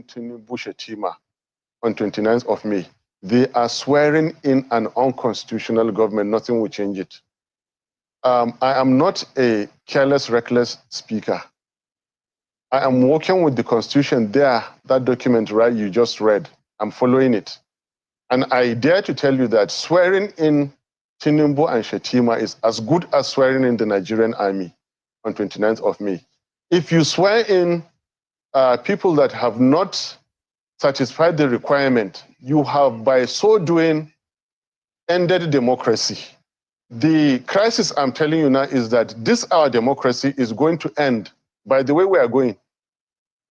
Tinubu Shetima on 29th of May. They are swearing in an unconstitutional government. Nothing will change it. I am not a careless, reckless speaker. I am working with the Constitution there, that document, right, you just read. I'm following it. And I dare to tell you that swearing in Tinubu and Shetima is as good as swearing in the Nigerian army on 29th of May. If you swear in people that have not satisfied the requirement, you have, by so doing, ended democracy. The crisis I'm telling you now is that this, our democracy, is going to end. By the way we are going,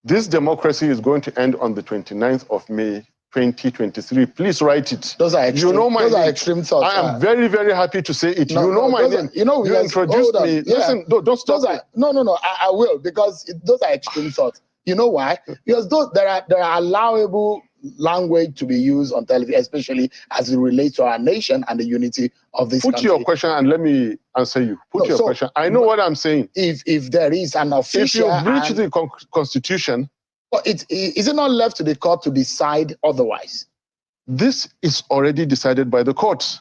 this democracy is going to end on the 29th of May, 2023. Please write it. Those are extreme, you know my those name. Are extreme thoughts. I am very, very happy to say it. No, you know my name. You introduced me. Yeah. Listen, don't stop. No. I will, because those are extreme thoughts. You know why? Because there are allowable language to be used on television, especially as it relates to our nation and the unity of this country. Put your question and let me answer you. Put your question. I know what I'm saying. If there is an official... If you breach the Constitution... Is it not left to the court to decide otherwise? This is already decided by the courts.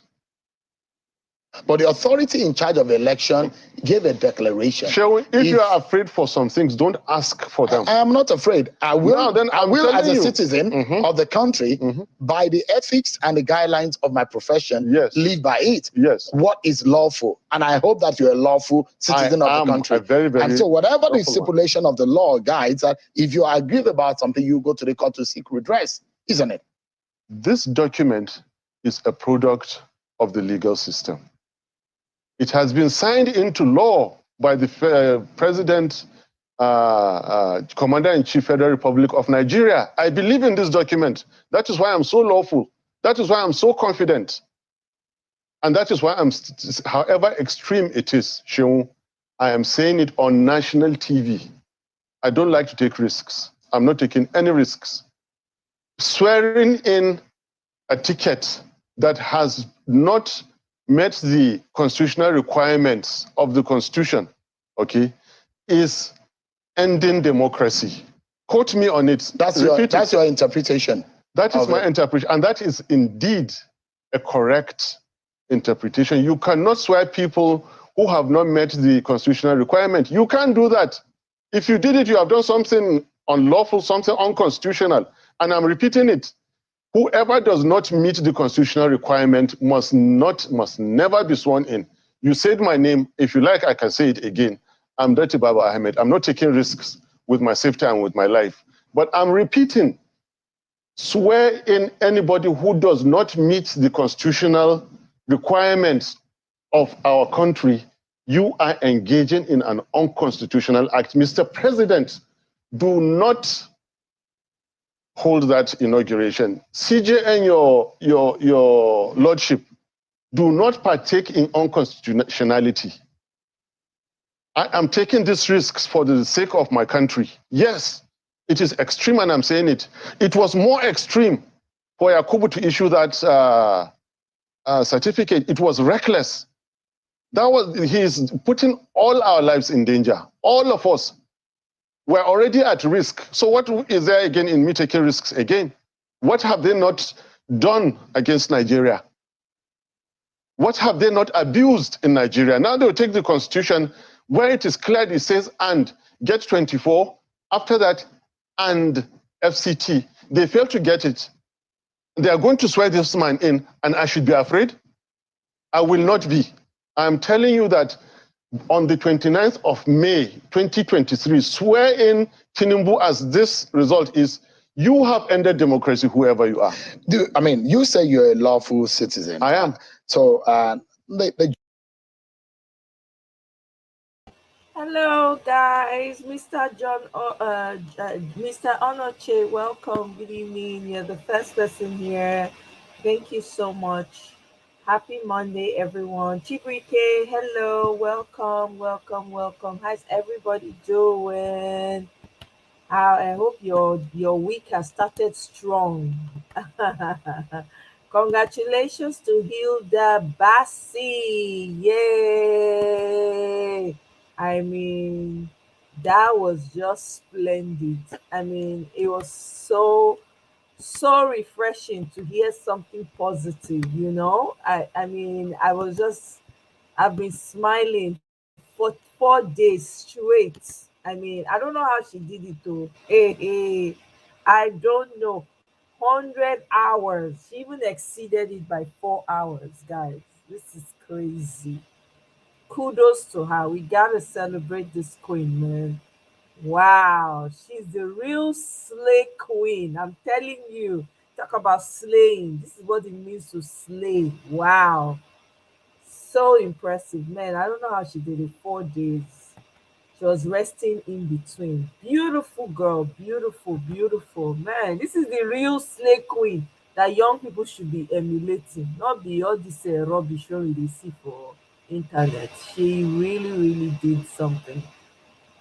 But the authority in charge of the election gave a declaration. Sherwin, if you are afraid for some things, don't ask for them. I am not afraid. I will, as a citizen of the country, by the ethics and the guidelines of my profession, live by it. What is lawful? And I hope that you're a lawful citizen of the country. And so whatever the stipulation of the law guides, that if you are aggrieved about something, you go to the court to seek redress, isn't it? This document is a product of the legal system. It has been signed into law by the President, Commander-in-Chief, Federal Republic of Nigeria. I believe in this document. That is why I'm so lawful. That is why I'm so confident. And that is why however extreme it is, Sheung, I am saying it on national TV. I don't like to take risks. I'm not taking any risks. Swearing in a ticket that has not met the constitutional requirements of the Constitution, okay, is ending democracy. Quote me on it. That's your interpretation. That is my interpretation, and that is indeed a correct interpretation. You cannot swear people who have not met the constitutional requirement. You can't do that. If you did it, you have done something unlawful, something unconstitutional. And I'm repeating it. Whoever does not meet the constitutional requirement must never be sworn in. You said my name. If you like, I can say it again. I'm Dr. Baba Ahmed. I'm not taking risks with my safety and with my life. But I'm repeating, swear in anybody who does not meet the constitutional requirements of our country, you are engaging in an unconstitutional act. Mr. President, do not hold that inauguration. CJ and your lordship, do not partake in unconstitutionality. I am taking these risks for the sake of my country. Yes, it is extreme, and I'm saying it. It was more extreme for Yakubu to issue that certificate. It was reckless. He is putting all our lives in danger. All of us. We're already at risk. So what is there again in me taking risks again? What have they not done against Nigeria? What have they not abused in Nigeria? Now they'll take the Constitution where it is clear, it says, and get 24. After that, and FCT. They fail to get it. They are going to swear this man in, and I should be afraid? I will not be. I'm telling you that on the 29th of May, 2023, swear in Tinubu as this result is, you have ended democracy, whoever you are. I mean, you say you're a lawful citizen. I am. So, Hello, guys. Mr. Mr. Onoche, welcome. Good evening. You're the first person here. Thank you so much. Happy Monday, everyone. Chibrike, hello, welcome. How's everybody doing? I hope your week has started strong. Congratulations to Hilda Bassi. Yay! I mean, That was just splendid. I mean, it was so refreshing to hear something positive, you know. I mean, I've been smiling for 4 days straight. I mean, I don't know how she did it though. Hey, I don't know. 100 hours. She even exceeded it by 4 hours, guys. This is crazy. Kudos to her. We gotta celebrate this queen, man. Wow, she's the real slay queen. I'm telling you. Talk about slaying. This is what it means to slay. Wow. So impressive, man. I don't know how she did it. 4 days. She was resting in between. Beautiful girl. Beautiful, beautiful. Man, this is the real slay queen that young people should be emulating. Not be all this rubbish wey we dey see for internet. She really, really did something.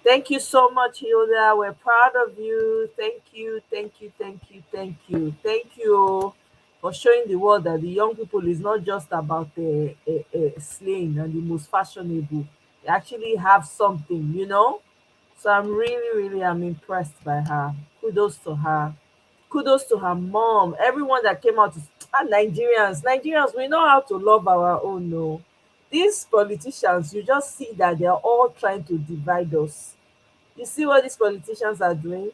Thank you so much, Hilda. We're proud of you. Thank you, thank you, thank you, thank you. Thank you for showing the world that the young people is not just about the slaying and the most fashionable. They actually have something, you know? So I'm really, really I'm impressed by her. Kudos to her. Kudos to her mom. Everyone that came out is Nigerians. Nigerians, we know how to love our own. No. These politicians, you just see that they're all trying to divide us. You see what these politicians are doing?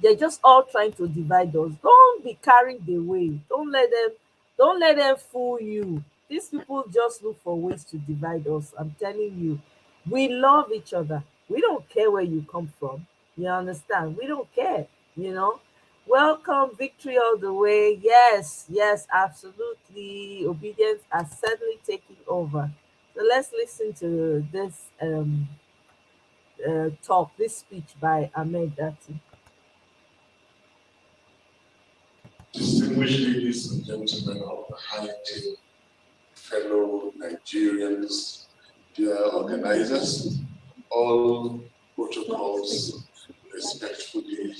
They're just all trying to divide us. Don't be carried away. Don't let them fool you. These people just look for ways to divide us. I'm telling you. We love each other. We don't care where you come from. You understand? We don't care, you know. Welcome, victory all the way. Yes, yes, absolutely. Obedience are certainly taking over. So let's listen to this this speech by Ahmed Dati. Distinguished ladies and gentlemen of the high table, fellow Nigerians, dear organizers, all protocols respectfully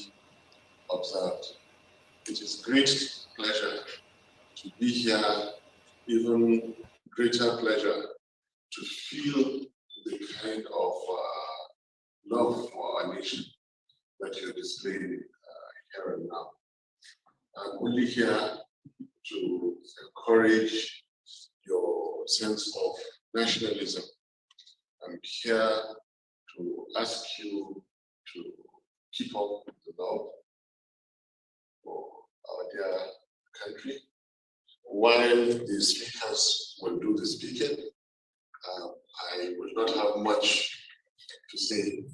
observed. It is great pleasure to be here, even greater pleasure to feel the kind of love for our nation that you're displaying here and now. I'm only here to encourage your sense of nationalism. I'm here to ask you to keep up the love for our dear country. While the speakers will do the speaking, I will not have much to say,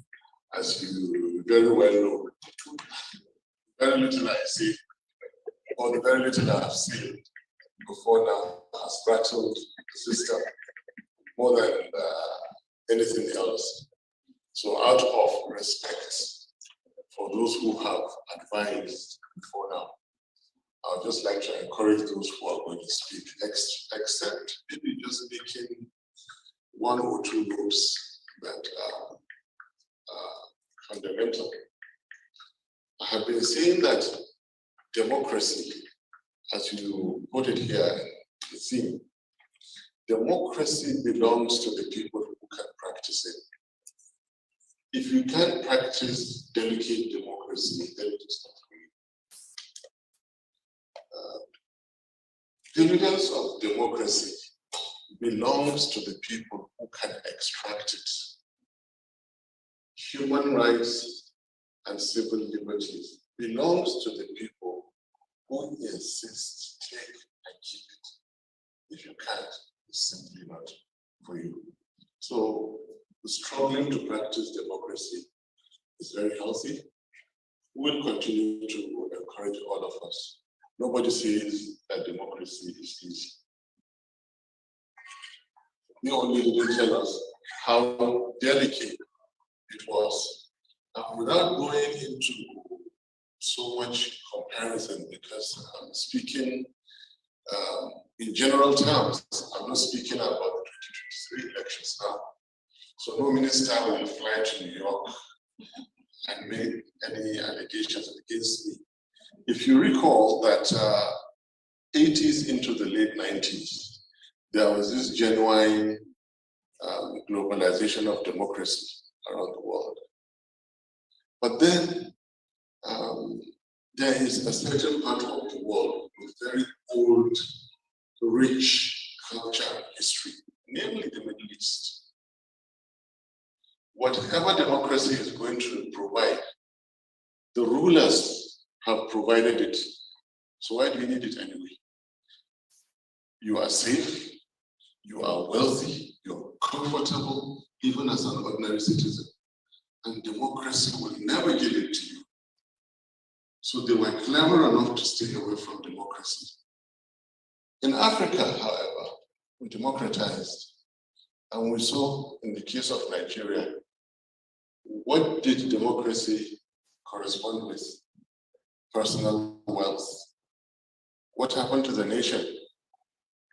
as you very well know. Very little I say, or the very little I have seen before now has rattled the system more than anything else. So out of respect for those who have advised before now, I would just like to encourage those who are going to speak, except maybe just making one or two notes that are fundamental. I have been saying that democracy, as you put it here in the theme, democracy belongs to the people who can practice it. If you can't practice delicate democracy, then it is not for you. The evidence of democracy belongs to the people who can extract it. Human rights and civil liberties belongs to the people who insist, take and keep it. If you can't, it's simply not for you. So struggling to practice democracy is very healthy. We'll continue to encourage all of us. Nobody says that democracy is easy. They only didn't tell us how delicate it was. And without going into so much comparison, because I'm speaking in general terms, I'm not speaking about the 2023 elections now. So no minister will fly to New York and make any allegations against me. If you recall that 80s into the late 90s, there was this genuine globalization of democracy around the world. But then there is a certain part of the world with very old, rich culture and history, namely the Middle East. Whatever democracy is going to provide, the rulers have provided it. So why do you need it anyway? You are safe, you are wealthy, you're comfortable, even as an ordinary citizen. And democracy will never give it to you. So they were clever enough to stay away from democracy. In Africa, however, we democratized. And we saw in the case of Nigeria, what did democracy correspond with? Personal wealth. What happened to the nation?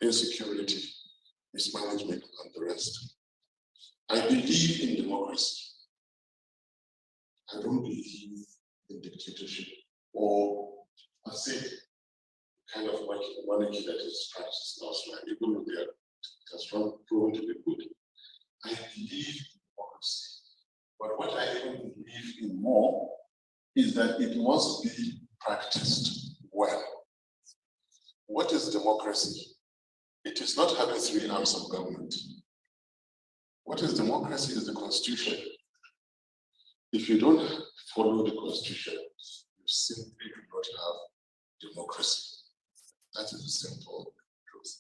Insecurity, mismanagement, and the rest. I believe in democracy. I don't believe in dictatorship or, I say, kind of monarchy that is practiced elsewhere, even though they are proven to be good. I believe in democracy. But what I even believe in more is that it must be practiced well. What is democracy? It is not having 3 arms of government. What is democracy is the constitution. If you don't follow the constitution, you simply do not have democracy. That is the simple truth.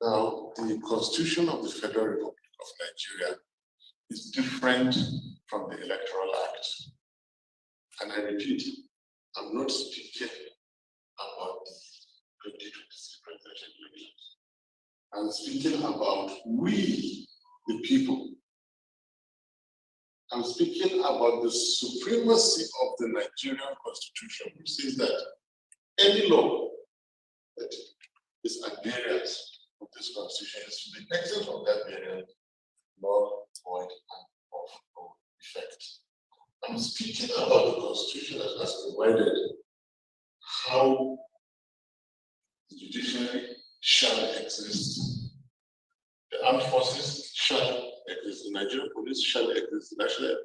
Now, the Constitution of the Federal Republic of Nigeria is different from the Electoral Act. And I repeat, I'm not speaking about the 2023 presidential elections. I'm speaking about we, the people. I'm speaking about the supremacy of the Nigerian Constitution, which says that any law that is at variance with this Constitution is to the extent of that variance, null, void, and of no effect. I'm speaking about the Constitution that has provided how the judiciary shall exist, the armed forces shall exist, the Nigerian police shall exist, the National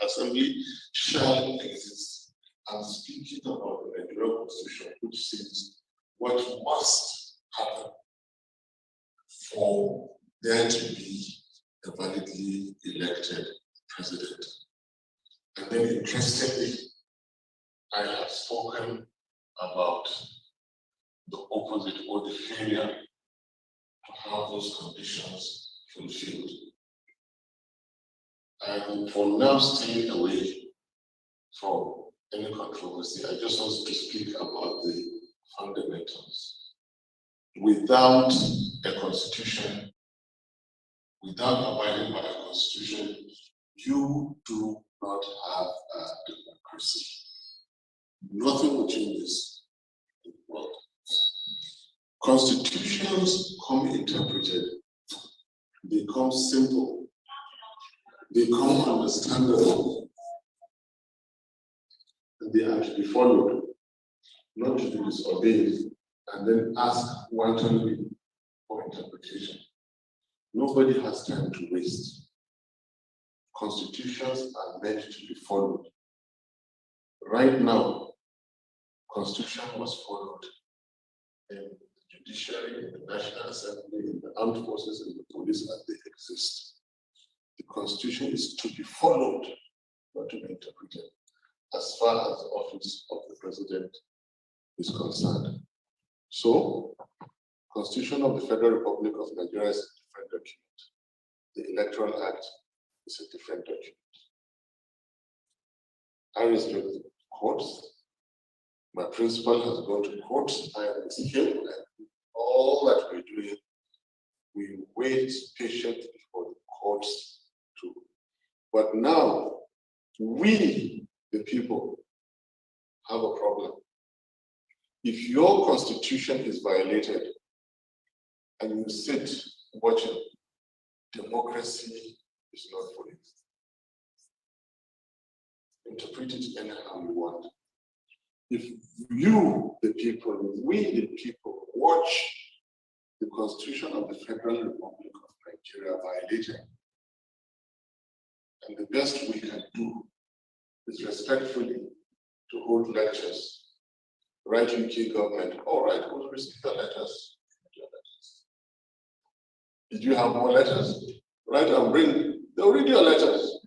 Assembly shall exist. I'm speaking about the Nigerian Constitution, which says what must happen for there to be a validly elected president. And then interestingly, I have spoken about the opposite or the failure to have those conditions fulfilled. I'm for now staying away from any controversy. I just want to speak about the fundamentals. Without a constitution, without abiding by a constitution, you do not have a democracy. Nothing will change this in the world. Constitutions come interpreted, they come simple, they come understandable, and they are to be followed, not to be disobeyed, and then ask wantonly for interpretation. Nobody has time to waste. Constitutions are meant to be followed. Right now, Constitution was followed in the judiciary, in the National Assembly, in the armed forces, in the police as they exist. The Constitution is to be followed, not to be interpreted, as far as the office of the president is concerned. So, Constitution of the Federal Republic of Nigeria is a different document. The Electoral Act is a different document. I respect the courts. My principal has gone to court. I am with him, and all that we're doing, we wait patiently for the courts to. But now, we, the people, have a problem. If your constitution is violated and you sit watching, democracy is not for it. Interpret it anyhow you want. If you, the people, we, the people, watch the Constitution of the Federal Republic of Nigeria violated, And the best we can do is respectfully to hold lectures. Write UK government, all right, we'll receive the letters. Did you have more letters? Write and bring, they'll read your letters.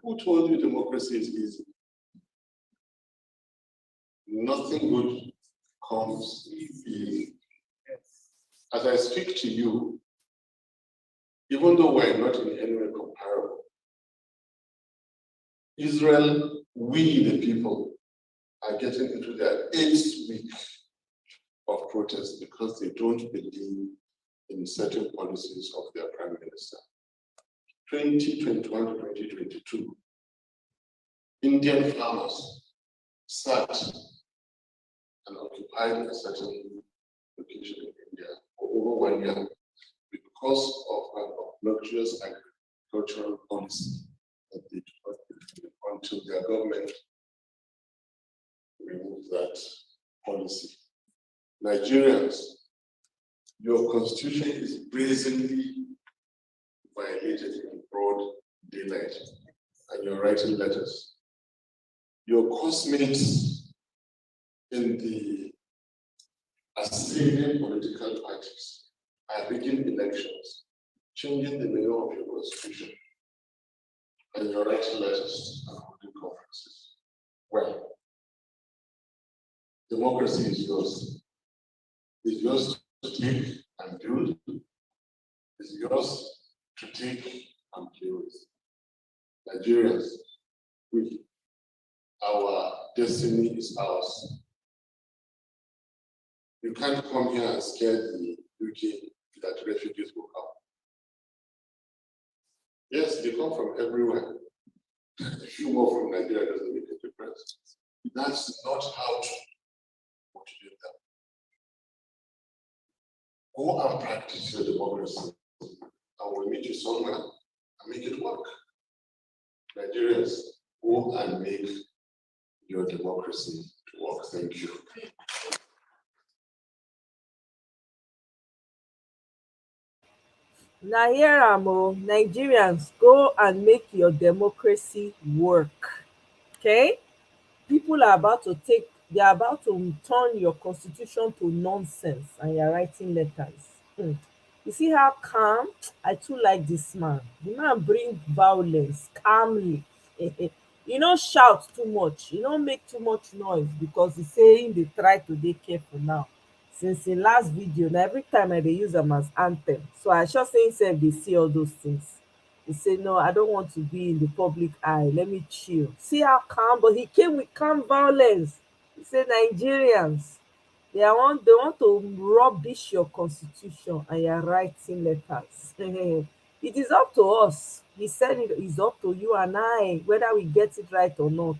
Who told you democracy is easy? Nothing good comes easy. As I speak to you, even though we're not in any way comparable, Israel, we the people, are getting into their 8th week of protest because they don't believe in certain policies of their prime minister. 2021 to 2022, Indian farmers sat and occupied a certain location in India for over 1 year because of an obnoxious agricultural policy that they took until their government removed that policy. Nigerians, your constitution is brazenly violated in broad daylight, and you're writing letters. Your cosmates in the assailing political parties are rigging elections, changing the meaning of your constitution, and you're writing letters and holding conferences. Well, democracy is yours. It's yours to take and build. It's yours to take and play with. Nigerians, our destiny is ours. You can't come here and scare the UK that refugees will come. Yes, they come from everywhere. A few more from Nigeria doesn't make a difference. That's not how to motivate them. Go and practice your democracy, and we'll meet you somewhere and make it work. Nigerians, go and make your democracy to work. Thank you. Now here Nigerians, go and make your democracy work. Okay? People are about to they are about to turn your constitution to nonsense, and you're writing letters. You see how calm? I too like this man. The man bring violence calmly. You don't shout too much. You don't make too much noise, because he's saying they try to be careful now. Since the last video, now every time I dey use them as anthem. So I sure say himself they see all those things. He said, no, I don't want to be in the public eye. Let me chill. See how calm, but he came with calm violence. He said, Nigerians, they want to rubbish your constitution, and you're writing letters. It is up to us. He said it is up to you and I, whether we get it right or not.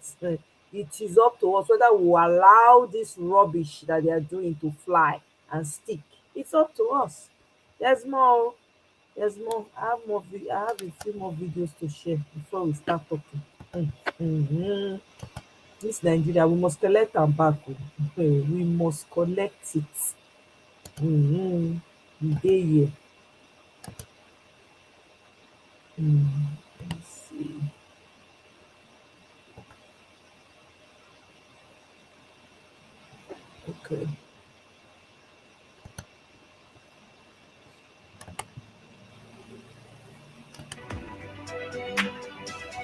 It is up to us whether we allow this rubbish that they are doing to fly and stick. It's up to us. There's more. There's more. I have a few more videos to share before we start talking. This Nigeria, we must collect am back. We must collect it. We dey here. Let's see. Okay.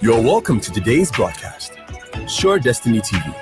You're welcome to today's broadcast. Sure Destiny TV,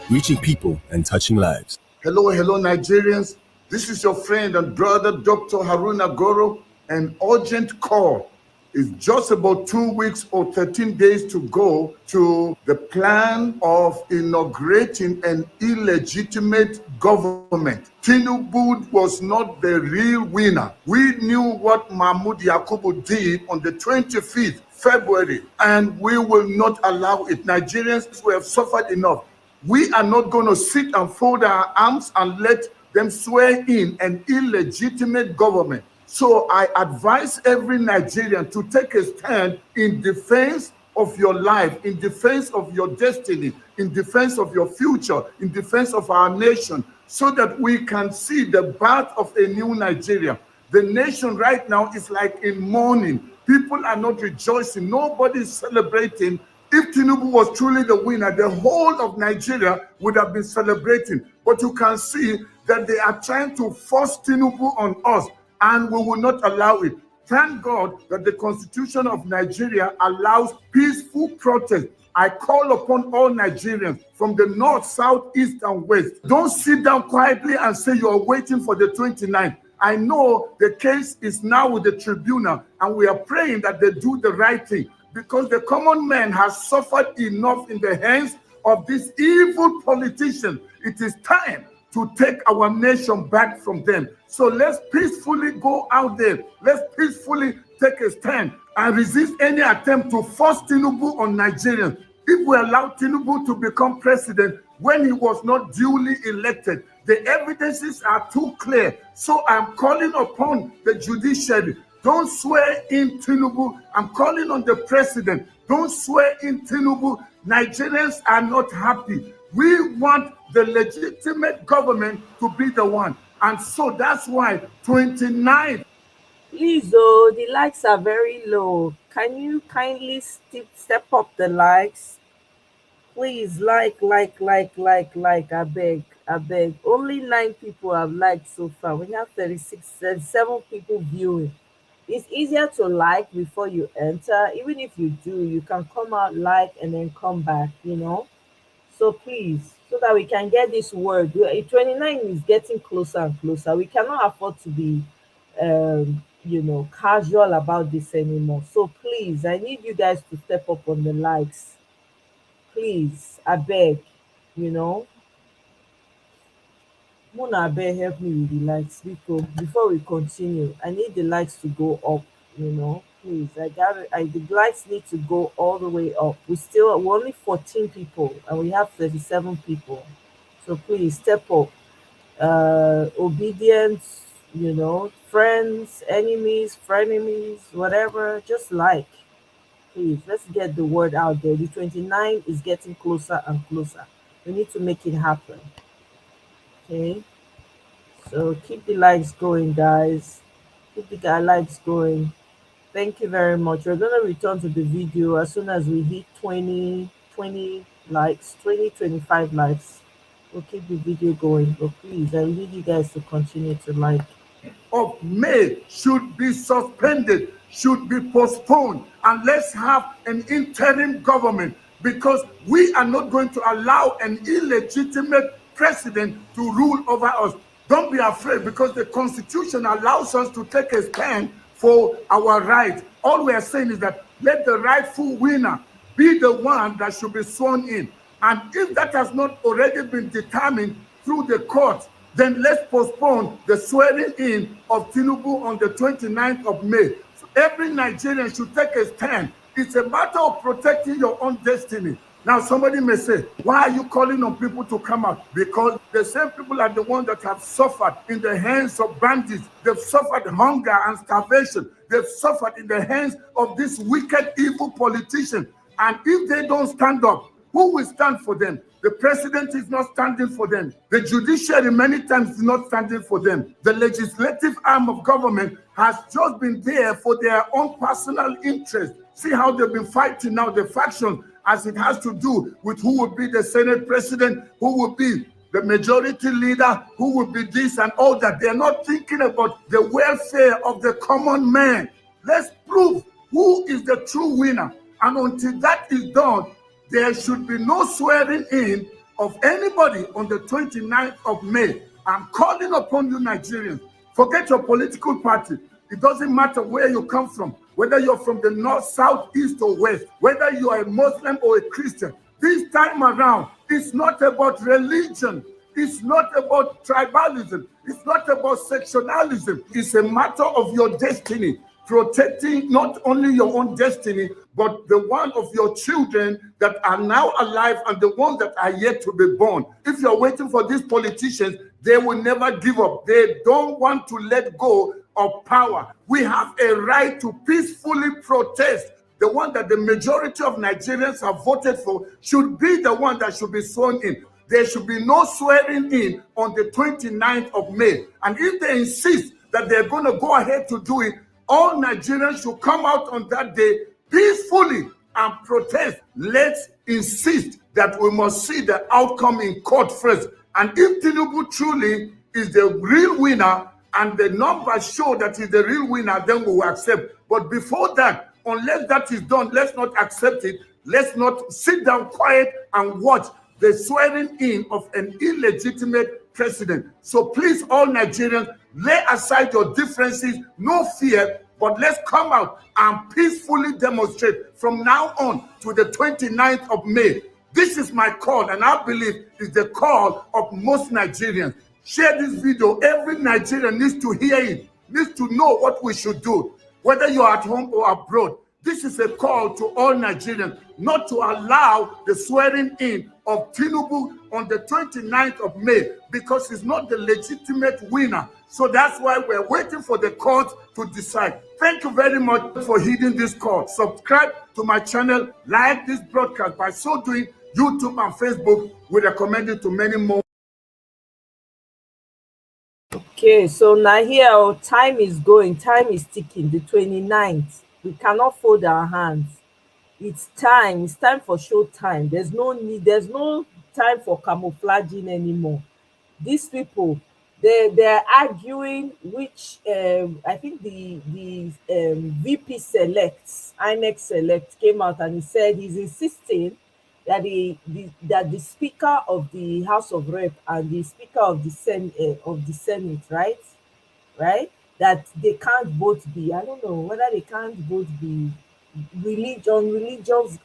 reaching people and touching lives. Hello, Nigerians. This is your friend and brother, Dr. Haruna Goro. An urgent call. It's just about 2 weeks or 13 days to go to the plan of inaugurating an illegitimate government. Tinubu was not the real winner. We knew what Mahmoud Yakubu did on the 25th February, and we will not allow it. Nigerians, we have suffered enough. We are not going to sit and fold our arms and let them swear in an illegitimate government. So I advise every Nigerian to take a stand in defense of your life, in defense of your destiny, in defense of your future, in defense of our nation, so that we can see the birth of a new Nigeria. The nation right now is like in mourning. People are not rejoicing. Nobody is celebrating. If Tinubu was truly the winner, the whole of Nigeria would have been celebrating. But you can see that they are trying to force Tinubu on us, and we will not allow it. Thank God that the Constitution of Nigeria allows peaceful protest. I call upon all Nigerians from the north, south, east, and west. Don't sit down quietly and say you are waiting for the 29th. I know the case is now with the tribunal, and we are praying that they do the right thing, because the common man has suffered enough in the hands of this evil politician. It is time to take our nation back from them. So let's peacefully go out there. Let's peacefully take a stand and resist any attempt to force Tinubu on Nigerians. If we allow Tinubu to become president when he was not duly elected, the evidences are too clear. So I'm calling upon the judiciary. Don't swear in Tinubu. I'm calling on the president. Don't swear in Tinubu. Nigerians are not happy. We want the legitimate government to be the one. And so that's why 29. Please, oh, the likes are very low. Can you kindly step up the likes? Please, like, I beg. Only 9 people have liked so far. We have 37 people viewing. It's easier to like before you enter. Even if you do, you can come out, like, and then come back, So please, so that we can get this word. 29 is getting closer and closer. We cannot afford to be, casual about this anymore. So please, I need you guys to step up on the likes. Please, I beg, Mona, I beg, help me with the likes. Before we continue, I need the likes to go up, Please, the likes need to go all the way up. We're only 14 people and we have 37 people. So please step up. Obedience, friends, enemies, frenemies, whatever, just like. Please, let's get the word out there. The 29 is getting closer and closer. We need to make it happen. Okay? So keep the likes going, guys. Keep the likes going. Thank you very much. We're going to return to the video as soon as we hit 20 likes, 25 likes. We'll keep the video going. But please, I need you guys to continue to like. Of May should be suspended, should be postponed, and let's have an interim government, because we are not going to allow an illegitimate president to rule over us. Don't be afraid, because the Constitution allows us to take a stand for our rights. All we are saying is that let the rightful winner be the one that should be sworn in. And if that has not already been determined through the court, then let's postpone the swearing in of Tinubu on the 29th of May. So every Nigerian should take a stand. It's a matter of protecting your own destiny. Now, somebody may say, why are you calling on people to come out? Because the same people are the ones that have suffered in the hands of bandits. They've suffered hunger and starvation. They've suffered in the hands of this wicked, evil politician. And if they don't stand up, who will stand for them? The president is not standing for them. The judiciary many times is not standing for them. The legislative arm of government has just been there for their own personal interest. See how they've been fighting now, the faction, as it has to do with who will be the Senate president, who will be the majority leader, who will be this and all that. They're not thinking about the welfare of the common man. Let's prove who is the true winner. And until that is done, there should be no swearing in of anybody on the 29th of May. I'm calling upon you, Nigerians. Forget your political party. It doesn't matter where you come from, whether you're from the north, south, east, or west, whether you are a Muslim or a Christian. This time around, it's not about religion. It's not about tribalism. It's not about sectionalism. It's a matter of your destiny. Protecting not only your own destiny, but the one of your children that are now alive and the ones that are yet to be born. If you're waiting for these politicians, they will never give up. They don't want to let go of power. We have a right to peacefully protest. The one that the majority of Nigerians have voted for should be the one that should be sworn in. There should be no swearing in on the 29th of May. And if they insist that they're going to go ahead to do it, all Nigerians should come out on that day peacefully and protest. Let's insist that we must see the outcome in court first. And if Tinubu truly is the real winner and the numbers show that he's the real winner, then we will accept. But before that, unless that is done, let's not accept it. Let's not sit down quiet and watch the swearing in of an illegitimate president. So please, all Nigerians, lay aside your differences, no fear, but let's come out and peacefully demonstrate from now on to the 29th of May. This is my call, and I believe is the call of most Nigerians. Share this video. Every Nigerian needs to hear it, needs to know what we should do, whether you're at home or abroad. This is a call to all Nigerians not to allow the swearing in of Tinubu on the 29th of May because he's not the legitimate winner. So that's why we're waiting for the court to decide. Thank you very much for heeding this call. Subscribe to my channel, like this broadcast. By so doing, YouTube and Facebook will recommend it to many more. Okay, so now here our time is going, time is ticking, the 29th. We cannot fold our hands. It's time for show time. There's no need, there's no time for camouflaging anymore. These people, they're arguing which I think the VP selects, INEC select came out and he said he's insisting that the Speaker of the House of Rep and the Speaker of the Senate, right, that they can't both be, I don't know whether they can't both be on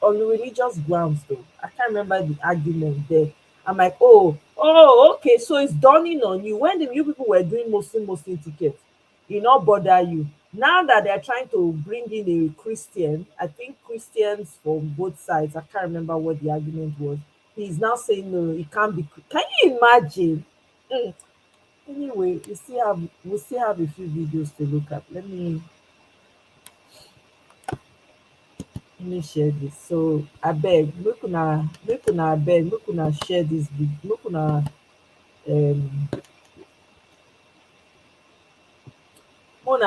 religious grounds though. I can't remember the argument there. I'm like, oh, okay, so it's dawning on you when you people were doing Muslim tickets, it not bother you. Now that they're trying to bring in a Christian, I think Christians from both sides, I can't remember what the argument was. He's now saying no, it can't be. Can you imagine? Anyway, we still have a few videos to look at. Let me share this. So I beg, make una share this video. Make una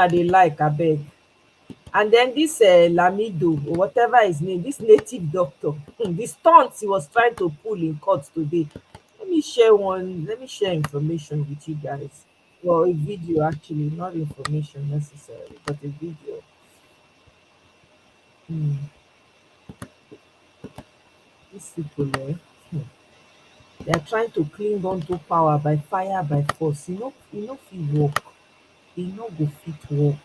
they like, I beg. And then this Lamido, or whatever his name, this native doctor, the stunts he was trying to pull in court today. Let me share information with you guys. Well, a video actually, not information necessarily, but a video. These people, they are trying to cling on to power by fire, by force. You know, fit work. You know, go fit work.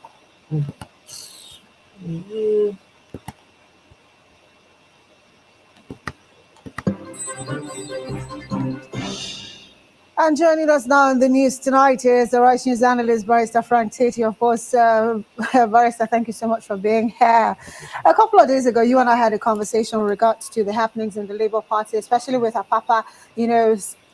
And joining us now in the news tonight is the Rights News analyst, Barrister Frank Tati. Of course, Barrister, thank you so much for being here. A couple of days ago, you and I had a conversation with regards to the happenings in the Labour Party, especially with Apapa,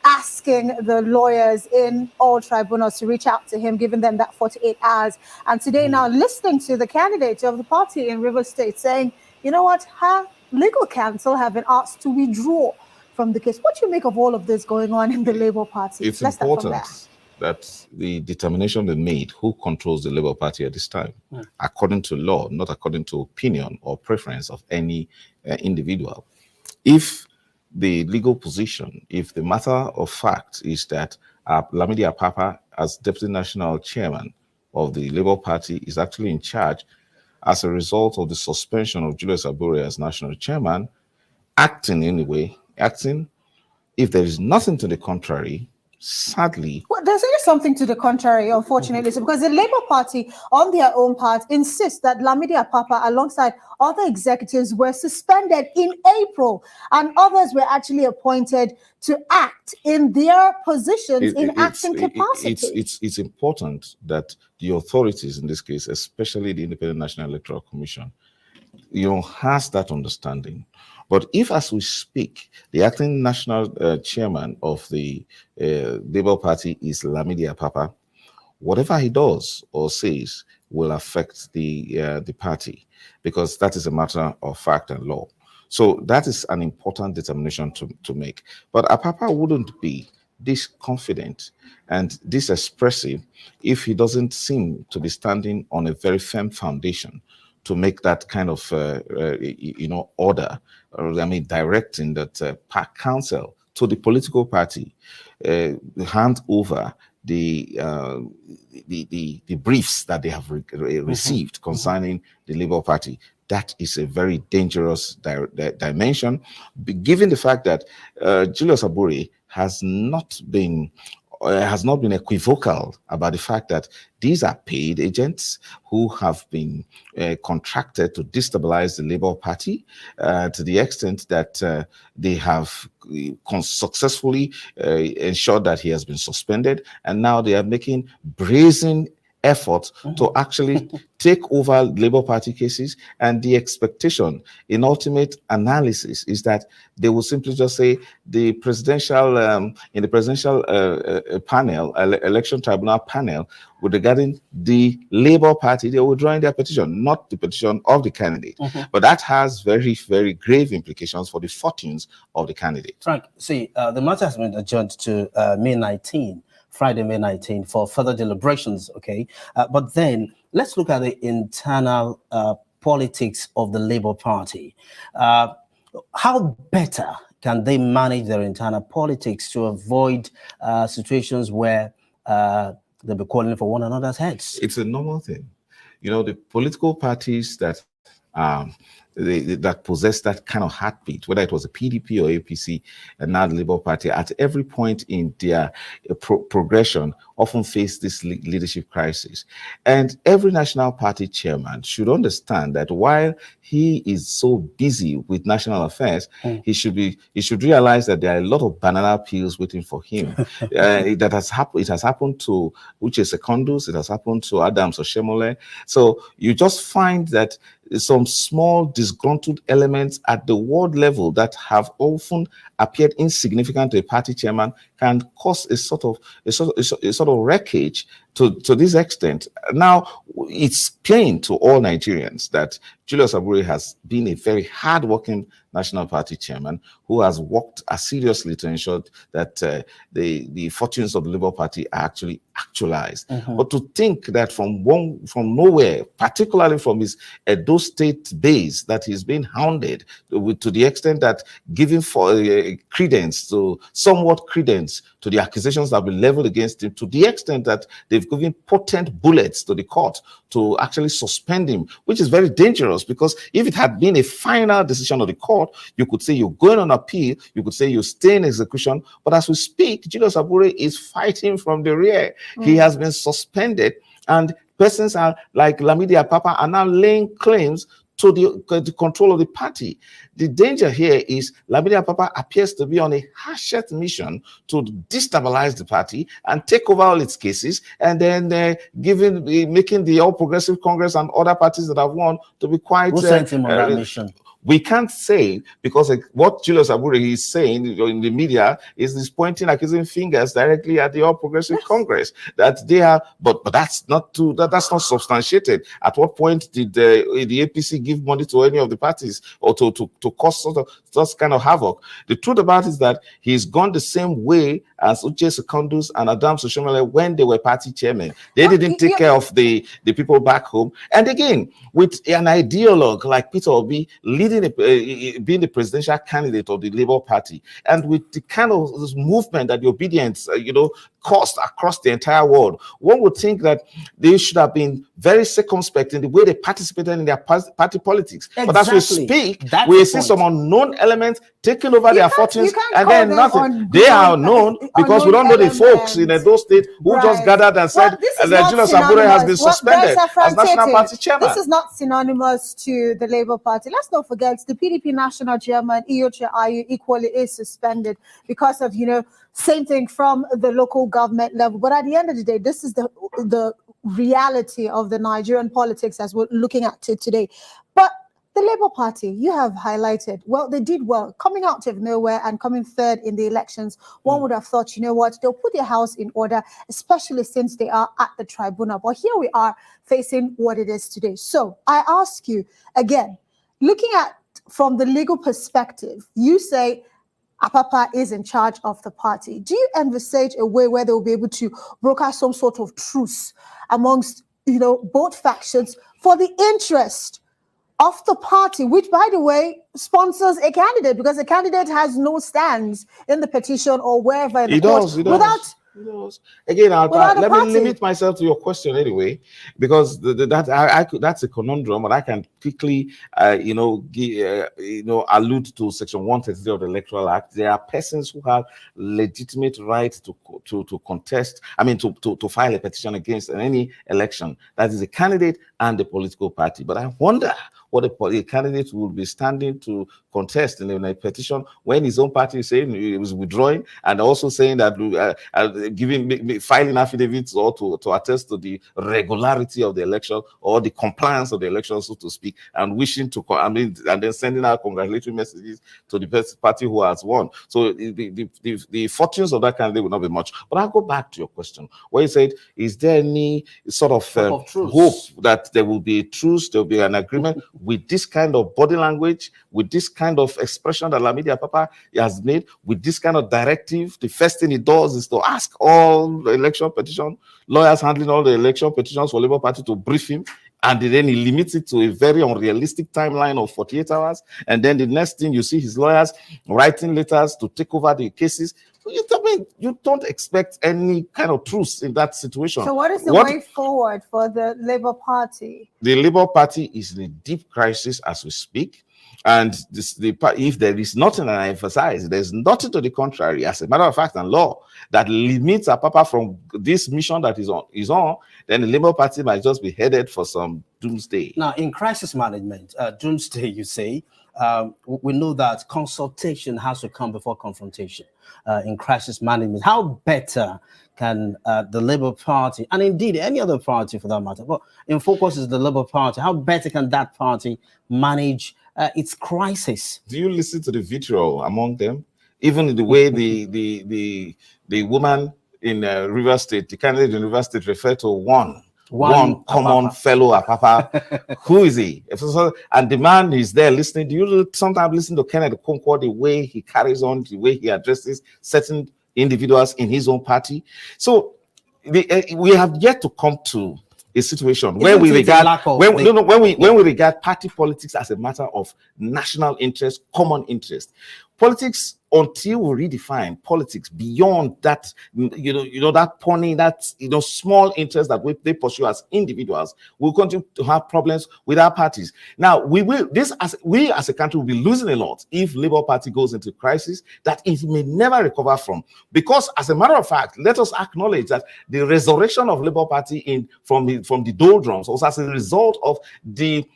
asking the lawyers in all tribunals to reach out to him, giving them that 48 hours. And today now listening to the candidate of the party in Rivers State saying, you know what, her legal counsel have been asked to withdraw from the case. What do you make of all of this going on in the Labour Party? It's important that the determination be made who controls the Labour Party at this time, according to law, not according to opinion or preference of any individual. If the legal position, if the matter of fact is that Lamidi Apapa, as Deputy National Chairman of the Labour Party, is actually in charge as a result of the suspension of Julius Abure as National Chairman, acting, if there is nothing to the contrary, sadly. Well, there's really something to the contrary, unfortunately, because the Labour Party, on their own part, insists that Lamidi Apapa, alongside other executives, were suspended in April, and others were actually appointed to act in their positions in acting capacity. It's important that the authorities, in this case, especially the Independent National Electoral Commission, has that understanding. But if, as we speak, the acting national chairman of the Labour Party is Lamidi Apapa, whatever he does or says will affect the party, because that is a matter of fact and law. So that is an important determination to make. But Apapa wouldn't be this confident and this expressive if he doesn't seem to be standing on a very firm foundation to make that kind of, order, or directing that council to the political party, hand over the briefs that they have received concerning the Labour Party. That is a very dangerous dimension, given the fact that Julius Abure has not been equivocal about the fact that these are paid agents who have been contracted to destabilize the Labour Party to the extent that they have successfully ensured that he has been suspended, and now they are making brazen effort to actually take over Labour Party cases. And the expectation in ultimate analysis is that they will simply just say the presidential in the presidential panel, election tribunal panel, with regarding the Labour Party, they will join their petition, not the petition of the candidate. But that has very, very grave implications for the fortunes of the candidate. Frank, see, the matter has been adjourned to May 19. Friday, May 19, for further deliberations, okay? But then let's look at the internal politics of the Labour Party. How better can they manage their internal politics to avoid situations where they'll be calling for one another's heads? It's a normal thing. You know, the political parties that that possess that kind of heartbeat, whether it was a PDP or APC, and now the Labour Party, at every point in their progression, often face this leadership crisis. And every national party chairman should understand that while he is so busy with national affairs, he should realize that there are a lot of banana peels waiting for him. It has happened to Uche Secondus, it has happened to Adams Oshemole. So you just find that some small disgruntled elements at the ward level that have often appeared insignificant to a party chairman can cause a sort of wreckage to this extent. Now, it's plain to all Nigerians that Julius Abure has been a very hard-working National Party chairman who has worked seriously to ensure that the fortunes of the Labour Party are actually actualized. But to think that from nowhere, particularly from his Edo State base, that he's been hounded to the extent that giving somewhat credence to the accusations that have been leveled against him, to the extent that they've given potent bullets to the court to actually suspend him, which is very dangerous, because if it had been a final decision of the court, you could say you're going on appeal, you could say you stay in execution. But as we speak, Julius Abure is fighting from the rear. He has been suspended, and persons like Lamidi Apapa are now laying claims to the control of the party. The danger here is Lamidi Apapa appears to be on a hachette mission to destabilize the party and take over all its cases, and then making the All Progressive Congress and other parties that have won to be quite... Who sent him on that mission? We can't say, because what Julius Abure is saying in the media is pointing accusing fingers directly at the All Progressive Congress, that they are, but that's not that's not substantiated. At what point did the APC give money to any of the parties or to cause such kind of havoc? The truth about it is that he's gone the same way as Uche Secondus and Adams Oshemole when they were party chairmen. They didn't take care of the people back home. And again, with an ideologue like Peter Obi leading being the presidential candidate of the Labour Party, and with the kind of movement that the obedience, caused across the entire world, one would think that they should have been very circumspect in the way they participated in their party politics. Exactly. But as we speak, we see some unknown elements taking over their fortunes, and then nothing. They are known because we don't know the folks in Edo State who just gathered and said that Julius Abure has been suspended as National Party chairman. This is not synonymous to the Labour Party. Let's not forget the PDP national chairman, Iyoche Ayu, equally is suspended because of, same thing from the local government level. But at the end of the day, this is the reality of the Nigerian politics as we're looking at it today. But the Labour Party, you have highlighted, well, they did well, coming out of nowhere and coming third in the elections. One would have thought, they'll put their house in order, especially since they are at the tribunal. But here we are facing what it is today. So I ask you again, looking at from the legal perspective, you say Apapa is in charge of the party. Do you envisage a way where they will be able to broker some sort of truce amongst, both factions for the interest of the party, which, by the way, sponsors a candidate, because the candidate has no stands in the petition or wherever in the court without. Again, let me limit myself to your question anyway, because that's a conundrum, but I can quickly, allude to Section 133 of the Electoral Act. There are persons who have legitimate right to contest. I mean, to file a petition against any election. That is a candidate and the political party. But I wonder what a candidate will be standing to contest in a petition when his own party is saying he was withdrawing, and also saying that filing affidavits or to attest to the regularity of the election or the compliance of the election, so to speak, and wishing to and then sending out congratulatory messages to the party who has won. So the fortunes of that candidate will not be much. But I'll go back to your question where you said, is there any sort of hope that there will be a truce, there will be an agreement with this kind of body language, with this kind of expression that Lamidi Apapa has made, with this kind of directive? The first thing he does is to ask all the election petition lawyers handling all the election petitions for Labour Party to brief him, and then he limits it to a very unrealistic timeline of 48 hours. And then the next thing you see his lawyers writing letters to take over the cases. You don't expect any kind of truce in that situation. So what is the way forward for the Labour Party? The Labour Party is in a deep crisis as we speak. And if there is nothing, and I emphasize, there's nothing to the contrary, as a matter of fact and law, that limits Apapa from this mission that is on, then the Labour Party might just be headed for some doomsday. Now, in crisis management, doomsday, you say, we know that consultation has to come before confrontation in crisis management. How better can the Labour Party, and indeed any other party for that matter, but in focus is the Labour Party, how better can that party manage its crisis? Do you listen to the vitriol among them? Even the way the woman in River State, the candidate in River State, referred to one common fellow Apapa. Who is he? And the man is there listening. Do you sometimes listen to Kenneth Okonkwo, the way he carries on, the way he addresses certain individuals in his own party? So we have yet to come to a situation where we regard when we regard party politics as a matter of national interest, common interest. Politics, until we redefine politics beyond that, that pony, that small interest that they pursue as individuals, we'll continue to have problems with our parties. Now, we as a country will be losing a lot if Labour Party goes into crisis that it may never recover from. Because, as a matter of fact, let us acknowledge that the resurrection of Labour Party from the doldrums was as a result of the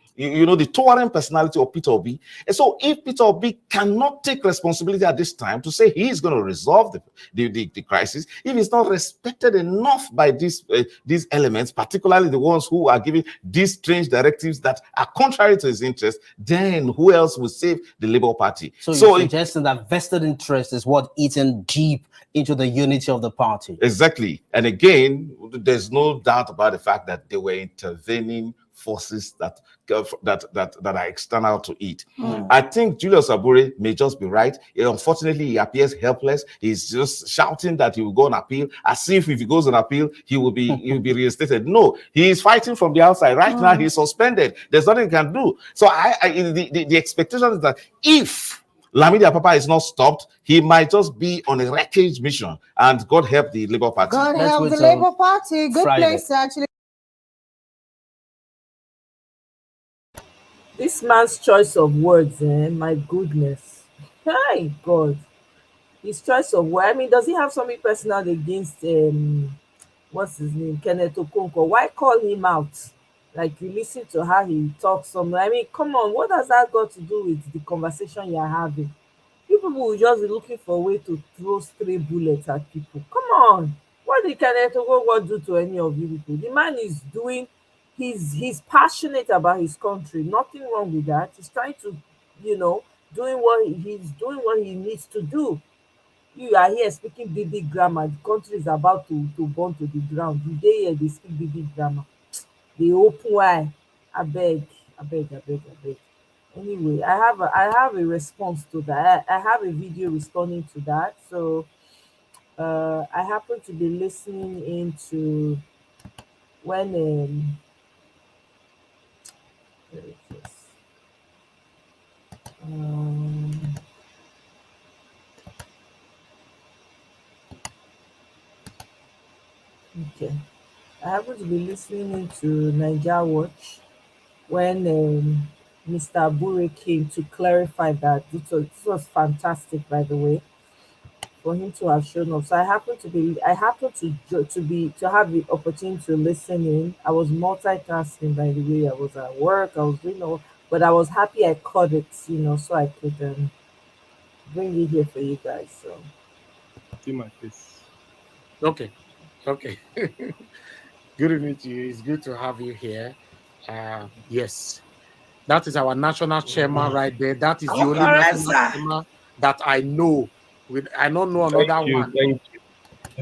towering personality of Peter Obi. And so if Peter Obi cannot take responsibility at this time to say he is going to resolve the crisis, if he's not respected enough by these elements, particularly the ones who are giving these strange directives that are contrary to his interests, then who else will save the Labour Party? So you're suggesting that vested interest is what eaten deep into the unity of the party. Exactly. And again, there's no doubt about the fact that they were intervening forces that are external to it. I think Julius Abure may just be right. Unfortunately, he appears helpless. He's just shouting that he will go on appeal, as if he goes on appeal, he will be reinstated. No, he is fighting from the outside. Right now, he's suspended. There's nothing he can do. So the expectation is that if Lamidi Apapa is not stopped, he might just be on a wreckage mission. And God help the Labour Party. God help the Labour Party. Good place, actually. This man's choice of words, my goodness. My God. His choice of words. I mean, does he have something personal against, what's his name, Kenneth Okonkwo? Why call him out? Like, you listen to how he talks somewhere. I mean, come on, what has that got to do with the conversation you're having? People will just be looking for a way to throw stray bullets at people. Come on. What did Kenneth Okonkwo do to any of you people? The man is doing... He's passionate about his country. Nothing wrong with that. He's trying to, doing what he needs to do. You are here speaking BB grammar. The country is about to burn to the ground. The day here they speak BB grammar. They open eye. I beg. Anyway, I have a response to that. I have a video responding to that. So I happen to be listening into when where is this? Um, okay. I happen to be listening into Niger Watch when Mr. Abure came to clarify that this was fantastic, by the way, for him to have shown up. So I happened to have the opportunity to listen in. I was multitasking, by the way. I was at work. I was doing all, but I was happy I caught it, so I could bring it here for you guys. So see my face. Okay. Good evening to you. It's good to have you here. Yes, that is our national chairman right there. That is the only national chairman that I know. I don't know another one. Thank you.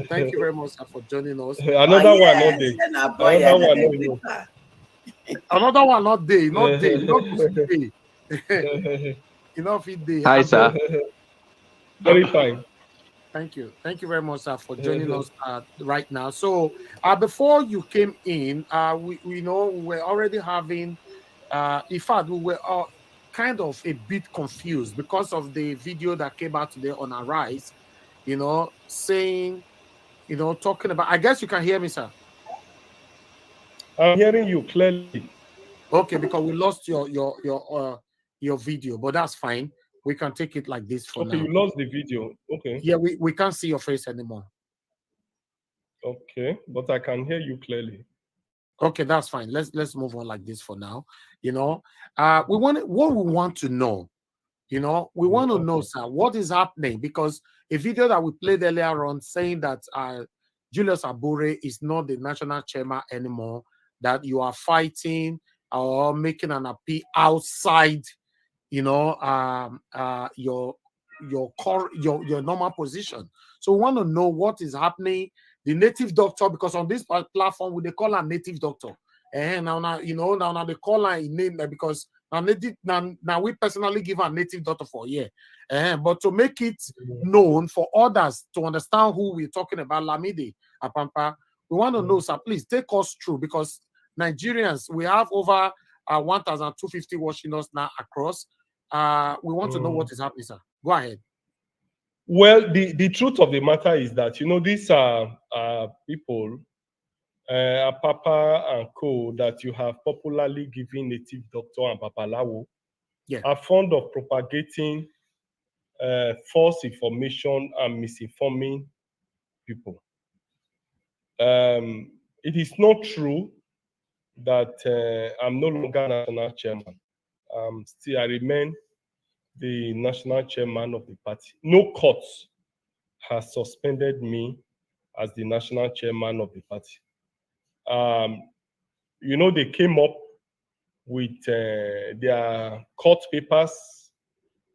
Thank you very much, sir, for joining us. Another one, not day. Another one, not day. Not day. Not day. Enough day. Hi, sir. Very fine. Thank you. Thank you very much, sir, for joining us right now. So before you came in, we we're already having, in fact, we were kind of a bit confused because of the video that came out today on Arise, saying, talking about, I guess you can hear me, sir. I'm hearing you clearly. Okay, because we lost your video, but that's fine. We can take it like this for now. Okay, you lost the video. Okay. Yeah, we can't see your face anymore. Okay, but I can hear you clearly. Okay, that's fine. Let's move on like this for now. What we want to know, we want to know, sir, what is happening, because a video that we played earlier on saying that Julius Abure is not the national chairman anymore, that you are fighting or making an appeal outside, your normal position. So we want to know what is happening. The native doctor, because on this platform they call her native doctor, and now they call her a name because now we personally give her native doctor for a year, but to make it known for others to understand who we're talking about, Lamidi Apapa, we want to know, sir, please take us through, because Nigerians, we have over 1,250 watching us now across. We want to know what is happening, sir. Go ahead. Well, the truth of the matter is that, these are people, Apapa and co, that you have popularly given native doctor and Babalawo, are fond of propagating false information and misinforming people. It is not true that I'm no longer national chairman. Still, I remain the national chairman of the party. No court has suspended me as the national chairman of the party. They came up with their court papers,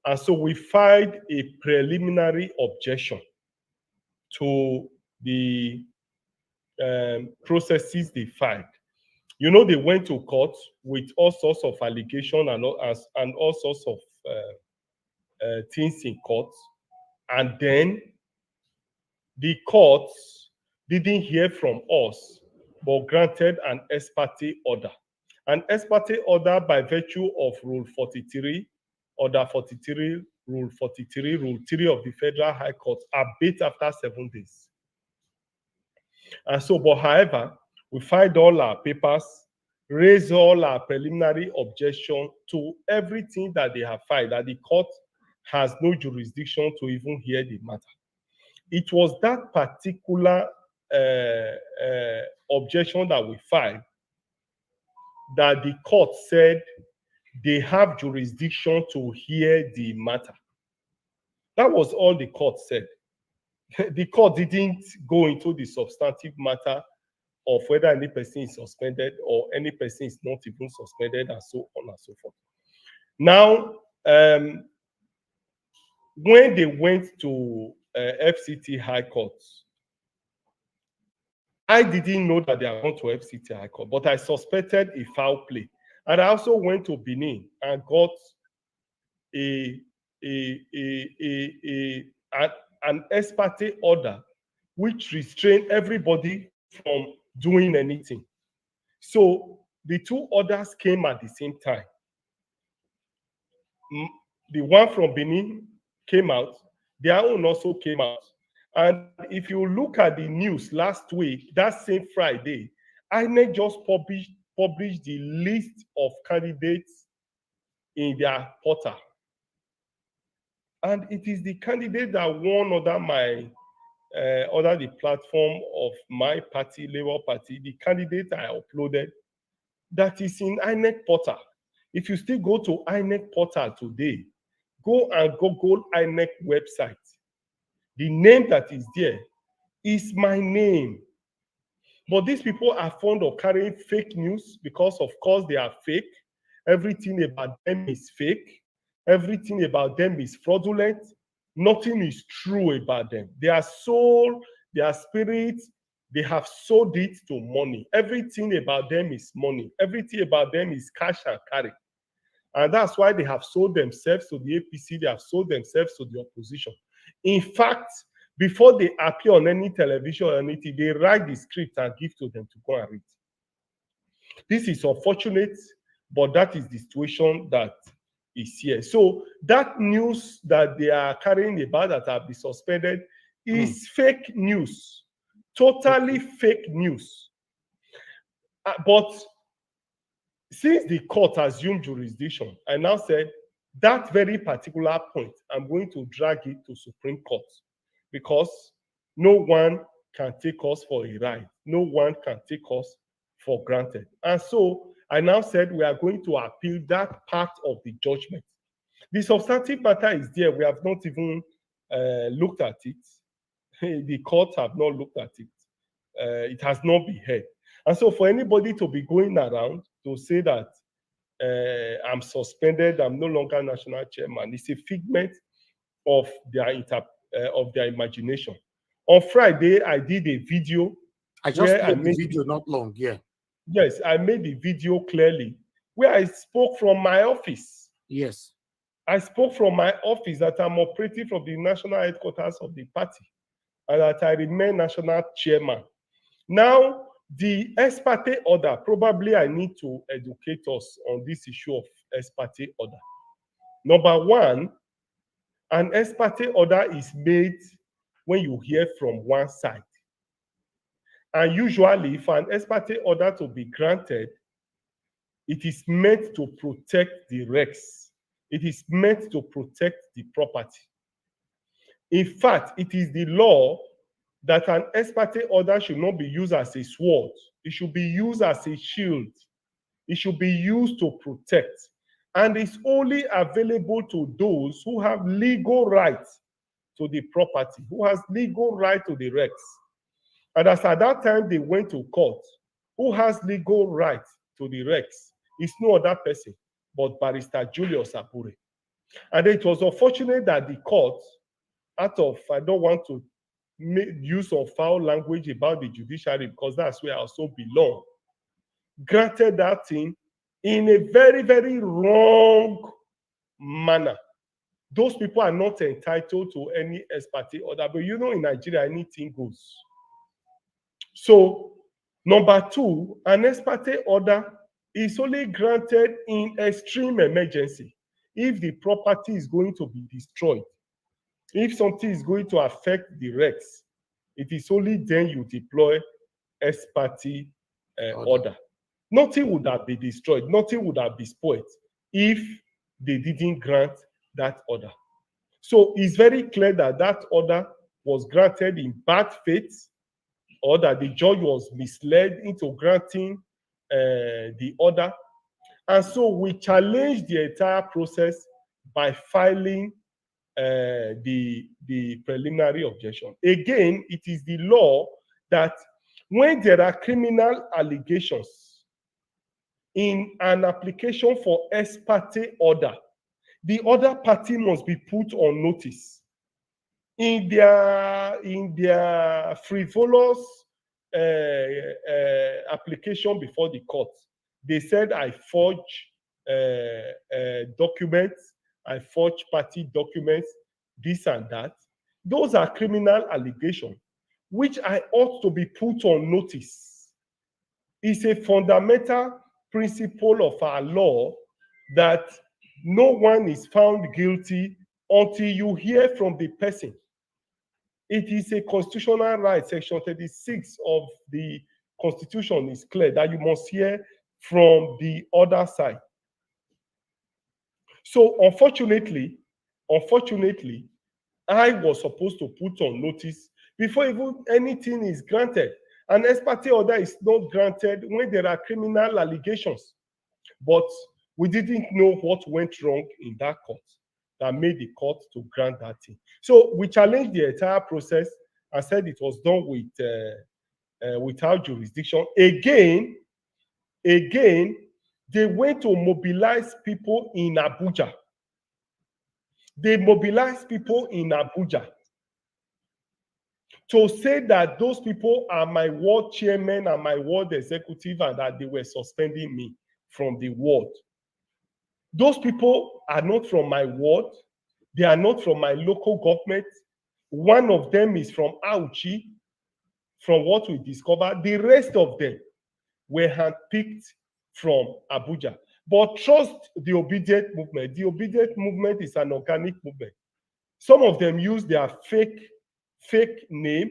and so we filed a preliminary objection to the processes they filed. They went to court with all sorts of allegations and all sorts of things in court, and then the courts didn't hear from us, but granted an ex parte order. An ex parte order by virtue of Rule 43, Order 43, Rule 43, Rule 3 of the Federal High Court, abate after 7 days. And so, but however, we filed all our papers, raised all our preliminary objection to everything that they have filed, that the court has no jurisdiction to even hear the matter. It was that particular objection that we filed that the court said they have jurisdiction to hear the matter. That was all the court said. The court didn't go into the substantive matter of whether any person is suspended or any person is not even suspended, and so on and so forth. Now, when they went to FCT High Court, I didn't know that they are going to FCT High Court, but I suspected a foul play. And I also went to Benin and got an ex parte order which restrained everybody from doing anything. So the two orders came at the same time. The one from Benin came out, their own also came out. And if you look at the news last week, that same Friday, INEC just published the list of candidates in their portal. And it is the candidate that won under the platform of my party, Labour Party, the candidate I uploaded, that is in INEC portal. If you still go to INEC portal today, go and Google INEC website. The name that is there is my name. But these people are fond of carrying fake news because, of course, they are fake. Everything about them is fake. Everything about them is fraudulent. Nothing is true about them. Their soul, their spirit, they have sold it to money. Everything about them is money. Everything about them is cash and carry. And that's why they have sold themselves to the APC. They have sold themselves to the opposition. In fact, before they appear on any television or anything, they write the script and give to them to go and read. This is unfortunate, but that is the situation that is here. So that news that they are carrying about that have been suspended is fake news, totally fake news. But since the court assumed jurisdiction, I now said that very particular point, I'm going to drag it to Supreme Court because no one can take us for a ride. No one can take us for granted. And so I now said we are going to appeal that part of the judgment. The substantive matter is there. We have not even looked at it. The courts have not looked at it. It has not been heard. And so for anybody to be going around to say that I'm suspended, I'm no longer national chairman, it's a figment of their imagination. On Friday, I did a video. I just made the video not long, yeah. Yes, I made the video clearly where I spoke from my office. Yes. I spoke from my office that I'm operating from the national headquarters of the party and that I remain national chairman. Now, the ex parte order, probably I need to educate us on this issue of ex parte order. Number one, an ex parte order is made when you hear from one side. And usually, for an ex parte order to be granted, it is meant to protect the recs. It is meant to protect the property. In fact, it is the law that an ex parte order should not be used as a sword. It should be used as a shield. It should be used to protect. And it's only available to those who have legal rights to the property, who has legal right to the recs. And as at that time they went to court, who has legal right to the recs is no other person but Barrister Julius Apure. And it was unfortunate that the court, out of, I don't want to make use of foul language about the judiciary because that's where I also belong, granted that thing in a very, very wrong manner. Those people are not entitled to any ex parte order, but you know in Nigeria, anything goes. So, number two, an ex parte order is only granted in extreme emergency. If the property is going to be destroyed, if something is going to affect the recs, it is only then you deploy ex parte order. Nothing would have been destroyed, nothing would have been spoiled if they didn't grant that order. So it's very clear that that order was granted in bad faith, or that the judge was misled into granting the order. And so we challenged the entire process by filing the preliminary objection. Again, it is the law that when there are criminal allegations in an application for ex parte order, the other party must be put on notice. In their frivolous application before the court, they said I forged documents, I forged party documents, this and that. Those are criminal allegations, which I ought to be put on notice. It's a fundamental principle of our law that no one is found guilty until you hear from the person. It is a constitutional right. Section 36 of the Constitution is clear that you must hear from the other side. So unfortunately, I was supposed to put on notice before even anything is granted. An ex parte order is not granted when there are criminal allegations. But we didn't know what went wrong in that court that made the court to grant that thing. So we challenged the entire process and said it was done with without jurisdiction. Again, they went to mobilize people in Abuja. They mobilized people in Abuja to say that those people are my ward chairman and my ward executive and that they were suspending me from the ward. Those people are not from my ward. They are not from my local government. One of them is from Auchi, from what we discovered. The rest of them were handpicked from Abuja. But trust the obedient movement. The obedient movement is an organic movement. Some of them use their fake name,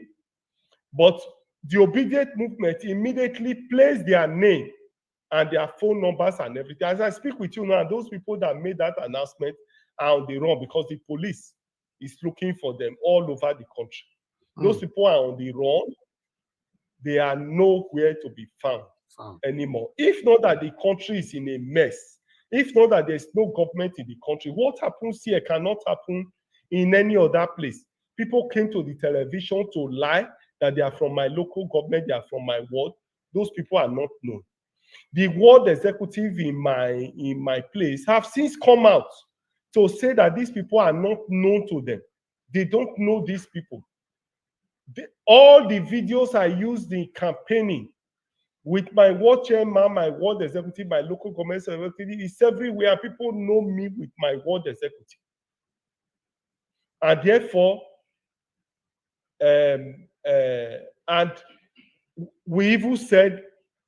but the obedient movement immediately placed their name and their phone numbers and everything. As I speak with you now, those people that made that announcement are on the run because the police is looking for them all over the country. Those people are on the run. They are nowhere to be found anymore. If not that the country is in a mess, if not that there's no government in the country, what happens here cannot happen in any other place. People came to the television to lie that they are from my local government, they are from my ward. Those people are not known. The ward executive in my place have since come out to say that these people are not known to them. They don't know these people. All the videos I used in campaigning with my ward chairman, my ward executive, my local government executive, is everywhere. People know me with my ward executive. And therefore, and we even said,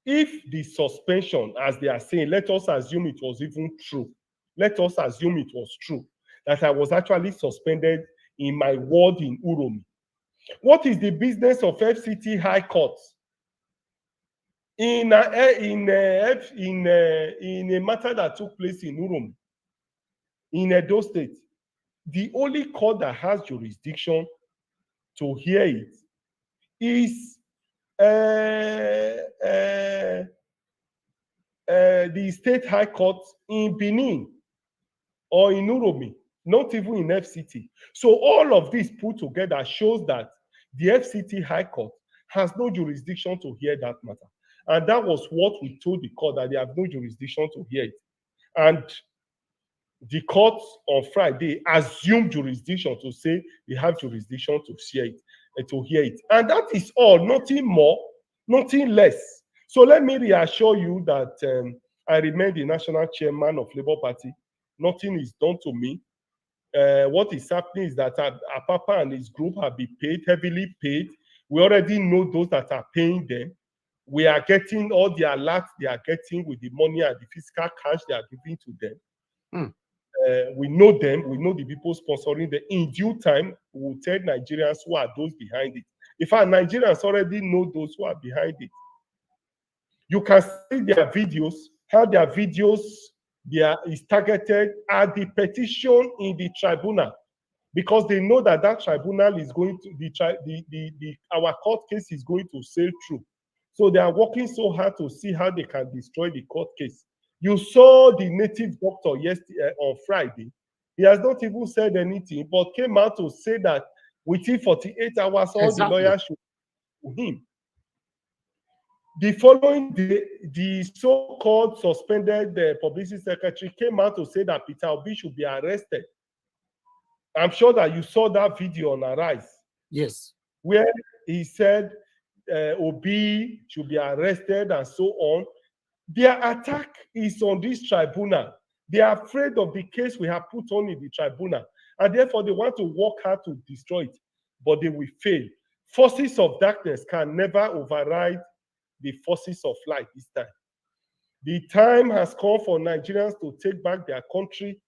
if the suspension, as they are saying, let us assume it was even true. Let us assume it was true, that I was actually suspended in my ward in Uromi. What is the business of FCT High Court in a matter that took place in Uromi, in Edo State? The only court that has jurisdiction to hear it is the State High Court in Benin or in Uromi, not even in FCT. So all of this put together shows that the FCT High Court has no jurisdiction to hear that matter. And that was what we told the court, that they have no jurisdiction to hear it. And the court on Friday assumed jurisdiction to say they have jurisdiction to hear it. And that is all, nothing more, nothing less. So let me reassure you that I remain the national chairman of Labour Party. Nothing is done to me. What is happening is that Apapa and his group have been paid, heavily paid. We already know those that are paying them. We are getting all the alerts they are getting with the money and the fiscal cash they are giving to them. We know them. We know the people sponsoring them. In due time, we will tell Nigerians who are those behind it. In fact, Nigerians already know those who are behind it. You can see their videos, how their videos is targeted at the petition in the tribunal, because they know that that tribunal is going to, our court case is going to sail through. So they are working so hard to see how they can destroy the court case. You saw the native doctor yesterday on Friday. He has not even said anything, but came out to say that within 48 hours, all the lawyers should to him. The following day, the so-called suspended publicity secretary came out to say that Peter Obi should be arrested. I'm sure that you saw that video on Arise. Yes. Where he said Obi should be arrested and so on. Their attack is on this tribunal. They are afraid of the case we have put on in the tribunal, and therefore they want to work hard to destroy it, but they will fail. Forces of darkness can never override the forces of light this time. The time has come for Nigerians to take back their country.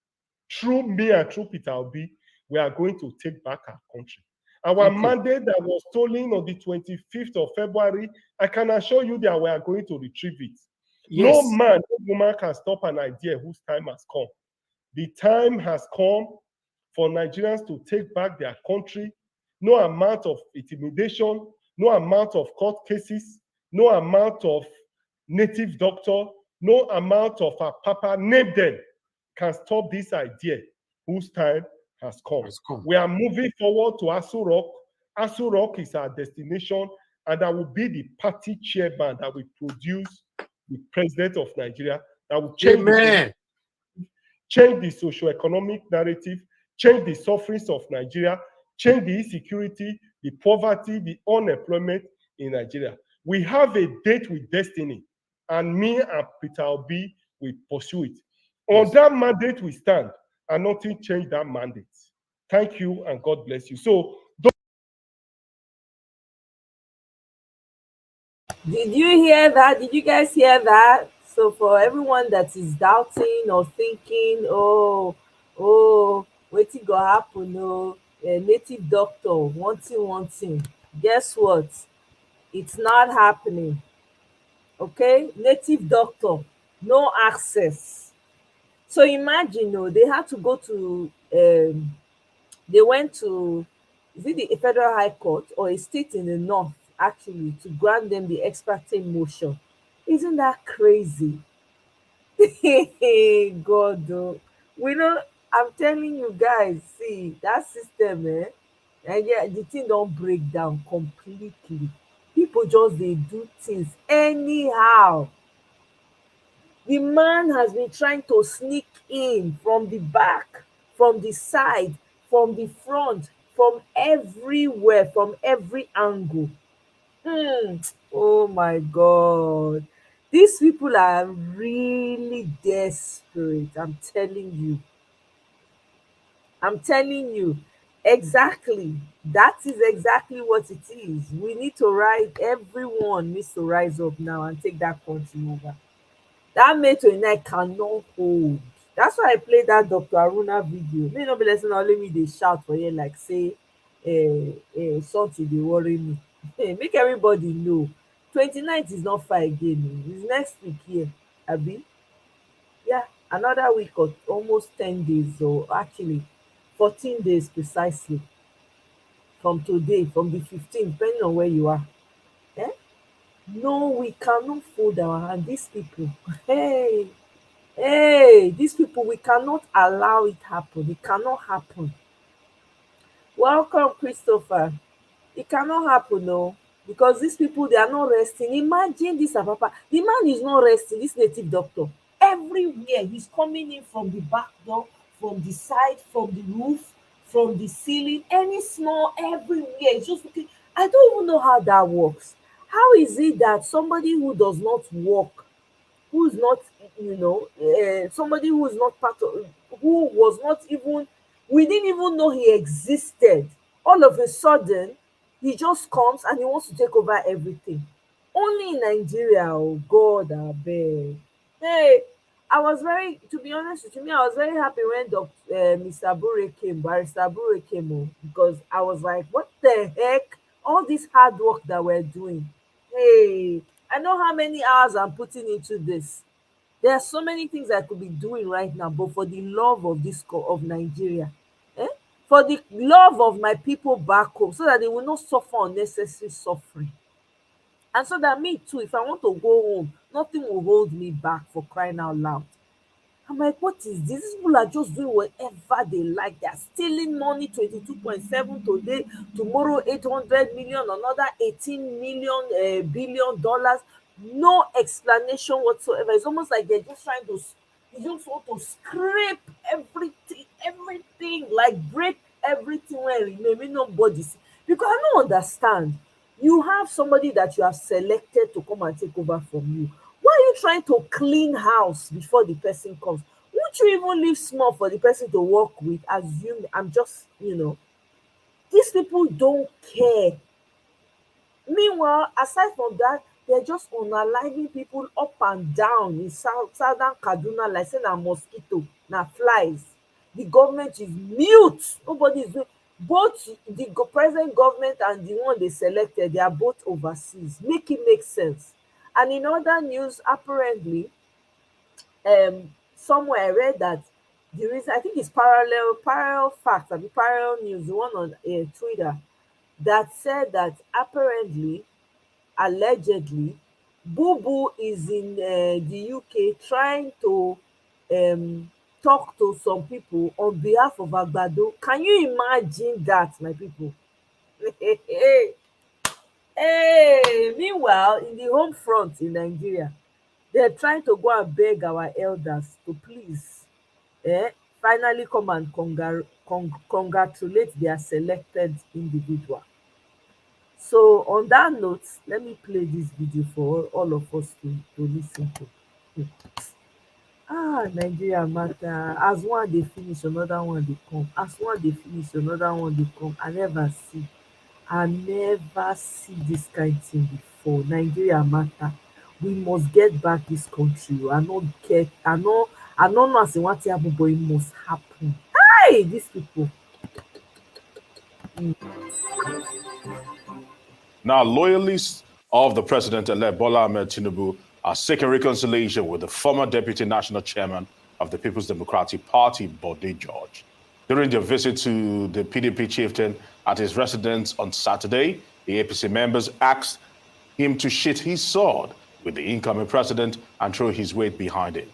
Through me and through Peter Obi, we are going to take back our country. Our mandate that was stolen on the 25th of February, I can assure you that we are going to retrieve it. Yes. No man, no woman can stop an idea whose time has come. The time has come for Nigerians to take back their country. No amount of intimidation, no amount of court cases, no amount of native doctor, no amount of Apapa, name them, can stop this idea whose time has come. We are moving forward to Aso Rock. Aso Rock is our destination, and that will be the party chairman that will produce the president of Nigeria, that will change, change the socio-economic narrative, change the sufferings of Nigeria, change the insecurity, the poverty, the unemployment in Nigeria. We have a date with destiny, and me and Peter Obi will pursue it. On that mandate we stand, and nothing changed that mandate. Thank you, and God bless you. So, did you hear that? Did you guys hear that? So for everyone that is doubting or thinking, wetin go happen? A native doctor wanting, guess what? It's not happening. Okay, native doctor, no access. So imagine, they had to go to, they went to, is it the Federal High Court or a state in the north, actually, to grant them the ex parte motion. Isn't that crazy? God, we know, I'm telling you guys, see, that system, and yeah, the thing don't break down completely. People just, they do things anyhow. The man has been trying to sneak in from the back, from the side, from the front, from everywhere, from every angle. Oh my God. These people are really desperate. I'm telling you. I'm telling you. Exactly. That is exactly what it is. We need to rise. Everyone needs to rise up now and take that country over. That May 29 cannot hold. That's why I played that Dr. Aruna video. May not be listening, only me they shout for here like say something dey worry me. Make everybody know. 29th is not far again. It's next week here. Abi? Yeah, another week or almost 10 days, or actually 14 days precisely from today, from the 15th, depending on where you are. Eh? No, we cannot fold our hand. These people, these people, we cannot allow it happen. It cannot happen. Welcome, Christopher. It cannot happen, no, because these people, they are not resting. Imagine this, Apapa. The man is not resting, this native doctor. Everywhere, he's coming in from the back door, from the side, from the roof, from the ceiling, any small, everywhere. It's just looking. I don't even know how that works. How is it that somebody who does not work, who's not, somebody who is not part of, who was not even, we didn't even know he existed, all of a sudden he just comes and he wants to take over everything? Only in Nigeria. Oh God, abeg. Hey, I was very, to be honest with you, I was very happy when Mr. Bure came, Barrister Bure came, because I was like, what the heck, all this hard work that we're doing. Hey, I know how many hours I'm putting into this. There are so many things I could be doing right now, but for the love of of Nigeria, for the love of my people back home, so that they will not suffer unnecessary suffering. And so that me too, if I want to go home, nothing will hold me back, for crying out loud. I'm like, what is this? These people are just doing whatever they like. They are stealing money, 22.7 today, tomorrow 800 million, another 18 million billion dollars. No explanation whatsoever. It's almost like they're just trying to, they just want to scrape everything, like break everything where it remain, nobody see. Because I don't understand. You have somebody that you have selected to come and take over from you. Why are you trying to clean house before the person comes? Who won't you even leave small for the person to work with? Assume I'm just, these people don't care. Meanwhile, aside from that, they're just unaliving people up and down in southern Kaduna like say na mosquito, na flies. The government is mute. Nobody is doing. Both the present government and the one they selected, they are both overseas. Make it make sense. And in other news, apparently, somewhere I read that the reason, I think it's parallel facts, I mean parallel news, the one on Twitter, that said that apparently, allegedly, Boo Boo is in the UK trying to talk to some people on behalf of Agbado. Can you imagine that, my people? Hey, meanwhile, in the home front in Nigeria, they're trying to go and beg our elders to please finally come and congratulate their selected individual. So on that note, let me play this video for all of us to listen to. Nigeria matter. As one dey finish, another one dey come. As one dey finish, another one dey come. I never see this kind thing before. Nigeria matter. We must get back this country. I no know as e wan take happen, but it must happen. Hey, these people. Now, loyalists of the president-elect Bola Ahmed Tinubu are seeking reconciliation with the former deputy national chairman of the People's Democratic Party, Bode George. During their visit to the PDP chieftain at his residence on Saturday, the APC members asked him to sheath his sword with the incoming president and throw his weight behind it.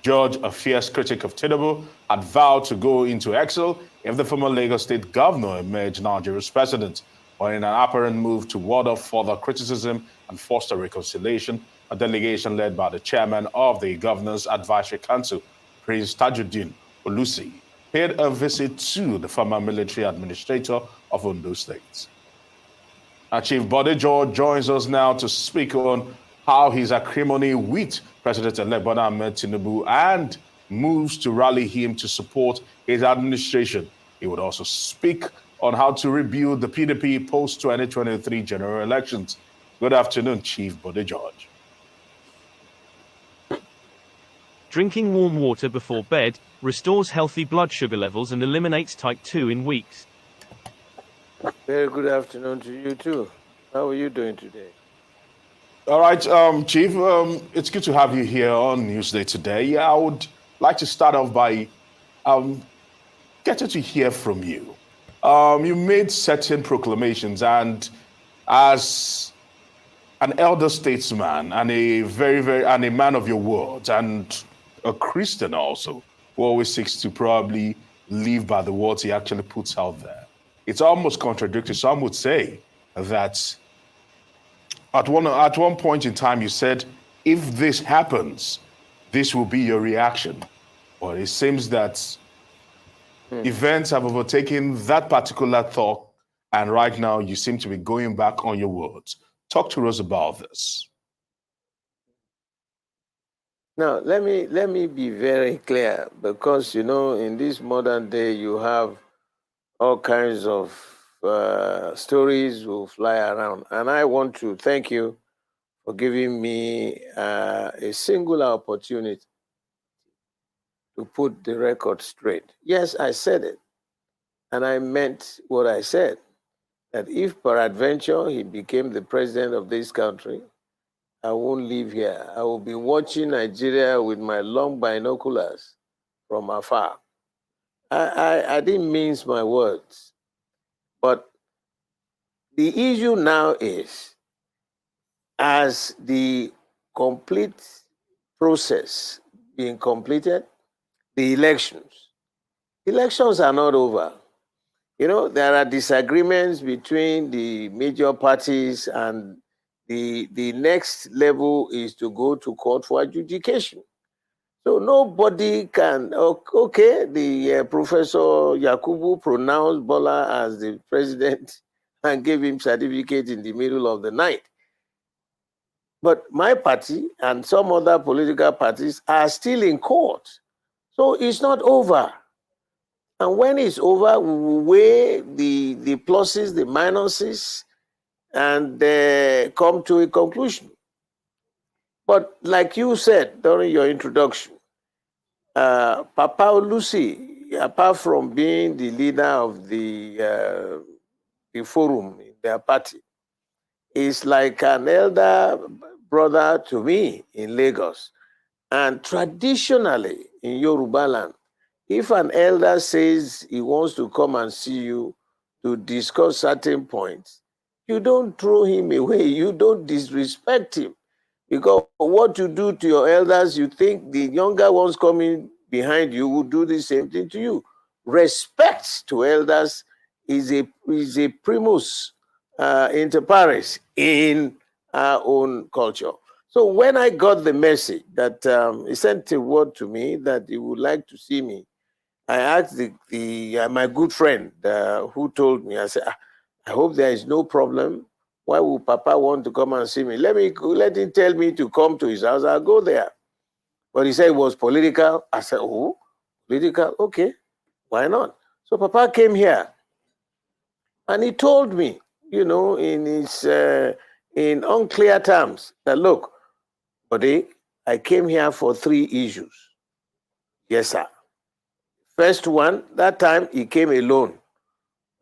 George, a fierce critic of Tinubu, had vowed to go into exile if the former Lagos state governor emerged Nigeria's president. But in an apparent move to ward off further criticism and foster reconciliation, a delegation led by the chairman of the Governor's Advisory Council, Prince Tajuddin Olusi, paid a visit to the former military administrator of Ondo State. Chief Bode George joins us now to speak on how his acrimony with President-elect Bola Ahmed Tinubu and moves to rally him to support his administration. He would also speak on how to rebuild the PDP post-2023 general elections. Good afternoon, Chief Bode George. Drinking warm water before bed restores healthy blood sugar levels and eliminates type 2 in weeks. Very good afternoon to you too. How are you doing today? All right, Chief, it's good to have you here on Newsday today. I would like to start off by getting to hear from you. You made certain proclamations, and as an elder statesman and a man of your words and a Christian also, who always seeks to probably live by the words he actually puts out there, it's almost contradictory. Some would say that at one point in time you said, if this happens, this will be your reaction. But it seems that events have overtaken that particular thought, and right now you seem to be going back on your words. Talk to us about this. Now, let me be very clear, because, in this modern day, you have all kinds of stories will fly around. And I want to thank you for giving me a singular opportunity to put the record straight. Yes, I said it, and I meant what I said, that if peradventure he became the president of this country, I won't live here. I will be watching Nigeria with my long binoculars from afar. I didn't mince my words. But the issue now is, as the complete process being completed, the elections are not over. There are disagreements between the major parties, and the next level is to go to court for adjudication. So nobody can, the Professor Yakubu pronounced Bola as the president and gave him certificate in the middle of the night. But my party and some other political parties are still in court. So it's not over. And when it's over, we will weigh the pluses, the minuses, and come to a conclusion. But like you said during your introduction, Papa Lucy, apart from being the leader of the forum in their party, is like an elder brother to me in Lagos. And traditionally in Yoruba land, if an elder says he wants to come and see you to discuss certain points, you don't throw him away, you don't disrespect him. Because what you do to your elders, you think the younger ones coming behind you will do the same thing to you. Respect to elders is a primus inter pares in our own culture. So when I got the message that he sent a word to me that he would like to see me, I asked my good friend who told me, I said, I hope there is no problem. Why would Papa want to come and see me? Let him tell me to come to his house. I'll go there. But he said it was political. I said, oh, political? Okay, why not? So Papa came here and he told me, in unclear terms that, look, buddy, I came here for 3 issues. Yes, sir. First one, that time he came alone.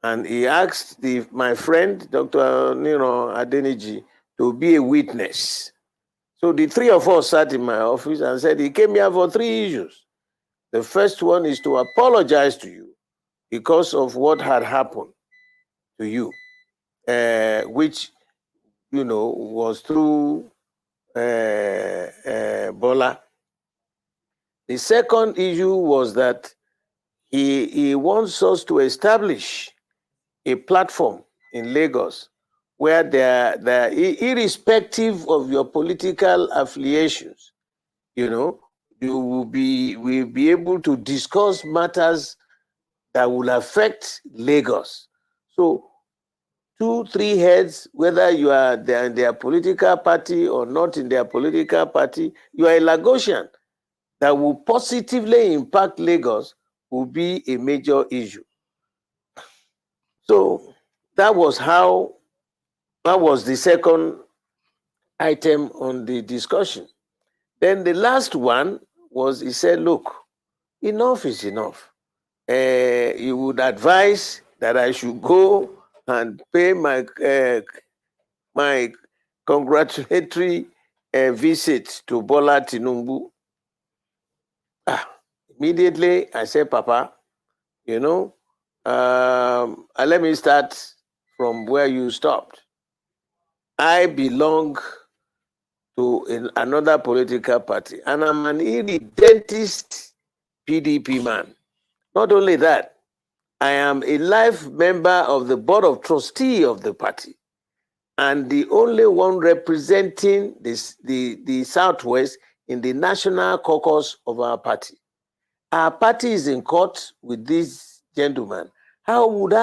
And he asked my friend, Dr. Adeniji, to be a witness. So the 3 of us sat in my office and said, he came here for 3 issues. The first one is to apologize to you because of what had happened to you, which, was through Bola. The second issue was that he wants us to establish a platform in Lagos where irrespective of your political affiliations, you will be able to discuss matters that will affect Lagos. So 2, 3 heads, whether you are in their political party or not in their political party, you are a Lagosian that will positively impact Lagos will be a major issue. So that was the second item on the discussion. Then the last one was, he said, look, enough is enough. You would advise that I should go and pay my congratulatory visit to Bola Tinubu. Immediately, I said, Papa, let me start from where you stopped. I belong to another political party, and I'm an irredentist PDP man. Not only that, I am a life member of the board of trustees of the party, and the only one representing the Southwest in the national caucus of our party. Our party is in court with this gentleman. How do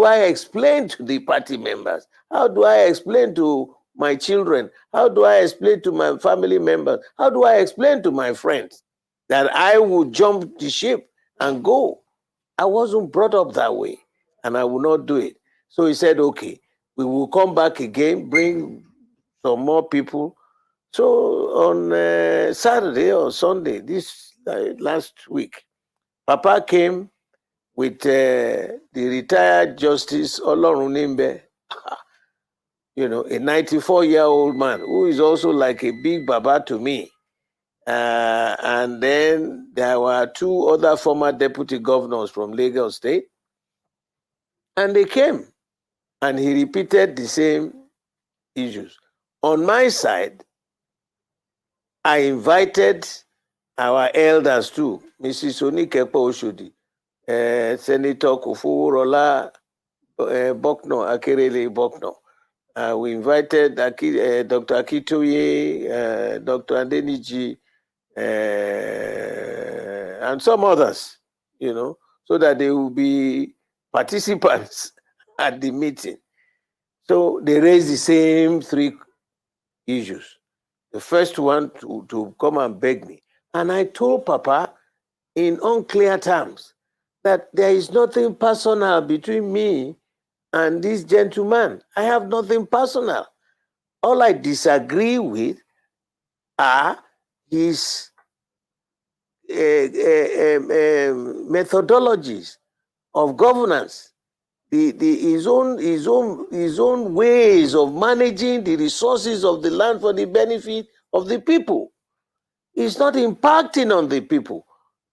I explain to the party members? How do I explain to my children? How do I explain to my family members? How do I explain to my friends that I would jump the ship and go? I wasn't brought up that way, and I will not do it. So he said, okay, we will come back again, bring some more people. So on Saturday or Sunday, this last week, Papa came with the retired Justice Olorunimbe, a 94-year-old man who is also like a big baba to me. And then there were 2 other former deputy governors from Lagos State. And they came, and he repeated the same issues. On my side, I invited our elders too, Mrs. Onikepo Oshodi, Senator Kofoworola Bokno, Akerele Bokno. We invited Dr. Akitoye, Dr. Adeniji, and some others, so that they will be participants at the meeting. So they raised the same 3 issues. The first one to come and beg me, And I told Papa in unclear terms that there is nothing personal between me and this gentleman. I have nothing personal. All I disagree with are his methodologies of governance, his own ways of managing the resources of the land for the benefit of the people. It's not impacting on the people.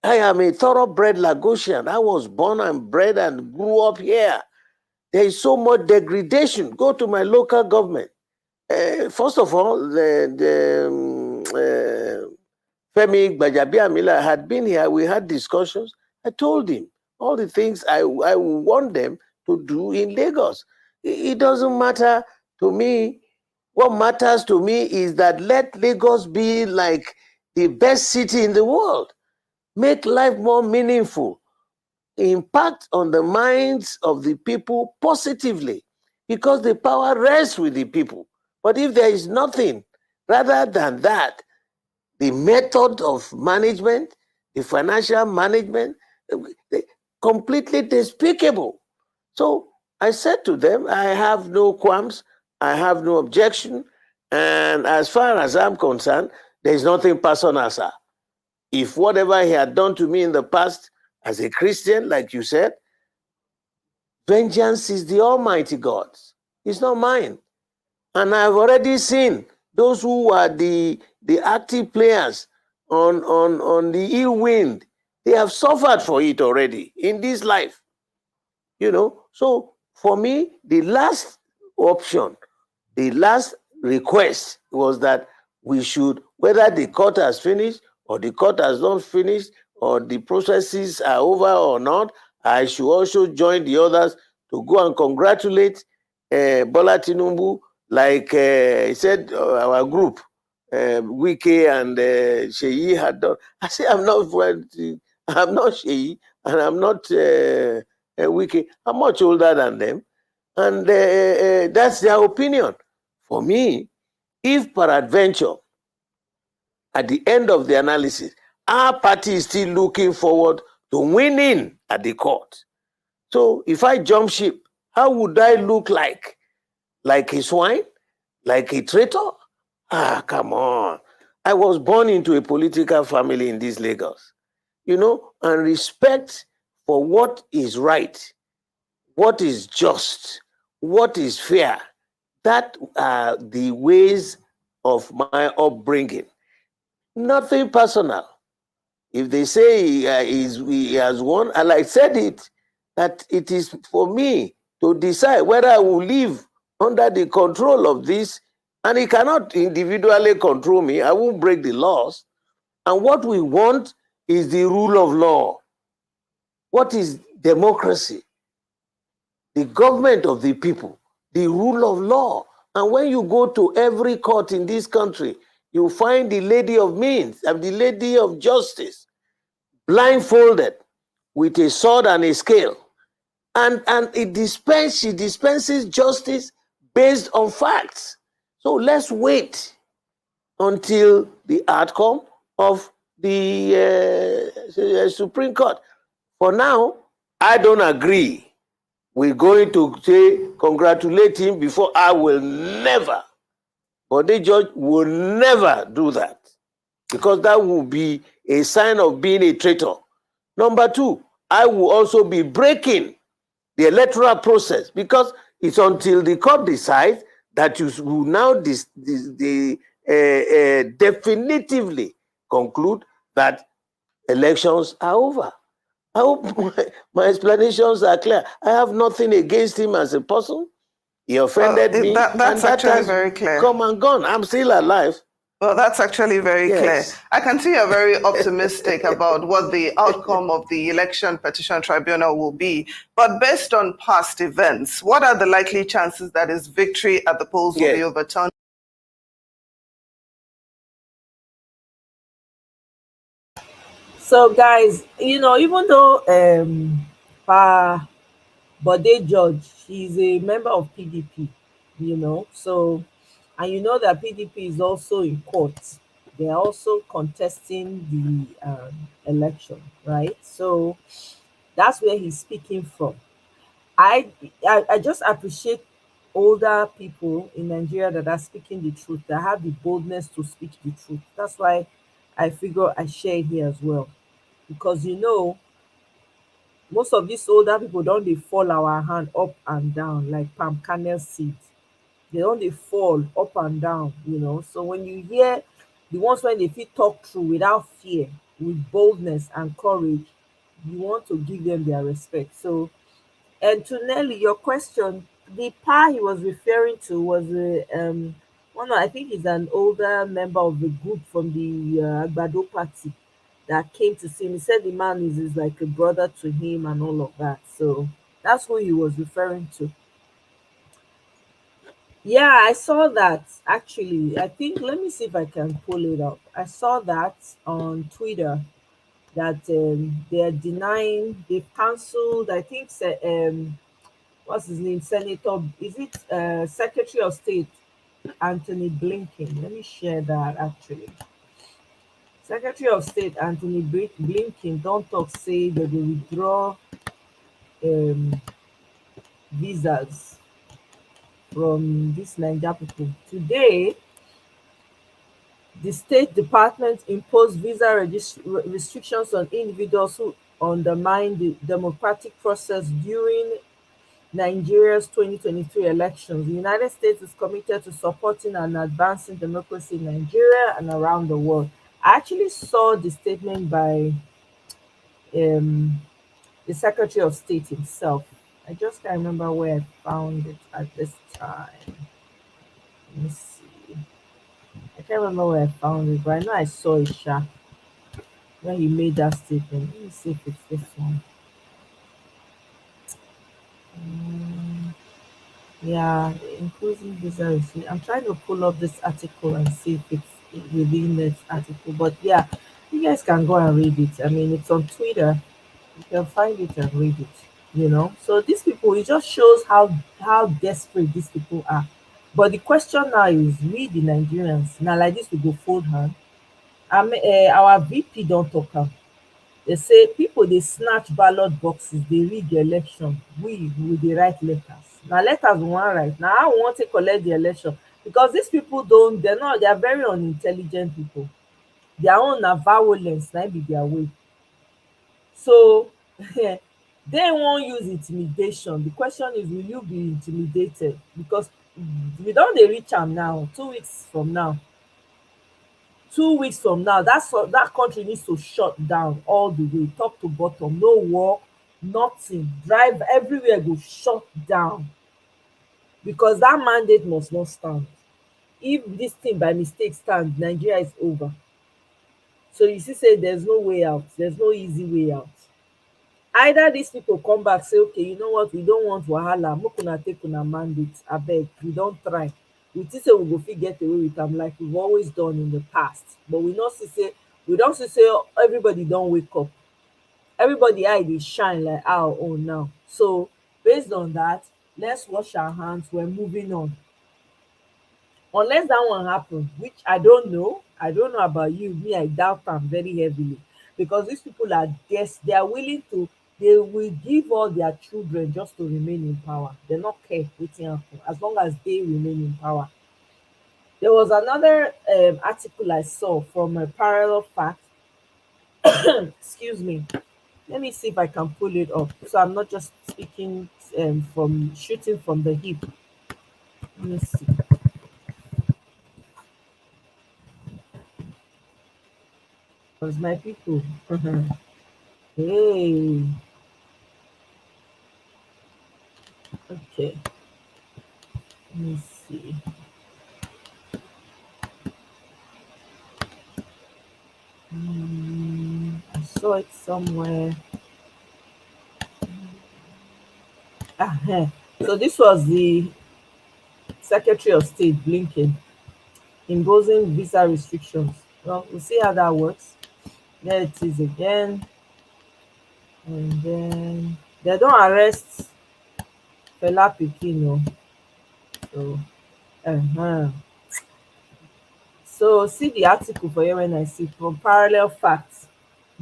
I am a thoroughbred Lagosian. I was born and bred and grew up here. There is so much degradation. Go to my local government. First of all, Femi Gbajabiamila had been here. We had discussions. I told him all the things I want them to do in Lagos. It doesn't matter to me. What matters to me is that let Lagos be like the best city in the world. Make life more meaningful. Impact on the minds of the people positively, because the power rests with the people. But if there is nothing rather than that, the method of management, the financial management, completely despicable. So I said to them, I have no qualms, I have no objection, and as far as I'm concerned, there is nothing personal, sir. If whatever he had done to me in the past as a Christian, like you said, vengeance is the Almighty God's. It's not mine. And I've already seen those who are the active players on the ill wind. They have suffered for it already in this life. You know, so for me, the last option, the last request was that we should, whether the court has finished or the court has not finished or the processes are over or not, I should also join the others to go and congratulate Bola Tinubu, like he said, our group, Wike and Sheyi had done. I say I'm not Sheyi and I'm not Wike. I'm much older than them, and that's their opinion. For me, if peradventure, at the end of the analysis, our party is still looking forward to winning at the court. So if I jump ship, how would I look like? Like a swine? Like a traitor? Ah, come on. I was born into a political family in this Lagos, you know, and respect for what is right, what is just, what is fair. That are the ways of my upbringing. Nothing personal. If they say he has won, and I said it, that it is for me to decide whether I will live under the control of this, and he cannot individually control me. I won't break the laws. And what we want is the rule of law. What is democracy? The government of the people, the rule of law. And when you go to every court in this country, you find the lady of means and the lady of justice blindfolded with a sword and a scale. And she dispenses justice based on facts. So let's wait until the outcome of the Supreme Court. For now, I don't agree. We're going to say congratulate him before. I will never, but the judge will never do that, because that will be a sign of being a traitor. Number two, I will also be breaking the electoral process, because it's until the court decides that you will now definitively conclude that elections are over. I hope my explanations are clear. I have nothing against him as a person. He offended me. That's actually very clear. Come and gone. I'm still alive. Well, that's actually very clear. I can see you're very optimistic about what the outcome of the Election Petition Tribunal will be. But based on past events, what are the likely chances that his victory at the polls will be overturned? So, guys, you know, even though Bode George, he's a member of PDP, you know, so, and you know that PDP is also in court. they're also contesting the election, right? So that's where he's speaking from. I just appreciate older people in Nigeria that are speaking the truth, that have the boldness to speak the truth. That's why I figure I share it here as well. Because most of these older people don't they fall our hand up and down like palm kernel seeds. They don't they fall up and down. So when you hear the ones when they feel talk through without fear, with boldness and courage, you want to give them their respect. So, and to Nelly, your question, the pa he was referring to was one. I think he's an older member of the group from the Agbado party that came to see him. He said the man is like a brother to him and all of that. So that's who he was referring to. Yeah, I saw that actually. I think let me see if I can pull it up. I saw that on Twitter that they're denying, they've cancelled, I think, what's his name? Senator, is it Secretary of State Anthony Blinken? Let me share that actually. Secretary of State Anthony Blinken don't talk say that they withdraw visas from these Niger people. Today, the State Department imposed visa restrictions on individuals who undermine the democratic process during Nigeria's 2023 elections. The United States is committed to supporting and advancing democracy in Nigeria and around the world. I actually saw the statement by the Secretary of State himself. I just can't remember where I found it at this time. Let me see. I can't remember where I found it, but I know I saw it when he made that statement. Let me see if it's this one. Yeah, including visa receipt. I'm trying to pull up this article and see if it's within this article. But yeah, you guys can go and read it. I mean, it's on Twitter. You can find it and read it. So these people, it just shows how desperate these people are. But the question now is, we the Nigerians, now like this we go fold hand. Our VP don't talk am. They say people they snatch ballot boxes, they read the election. We dey write letters. Now letters we wan write. Now how we wan take collect the election? Because these people they are very unintelligent people. Their own na violence, na be their way. So they won't use intimidation. The question is, will you be intimidated? Because we don't dey reach am now, 2 weeks from now. 2 weeks from now, that country needs to shut down all the way, top to bottom. No work, nothing. Drive everywhere go shut down. Because that mandate must not stand. If this thing by mistake stands, Nigeria is over. So you see, say there's no way out. There's no easy way out. Either these people come back, say, okay, you know what, we don't want wahala, make una take una mandate, abeg, we don't try. We think say we go fit get away with am like we've always done in the past. But we don't see say everybody don't wake up. Everybody eye dey shine like our own now. So based on that, let's wash our hands. We're moving on. Unless that one happen, which I don't know about you, me, I doubt am very heavily. Because these people are they are willing to, they will give all their children just to remain in power. They not care wetin happen as long as they remain in power. There was another article I saw from a Parallel Fact. Excuse me. Let me see if I can pull it up, so I'm not just speaking from shooting from the hip. Let me see. Was my people. Hey. Okay. Let me see. I saw it somewhere. So this was the Secretary of State Blinken imposing visa restrictions. Well, we'll see how that works. There it is again. And then they don't arrest Fela Pikin. So So see the article for you when I see from Parallel Facts.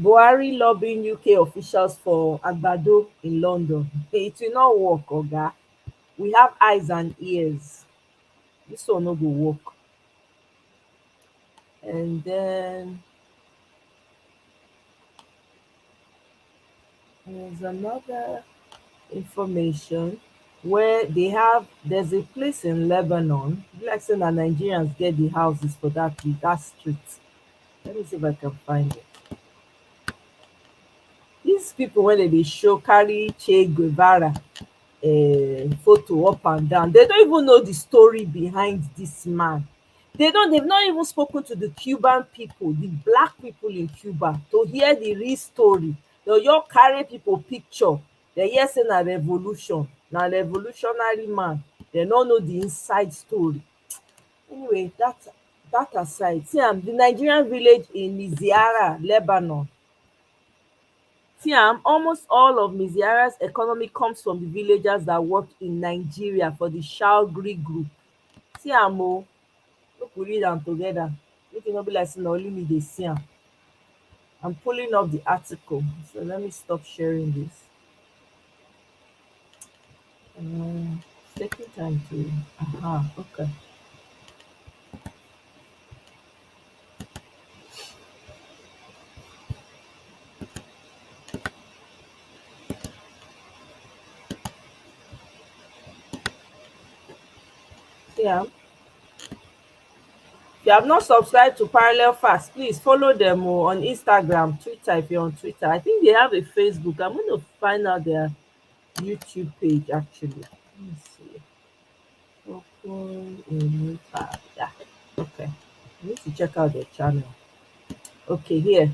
Buhari lobbying UK officials for Agbado in London. It will not work, Oga. We have eyes and ears. This one no go work. And then there's another information where there's a place in Lebanon, like saying that Nigerians get the houses for that street. Let me see if I can find it. These people, when they show carry Che Guevara photo up and down, they don't even know the story behind this man. They've not even spoken to the Cuban people, the black people in Cuba, to hear the real story. They'll just carry people picture. They hear say na revolution, na revolutionary man. They don't know the inside story. Anyway, that aside, see the Nigerian village in Miziara, Lebanon. See almost all of Miziara's economy comes from the villagers that work in Nigeria for the Shalgri group. See make we read am together. Make e no be like say na only me dey see am. I'm pulling up the article, so let me stop sharing this. Taking time to. Okay. Yeah. If you have not subscribed to Parallel Fast, please follow them on Instagram, Twitter if you're on Twitter. I think they have a Facebook. I'm going to find out their YouTube page actually. Let me see. Open a new tab. Yeah. Okay. I need to check out their channel. Okay, here.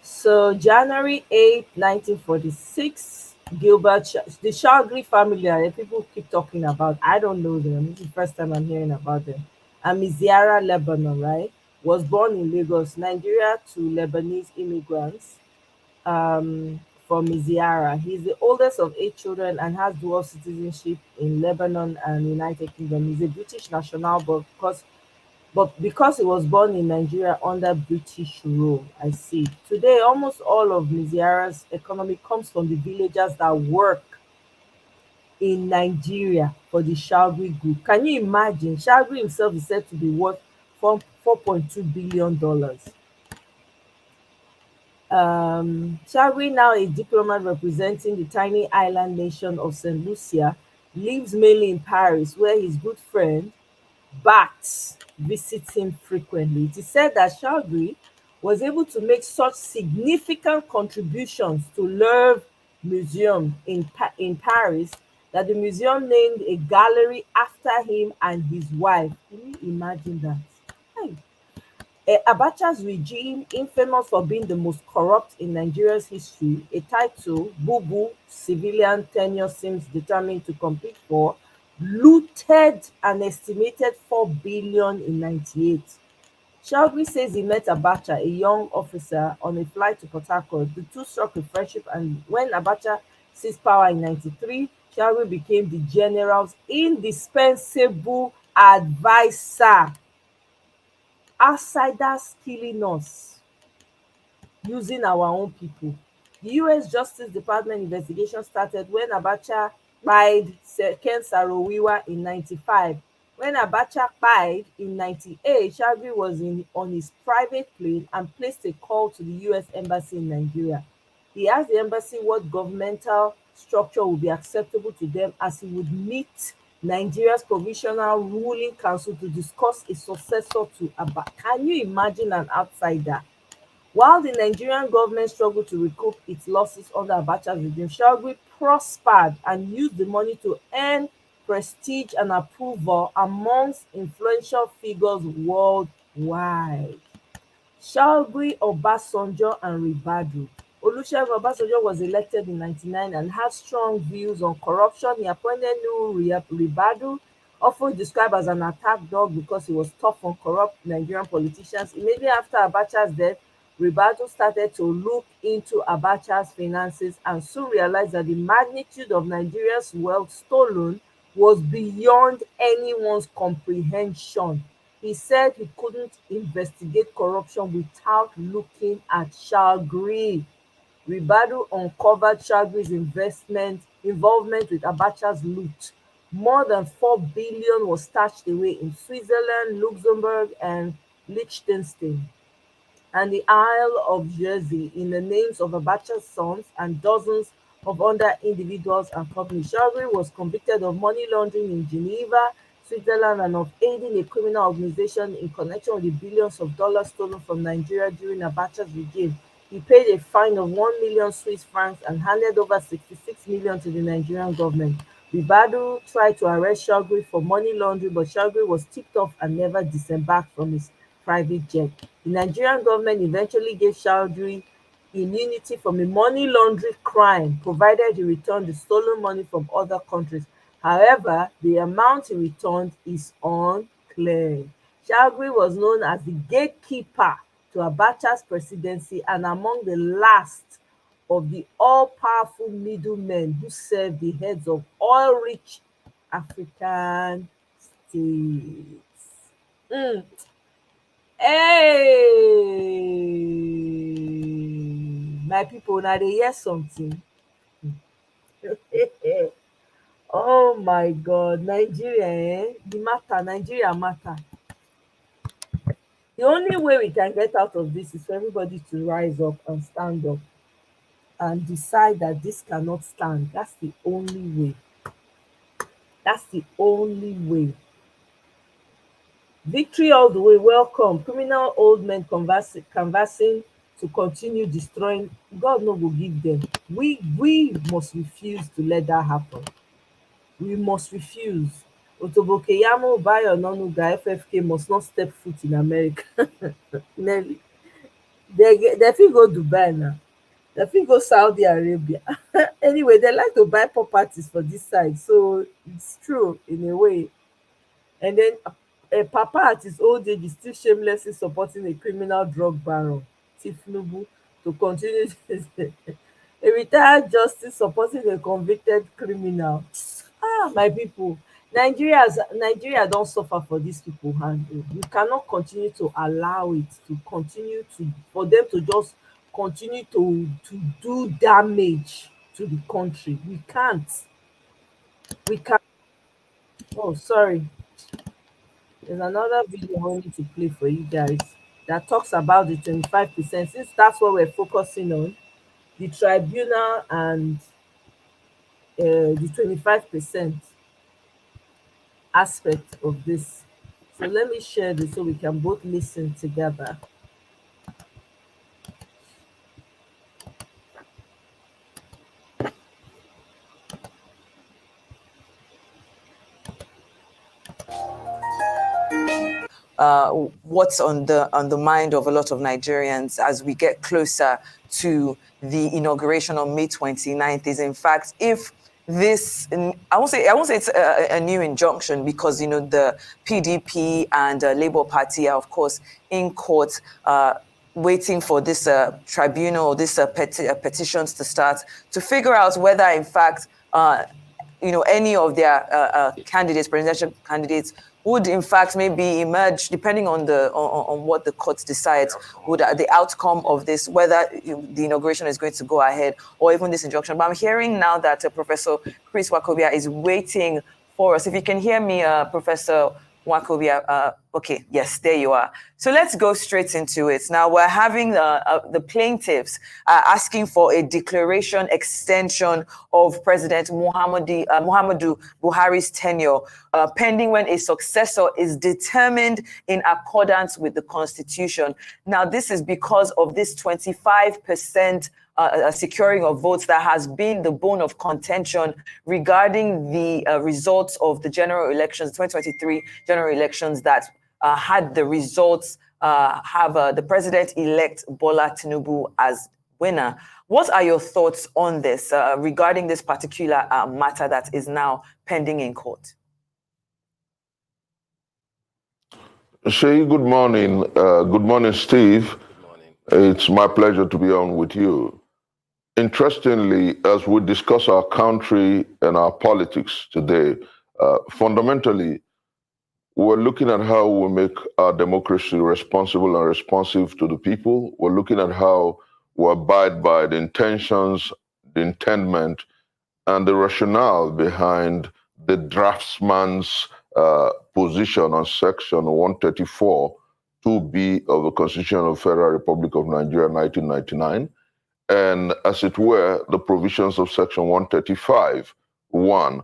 So January 8th, 1946, the Shagri family that people keep talking about, I don't know them. This is the first time I'm hearing about them. Amiziara, Lebanon, right? Was born in Lagos, Nigeria, to Lebanese immigrants from Miziara. He's the oldest of 8 children and has dual citizenship in Lebanon and United Kingdom. He's a British national, but because he was born in Nigeria under British rule. I see. Today, almost all of Miziara's economy comes from the villagers that work in Nigeria for the Shalgri group. Can you imagine? Shalgri himself is said to be worth $4.2 billion. Shalgri, now a diplomat representing the tiny island nation of St. Lucia, lives mainly in Paris, where his good friend Bats visits him frequently. It is said that Shalgri was able to make such significant contributions to Louvre Museum in Paris that the museum named a gallery after him and his wife. Can you imagine that? Abacha's regime, infamous for being the most corrupt in Nigeria's history, a title Bubu civilian tenure seems determined to compete for, looted an estimated 4 billion in 98. Shalgri says he met Abacha, a young officer, on a flight to Port Harcourt. The two struck a friendship, and when Abacha seized power in 93, Shalgri became the general's indispensable advisor. Outsiders killing us using our own people. The US Justice Department investigation started when Abacha kpied Ken Saro-Wiwa in 95. When Abacha kpied in 98, Shalgri was on his private plane and placed a call to the US Embassy in Nigeria. He asked the embassy what governmental structure would be acceptable to them as he would meet Nigeria's Provisional Ruling Council to discuss a successor to Abacha. Can you imagine an outsider? While the Nigerian government struggled to recoup its losses under Abacha's regime, Shalgri prospered and used the money to earn prestige and approval amongst influential figures worldwide. Shalgri, Obasanjo, and Ribadu. Olusegun Obasanjo was elected in 99 and had strong views on corruption. He appointed Nuhu Ribadu, often described as an attack dog because he was tough on corrupt Nigerian politicians. Immediately after Abacha's death, Ribadu started to look into Abacha's finances and soon realized that the magnitude of Nigeria's wealth stolen was beyond anyone's comprehension. He said he couldn't investigate corruption without looking at Shagri. Ribadu uncovered Shagri's involvement with Abacha's loot. More than 4 billion was stashed away in Switzerland, Luxembourg, and Liechtenstein, and the Isle of Jersey in the names of Abacha's sons and dozens of other individuals and companies. Shagri was convicted of money laundering in Geneva, Switzerland, and of aiding a criminal organization in connection with the billions of dollars stolen from Nigeria during Abacha's regime. He paid a fine of 1 million Swiss francs and handed over 66 million to the Nigerian government. Ribadu tried to arrest Shagri for money laundering, but Shagri was tipped off and never disembarked from his private jet. The Nigerian government eventually gave Shagri immunity from a money laundering crime, provided he returned the stolen money from other countries. However, the amount he returned is unclear. Shagri was known as the gatekeeper to Abacha's presidency and among the last of the all-powerful middlemen who served the heads of oil-rich African states. Hey, my people, now they hear something. Oh my God, Nigeria, Nigeria matter. The only way we can get out of this is for everybody to rise up and stand up and decide that this cannot stand. That's the only way. That's the only way. Victory all the way, welcome. Criminal old men canvassing to continue destroying. God no go give them. We must refuse to let that happen. We must refuse. Otobokeyamo Bayo Nonuga FFK must not step foot in America. Nelly. They fit go Dubai now. They fit go Saudi Arabia. Anyway, they like to buy properties for this side, so it's true in a way. And then Papa at his old age is still shamelessly supporting a criminal drug baron, Tifnubu, to continue a retired justice supporting a convicted criminal. My people, Nigeria don't suffer for these people hand. We cannot continue to allow it to continue to for them to just continue to do damage to the country. We can't. We can't. Oh, sorry. There's another video I want to play for you guys that talks about the 25%. Since that's what we're focusing on, the tribunal and the 25% aspect of this. So let me share this so we can both listen together. What's on the mind of a lot of Nigerians as we get closer to the inauguration on May 29th is, in fact, if this, I won't say it's a new injunction, because, you know, the PDP and Labour Party are, of course, in court waiting for this tribunal, this petitions to start to figure out whether, in fact, you know, any of their candidates, presidential candidates, would in fact maybe emerge, depending on on what the court decides, would the outcome of this, whether the inauguration is going to go ahead or even this injunction. But I'm hearing now that Professor Chris Wakobia is waiting for us. If you can hear me, Professor Wakobia, okay, yes, there you are. So let's go straight into it. Now we're having the plaintiffs asking for a declaration extension of President Muhammadu Buhari's tenure, pending when a successor is determined in accordance with the Constitution. Now this is because of this 25% securing of votes that has been the bone of contention regarding the results of the general elections, 2023 general elections that had the results have the president-elect Bola Tinubu as winner. What are your thoughts on this regarding this particular matter that is now pending in court? Shay, good morning. Good morning, Steve. Good morning. It's my pleasure to be on with you. Interestingly, as we discuss our country and our politics today, fundamentally, We're looking at how we make our democracy responsible and responsive to the people. We're looking at how we abide by the intentions, the intendment, and the rationale behind the draftsman's position on Section 134, 2B of the Constitution of the Federal Republic of Nigeria, 1999, and, as it were, the provisions of Section 135, 1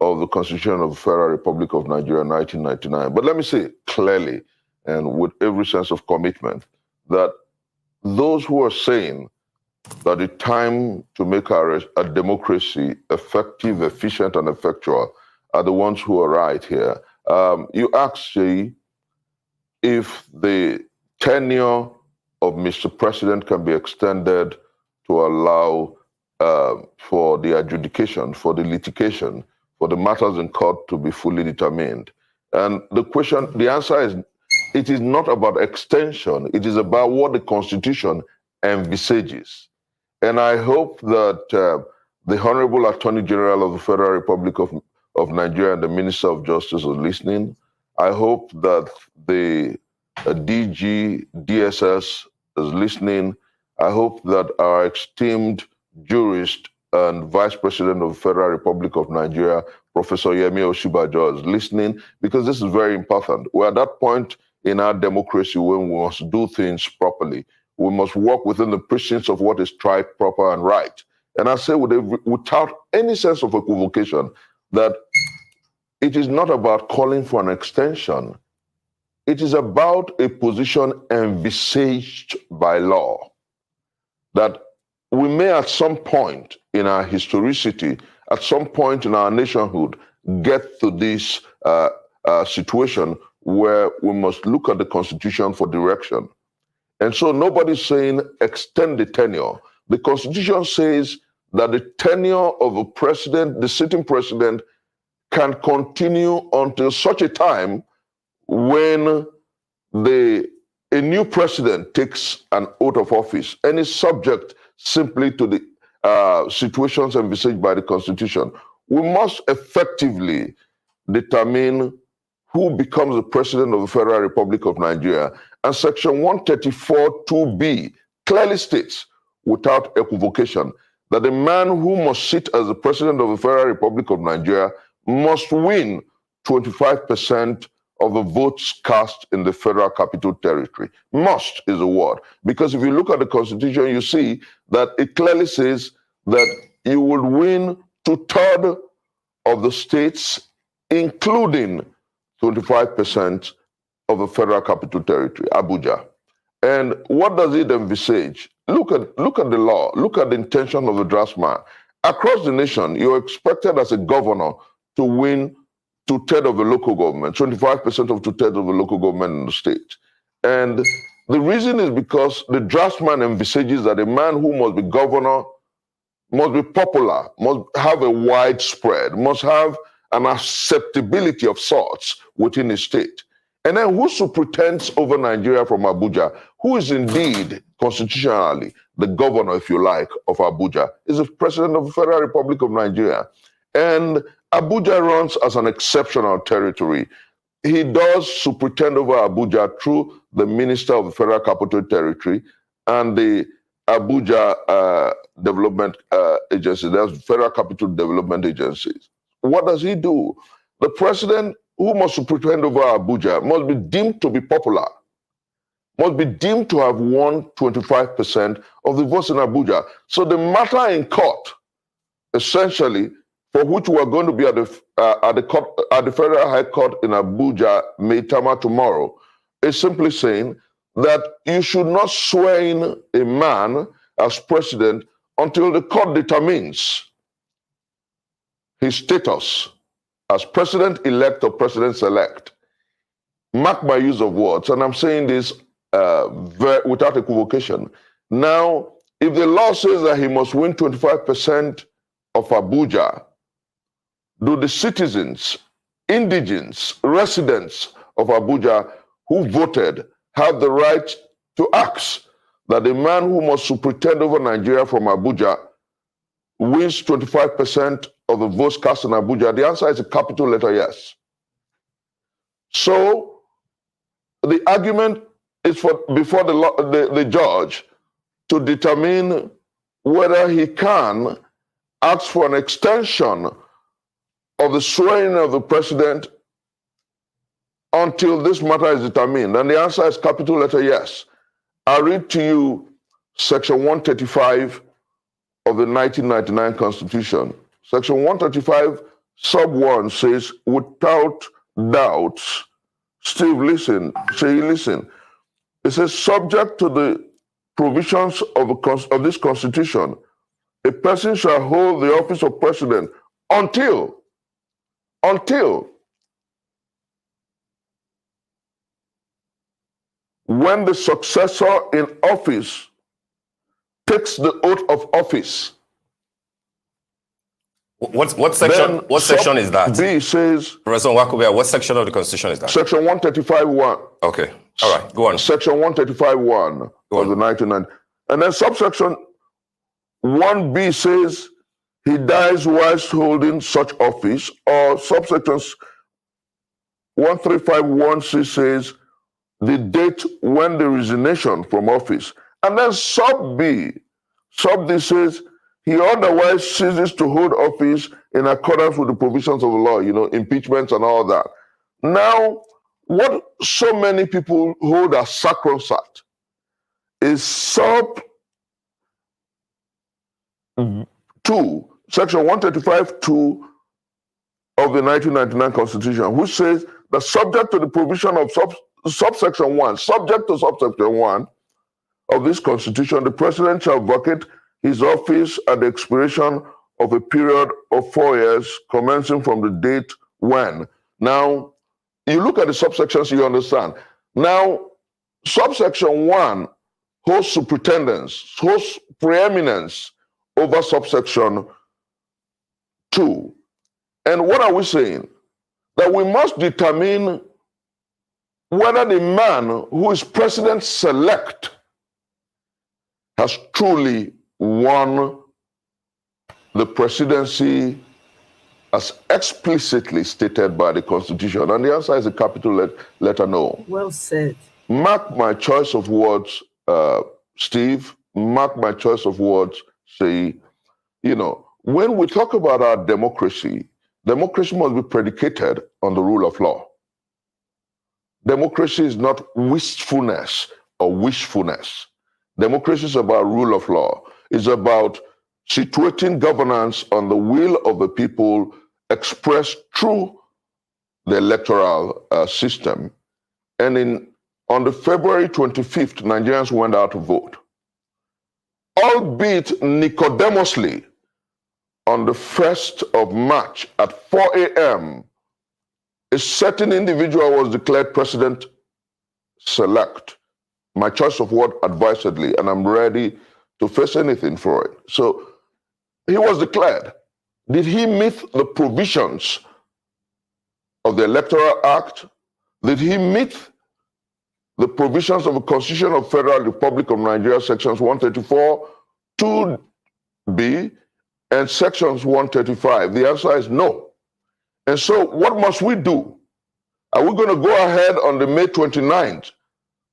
of the Constitution of the Federal Republic of Nigeria, 1999. But let me say clearly, and with every sense of commitment, that those who are saying that the time to make our democracy effective, efficient, and effectual are the ones who are right here. You asked, Shay, if the tenure of Mr. President can be extended to allow for the adjudication, for the litigation, for the matters in court to be fully determined. And the answer is, it is not about extension, it is about what the Constitution envisages. And I hope that the Honorable Attorney General of the Federal Republic of Nigeria and the Minister of Justice are listening. I hope that the DG, DSS is listening. I hope that our esteemed jurist and Vice President of the Federal Republic of Nigeria, Professor Yemi Osinbajo, is listening, because this is very important. We're at that point in our democracy when we must do things properly. We must work within the precincts of what is right, proper, and right. And I say without any sense of equivocation that it is not about calling for an extension. It is about a position envisaged by law, that we may at some point in our historicity, at some point in our nationhood, get to this situation where we must look at the Constitution for direction. And so nobody's saying extend the tenure. The Constitution says that the tenure of a president, the sitting president, can continue until such a time when a new president takes an oath of office and is subject simply to the situations envisaged by the Constitution. We must effectively determine who becomes the president of the Federal Republic of Nigeria. And Section 134, 2B clearly states, without equivocation, that the man who must sit as the president of the Federal Republic of Nigeria must win 25% of the votes cast in the Federal Capital Territory. Must is a word. Because if you look at the Constitution, you see that it clearly says that you will win 2/3 of the states, including 25% of the Federal Capital Territory, Abuja. And what does it envisage? Look at the law. Look at the intention of the draftsman. Across the nation, you're expected as a governor to win 2/3 of the local government, 25% of 2/3 of the local government in the state. And the reason is because the draftsman envisages that a man who must be governor must be popular, must have a wide spread, must have an acceptability of sorts within the state. And then who superintends over Nigeria from Abuja, who is indeed constitutionally the governor, if you like, of Abuja, is the president of the Federal Republic of Nigeria. And Abuja runs as an exceptional territory. He does superintend over Abuja through the Minister of the Federal Capital Territory and the Abuja Development Agency, that's Federal Capital Development Agencies. What does he do? The president who must superintend over Abuja must be deemed to be popular, must be deemed to have won 25% of the votes in Abuja. So the matter in court, essentially, for which we are going to be at the Federal High Court in Abuja, Maitama, tomorrow, is simply saying that you should not swear in a man as president until the court determines his status as president-elect or president-select. Mark my use of words, and I'm saying this without equivocation. Now, if the law says that he must win 25% of Abuja, do the citizens, indigents, residents of Abuja who voted have the right to ask that the man who must superintend over Nigeria from Abuja wins 25% of the votes cast in Abuja? The answer is a capital letter yes. So the argument is before the judge to determine whether he can ask for an extension of the swearing of the president until this matter is determined. And the answer is capital letter yes. I read to you Section 135 of the 1999 Constitution. Section 135, sub 1 says, without doubts, Steve, listen, listen. It says, subject to the provisions of this Constitution, a person shall hold the office of president until when the successor in office takes the oath of office. What section? What section is that? B says. Professor Nwakubia, what section of the Constitution is that? Section 135(1). Okay. All right. Go on. Section 135(1) of the 1990. And then subsection 1B says he dies whilst holding such office, or subsections 135(1)C says the date when the resignation from office. And then sub D says he otherwise ceases to hold office in accordance with the provisions of the law, impeachments and all that. Now, what so many people hold as sacrosanct is sub 2, section 135(2) of the 1999 Constitution, which says that subject to the provision of subsection 1 of this Constitution, the President shall vacate his office at the expiration of a period of 4 years, commencing from the date when. Now, you look at the subsections, you understand. Now, subsection 1 holds superintendence, holds preeminence over subsection 2. And what are we saying? That we must determine whether the man who is president-select has truly won the presidency as explicitly stated by the Constitution. And the answer is a capital letter no. Well said. Mark my choice of words, Steve. Mark my choice of words, say, when we talk about our democracy, democracy must be predicated on the rule of law. Democracy is not wistfulness or wishfulness. Democracy is about rule of law. It's about situating governance on the will of the people expressed through the electoral system. And on the February 25th, Nigerians went out to vote. Albeit Nicodemously, on the 1st of March at 4 a.m., a certain individual was declared president-select. My choice of word advisedly, and I'm ready to face anything for it. So he was declared. Did he meet the provisions of the Electoral Act? Did he meet the provisions of the Constitution of Federal Republic of Nigeria, sections 134, 2B, and sections 135? The answer is no. And so what must we do? Are we going to go ahead on the May 29th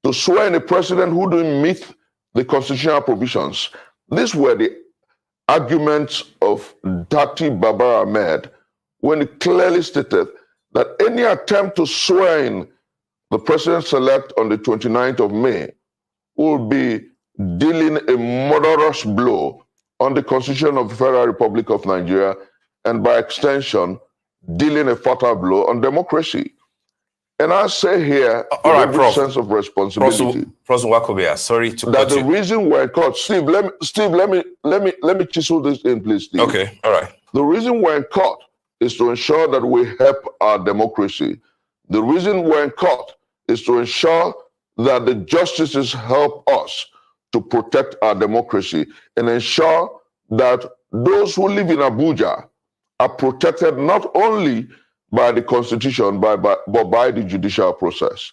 to swear in a president who didn't meet the constitutional provisions? These were the arguments of Dati Baba Ahmed when he clearly stated that any attempt to swear in the president-select on the 29th of May will be dealing a murderous blow on the Constitution of the Federal Republic of Nigeria, and by extension, dealing a fatal blow on democracy. And I say here, all right, Prof, sense of responsibility. Prof. Nwakubia, sorry to that the reason we're in court, Steve, let me chisel this in, please, Steve. Okay, all right. The reason we're in court is to ensure that we help our democracy. The reason we're in court is to ensure that the justices help us to protect our democracy and ensure that those who live in Abuja are protected not only by the Constitution, but by the judicial process.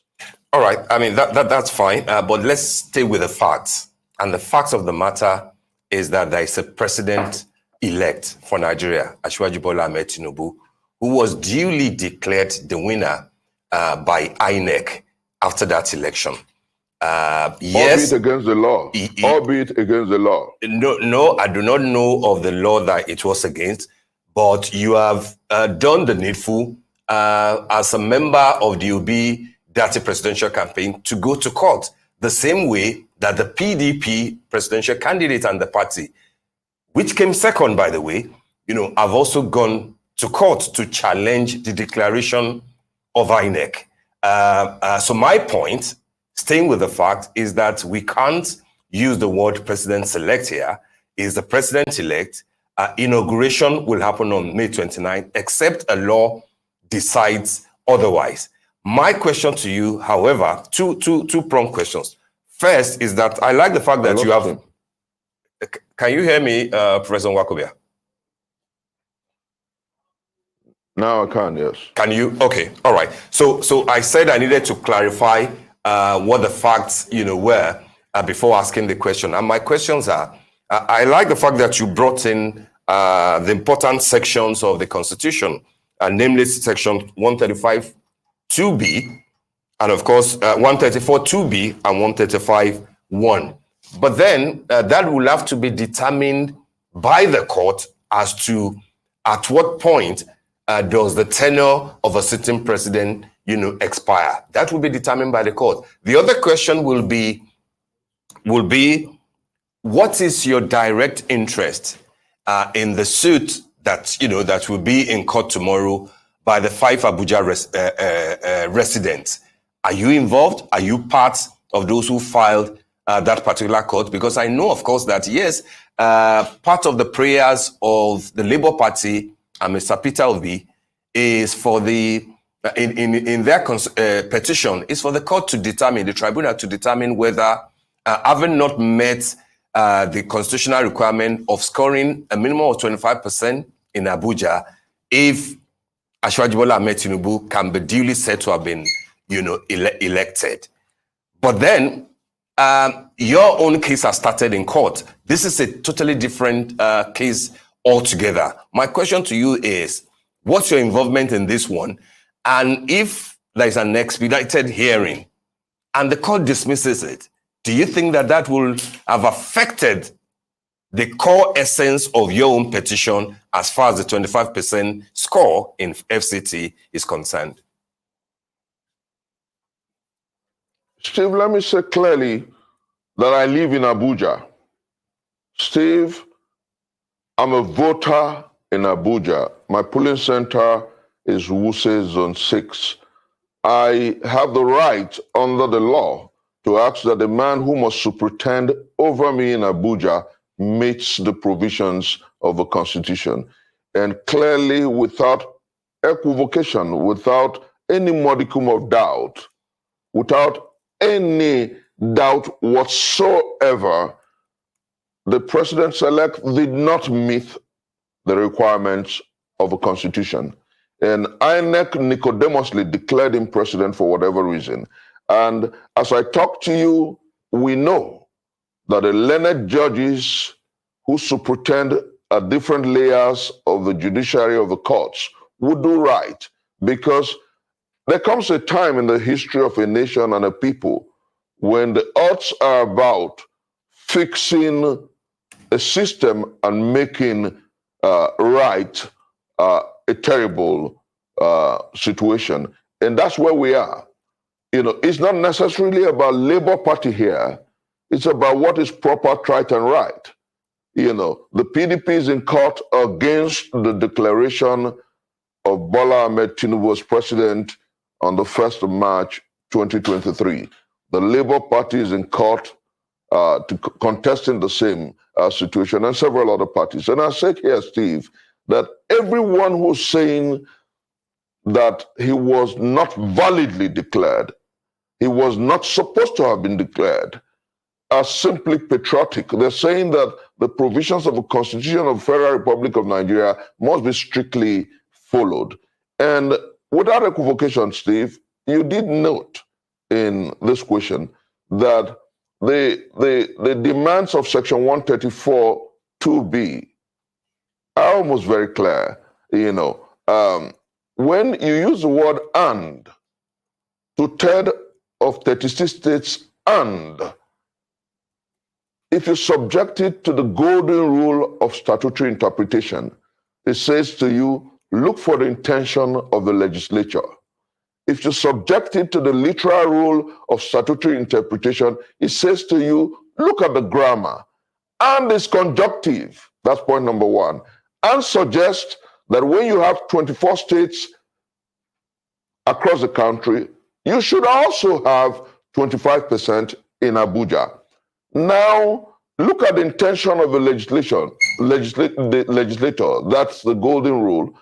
All right. I mean, that's fine. But let's stay with the facts. And the facts of the matter is that there is a president-elect for Nigeria, Asiwaju Bola Ahmed Tinubu, who was duly declared the winner by INEC after that election. Albeit Yes. against the law. Albeit against the law. No, I do not know of the law that it was against, but you have done the needful as a member of the Obi Dati presidential campaign to go to court, the same way that the PDP presidential candidate and the party, which came second, by the way, have also gone to court to challenge the declaration of INEC. So my point, staying with the fact, is that we can't use the word president-select here. Is the president-elect. Inauguration will happen on May 29th, except a law decides otherwise. My question to you, however, two-pronged questions. First is that I like the fact that you have... Can you hear me, Professor Nwakobia? Now I can, yes. Can you? Okay, all right. So I said I needed to clarify what the facts, were before asking the question. And my questions are, I like the fact that you brought in the important sections of the Constitution, namely section 135 2B, and of course 134 2B and 135 1. But then that will have to be determined by the court as to at what point does the tenure of a sitting president, expire. That will be determined by the court. The other question will be, what is your direct interest in the suit that, that will be in court tomorrow by the 5 Abuja residents? Are you involved? Are you part of those who filed that particular court? Because I know, of course, that yes, part of the prayers of the Labour Party and Mr. Peter Obi is for the, in their petition, is for the court to determine, the tribunal to determine whether, having not met the constitutional requirement of scoring a minimum of 25% in Abuja, if Asiwaju Bola Ahmed Tinubu can be duly said to have been, elected. But then, your own case has started in court. This is a totally different case altogether. My question to you is, what's your involvement in this one? And if there is an expedited hearing and the court dismisses it, do you think that that will have affected the core essence of your own petition as far as the 25% score in FCT is concerned? Steve, let me say clearly that I live in Abuja. Steve, I'm a voter in Abuja. My polling center is Wuse Zone 6. I have the right under the law to ask that the man who must superintend over me in Abuja meets the provisions of the Constitution. And clearly, without equivocation, without any modicum of doubt, without any doubt whatsoever, the president-elect did not meet the requirements of the Constitution. And INEC Nicodemously declared him president for whatever reason. And as I talk to you, we know that the learned judges who superintend at different layers of the judiciary of the courts would do right, because there comes a time in the history of a nation and a people when the odds are about fixing a system and making right a terrible situation. And that's where we are. It's not necessarily about Labour Party here. It's about what is proper, right, and right. The PDP is in court against the declaration of Bola Ahmed Tinubu as president on the 1st of March, 2023. The Labour Party is in court contesting the same situation, and several other parties. And I said here, Steve, that everyone who's saying that he was not validly declared, he was not supposed to have been declared, are simply patriotic. They're saying that the provisions of the Constitution of the Federal Republic of Nigeria must be strictly followed. And without equivocation, Steve, you did note in this question that the demands of Section 134 2B are almost very clear. When you use the word "and," 2/3 of 36 states, and if you subject it to the golden rule of statutory interpretation, it says to you, look for the intention of the legislature. If you subject it to the literal rule of statutory interpretation, it says to you, look at the grammar. And it's conjunctive. That's point number one. And suggest that when you have 24 states across the country, you should also have 25% in Abuja. Now, look at the intention of the legislator. That's the golden rule.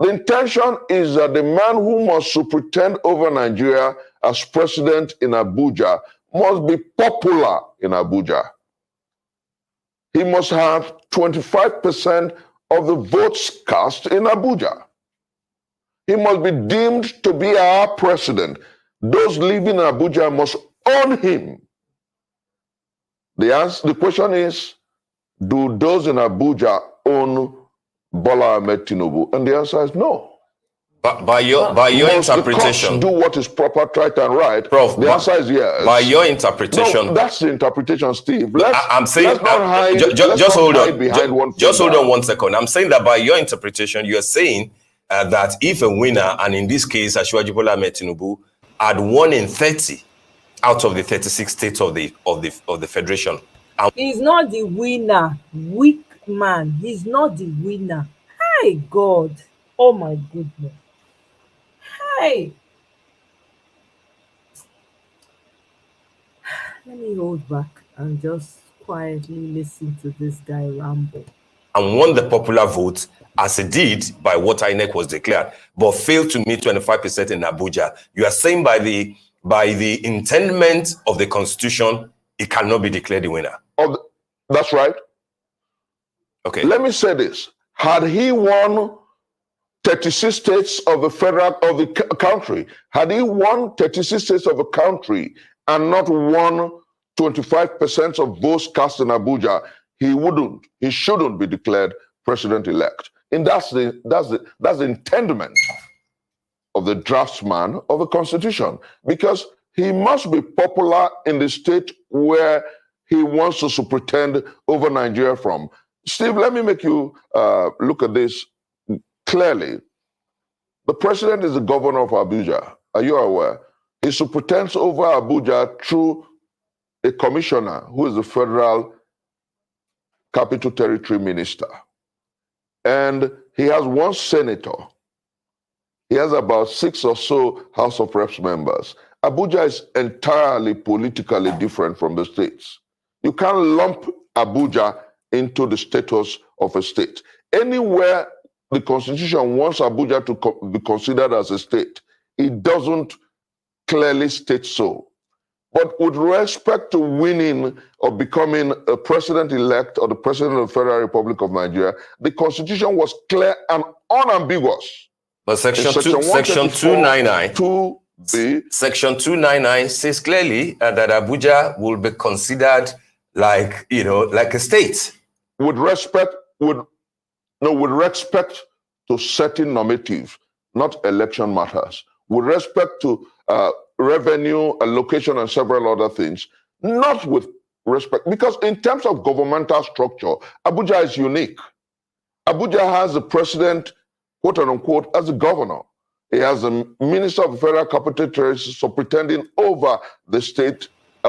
The intention is that the man who must superintend over Nigeria as president in Abuja must be popular in Abuja. He must have 25% of the votes cast in Abuja. He must be deemed to be our president. Those living in Abuja must own him. The question is, do those in Abuja own Bola Ahmed Tinubu? And the answer is no. But by your interpretation, do what is proper, right, and right. Prof, the answer is yes. By your interpretation, no, that's the interpretation, Steve. I'm saying, just hold on. Just hold on 1 second. I'm saying that by your interpretation, you're saying that if a winner, and in this case, Asiwaju Bola Ahmed Tinubu, had won in 30 out of the 36 states of the federation, he's not the winner. Weak man. He's not the winner. Hi, God. Oh my goodness. Hey, let me hold back and just quietly listen to this guy ramble. And won the popular vote as it did by what INEC was declared, but failed to meet 25% in Abuja. You are saying by the intendment of the Constitution, it cannot be declared the winner. That's right. Okay. Let me say this: had he won 36 states of the country, had he won 36 states of the country and not won 25% of votes cast in Abuja, he shouldn't be declared president-elect. And that's the intendment of the draftsman of the Constitution, because he must be popular in the state where he wants to superintend over Nigeria from. Steve, let me make you look at this clearly. The president is the governor of Abuja. Are you aware? He superintends over Abuja through a commissioner who is the Federal Capital Territory Minister. And he has one senator. He has about 6 or so House of Reps members. Abuja is entirely politically different from the states. You can't lump Abuja into the status of a state. Anywhere the Constitution wants Abuja to be considered as a state, it doesn't clearly state so. But with respect to winning or becoming a president-elect or the president of the Federal Republic of Nigeria, the Constitution was clear and unambiguous. But Section 299, 2B, Section 299 says clearly that Abuja will be considered like a state. With respect to certain normatives, not election matters. With respect to revenue, allocation, and several other things, not with respect, because in terms of governmental structure, Abuja is unique. Abuja has the president, quote unquote, as the governor. He has a minister of the Federal Capital Territory superintending over the state,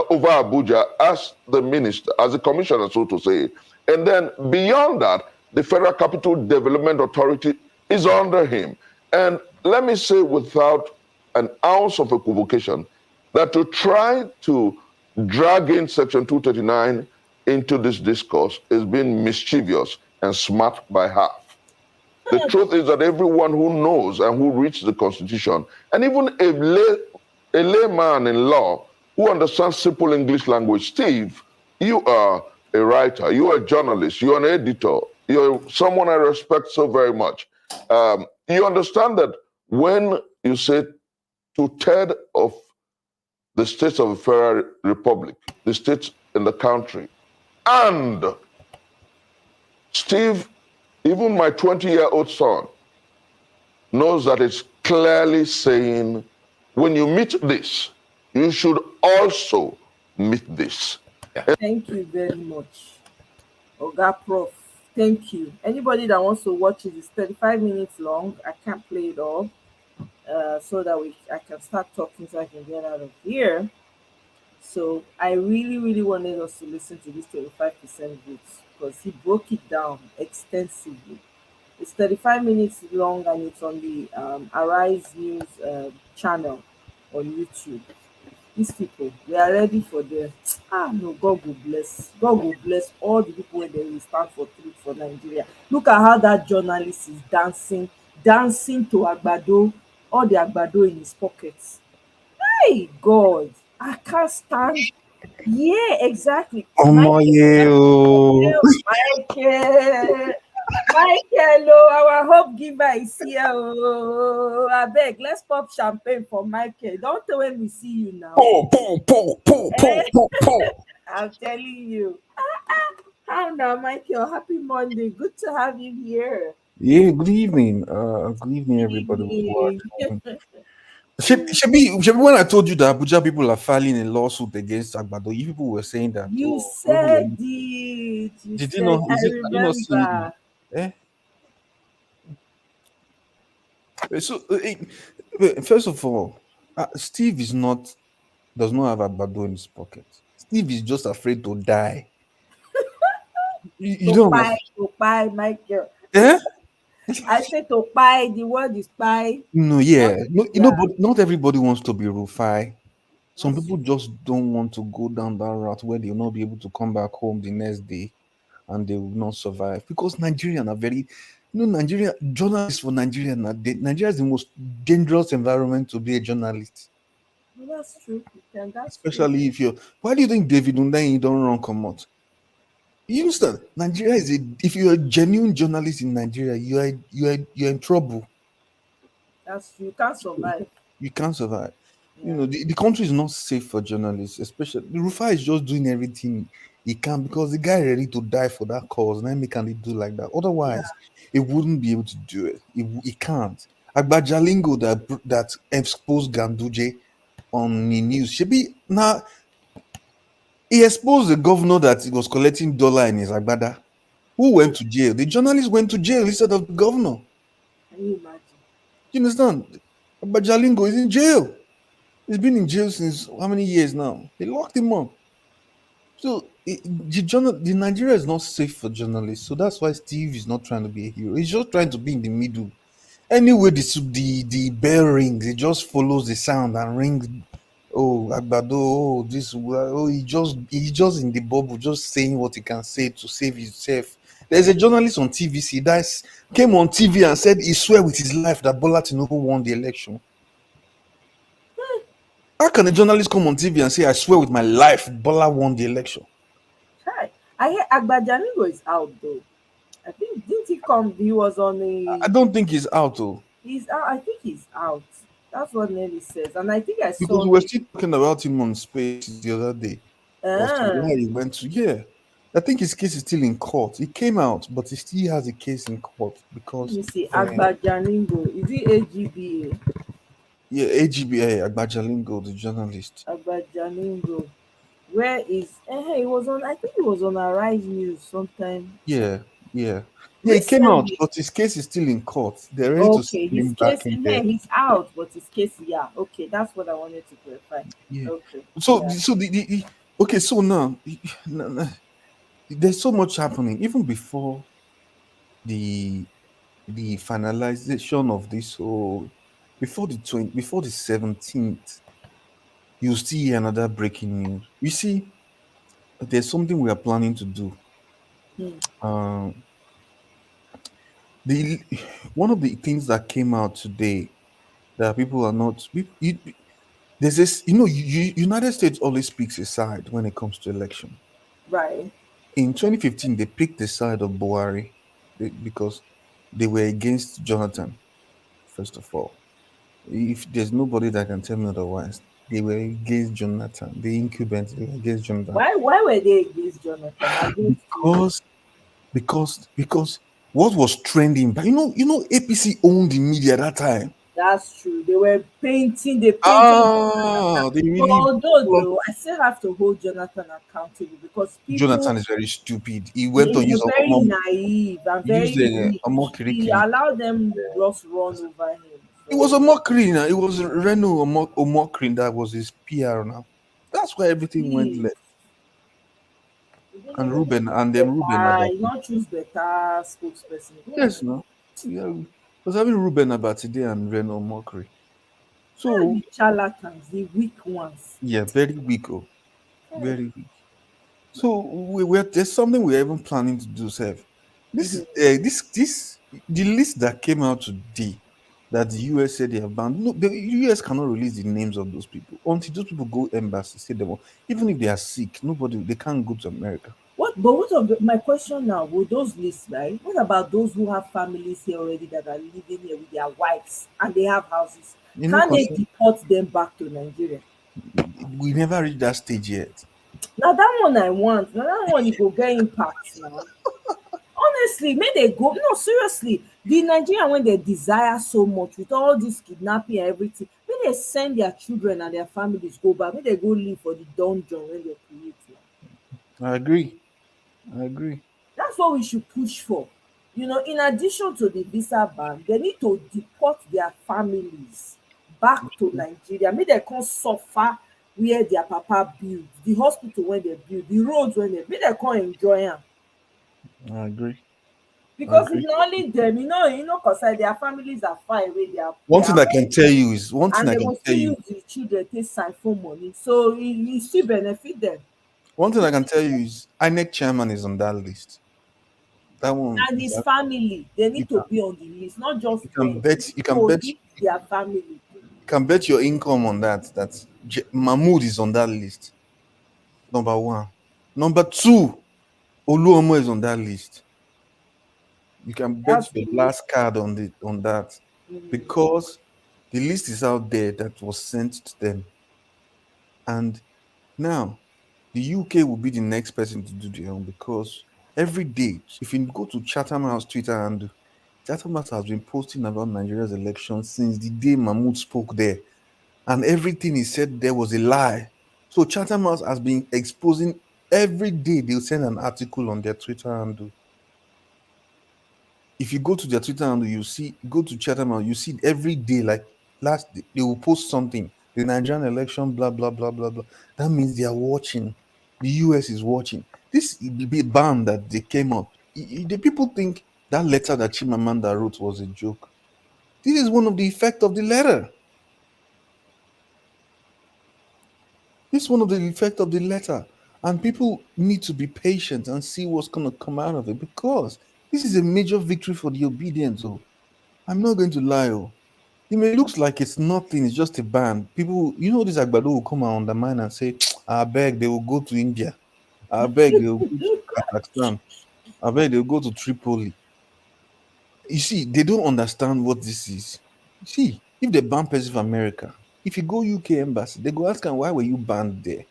over Abuja as the minister, as a commissioner, so to say. And then beyond that, the Federal Capital Development Authority is under him. And let me say without an ounce of equivocation that to try to drag in Section 239 into this discourse is being mischievous and smart by half. The truth is that everyone who knows and who reads the Constitution, and even a layman in law who understands simple English language, Steve, you are a writer, you are a journalist, you are an editor, you're someone I respect so very much. You understand that when you say 2/3 of the states of the Federal Republic, the states in the country, and Steve, even my 20-year-old son knows that it's clearly saying When you meet this, you should also meet this. Thank you very much, Oga Prof. Thank you. Anybody that wants to watch it is 35 minutes long. I can't play it all, so that I can start talking so I can get out of here. So I really wanted us to listen to this 35% votes because he broke it down extensively. It's 35 minutes long and it's on the Arise News channel on YouTube. These people, we are ready for them. No, God will bless. God will bless all the people when they will stand for truth for Nigeria. Look at how that journalist is dancing to Agbado, all the Agbado in his pockets. Hey, God, I can't stand. Yeah, exactly. Michael, our hope giver is here. Oh, I beg, let's pop champagne for Michael. Don't tell when we see you now. I'm telling you. How now, Michael? Happy Monday. Good to have you here. Yeah, good evening. Good evening, everybody. Shebi, when I told you that Abuja people are filing a lawsuit against Agbado, you people were saying that. You said it. Did you know? I remember. So, first of all, Steve does not have Agbado in his pocket. Steve is just afraid to die. You don't understand. To buy, Michael. Eh? I said to buy. The word is buy. No, yeah. No, but not everybody wants to be Rufai. Some people just don't want to go down that route where they will not be able to come back home the next day and they will not survive. Because Nigerians are very, journalists for Nigeria, Nigeria is the most dangerous environment to be a journalist. Well, that's true. Especially if you're, why do you think David Undayi don't run come out? You understand? Nigeria is if you're a genuine journalist in Nigeria, you're in trouble. That's true. You can't survive. You can't survive. Yeah. The country is not safe for journalists, especially Rufai is just doing everything he can because the guy ready to die for that cause. Then can he do like that? Otherwise, he wouldn't be able to do it. He can't. Agbajalingo that exposed Ganduje on the news. Now he exposed the governor that he was collecting dollar in his agbada. Who went to jail? The journalist went to jail instead of the governor. Can you imagine? You understand? Agbajalingo is in jail. He's been in jail since how many years now? They locked him up. So the Nigeria is not safe for journalists. So that's why Steve is not trying to be a hero. He's just trying to be in the middle. Anyway, the bell rings, he just follows the sound and rings. Oh, Agbado, oh, this, oh, he's just in the bubble, just saying what he can say to save himself. There's a journalist on TVC that came on TV and said he swear with his life that Bola Tinubu won the election. How can a journalist come on TV and say, I swear with my life, Bola won the election? Hi. I hear Agbajalingo is out though. I think, didn't he come? He was on the... I don't think he's out though. He's out. I think he's out. That's what Nelly says. And I think I saw... Because we were still talking about him on Space the other day. Where he went to, yeah. I think his case is still in court. He came out, but he still has a case in court because... Let me see. Agbajalingo. Is he AGBA? Yeah, AGBA, Agbajalingo, the journalist. Agbajalingo. Where is... he was on... I think he was on Arise News sometime. Yeah. He came out, but his case is still in court. They're ready to send him back in there. He's out, but his case, yeah. Okay, that's what I wanted to clarify. Yeah. Okay. So now there's so much happening even before the finalization of this. So before the 17th, you see another breaking news. You see, there's something we are planning to do. One of the things that came out today that people are not... there's this, United States always picks a side when it comes to election. Right. In 2015, they picked the side of Buhari because they were against Jonathan, first of all. If there's nobody that can tell me otherwise, they were against Jonathan. The incumbents, they were against Jonathan. Why were they against Jonathan? Because what was trending, but APC owned the media at that time. That's true. They were painting, they painted Ah, they Jonathan. But really although plot. though, I still have to hold Jonathan accountable because Jonathan people, is very stupid. He went he to use was very naive and use very the weak. He Omokirikiri. allowed them just run over him. It was a So mockery now. It was Reno Omokri that was his PR now. That's why everything went please, left. he didn't And even Ruben choose and them Ruben better, he Abati. not choose better spokesperson. Yes, no. Yeah, it was having Ruben Abati there and Reno Omokri. So The charlatans, the weak ones. yeah, very weak. Oh, Eh, very weak. So there's something we're even planning to do, Seth. This mhm. the list that came out today that the US said they have banned. No, the US cannot release the names of those people until those people go embassy, say them, even if they are sick, they can't go to America. My question now, will those lists, right? What about those who have families here already that are living here with their wives and they have houses? You know, Can they concern, deport them back to Nigeria? we never reached that stage yet. Now that one I want. Now that one you go get impact now. Honestly, may they go. No, seriously. The Nigerian when they desire so much with all this kidnapping and everything, may they send their children and their families go back. May they go live for the dungeon when they create now. I agree. I agree. That's what we should push for. You know, in addition to the visa ban, they need to deport their families back to Nigeria. Make dem come suffer where their papa build, the hospital when they build, the roads when they make dem come enjoy am. I agree. Because if na only them, concern their families are far away, One thing I can tell you is and they go still use the children take siphon money. So e still benefit them. One thing I can tell you is INEC chairman is on that list. That one And his family, they need to be on the list, not just you them. can bet Their family. you can bet your income on that Mahmoud is on that list. Number one. Number two, Oluomo is on that list. You can bet your last card on that because the list is out there that was sent to them. And now the UK will be the next person to do their own because every day, if you go to Chatham House Twitter, and Chatham House has been posting about Nigeria's election since the day Mahmoud spoke there, and everything he said there was a lie. So Chatham House has been exposing every day. They'll send an article on their Twitter handle. If you go to their Twitter handle, go to Chatham House, you see every day, like last day, they will post something. The Nigerian election, blah blah blah blah blah. That means they are watching. The US is watching. This ban that they came up. The people think that letter that Chimamanda wrote was a joke. This is one of the effects of the letter. This is one of the effects of the letter. And people need to be patient and see what's going to come out of it because this is a major victory for the obedience. Oh, I'm not going to lie. Oh, it may looks like it's nothing, it's just a ban. People, this Agbado will come and undermine and say, I beg they will go to India. I beg they will go to Kazakhstan. I beg they will go to Tripoli. You see, they don't understand what this is. You see, if they ban person from America, if you go UK embassy, they go ask them, why were you banned there?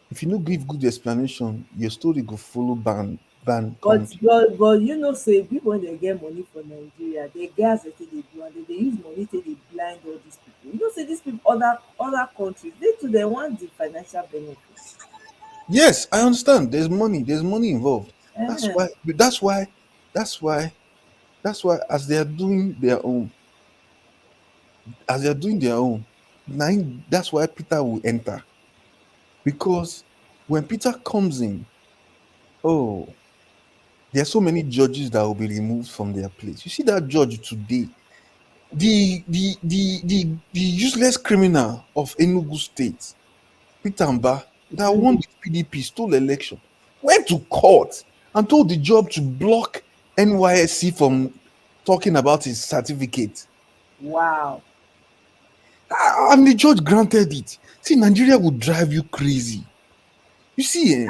If you no give good explanation, your story go follow ban country. But say people when they get money for Nigeria, they get as they dey do and they use money to dey blind all these people. Say these people other countries, they too they want the financial benefits. Yes, I understand. There's money involved. That's Eh. why as they are doing their own, that's why Peter will enter. Because when Peter comes in, oh, there are so many judges that will be removed from their place. You see that judge today, the useless criminal of Enugu State, Peter Mba, that won the PDP, stole election, went to court and told the judge to block NYSC from talking about his certificate. Wow. And the judge granted it. See, Nigeria would drive you crazy. You see,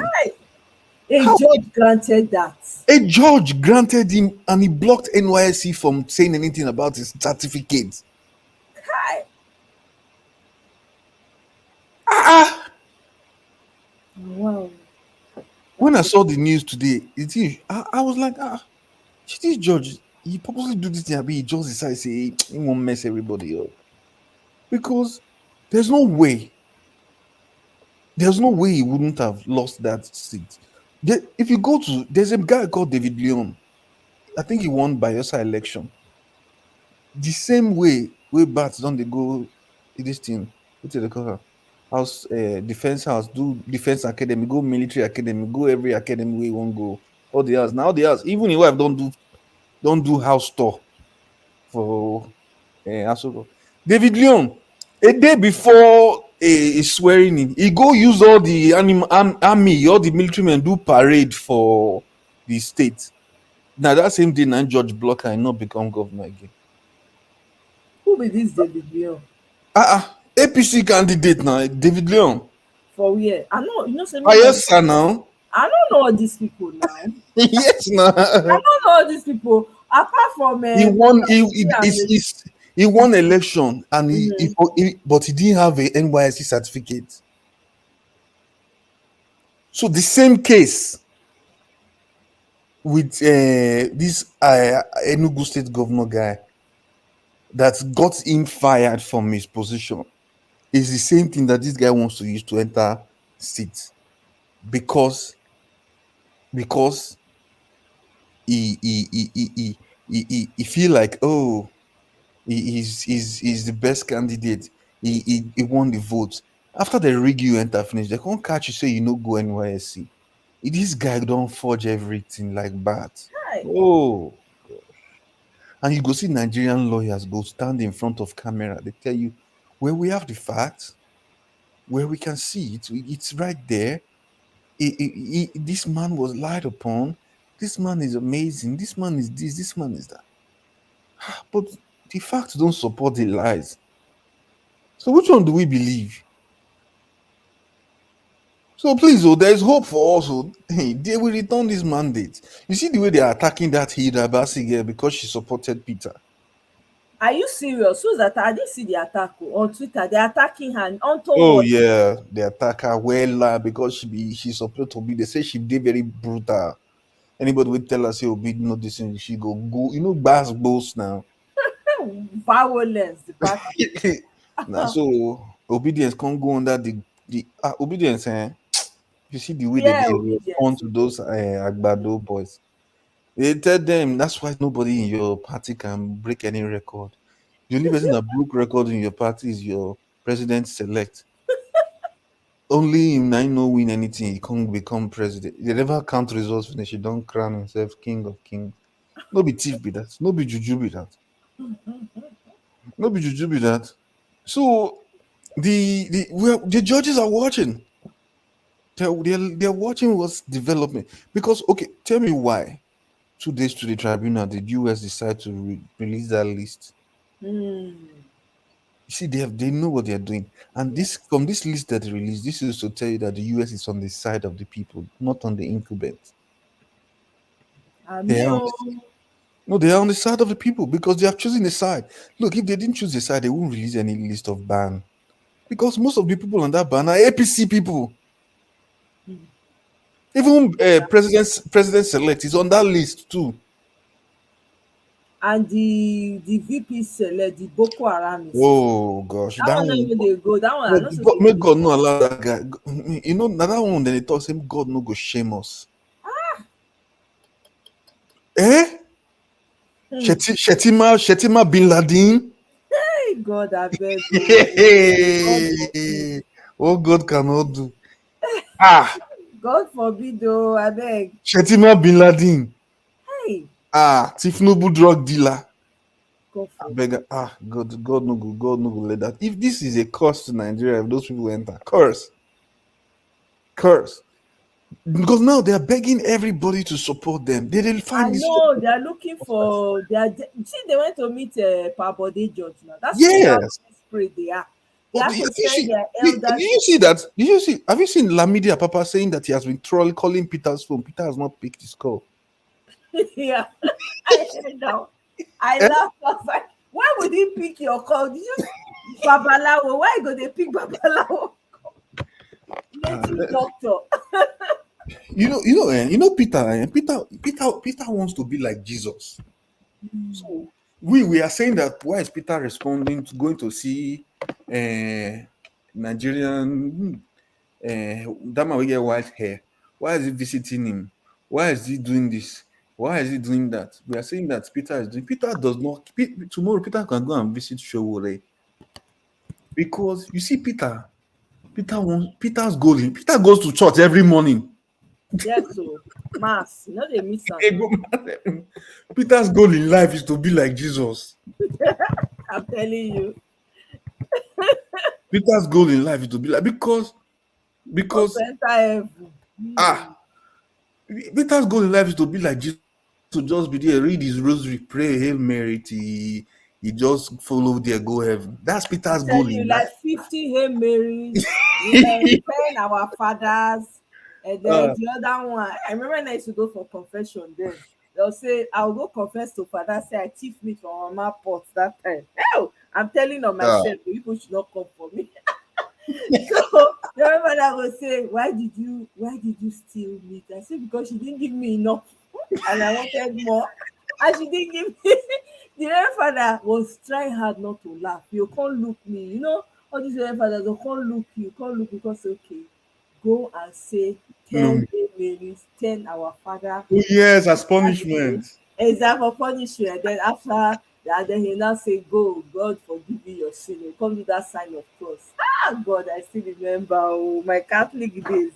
judge granted that. A judge granted him and he blocked NYSC from saying anything about his certificate. Hi. Wow. When I saw the news today, I was like, this judge, he purposely do this thing, he just decide say he won't mess everybody up. Because there's no way he wouldn't have lost that seat. If you go to, there's a guy called David Leon. I think he won Bayelsa election. The same way bats don't they go this thing, what do they call her? House defense house, do defense academy, go military academy, go every academy we won't go. All the house. Now the house, even if wife don't do house tour for Asoko. David Leon, a day before a swearing in, he go use all the army, all the military men do parade for the state. Now that same day, now George Blocker and not become governor again. Who be this David Leon? APC candidate now, David Leon. For where? I know, you know, say yes, sir, now. I don't know all these people now. Yes, now. I don't know all these people. Apart from he won election and but he didn't have a NYSC certificate. So the same case with this Enugu State governor guy that got him fired from his position is the same thing that this guy wants to use to enter seat because he feel like, oh, he's the best candidate. He won the vote. After they rig you enter finish, they can't catch you say you no go NYSC. This guy don't forge everything like that. Oh gosh. And you go see Nigerian lawyers go stand in front of camera. They tell you, where we have the facts, where we can see it, it's right there. This man was lied upon. This man is amazing. This man is this. This man is that. But the facts don't support the lies. So which one do we believe? So please, there is hope for us. Hey, they will return this mandate. You see the way they are attacking that Hilda Basi girl because she supported Peter. Are you serious? Who's that? I didn't see the attack on Twitter. They're attacking her. Yeah, they attack her well because she's supposed to be. They say she did very brutal. Anybody will tell us, "Oh, be no this and she go. You know, bass boss now." Violence. Now, so obedience can't go under the obedience. You see the way they respond to those Agbado boys. They tell them that's why nobody in your party can break any record. The only person that broke record in your party is your president select. Only him I know win anything, he can't become president. They never count results finish. He don't crown himself king of kings. No be thief be that. No be juju be that. No be juju be that. So the judges are watching. They're watching what's developing. Because okay, tell me why 2 days to the tribunal the US decide to release that list. You see, they know what they're doing, and this from this list that they released, this is to tell you that the US is on the side of the people, not on the incumbent. They are on the side of the people because they have chosen a side. Look, if they didn't choose a side, they won't release any list of ban, because most of the people on that ban are APC people. Even president select is on that list too. And the VP select, the Boko Haram. Oh gosh, that one they go. That one, may God no allow that guy. You know, that one then they talk him, God no go shame us. Shetima bin Laden. Hey God, I beg. What God cannot do. God forbid, though, I beg. Shetima bin Laden. Hey. Tifnubu drug dealer. I beg. God no go let that. If this is a curse to Nigeria, if those people enter, curse. Because now they are begging everybody to support them. They didn't find. I know they are looking for. See, they went to meet Pabode George now. That's yes. How they are. Did you see that? Did you see? Have you seen Lamidi Apapa saying that he has been calling Peter's phone? Peter has not picked his call. Yeah, I heard that. I laughed. I was like, why would he pick your call? Did you Babalawo? Why go they pick Babalawo? Native doctor. You know, Peter. Peter wants to be like Jesus. So we are saying that why is Peter responding to going to see Nigerian that man will get white hair? Why is he visiting him? Why is he doing this? Why is he doing that? We are saying that Peter is doing. Peter does not. Tomorrow, Peter can go and visit Showore because you see, Peter's going. Peter goes to church every morning. Yes, so mass. You know they miss something. Peter's goal in life is to be like Jesus. I'm telling you. Peter's goal in life is to be like because Peter's goal in life is to be like Jesus, to just be there, read his rosary, pray, Hail Mary, he just follow there, go heaven. That's Peter's goal in life. Like 50 Hail Marys, 10 Our Fathers, and then the other one. I remember when I used to go for confession then. They'll say, I'll go confess to Father, say I thief meat from Mama pot that time. Hell, I'm telling on myself, people should not come for me. So the mother will say, why did you steal meat? I said, because she didn't give me enough and I wanted more. And she didn't give me. The grandfather was trying hard not to laugh. You can't look me. You know, all these grandfathers don't can't look you, can't look because okay, go and say 10 Marys, 10 Our Father. Oh, yes, as punishment. Exactly, for punishment. Then after that, then he now say, go, God forgive you your sin. You come to that sign of cross. God, I still remember my Catholic days.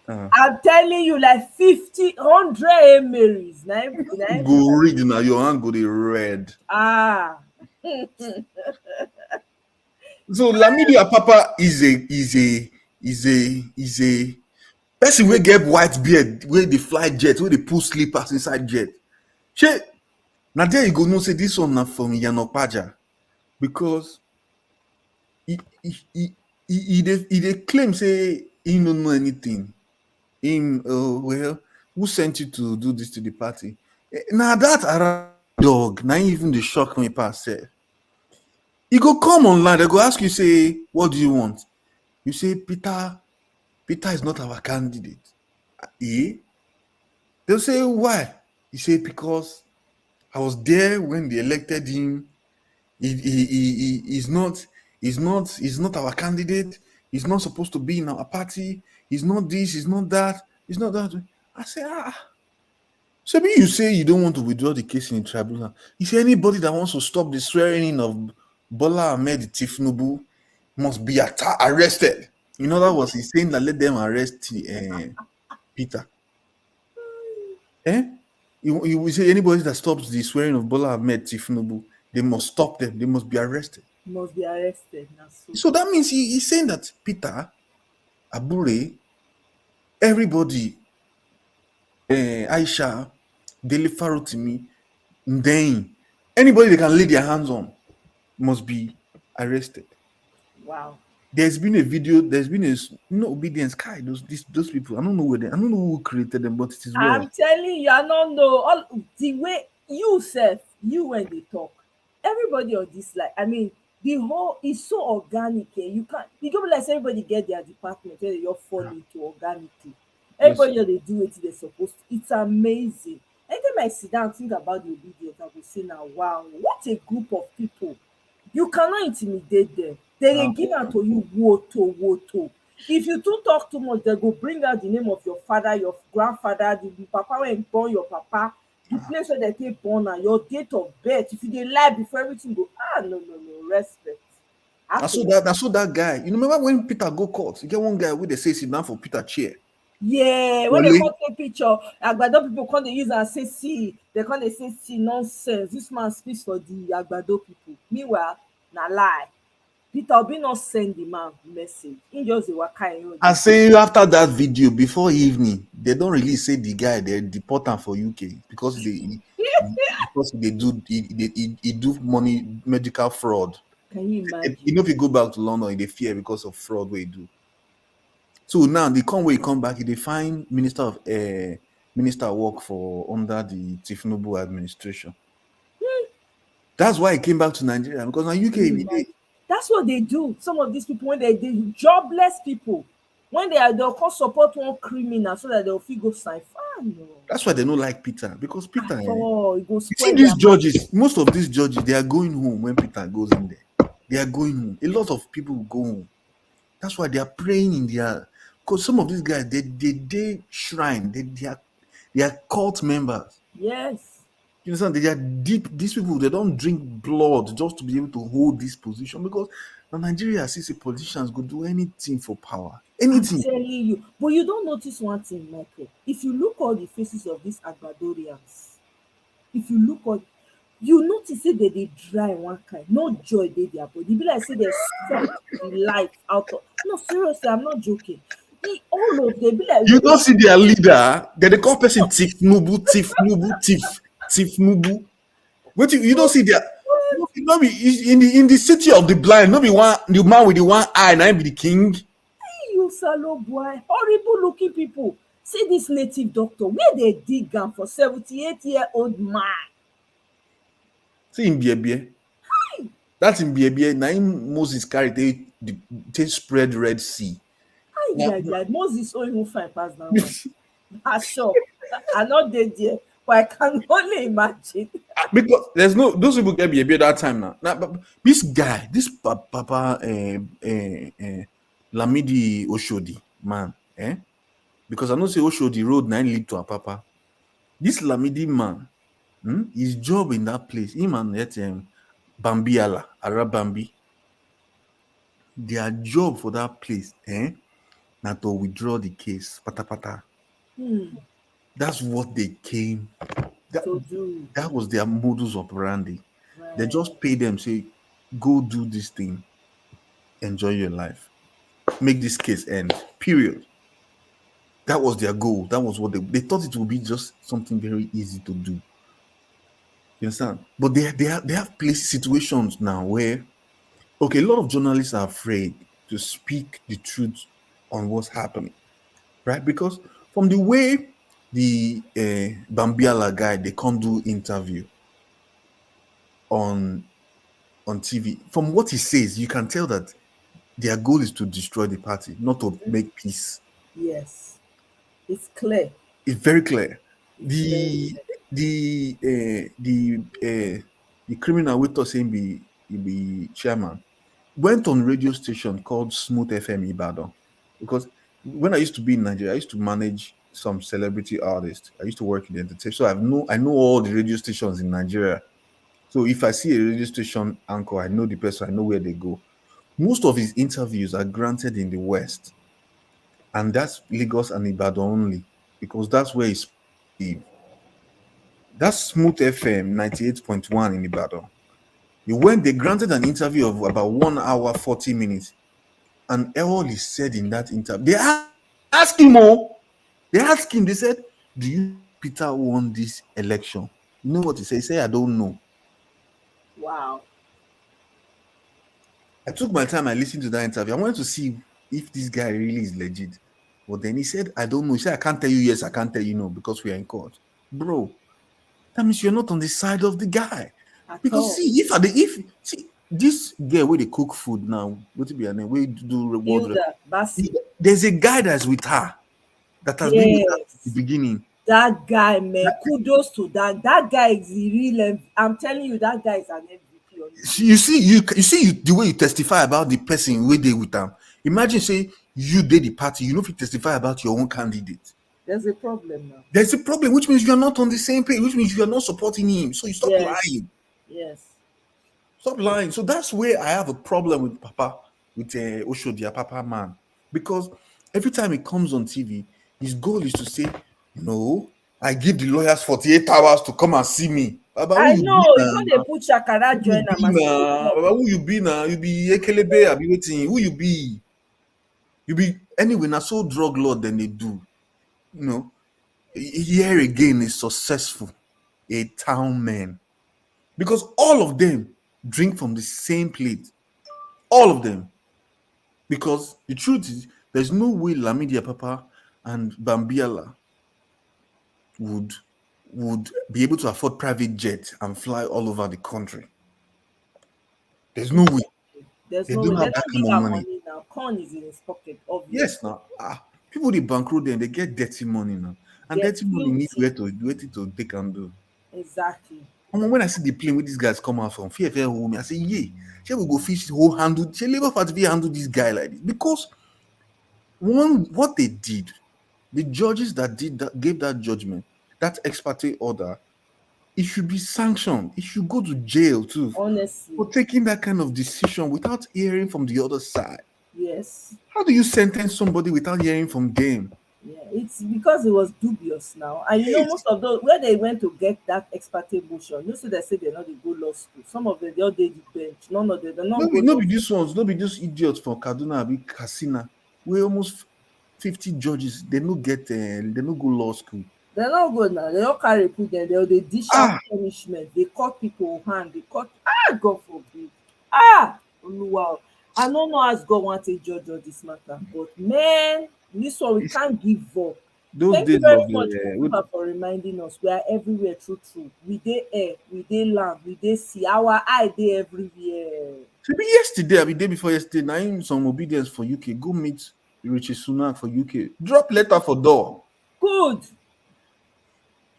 I'm telling you, like 50, 100 Marys. Go read now, your hand go the red. So Lamidi Apapa is a person wey get white beard, wey dey fly jet, wey dey pull slippers inside jet. Shey, na there you go know say this one na from Yanopaja, because he dey claim say he no know anything. Well, who sent you to do this to the party? Now that around dog, now even the shock me pass sef. You go come online, they go ask you, say, what do you want? You say, Peter is not our candidate. They'll say, why? You say, because I was there when they elected him. He's not our candidate. He's not supposed to be in our party. He's not this, he's not that, he's not that. I say, So maybe you say you don't want to withdraw the case in the tribunal. You say anybody that wants to stop the swearing in of Bola Ahmed Tinubu must be arrested. In other words, he's saying that let them arrest Peter. You will say anybody that stops the swearing of Bola Ahmed Tinubu, they must stop them. They must be arrested. Must be arrested. So that means he's saying that Peter, Abure, everybody, Aisha, Dele Farotimi, then anybody they can lay their hands on must be arrested. Wow. There's been a video, there's been obedience sky, those people. I don't know who created them, but it is well. I'm telling you, I don't know all the way you when they talk. Everybody on this I mean, the whole is so organic. You can't like everybody get their department where they all fall into organically. Everybody they do it they're supposed to. It's amazing. Anytime I sit down and think about the obedience, I will say now, wow, what a group of people. You cannot intimidate them. They give out to you woto. If you too talk too much, they go bring out the name of your father, your grandfather, the papa when born your papa, the place where they take born and your date of birth. If you dey lie before everything go, no, respect. I saw that guy. You remember when Peter go court? You get one guy where they say sit down for Peter chair. Yeah, when they come take picture, Agbado people come they use and say see, they come they say see nonsense. This man speaks for the Agbado people. Meanwhile, na lie. Peter Obi not send the man message. He just I say after that video before evening, they don't really say the guy they deport him for UK because they do money medical fraud. Can you imagine? You know if you go back to London, they fear because of fraud they do. So now they come back, they find minister of work for under the Tinubu administration. That's why he came back to Nigeria because now UK. That's what they do. Some of these people, when they jobless people, when they'll come support one criminal so that they'll feel go sign. That's why they don't like Peter, because Peter. You see these judges, most of these judges, they are going home when Peter goes in there. They are going home. A lot of people go home. That's why they are praying in their. Because some of these guys, they shrine, they are cult members. Yes. You understand? They are deep. These people, they don't drink blood just to be able to hold this position, because in Nigeria, since politicians go do anything for power. Anything. I'm telling you. But you don't notice one thing, Michael. If you look all the faces of these Agbadorians, if you look all, you notice say they dry one kind, no joy dey their body. Be like say they suck the life out of. No, seriously, I'm not joking. All of them be like. You don't see their leader. They call person Thief Nubu. But you don't see their. No be in the city of the blind. No be one the man with the one eye. Now be the king. Hey, you salo boy, horrible looking people. See this native doctor where they dig am for 78-year-old man. See him bie. That's in bie. Now him Moses carry they spread Red Sea. Yeah. Moses only even fine pass that one. I sure. I'm not dead yet, but I can only imagine. Because there's no those people get bie that time now. But this guy, this Papa Lamidi Oshodi man, because I know say Oshodi road 9 lead to Apapa. This Lamidi man, his job in that place, him and that Bambiala, Arabambi, their job for that place, now to withdraw the case, pata. That's what they came. That was their modus operandi. Right. They just pay them, say, go do this thing, enjoy your life, make this case end. Period. That was their goal. That was what they thought it would be just something very easy to do. You understand? But they have place situations now where, okay, a lot of journalists are afraid to speak the truth on what's happening, right? Because from the way the Bambiala guy, they can't do interview on TV. From what he says, you can tell that their goal is to destroy the party, not to make peace. Yes, it's clear. It's very clear. The criminal with us saying be chairman went on radio station called Smooth FM Ibadan, because when I used to be in Nigeria, I used to manage some celebrity artists. I used to work in the entertainment, so I know all the radio stations in Nigeria. So if I see a radio station anchor, I know the person, I know where they go. Most of his interviews are granted in the West, and that's Lagos and Ibadan only, because that's where he's. That's Smooth FM 98.1 in Ibadan. When they granted an interview of about 1 hour 40 minutes, and all he said in that interview, they asked him more. They asked him, they said, do you Peter won this election? You know what he said? He said, I don't know. Wow. I took my time, I listened to that interview. I wanted to see if this guy really is legit. But then he said, I don't know. He said, I can't tell you yes, I can't tell you no, because we are in court. Bro, that means you're not on the side of the guy. Because see, if this girl where they cook food now, what to be an way to do reward, there's a guy that's with her that has been with her at the beginning. That guy, man, kudos to that. That guy is the real. I'm telling you, that guy is an MVP. You see the way you testify about the person where they with them. Imagine say you did the party, you know if you testify about your own candidate. There's a problem now. There's a problem, which means you are not on the same page, which means you are not supporting him. So you stop lying. Yes. Stop lying. So that's where I have a problem with Papa, with Oshodi Apapa man. Because every time he comes on TV, his goal is to say, no, I give the lawyers 48 hours to come and see me. Baba, I know, you know they put Shakara join Baba, who you be now? You be Ekelebe, I be waiting. Who you be? You be anyway, now so drug lord than they do. You know, here again is successful, a town man. Because all of them drink from the same plate. All of them. Because the truth is, there's no way Lamidi Apapa and Bambiala would be able to afford private jets and fly all over the country. There's no way. There's no way. They don't give our money now. Corn is in his pocket, obviously. Yes, now. People they bankroll them, they get dirty money now. and Get then money need guilty. where to take and do. Exactly. And when I see the plane with these guys come out from fear home, I say, yeah, shall we go fish whole handle? Shall Labour Party handle this guy like this? Because what they did, the judges that gave that judgment, that ex parte order, it should be sanctioned. It should go to jail too. Honestly. For taking that kind of decision without hearing from the other side. Yes. How do you sentence somebody without hearing from them? Yeah, it's because it was dubious now. And you know, most of those, where they went to get that ex parte motion, you see, they say they're not go law school. Some of them, they all did the bench. None of them, they're not go No be these ones, no be these idiots from Kaduna, be Kasina. We almost 50 judges, they no get, they no go law school. They're not good now. They don't carry put them. They dish out punishment. They cut people hand. They cut. God forbid. Wow. I don't know as God wants to judge all this matter, but man, this one we can't give up. Thank you very much for reminding us. We are everywhere. True. We dey air, we dey land, we dey sea. Our eye dey everywhere. Maybe yesterday, the day before yesterday, now some obedience for UK. Go meet Richie Sunak for UK. Drop letter for door. Good.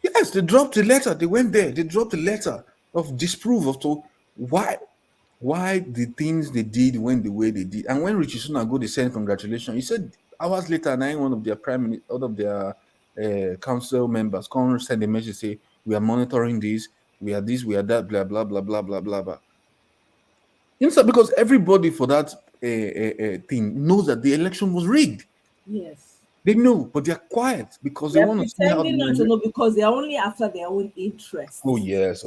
Yes, they dropped the letter. They went there. They dropped the letter of disproof of to why the things they did went the way they did. And when Richie Sunak go, they sent congratulations. He said hours later, now one of their council members come send a message say we are monitoring this, we are that, blah blah blah blah blah blah blah. You know, because everybody for that thing knows that the election was rigged. Yes. They know, but they're quiet because they want to see how pretending not to know because they are only after their own interests. Oh yes.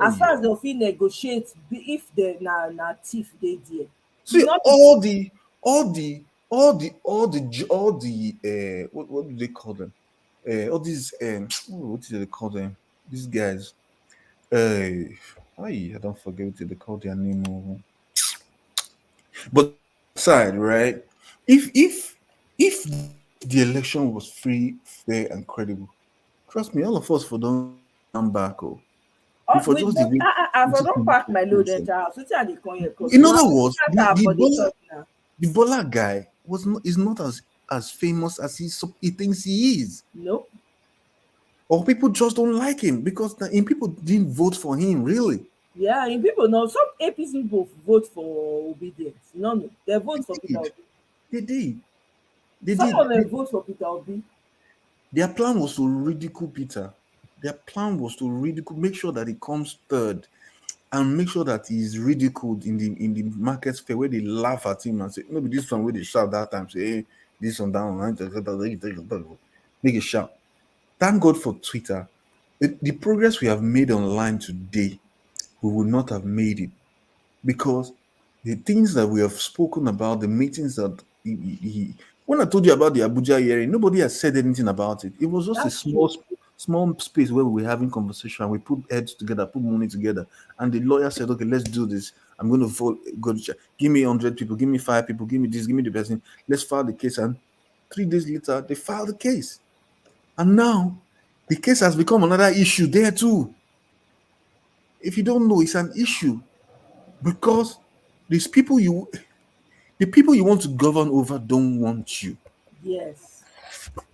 As far as they feel negotiate, if they na thief they there. See all the what do they call them? All these what do they call them? These guys. I don't forget what they call their name. But side, right? If the election was free, fair, and credible, trust me, all of us for don't come back. I don't pack my load in house. In other words, the Bola guy is not as famous as he thinks he is. Nope. Or people just don't like him because people didn't vote for him, really. Yeah, and people know some APC people vote for obedience. No, they vote for Peter Obi. They did. Some of them vote for Peter Obi. Their plan was to ridicule Peter. Their plan was to make sure that he comes third, and make sure that he's ridiculed in the market fair where they laugh at him and say, "No, this one where they shout that time, say, hey, this one down, make a shout." Thank God for Twitter. The progress we have made online today, we would not have made it because the things that we have spoken about, the meetings that when I told you about the Abuja hearing, nobody has said anything about it. It was just a small space where we were having conversation. We put heads together, put money together, and the lawyer said, "Okay, let's do this. I'm going to vote. Give me 100 people, give me 5 people, give me this, give me the person. Let's file the case." And 3 days later, they filed the case, and now the case has become another issue there too. If you don't know, it's an issue because the people you want to govern over don't want you. Yes.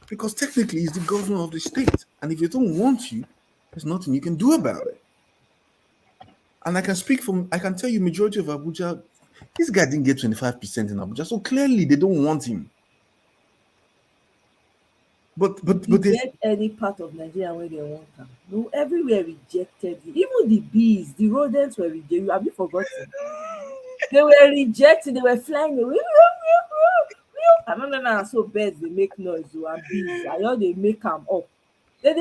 Because technically it's the governor of the state. And if they don't want you, there's nothing you can do about it. And I can tell you majority of Abuja, this guy didn't get 25% in Abuja. So clearly they don't want him. But get any part of Nigeria where they want them. No, everywhere rejected you. Even the bees, the rodents were rejected. Have you forgotten? They were rejected. They were flying away. I don't know. So birds they make noise. And bees, I know they make them up. They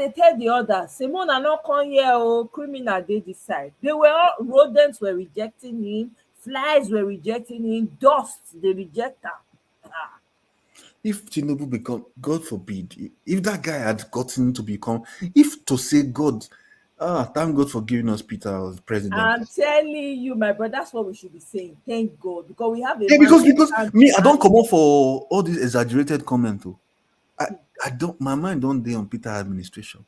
tell the others, Simon, I not come here. Oh, criminal they decide. Rodents were rejecting him. Flies were rejecting him. Dust they reject them. If Tinubu become, God forbid, if that guy had gotten to become, if to say God, thank God for giving us Peter as president. I'm telling you, my brother, that's what we should be saying. Thank God, because we have a because me, I don't come up for all these exaggerated comment. Too. I don't. My mind don't day on Peter administration.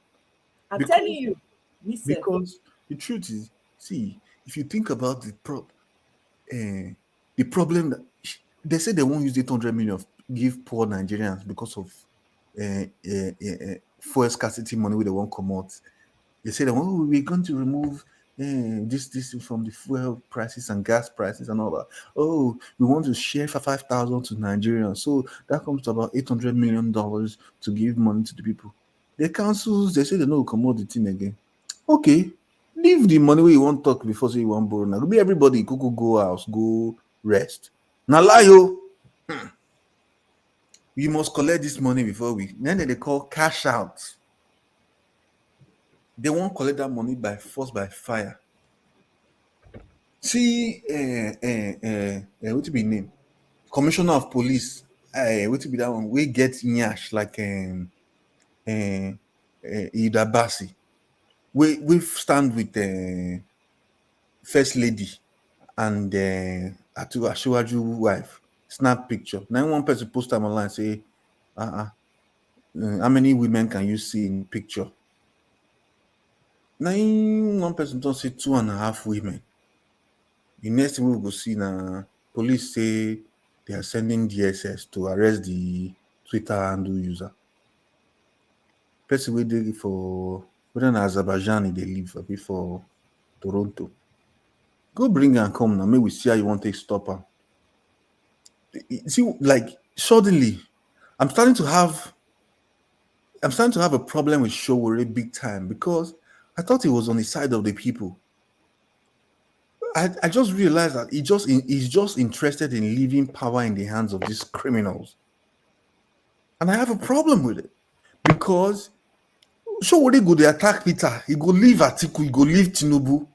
I'm telling you, because the truth is, see, if you think about the problem that they say they won't use 800 million give poor Nigerians because of fuel scarcity money where they won't come out. They say that we're going to remove this from the fuel prices and gas prices and all that. Oh, we want to share for 5,000 to Nigerians. So that comes to about $800 million to give money to the people. The councils, they say they know come out the thing again. Okay, leave the money where you want to talk before say you want borrow. Now be everybody go house, go rest. Now lie yo. You must collect this money before we. Then they call cash out. They won't collect that money by force, by fire. See, what to be name? Commissioner of Police. What to be that one? We get nyash like Ida Basi. We stand with First Lady and Ashwaju wife. Snap picture. Now one person post them online say, how many women can you see in picture? Now one person don't say 2.5 women. The next thing we will see now, police say they are sending DSS to arrest the Twitter handle user. Person we did for whether in Azerbaijan they live a bit for Toronto. Go bring her and come now. Maybe we see how you want to stop her. See, like suddenly, I'm starting to have a problem with Showore big time because I thought he was on the side of the people. I just realized that he's just interested in leaving power in the hands of these criminals. And I have a problem with it. Because Showore go to attack Peter, he go leave Atiku, he go leave Tinubu.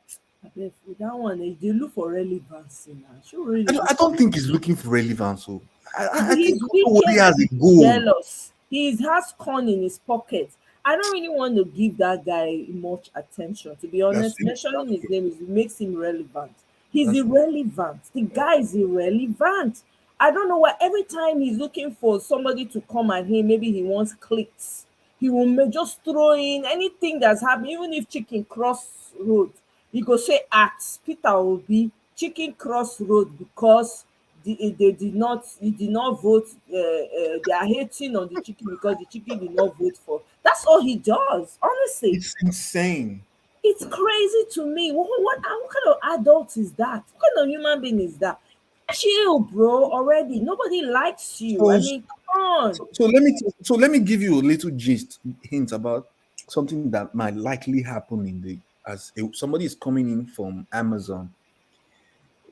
That one, they look for relevance now. I don't think he's looking for relevance. So I he's think Showore has a goal. Jealous. He has corn in his pocket. I don't really want to give that guy much attention. To be honest, mentioning his name makes him relevant. He's irrelevant. The guy is irrelevant. I don't know why every time he's looking for somebody to come at him, maybe he wants clicks. He will just throw in anything that's happening, even if Chicken Cross Road. He go say at Peter Obi, Chicken Cross Road because he did not vote. They are hating on the chicken because the chicken did not vote for. That's all he does. Honestly, it's insane. It's crazy to me. What kind of adult is that? What kind of human being is that? Chill, bro. Already, nobody likes you. I mean, come on. So let me give you a little hint about something that might likely happen somebody is coming in from Amazon.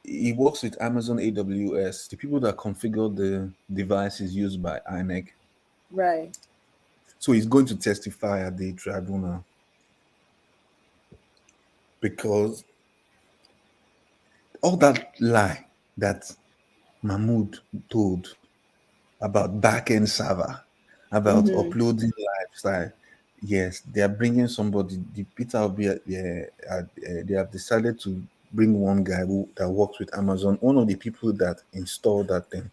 He works with Amazon AWS, the people that configure the devices used by INEC. Right. So he's going to testify at the tribunal because all that lie that Mahmoud told about back-end server, about uploading lifestyle, yes, they are bringing somebody. The Peter will be they have decided to bring one guy that works with Amazon. One of the people that installed that thing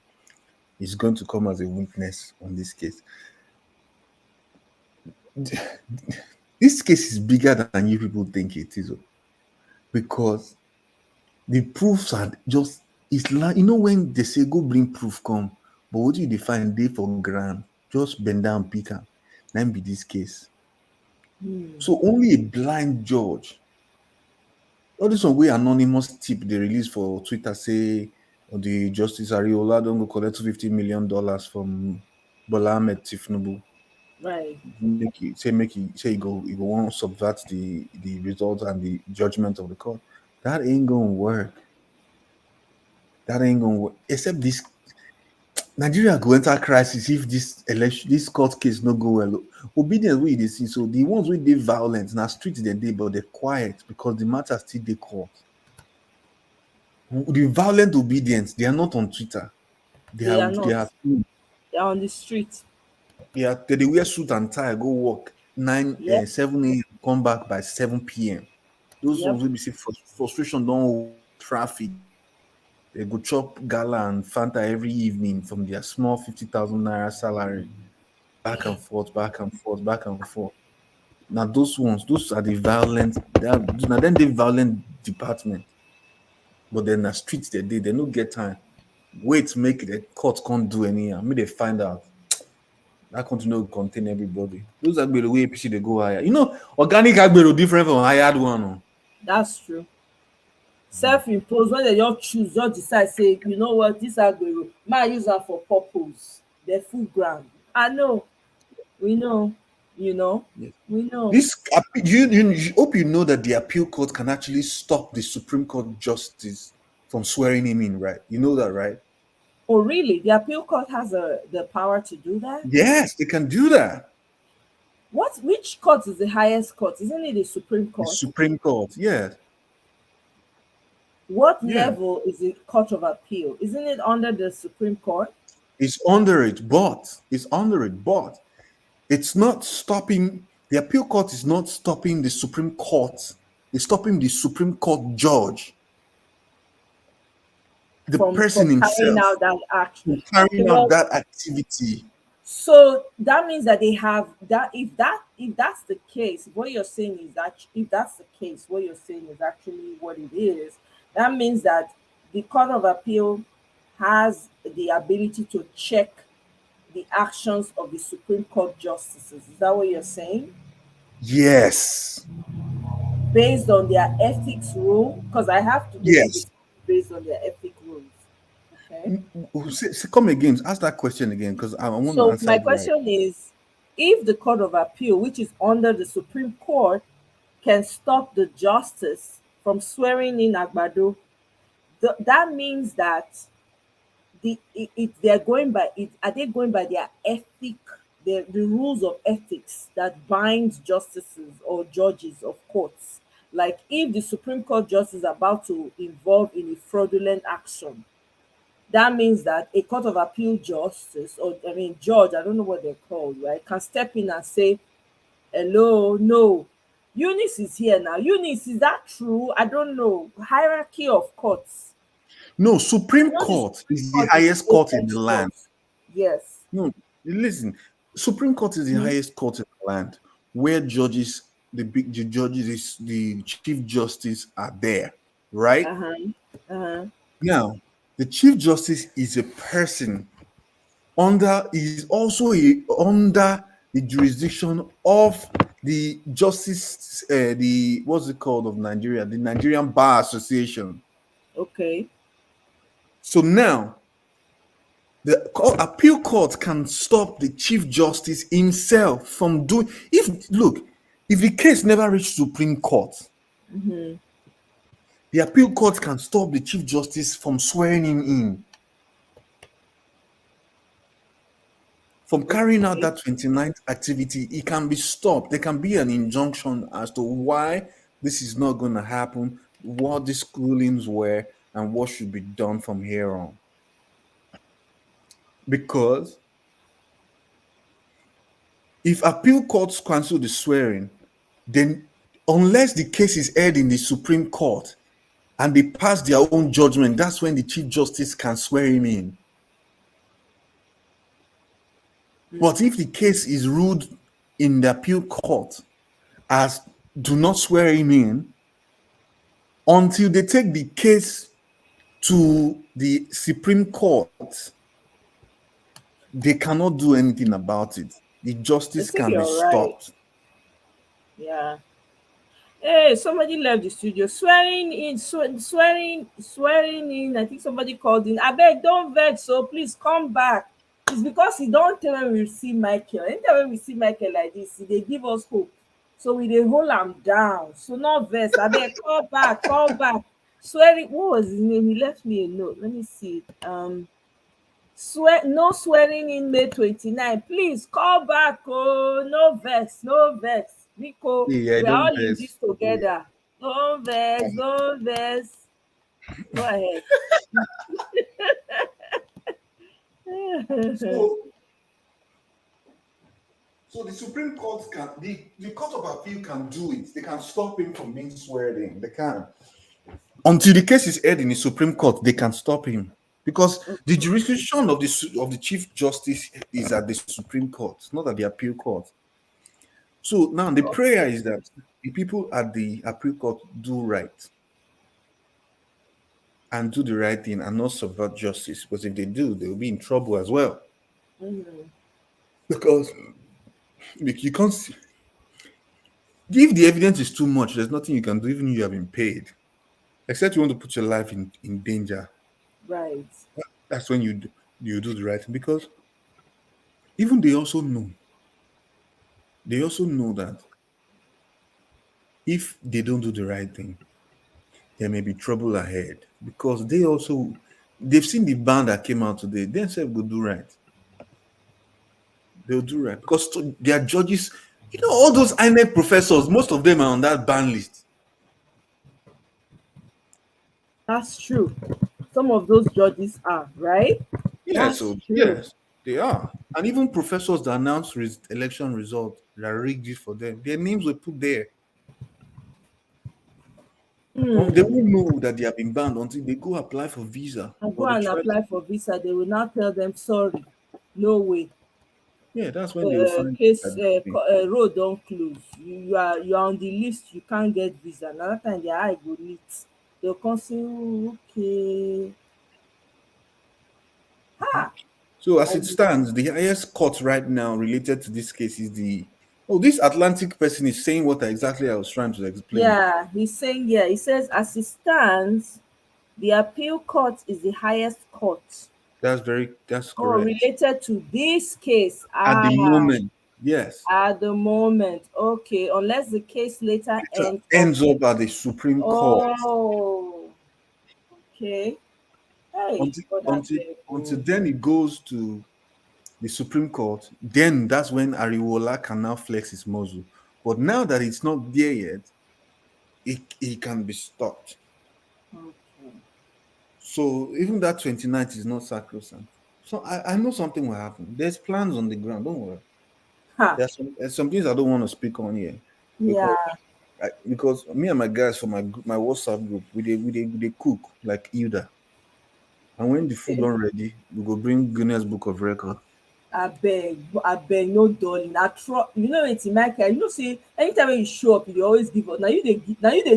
is going to come as a witness on this case. This case is bigger than you people think it is, because the proofs are just, it's like, when they say go bring proof come, but what do you define day for ground? Just bend down, pick up. Then be this case. So only a blind judge. All this one way anonymous tip they release for Twitter say the Justice Ariola don't go collect $50 million from Bola Ahmed Tinubu. Right. He go want to subvert the results and the judgment of the court. That ain't gonna work. Except this Nigeria go enter crisis if this court case no go well. Obedience wey they see, so the ones wey dey violent na street dem dey, but they're quiet because the matter still dey court. The violent obedience, they are not on Twitter. They are on the street. Yeah, they wear suit and tie, go work 7 a.m, come back by 7 p.m. Those ones will be see frustration, don't traffic. They go chop gala and Fanta every evening from their small 50,000 naira salary. Back and forth. Now those are the violent. Now then the violent department. But then the streets they don't get time. Wait, make the court can't do anything. Maybe they find out. That continue to contain everybody. Those are the way APC they go higher. You know, organic agbero different from hired one. Oh. That's true. Self-imposed, when they just choose, just decide, say, you know what, this agbero, my use her for purpose. The full ground. I know. We know. You know. Yes. We know. This you hope you know that the appeal court can actually stop the Supreme Court justice from swearing him in, right? You know that, right? Oh, really? The appeal court has the power to do that? Yes, they can do that. Which court is the highest court? Isn't it the Supreme Court? The Supreme Court, yes. What level is the Court of Appeal? Isn't it under the Supreme Court? It's under it, but it's not stopping. The appeal court is not stopping the Supreme Court. It's stopping the Supreme Court judge, the person himself, carrying out that action, carrying out that activity. So that means that they have that. If that's the case, what you're saying is that if that's the case, what you're saying is actually what it is. That means that the Court of Appeal has the ability to check the actions of the Supreme Court justices. Is that what you're saying? Yes. Based on their ethics rule, because I have to do yes. based on their ethics rules. Okay. Come again. Ask that question again, because I want to answer. So my question is, if the Court of Appeal, which is under the Supreme Court, can stop the justice from swearing in Agbado, that means that they're going by it. Are they going by their ethic, the rules of ethics that bind justices or judges of courts? Like if the Supreme Court justice is about to involve in a fraudulent action, that means that a Court of Appeal justice, or judge, I don't know what they're called, right, can step in and say, hello, no, Eunice is here now. Eunice, is that true? I don't know. Hierarchy of courts. No, Supreme Court is the highest court in the land. Yes. No, listen. Supreme Court is the highest court in the land, where judges, the Chief Justice are there, right? Now, the Chief Justice is a person under the jurisdiction of the Justice, what's it called of Nigeria? The Nigerian Bar Association. Okay. So now, the appeal court can stop the Chief Justice himself from doing. If the case never reached Supreme Court, the appeal court can stop the Chief Justice from swearing him in, from carrying out that 29th activity. It can be stopped. There can be an injunction as to why this is not going to happen, what these rulings were, and what should be done from here on. Because if appeal courts cancel the swearing, then unless the case is heard in the Supreme Court and they pass their own judgment, that's when the Chief Justice can swear him in. But if the case is ruled in the appeal court as do not swear him in, until they take the case to the Supreme Court, they cannot do anything about it. The justice can be stopped. Yeah. Hey, somebody left the studio. Swearing in. I think somebody called in. I beg, don't vex, so please come back. It's because he don't tell when we see Michael. Anytime when we see Michael like this, they give us hope. So we they hold him down. So not vex. I beg, call back. Swearing. What was his name? He left me a note. Let me see. No swearing in May 29. Please call back. Oh, no vex. Nico, we're all in this together. Don't vex. Go ahead. So the Supreme Court can, the Court of Appeal can do it. They can stop him from being sworn in. They can. Until the case is heard in the Supreme Court, they can stop him. Because the jurisdiction of the Chief Justice is at the Supreme Court, not at the Appeal Court. So now the prayer is that the people at the Appeal Court do right and do the right thing and not subvert justice. Because if they do, they will be in trouble as well. Because you can't see. If the evidence is too much, there's nothing you can do, even if you have been paid. Except you want to put your life in danger. Right. That's when you do the right thing. Because even they also know that if they don't do the right thing, there may be trouble ahead. Because they've seen the ban that came out today. They said will do right. They'll do right. Because their judges, all those INEC professors, most of them are on that ban list. That's true. Some of those judges are, right? Yes, yes, they are. And even professors that announce election results that rigged it for them, their names were put there. They won't know that they have been banned until they go apply for visa. And go and apply for visa. They will now tell them, sorry, no way. Yeah, that's when they will find road don't close. You are on the list. You can't get visa. Another time their eye go neat. They'll come say, okay. So as it stands, the highest court right now related to this case is this Atlantic person is saying what exactly I was trying to explain. Yeah, he's saying, he says as it stands, the appeal court is the highest court. That's correct. Related to this case. At the moment, yes. At the moment, okay. Unless the case later ends up at the Supreme Court. Oh, okay. Hey, until then it goes to the Supreme Court, then that's when Ariwola can now flex his muscle. But now that it's not there yet, it can be stopped. Okay. So even that 29th is not sacrosanct. So I know something will happen. There's plans on the ground. Don't worry. There's some things I don't want to speak on here. Because me and my guys from my WhatsApp group, we cook like Hilda. And when the food don't ready, we go bring Guinness Book of Record. I beg, no darling. You know it's in my care. You know, see, anytime when you show up, you always give us. Now you they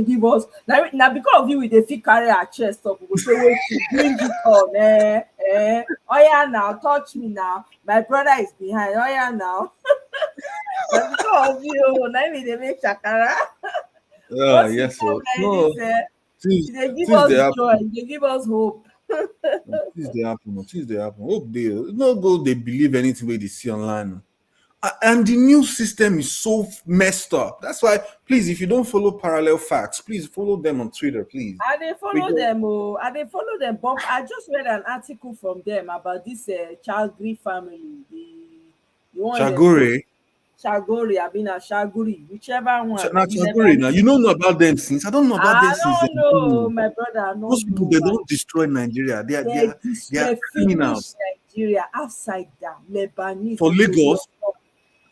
give us. Now because of you, we they fit carry our chest up. We go say, wait, bring it on, Oh yeah, now touch me now. My brother is behind. Oh yeah, now. But because of you, now we they make shakara. Yes, so they give us joy. They give us hope. Things they happen. Hope they believe anything they see online. And the news system is so messed up. That's why, please, if you don't follow Parallel Facts, please follow them on Twitter, please. I follow them. But I just read an article from them about this Chagri family. The one Shagori, Shaguri, whichever one. Now Chagori, now you don't know about them since. I don't know about them since. I don't know, my brother. Those people, they don't destroy Nigeria. They are criminals. Nigeria outside down, Lebanese. For Lagos,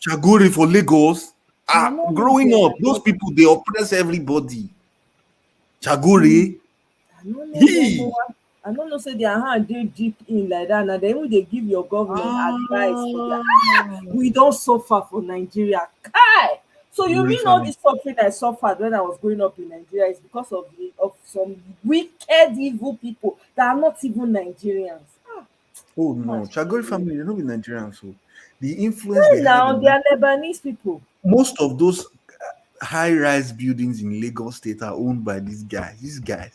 Chagori for Lagos. Growing up, those people they oppress everybody. Chagori. I don't know, say their hand deep in like that. Now then they give your government advice. We don't suffer for Nigeria. So you mean all this suffering I suffered when I was growing up in Nigeria is because of some wicked, evil people that are not even Nigerians. Oh no, Chagori family, they're not be Nigerians. So the influence they have. They are Lebanese people. Most of those high-rise buildings in Lagos State are owned by these guys.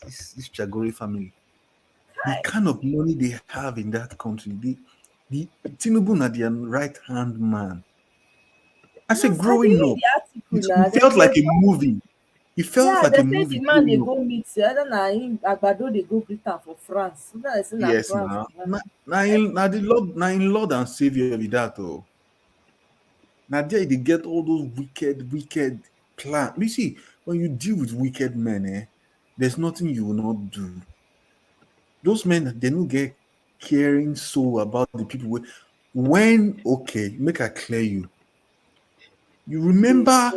This Chagori family. The kind of money they have in that country, the Tinubu na their right-hand man. I said, growing up, it felt like a movie. It felt like a movie. The man they go meet, I don't know, Agbado they go Britain for France. Yes, now in Lord and Savior with that. Oh, now there they get all those wicked plans. You see, when you deal with wicked men, there's nothing you will not do. Those men, they don't get caring so about the people. Make I clear you. You remember,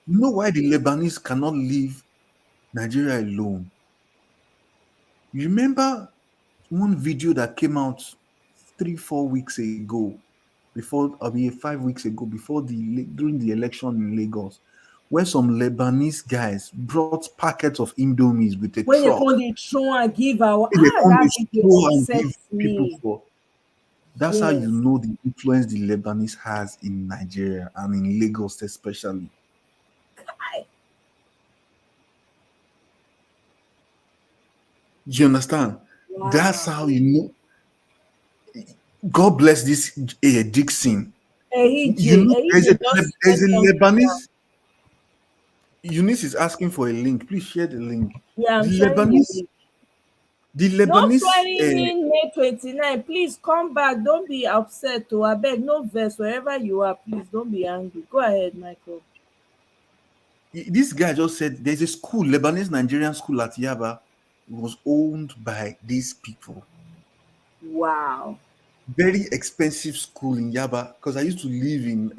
you know why the Lebanese cannot leave Nigeria alone? You remember one video that came out 3-4 weeks ago, 5 weeks ago, during the election in Lagos, where some Lebanese guys brought packets of Indomies with a truck. When they throw and give people for. That's how you know the influence the Lebanese has in Nigeria and in Lagos especially. You understand? Wow. That's how you know. God bless this Dixon. You know, there's a Lebanese. Eunice is asking for a link. Please share the link. Yeah, I'm sharing the link. The Lebanese. Don't fly in May 29. Please come back. Don't be upset. To I beg, no verse wherever you are. Please don't be angry. Go ahead, Michael. This guy just said there's a school, Lebanese Nigerian school at Yaba. It was owned by these people. Wow. Very expensive school in Yaba because I used to live in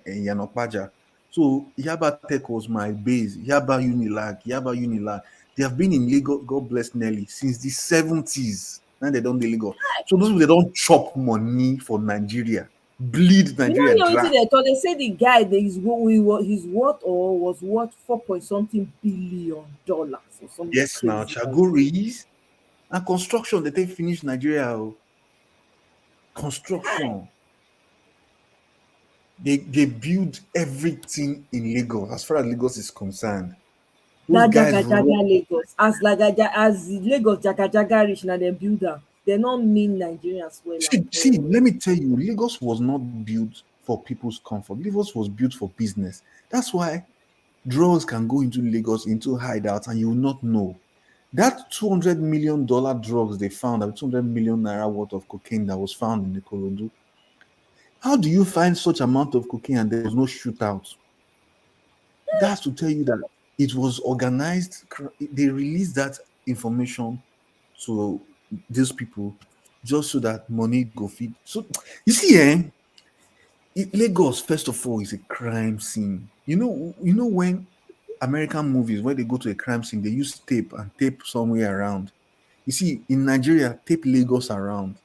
Yanopaja. So Yaba Tech was my base. Yaba Unilag. They have been in Lagos, God bless Nelly, since the 70s. And they don't Lagos. So those people, they don't chop money for Nigeria. Bleed Nigeria dry. They say the guy his worth or was worth $4 billion or something. Yes, now Chagoris and construction that they finished Nigeria. Construction. They build everything in Lagos as far as Lagos is concerned. Those guys Lagos as Lagos Jaga rich na dem build am. They don't mean Nigerians well. See, let me tell you, Lagos was not built for people's comfort. Lagos was built for business. That's why drugs can go into Lagos, into hideouts, and you will not know. That $200 million drugs they found, that 200 million naira worth of cocaine that was found in Ikorodu. How do you find such amount of cocaine and there was no shootout? That's to tell you that it was organized. They released that information to these people just so that money go feed. So you see, Lagos, first of all, is a crime scene. You know when American movies, where they go to a crime scene, they use tape and tape somewhere around. You see, in Nigeria, tape Lagos around.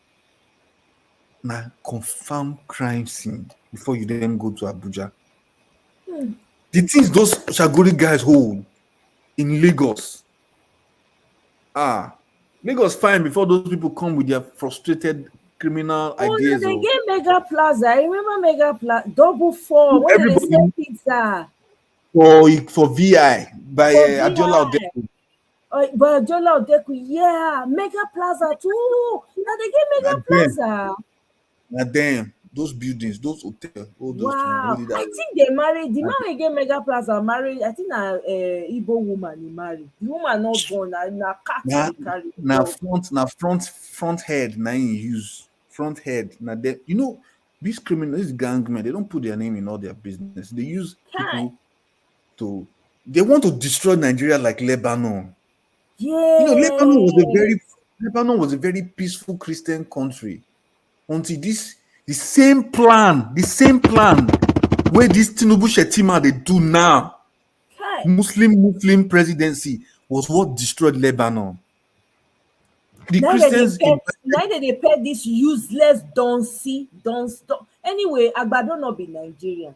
Now, confirm crime scene before you then go to Abuja. The things those Shaguri guys hold in Lagos. Lagos fine before those people come with their frustrated criminal ideas. They get Mega Plaza. I remember Mega Plaza, double four. When they sell pizza. For VI by Adiola Odeku. But Adiola Odeku, yeah. Mega Plaza too. Now they get Mega Plaza. Now damn, those buildings, those hotels, all those. Wow. I think they married. The man again Mega Plaza married. I think na Igbo woman he married. The woman not born. Na cat carry. Front head. Now you use front head. Now they, these criminals, these gang men, they don't put their name in all their business. They use people they want to destroy Nigeria like Lebanon. Yeah. Lebanon was a very peaceful Christian country. Until the same plan where this Tinubu Shetima they do now, Muslim presidency was what destroyed Lebanon. The Christians now they pay this useless don't. Anyway, Agbado not be Nigerian.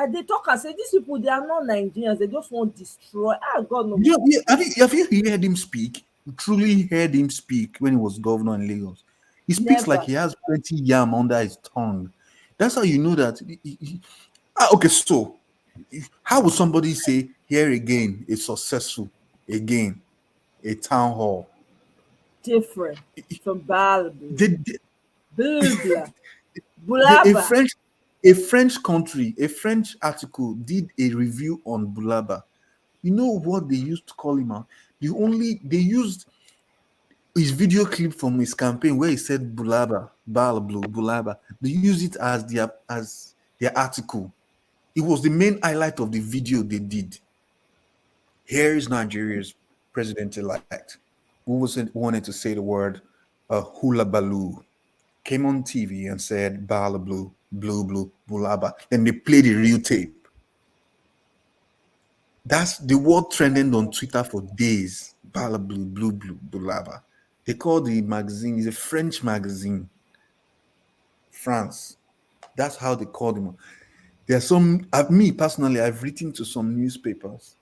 They talk and say these people they are not Nigerians. They just want to destroy. God no. Have you heard him speak? You truly heard him speak when he was governor in Lagos. He speaks like he has plenty yam under his tongue. That's how you know that. Okay, so how would somebody say here again a successful again a town hall? Different from Balbu. A French country, a French article did a review on Bulaba. You know what they used to call him out? They used his video clip from his campaign where he said Bulaba, Bulaba. They use it as their article. It was the main highlight of the video they did. Here is Nigeria's president-elect who wanted to say the word hula baloo. Came on TV and said Bala Blue, Bulaba. Then they played the real tape. That's the word trending on Twitter for days. Bala Blue, Bulaba. They call the magazine, it's a French magazine. France. That's how they call them. There's me personally, I've written to some newspapers,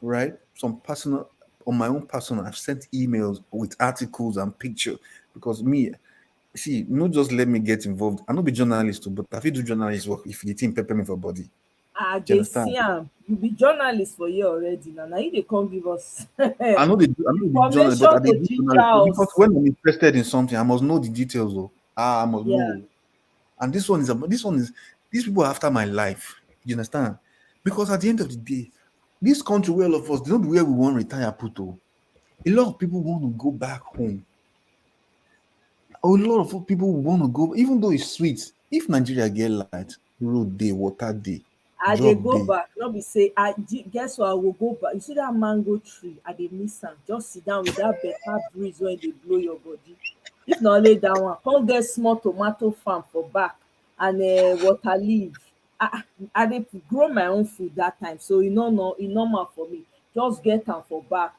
right? On my own personal, I've sent emails with articles and pictures because me, see, not just let me get involved. I not be journalist, but if you do journalist work, if the team pepper me for body. Do you understand? You be journalist for you already now. Now you they come give us. I know the journalist, but I dey do journalist because when I'm interested in something, I must know the details. Though. I must know. And this one is these people are after my life. You understand? Because at the end of the day, this country, where all of us, they don't where we want to retire put. A lot of people want to go back home. A lot of people want to go, even though it's sweet. If Nigeria get light, road day, water day, I dey go back. Not be say guess what? I will go back. You see that mango tree? I dey miss am. Just sit down with that better breeze when they blow your body. If not only that one, come get small tomato farm for back and water leaf. I dey grow my own food that time, so e normal for me. Just get am for back.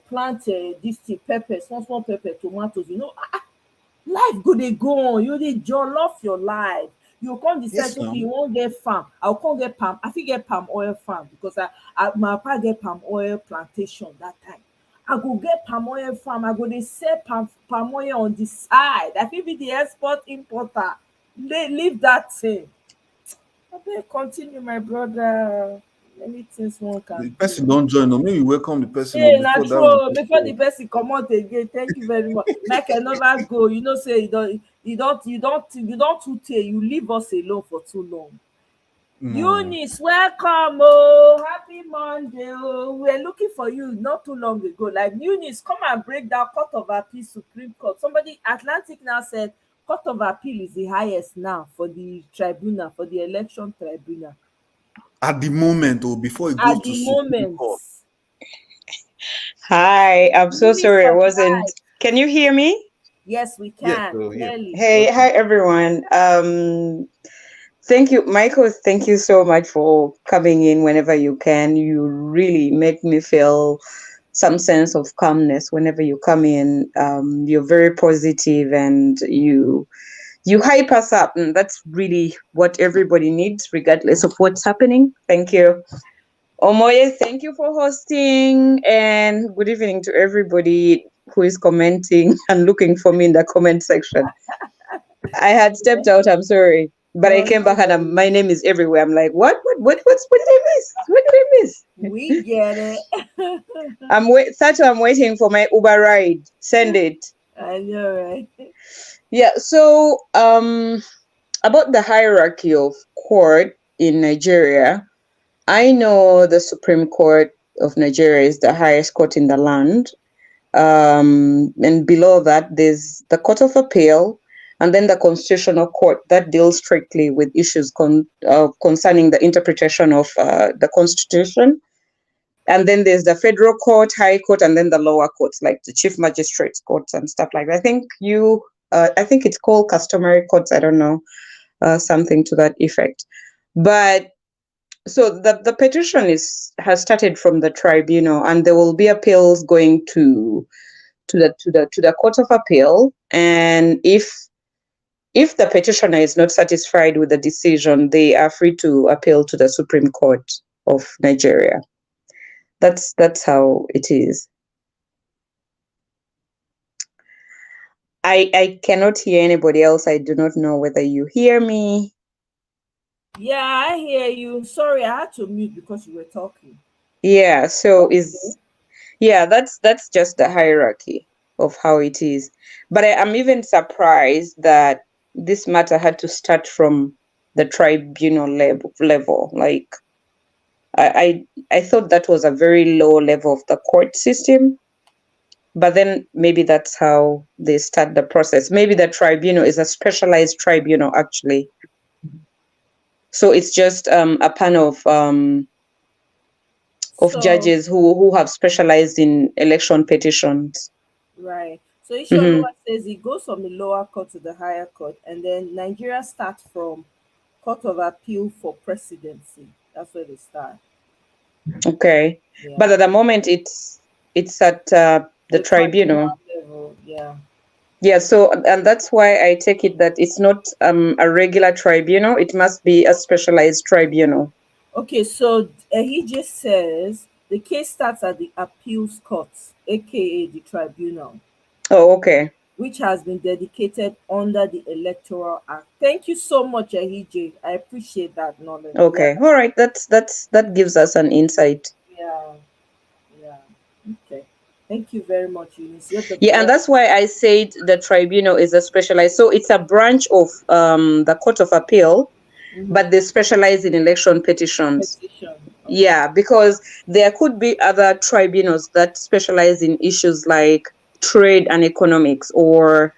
Plant this thing, pepper, small pepper, tomatoes. Life go dey go on. You dey jollof your life. You come decide, okay, you wan get farm. I'll come get palm. I fit get palm oil farm because my papa get palm oil plantation that time. I go get palm oil farm. I go dey sell palm oil on the side. I fit be the export importer. Leave that thing. Okay, continue, my brother. Many things one can the person don't join. No, maybe welcome the person. Hey, na true. Before the person come out again, thank you very much. Michael never go. Say you don't too tey. You leave us alone for too long. Eunice, welcome. Oh, happy Monday. Oh, we were looking for you not too long ago. Like Eunice, come and break down Court of Appeal, Supreme Court. Somebody Atlantic now said Court of Appeal is the highest now for the tribunal, for the election tribunal. At the moment, or before it goes to Supreme Court. Hi, I'm so sorry I wasn't. Can you hear me? Yes, we can. Yeah. Hey, hi everyone. Thank you, Michael. Thank you so much for coming in whenever you can. You really make me feel some sense of calmness whenever you come in. You're very positive and you hype us up, and that's really what everybody needs, regardless of what's happening. Thank you. Omoye, thank you for hosting, and good evening to everybody who is commenting and looking for me in the comment section. I had stepped out, I'm sorry, but I came back and my name is everywhere. I'm like, what did I miss? What did I miss? We get it. I'm waiting for my Uber ride. Send it. I know, right? Yeah, so about the hierarchy of court in Nigeria, I know the Supreme Court of Nigeria is the highest court in the land. And below that, there's the Court of Appeal, and then the Constitutional Court that deals strictly with issues concerning the interpretation of the Constitution. And then there's the Federal Court, High Court, and then the lower courts, like the Chief Magistrates Courts and stuff like that. I think it's called customary courts. I don't know, something to that effect. But so the petition has started from the tribunal, and there will be appeals going to the Court of Appeal. And if the petitioner is not satisfied with the decision, they are free to appeal to the Supreme Court of Nigeria. That's how it is. I cannot hear anybody else. I do not know whether you hear me. Yeah, I hear you. Sorry, I had to mute because you were talking. Yeah, so that's just the hierarchy of how it is. But I'm even surprised that this matter had to start from the tribunal level. Like, I thought that was a very low level of the court system. But then maybe that's how they start the process. Maybe the tribunal is a specialized tribunal, actually. So it's just a panel of judges who have specialized in election petitions. Right. So Ishioluwa says it goes from the lower court to the higher court, and then Nigeria starts from Court of Appeal for presidency. That's where they start. Okay. Yeah. But at the moment it's at the tribunal. Level. Yeah. Yeah, so and that's why I take it that it's not a regular tribunal, it must be a specialized tribunal. Okay, so he just says the case starts at the appeals court, aka the tribunal. Oh, okay. which has been dedicated under the Electoral Act. Thank you so much, Ehije. I appreciate that knowledge. Okay, all right. That gives us an insight. Yeah, yeah. Okay. Thank you very much, Eunice. You're the Yeah, and best. that's why I said the tribunal is a specialized. So it's a branch of the Court of Appeal, but they specialize in election petitions. Petition. Yeah, because there could be other tribunals that specialize in issues like trade and economics or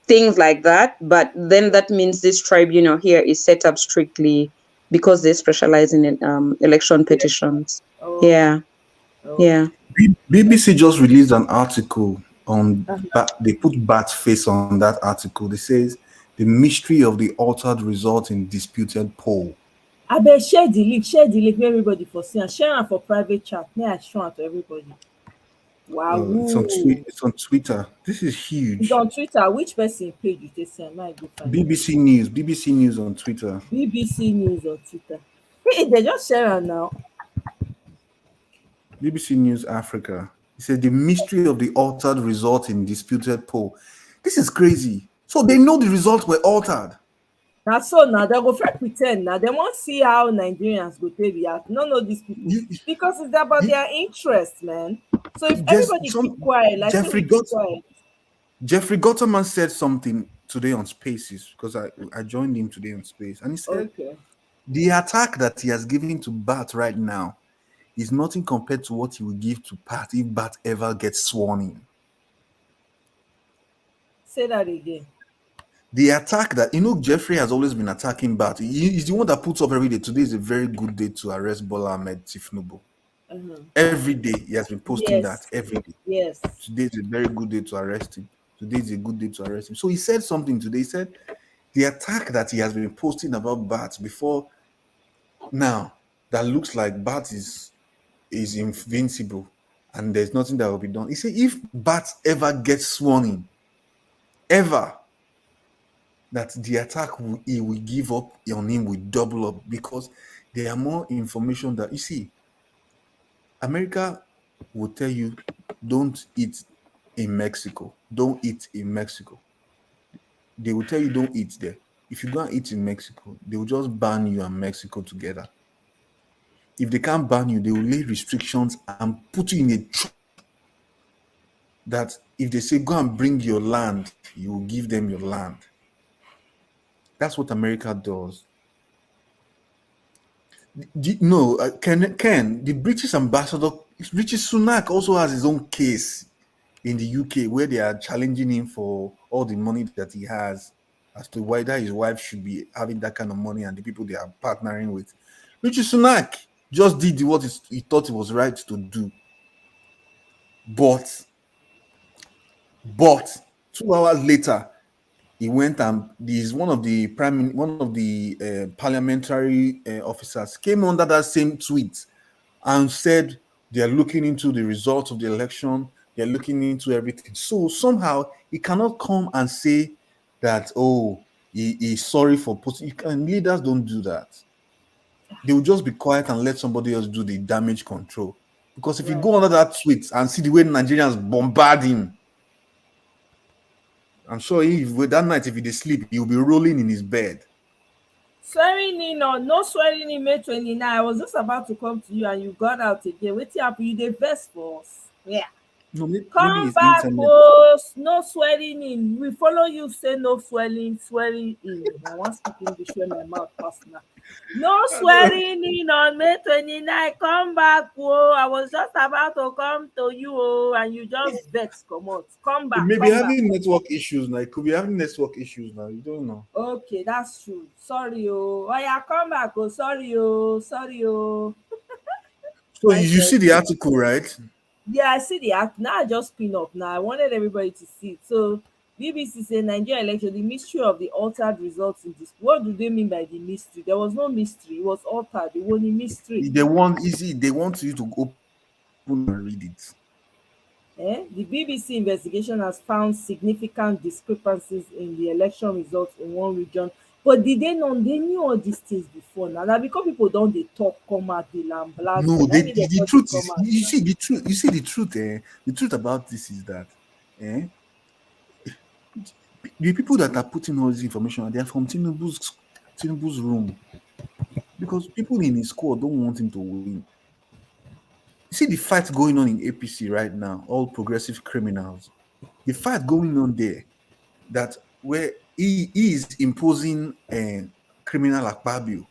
things like that. But then that means this tribunal here is set up strictly because they specialize in election petitions. Yeah. Yeah. BBC just released an article on they put Bat's face on that article. They says the mystery of the altered result in disputed poll. I bet share the link make everybody for see and share am for private chat. May I show am to everybody. Wow. It's on Twitter. This is huge. It's on Twitter. Which person page you take send? Might go find BBC News on Twitter. BBC News on Twitter. Hey, they just share am now. BBC News Africa. It said the mystery of the altered result in disputed poll. This is crazy. So they know the results were altered. Now so now they go first pretend now they won't see how Nigerians go take react. No, these people because it's about their interest, man. So if everybody keep quiet, like Jeffrey Gotterman said something today on Spaces because I joined him today on Space, and he said the attack that he has given to Bat right now is nothing compared to what he will give to Pat if Bat ever gets sworn in. Say that again. The attack that, Jeffrey has always been attacking Bat. He's the one that puts up every day. Today is a very good day to arrest Bola Ahmed Tinubu. Every day he has been posting that every day. Yes. Today is a very good day to arrest him. Today is a good day to arrest him. So he said something today. He said the attack that he has been posting about Bat before now that looks like Bat is invincible and there's nothing that will be done. He said if Bat ever gets sworn in, ever, that the attack he will give up on him will double up because there are more information that you see. America will tell you don't eat in Mexico. Don't eat in Mexico. They will tell you don't eat there. If you go and eat in Mexico, they will just ban you and Mexico together. If they can't ban you, they will lay restrictions and put you in a trap that if they say go and bring your land, you will give them your land. That's what America does. Ken, the British ambassador, Richard Sunak, also has his own case in the UK where they are challenging him for all the money that he has as to whether his wife should be having that kind of money and the people they are partnering with. Richard Sunak just did what he thought it was right to do. But 2 hours later, he went and one of the parliamentary officers came under that same tweet and said they are looking into the results of the election. They're looking into everything. So somehow he cannot come and say that, he's sorry for posting. And leaders don't do that. They will just be quiet and let somebody else do the damage control. Because if you go under that tweet and see the way Nigerians bombard him, I'm sure that night, if he sleep, he'll be rolling in his bed. Swearing in or no swearing in May 29. I was just about to come to you and you got out again. Wait till you the best for us. Yeah. No, come back, boss. No swearing in. We follow you, say no swearing in. I want to speak English when my mouth pass now. No swearing in on May 29. Come back, whoa. I was just about to come to you, and you just vex, come out. Come back. Maybe having network issues now. It could be having network issues now. You don't know. Okay, that's true. Sorry, oh yeah, come back. Oh, sorry, oh. So you see the article, right? Yeah, I see the act. Now I just pin up. Now I wanted everybody to see it. So BBC said Nigeria election, the mystery of the altered results in this. What do they mean by the mystery? There was no mystery. It was altered. It was a mystery. They want you to open and read it. The BBC investigation has found significant discrepancies in the election results in one region. But did they know? They knew all these things before now. That because people don't they talk, come out, they lamblast. No, the truth is, you see the truth. The truth about this is that, The people that are putting all this information, they are from Tinubu's room. Because people in his squad don't want him to win. You see the fight going on in APC right now, all progressive criminals. The fight going on there, that where he is imposing a criminal Akpabio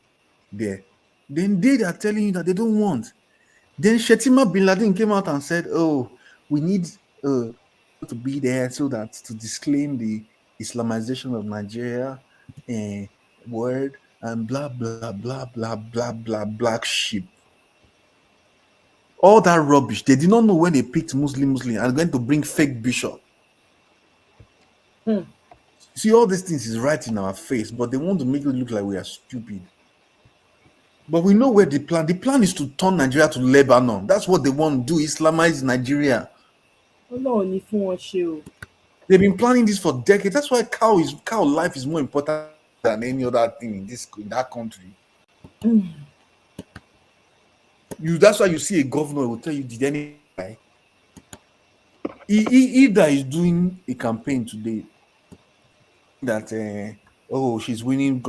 there. Then they are telling you that they don't want. Then Shetima Bin Laden came out and said, "Oh, we need to be there so that to disclaim the Islamization of Nigeria word and blah blah blah blah blah blah black sheep." All that rubbish. They did not know when they picked Muslim and going to bring fake bishop. See, all these things is right in our face, but they want to make it look like we are stupid. But we know where the plan is to turn Nigeria to Lebanon. That's what they want to do, Islamize Nigeria. They've been planning this for decades. That's why cow life is more important than any other thing in that country. That's why you see a governor who will tell you, did any guy? Ida is doing a campaign today that she's winning.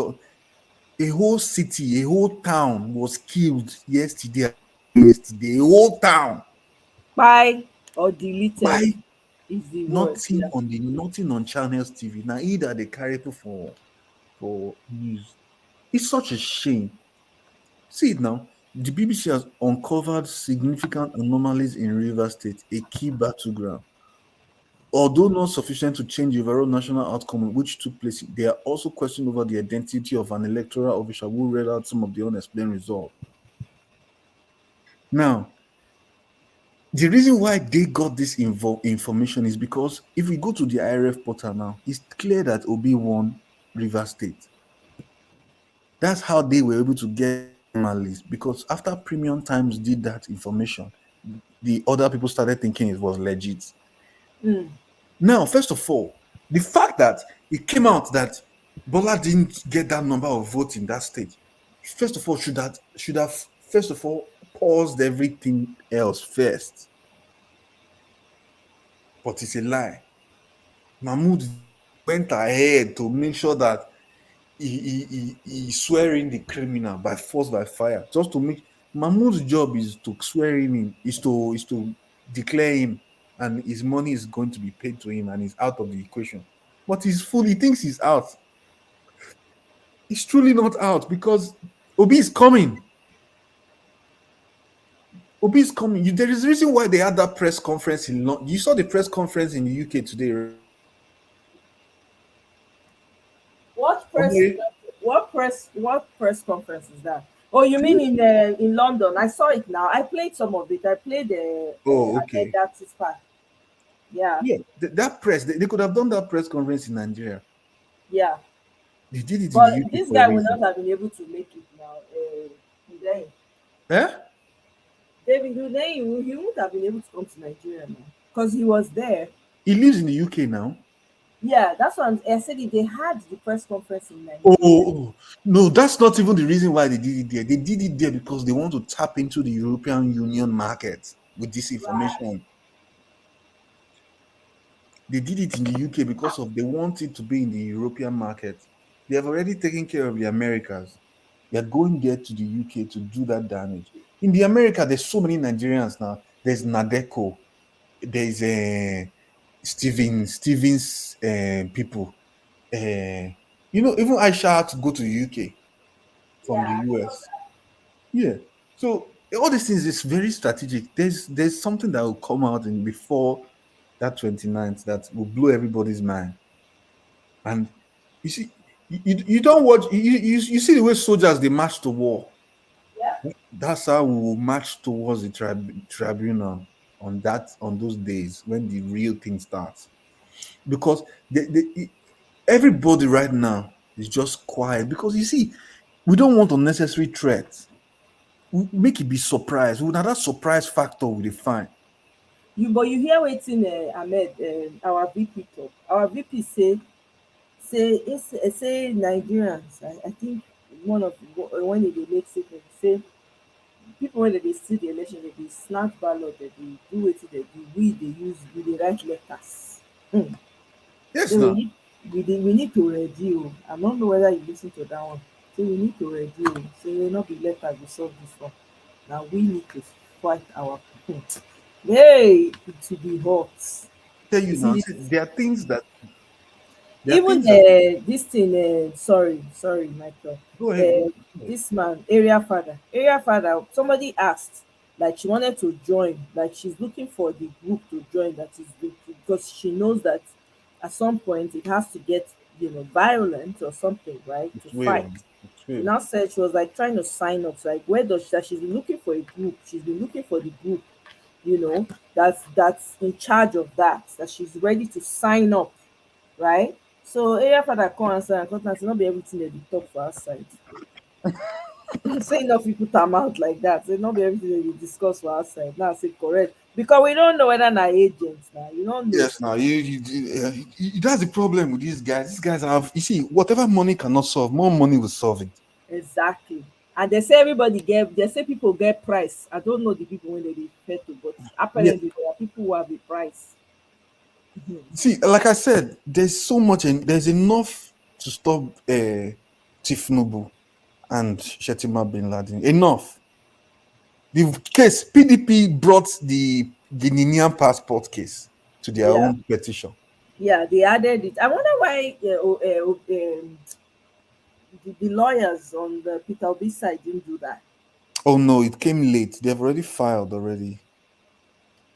A whole city, a whole town was killed yesterday. A whole town. By or deleted. By is the nothing word, on the nothing on Channels TV. Now either they carry it for news. It's such a shame. See it now. The BBC has uncovered significant anomalies in Rivers State, a key battleground. Although not sufficient to change the overall national outcome which took place, they are also questioning over the identity of an electoral official who read out some of the unexplained results. Now, the reason why they got this information is because if we go to the IRF portal now, it's clear that Obi won Rivers State. That's how they were able to get analysts, because after Premium Times did that information, the other people started thinking it was legit. Now, first of all, the fact that it came out that Bola didn't get that number of votes in that state, first of all, should have first of all paused everything else first. But it's a lie. Mahmoud went ahead to make sure that he swear in the criminal by force, by fire, just to make Mahmoud's job is to swear in, is to declare him, and his money is going to be paid to him, and he's out of the equation. But he's full. He thinks he's out. He's truly not out, because Obi is coming. Obi is coming. There is a reason why they had that press conference in London. You saw the press conference in the UK today, right? What press conference is that? Oh, you mean in London? I saw it now. I played some of it. I played okay. That is part. Yeah. Yeah, that press, they could have done that press conference in Nigeria. Yeah. They did it but in the UK. This guy will not have been able to make it now. David Hundeyin, he wouldn't have been able to come to Nigeria now because he was there. He lives in the UK now. Yeah, that's what I said. They had the press conference in Nigeria. Oh, no, that's not even the reason why they did it there. They did it there because they want to tap into the European Union market with this information. Right. They did it in the UK because they want it to be in the European market. They have already taken care of the Americas. They are going there to the UK to do that damage. In the America, there's so many Nigerians now. There's Nadeko. There's Stevens people. Even Aisha had to go to the UK from the US. Yeah. So all these things is very strategic. There's something that will come out before that 29th that will blow everybody's mind. And you see, you don't watch. You see the way soldiers they march to war. Yeah. That's how we will march towards the tribunal on those days when the real thing starts. Because everybody right now is just quiet, because you see, we don't want unnecessary threats. We make it be surprise. We that surprise factor will define. But you hear waiting, Ahmed, our VP talk. Our VP say Nigerians. I think when they make statement, say people when they see the election, they snap ballot, they do it, they use the right letters. Yes, no. we need to review. I don't know whether you listen to that one. So we need to review. So we will not be let us solve this one. Now we need to fight our people. Hey, it will be hot. Tell You you see now, this see, there are things that even this thing sorry Michael, go ahead. this man area father, somebody asked, like she wanted to join, like she's looking for the group to join, that is because she knows that at some point it has to get violent or something, right, to fight. She now said she was like trying to sign up. So like, where does she, that she's been looking for a group, she's been looking for the group, that's in charge of that she's ready to sign up, right? So area father come answer and come say no be everything dem dey talk for outside. Say enough people am out like that. Say no be everything dem dey discuss for outside. Now say correct because we don't know whether na agents now. You don't know. Yes, now that's the problem with these guys. These guys have, you see, whatever money cannot solve, more money will solve it. Exactly. And they say they say people get price. I don't know the people when they refer to, but apparently there are people who have a price. See, like I said, there's so much, and there's enough to stop Chief Noble and Shetima bin Laden. Enough. The case, PDP brought the Guinean passport case to their own petition. Yeah, they added it. I wonder why the lawyers on the Peter Obi side didn't do that. Oh no, it came late. They've already filed already.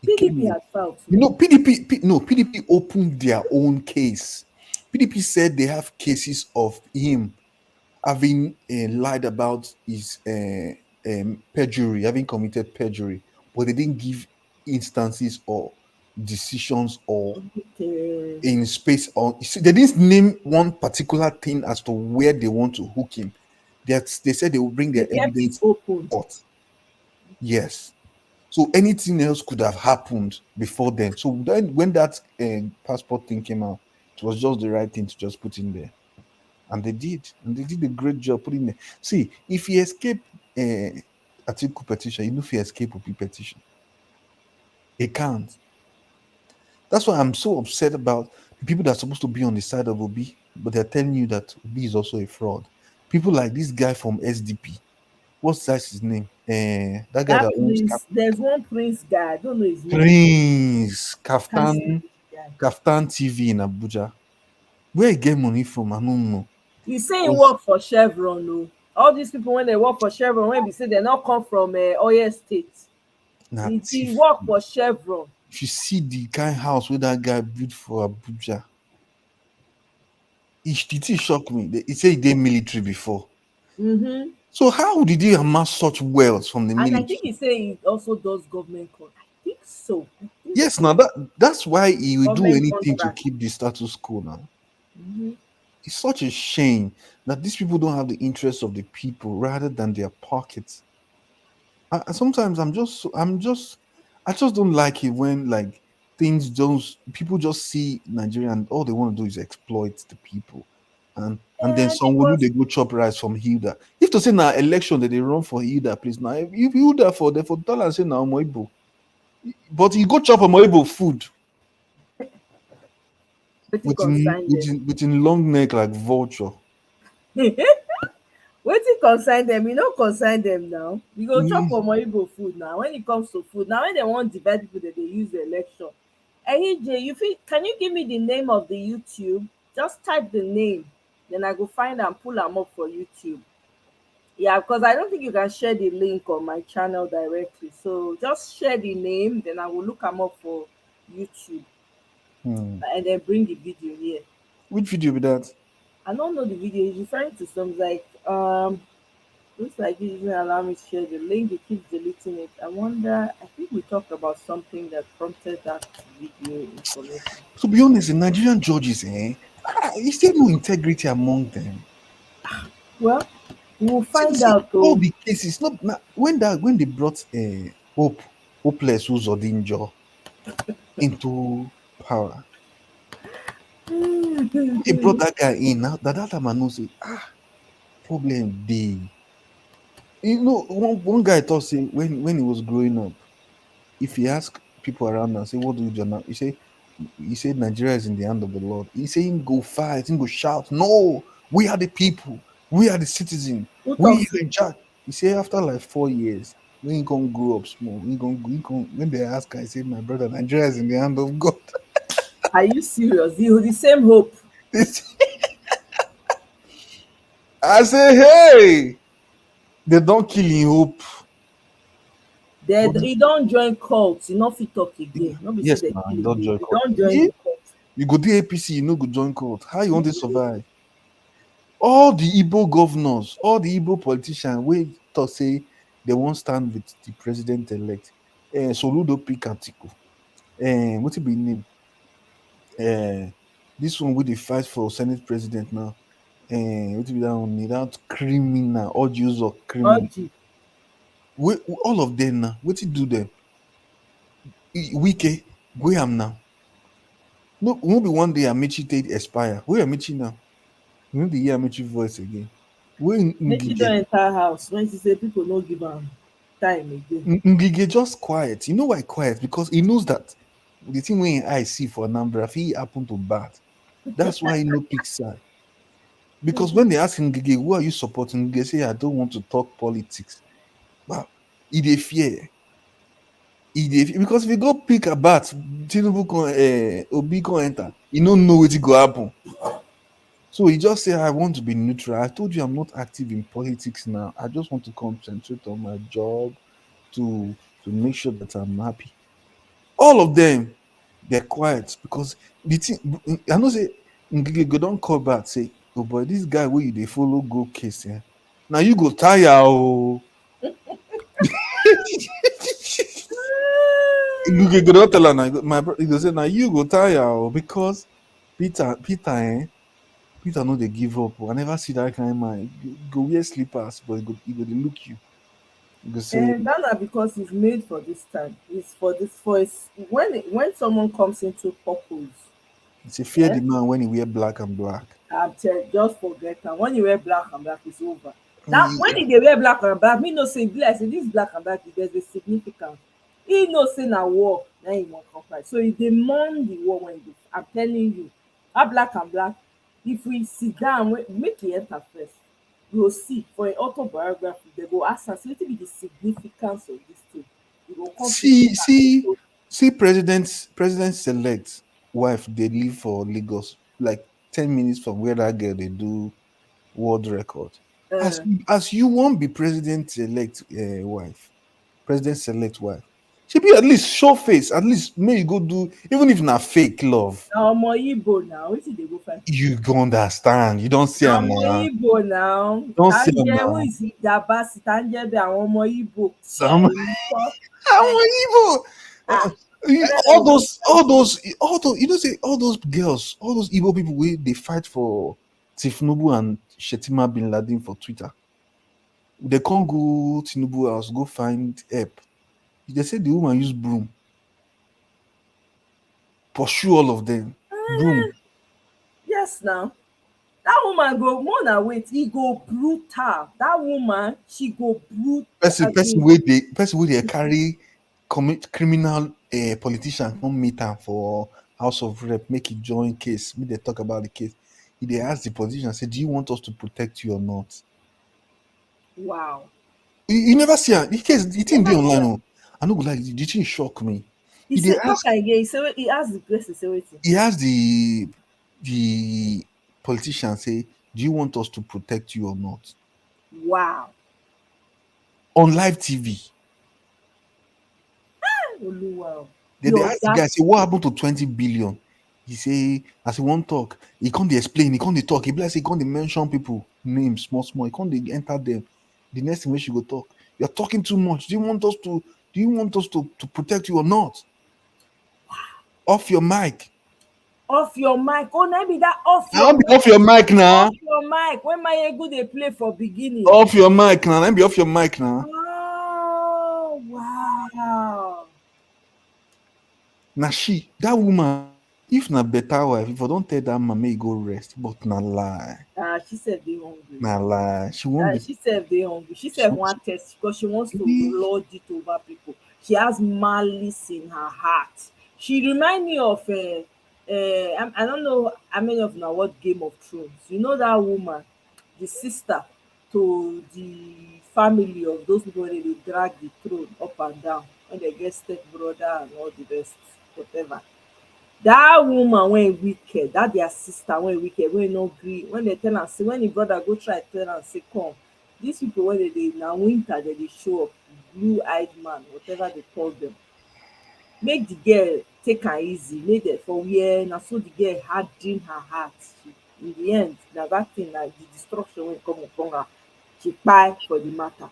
PDP had filed. You know, PDP opened their own case. PDP said they have cases of him having lied about his perjury, having committed perjury, but they didn't give instances or decisions or in space. Or they didn't name one particular thing as to where they want to hook him. They said they will bring their evidence open. Yes. So anything else could have happened before then. So then when that passport thing came out, it was just the right thing to just put in there. And they did. And they did a great job putting there. See, if he escaped Atiku petition, you know if he escaped Obi petition. He can't. That's why I'm so upset about the people that are supposed to be on the side of Obi, but they're telling you that Obi is also a fraud. People like this guy from SDP. What's his name? That guy that owns there's one Prince guy. I don't know his name. Prince Kaftan TV in Abuja. Where he get money from? I don't know. You say he work for Chevron, no? All these people when they work for Chevron, when we say they not come from Oyo State, he work for Chevron. If you see the kind of house where that guy built for Abuja, it shocked me. He said he did military before. Mm-hmm. So how did he amass such wealth from the military? And I think he said he also does government contract. I think so. Yes, now that's why he will do anything to keep the status quo now. Mm-hmm. It's such a shame that these people don't have the interests of the people rather than their pockets. And sometimes I just don't like it when like people just see Nigeria and all they want to do is exploit the people. And then someone they go chop rice from Hilda. If to say now election that they run for Hilda, please now if Hilda for tell and say now Moibo. But you go chop a Moibo food. With in long neck like vulture. Wetin concern them? You no concern them now. You go chop Igbo food now. When it comes to food, now when they want divide people, that they use the election. EJ, can you give me the name of the YouTube? Just type the name, then I go find and pull them up for YouTube. Yeah, because I don't think you can share the link on my channel directly. So just share the name, then I will look them up for YouTube. And then bring the video here. Which video be that? I don't know the video. He's referring to some like looks like he doesn't allow me to share the link. He keeps deleting it. I wonder. I think we talked about something that prompted that video information. To be honest, the Nigerian judges, is there no integrity among them? Well, we'll find out. All the cases, not when they brought hopeless Uzodinjo into power. They brought that guy in. Now that time I know say problem day. You know, one guy thought when he was growing up, if he asked people around and say, "What do you do now?" He say, he said Nigeria is in the hand of the Lord. He said him go fight, him go shout. No, we are the people, we are the citizen, we are in charge. He said after like 4 years, when he gonna grow up small, when they ask, I said, my brother, Nigeria is in the hand of God. Are you serious? The same hope. I say, hey, they don't kill in hope. He don't join cults. He not fit talk again. Nobody Yes, say they man, kill you don't him. join He court. don't join the cult. You go to APC, you no go join court. How you want to survive? All the Igbo governors, all the Igbo politicians, we to say they won't stand with the president-elect. Soludo pick Atiku. What it be name? This one with the fight for Senate president now. What it be that one? That criminal, all use of criminal. We, all of them now. What it do them? Wike, go am now. No, won't be one day Amici take expire. Where Amici now? You know the hear Amici voice again. Where Make don't enter house when she say people no give am time again. Ngige just quiet. You know why quiet? Because he knows that the thing when I see for Anambra, if he happen to bad, that's why he no pick side. Because when they ask Ngige, who are you supporting? Ngige say, I don't want to talk politics. Wow, he dey fear. Because if you go pick a bat, Tinubu Obi can enter. You don't know what go happen. So he just say, I want to be neutral. I told you I'm not active in politics now. I just want to concentrate on my job to make sure that I'm happy. All of them, they're quiet because the thing, I know say, go don't call back, say, oh boy, this guy where you they follow go case, yeah. Now you go tire, oh. You go don't tell her, my brother, he go say, now you go tire, oh, because Peter, Peter know they give up. I never see that kind of man. Go wear slippers, but he go dey look you. You go say, And that because it's made for this time. It's for this voice. When someone comes into purpose, it's a fear the man when he wear black and black. I'm telling, just forget that. When you wear black and black, it's over. Now, when they wear black and black, me no say bless. This black and black, there's a significance. He no say na war, now he won't comply. So he demand the war when you. I'm telling you, that black and black. If we sit down, make it enter first. You will see for an autobiography, they go ask us what be the significance of this thing. See, president select wife they live for Lagos, like 10 minutes from where that girl they do world record. As you won't be president elect wife, president select wife. She be at least show face, at least may you go do, even if not fake love. Now more Igbo now, what they go find? You go understand. You don't see him now. Igbo now. Don't see him now. Who is it? Dabasi Tanje be àwọn ọmọ Igbo. Some Igbo. All those, you know, say all those girls, all those Igbo people, they fight for Tinubu and Shetima bin Laden for Twitter. They can't go Tinubu house, go find help. They say the woman use broom. Pursue all of them. Broom. Yes, now. That woman go more than wait. He go brutal. That woman, she go brutal. Person where they carry criminal politician come meet her for House of Rep, make it join case. Make they talk about the case. If they ask the politician, say, do you want us to protect you or not? Wow. You never see her. The case, it didn't be online. I know, like, the thing shock me. He said, he asked the person, say, wait. He asked the politician, say, do you want us to protect you or not? Wow. On live TV. Wow. They asked the guy, say, what happened to 20 billion? He say, as he won't talk, he can't explain, he can't talk. He bless, he can't mention people, names, small. He can't enter them. The next thing we should go talk. You're talking too much. Do you want us to protect you or not? Off your mic. Off your mic. Oh, maybe that off your mic. Off your mic now. Off your mic. When my ego they play for beginning. Off your mic now. Let me be off your mic now. Oh, wow. Now that woman, if not better wife, if I don't tell that man, may go rest, but not lie. She said they hungry. Not lie. She won't. She said they hungry. She said one test because she wants to lord it over people. She has malice in her heart. She remind me of I don't know how many of you know what Game of Thrones. You know that woman, the sister to the family of those people when they drag the throne up and down, when they get step brother and all the rest, whatever. That woman when wicked, that their sister when wicked, when no gree, when they tell am say, when the brother go try tell am say come, these people when they na winter they show up, blue-eyed man, whatever they call them. Make the girl take am easy, make dem for where na so the girl harden her heart. In the end, na that thing na the destruction wey come upon her. She kpai for the matter,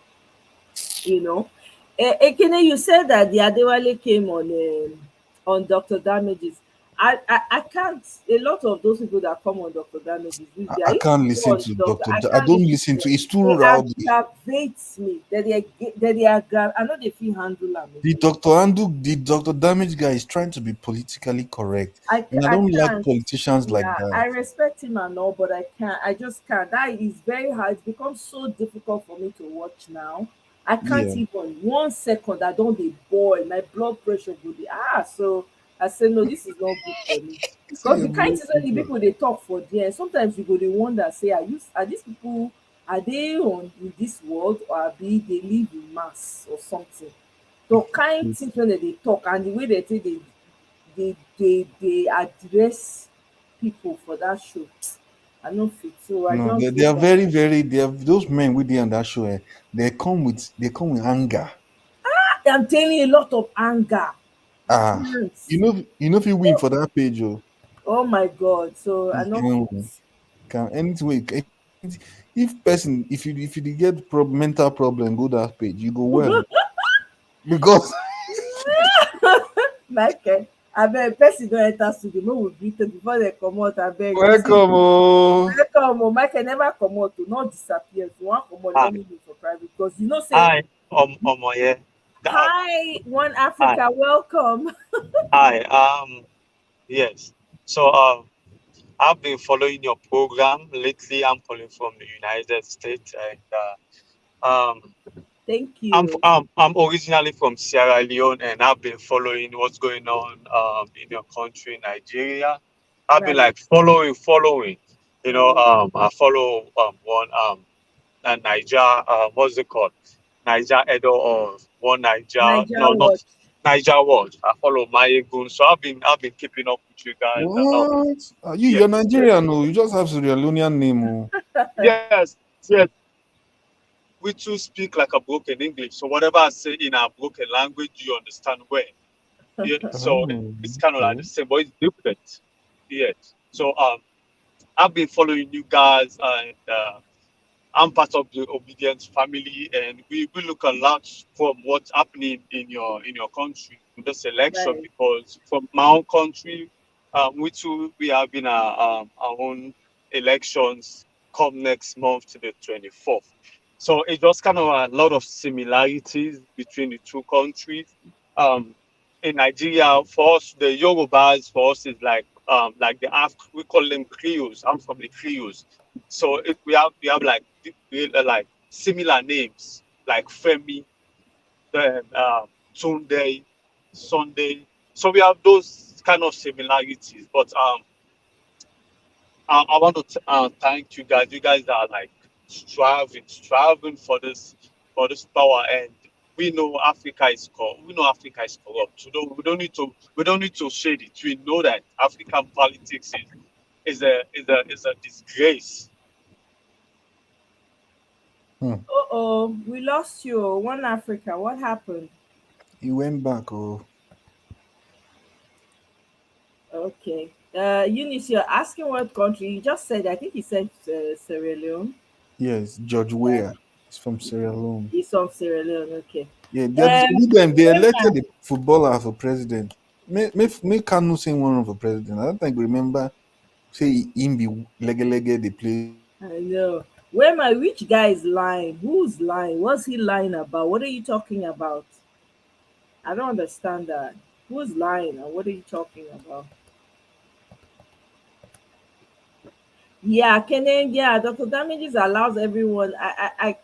you know. Ekene, you said that the Adewale came on Dr. Damages. I can't. A lot of those people that come on Dr. Damages, I can't listen to Doctor. I can't don't listen listen to to. them. It's too They rowdy. aggravates me. I know they feel handle am. The Doctor Damage guy is trying to be politically correct, and I I don't like can't. politicians like Yeah, that. I respect him and all, but I can't. I just can't. That is very hard. It's become so difficult for me to watch now. I can't Yeah. even 1 second. I don't dey boil. My blood pressure go dey So I say no, this is not good for me. See Because your the kind blood things when the pressure. people they talk for there, sometimes you go dey wonder, say, are these people are they on in this world or be they live in mass or something? The kind things when they talk and the way they say they address people for that show. I no fit. So I No, just they go are back. very. They are those men with the on that show. They come with anger. I'm telling you, a lot of anger. Ah, Yes. you know if you win for that page, oh, Oh my God. So I you no can fit. win. Can anyway. If you dey get mental problem, go that page. You go well because Michael, abeg, person don enter studio. Make we greet them before they comot. Abeg, you see. welcome. Oh, Welcome, oh. Michael never comot to not disappear. If you want comot, let Hi, me know for private because you know say. hi, Omoye. Hi, One Hi, Africa, welcome. hi. Yes. So, I've been following your program lately. I'm calling from the United States, and um, Thank you. I'm originally from Sierra Leone, and I've been following what's going on in your country, Nigeria. I've been Right. like following. I follow one Niger. What's it called? Niger Edo or one Niger. Niger No, not watch. Niger Watch. I follow Mayegun. So I've been keeping up with you guys. what? You're Yes, yes, Nigerian, no? You just have Sierra Leonean name, oh. yes, yes. We too speak like a broken English. So whatever I say in our broken language, you understand well. Yeah. So Oh, it's kind of like okay. the same, but it's different. Yes. So I've been following you guys, and I'm part of the Obedience family, and we look a lot from what's happening in your country in this election, Right. because from my own country, we having our own elections come next month to the 24th. So it's just kind of a lot of similarities between the two countries. Um, in Nigeria, for us, the Yorubas for us is like we call them Creoles. I'm from the Creoles. So we have like similar names like Femi, then Tunde, Sunday. So we have those kind of similarities. But I want to thank you guys. You guys are like striving for this power, and we know Africa is corrupt. We don't need to shade it. We know that African politics is a disgrace. Hmm. Uh-oh, we lost you. One Africa, what happened? He went back, oh. Okay. Eunice, you're asking what country? You just said, I think you said Sierra Leone. Yes, George Weah. He's from Sierra Leone. He's from Sierra Leone, okay. Yeah, they elected Wema, the footballer for president. Make Kanu say one for president. I don't think remember say him be lege they play. I know. Wema, which guy is lying? Who's lying? What's he lying about? What are you talking about? I don't understand that. Who's lying and what are you talking about? Yeah, yeah, Dr. Damages allows everyone. I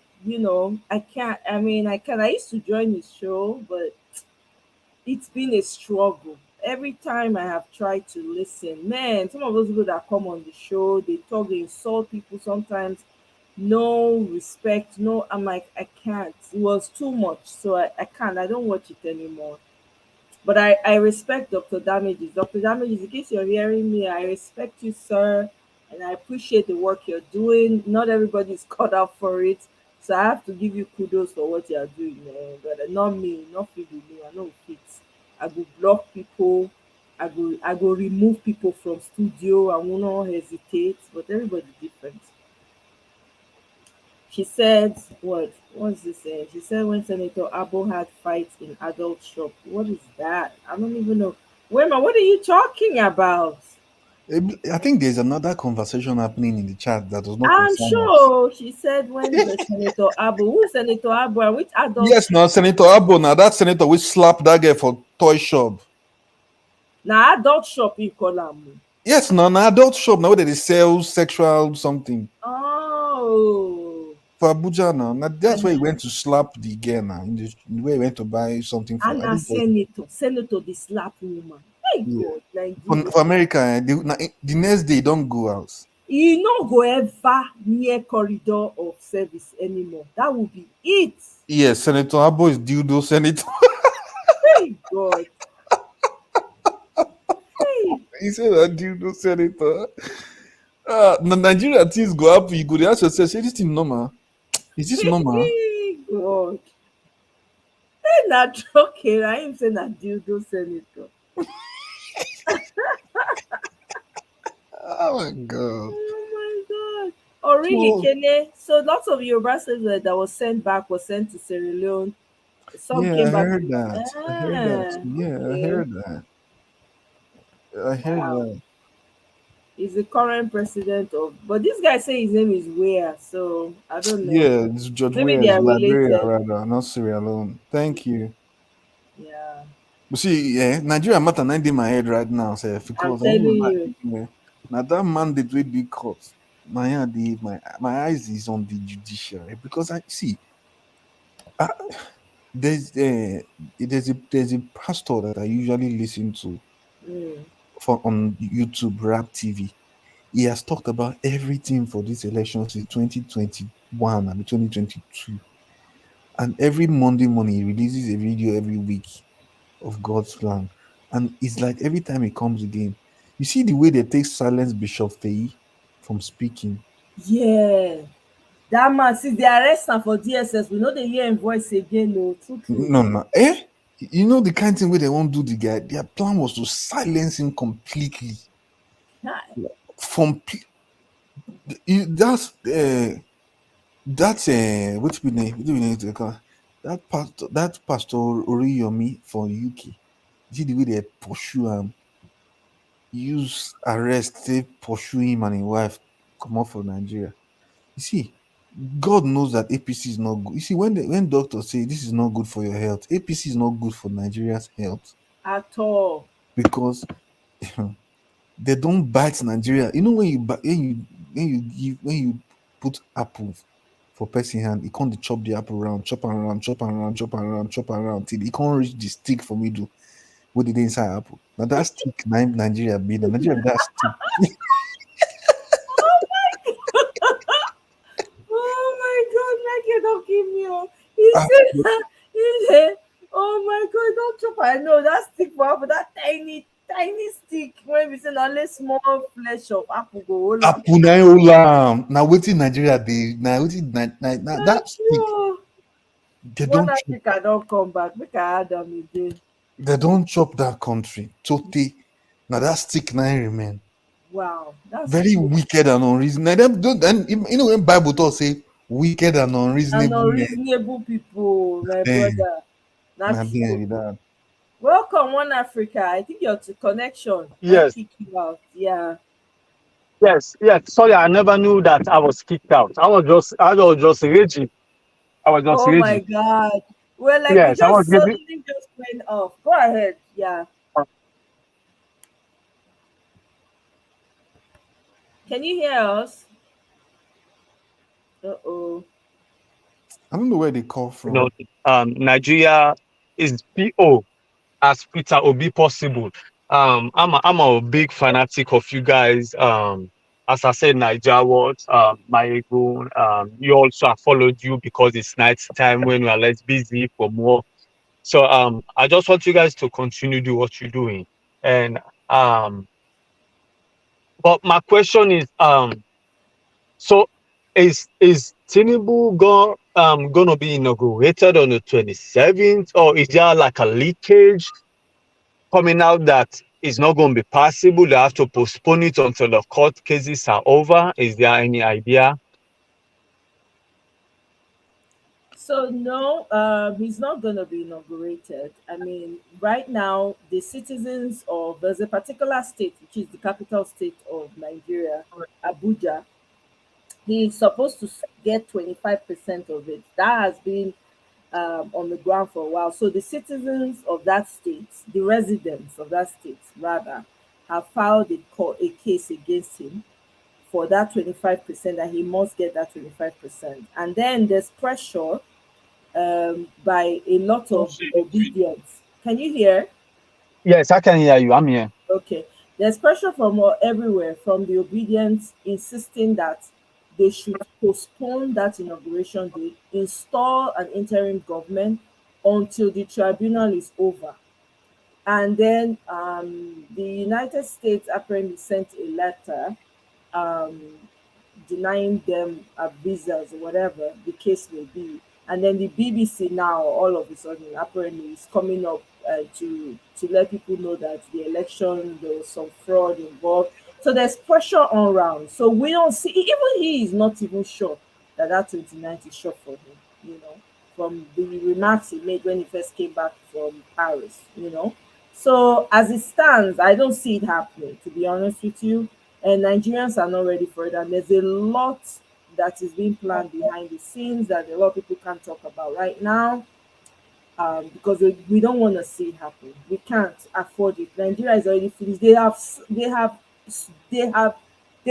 can't. I mean, I can. I used to join his show, but it's been a struggle. every time I have tried to listen, man, some of those people that come on the show, they talk, they insult people sometimes, no respect, no, I'm like, I can't. It was too much, so I can't. I don't watch it anymore. But I respect Dr. Damages. Dr. Damages, in case you're hearing me, I respect you, sir, and I appreciate the work you're doing. Not everybody's cut out for it, so I have to give you kudos for what you are doing, man. But not me, not fit with me. I know it. I go block people. I go remove people from studio. I will not hesitate. But everybody's different. She said, what's this saying? She said when Senator Abo had fights in adult shop. What is that? I don't even know. Wait, what are you talking about? I think there's another conversation happening in the chat that does not I'm concern sure. She said when the Senator Abo, who's Senator Abo and which adult? Yes, now Senator Abo, now that senator will slap that guy for toy shop. Now adult shop you call them. Yes, now adult shop now they sell sexual something. Oh. For Abuja now that's where he went to slap the girl now. In the way he went to buy something for. And senator the slap woman. Hey God, Nigeria. For America, the next day don't go out. You no go ever near corridor of service anymore. That will be it. Yes, Senator Abo is dildo senator. Hey God. Hey. He said that dildo senator. Nigeria things go up. You go ask yourself, say this thing normal? Is this normal? Hey God. Hey, not okay. I am saying that dildo senator. Oh my God. Oh my God. Oh really, Kene? So lots of Yoruba says that was sent back was sent to Sierra Leone. Some came back. I heard that. Yeah, okay. I heard that. I heard that. He's the current president of, but this guy say his name is Ware, so I don't know. Yeah, it's George Ware, Liberia, rather, not Sierra Leone. Thank you. Yeah. You see, yeah, Nigeria matter 90 in my head right now, sir. Because I'm telling you. Now that mandate will be caught. My eyes is on the judiciary because I see. There's a pastor that I usually listen to on YouTube, Rap TV. He has talked about everything for this election since 2021 and 2022. And every Monday morning, he releases a video every week of God's plan. And it's like every time he comes again, you see the way they take silence Bishop Faye from speaking. Yeah. That man, since they arrest him for DSS, we know they hear him voice again. No. You know the kind of thing where they won't do the guy. Their plan was to silence him completely. That's what we need to call that pastor Oriyomi for UK. See the way they pursue him, use arrest, they pursue him and his wife come off for Nigeria. You see, God knows that APC is not good. You see, when doctors say this is not good for your health, APC is not good for Nigeria's health at all. Because they don't bite Nigeria. You know when you put apple for person hand, he can't chop the apple round, chop around till he can't reach the stick for me to what did inside apple. Now that stick Nigeria be Nigeria that stick. Oh my God, Nike, don't give me up. He said, oh my God, don't chop. I know that stick for apple, that tiny stick. When we say only small flesh of apple go. Apple now waiting Nigeria now waiting that stick. They don't Africa don't come back. Make I add them again. They don't chop that country. Totally. Now that stick now remain. Wow, that's very cool. Wicked and unreasonable. And you know when Bible talks say wicked and unreasonable. People, my brother. That's true. Welcome, One Africa. I think your connection. Yes. Kick you out. Yeah. Yes. Sorry, I never knew that I was kicked out. I was just raging. Oh my God. Well, like yes, we just suddenly just went off. Go ahead. Yeah. Can you hear us? Uh-oh. I don't know where they call from. Nigeria is PO as Peter Obi possible. I'm a big fanatic of you guys. As I said, Niger World, my own. You also, I followed you because it's night time when we are less busy from work. So I just want you guys to continue do what you're doing. And but my question is so is Tinubu gonna be inaugurated on the 27th, or is there like a leakage coming out that it's not going to be possible? They have to postpone it until the court cases are over. Is there any idea? So no, he's not going to be inaugurated. I mean, right now, the citizens of there's a particular state, which is the capital state of Nigeria, Abuja. He's supposed to get 25% of it. That has been on the ground for a while. So the citizens of that state, the residents of that state, rather, have filed a case against him for that 25%, that he must get that 25%. And then there's pressure by a lot of obedience. Can you hear? Yes, I can hear you. I'm here. Okay. There's pressure from everywhere, from the obedience insisting that they should postpone that inauguration date, install an interim government until the tribunal is over. And then the United States apparently sent a letter um, denying them visas or whatever the case may be. And then the BBC now, all of a sudden, apparently is coming up to let people know that the election, there was some fraud involved. So there's pressure on round. So we don't see, even he is not even sure that that 29th is sure for him, you know, from the remarks he made when he first came back from Paris, you know. So as it stands, I don't see it happening, to be honest with you. And Nigerians are not ready for it. And there's a lot that is being planned behind the scenes that a lot of people can't talk about right now, because we don't want to see it happen. We can't afford it. Nigeria is already finished. They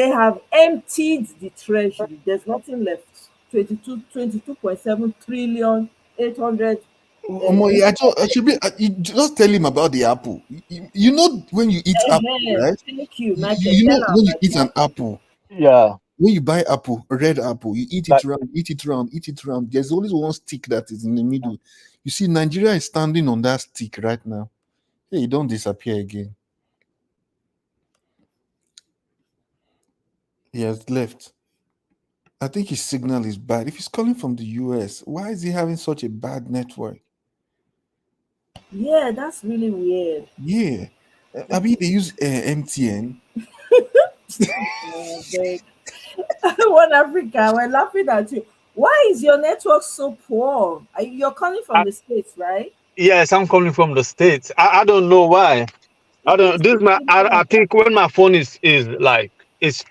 have emptied the treasury. There's nothing left. 22.7 trillion, 800. I should be. You just tell him about the apple. You know when you eat apple, right? Thank you, Michael. You know when you eat an apple. Yeah. When you buy apple, red apple, you eat it round, eat it round, eat it round. There's always one stick that is in the middle. You see, Nigeria is standing on that stick right now. Hey, you don't disappear again. He has left. I think his signal is bad. If he's calling from the US, why is he having such a bad network? Yeah, that's really weird. Yeah. I mean, they use MTN. One Africa, we're laughing at you. Why is your network so poor? You're calling from the States, right? Yes, I'm calling from the States. I don't know why. I don't. I think when my phone is like is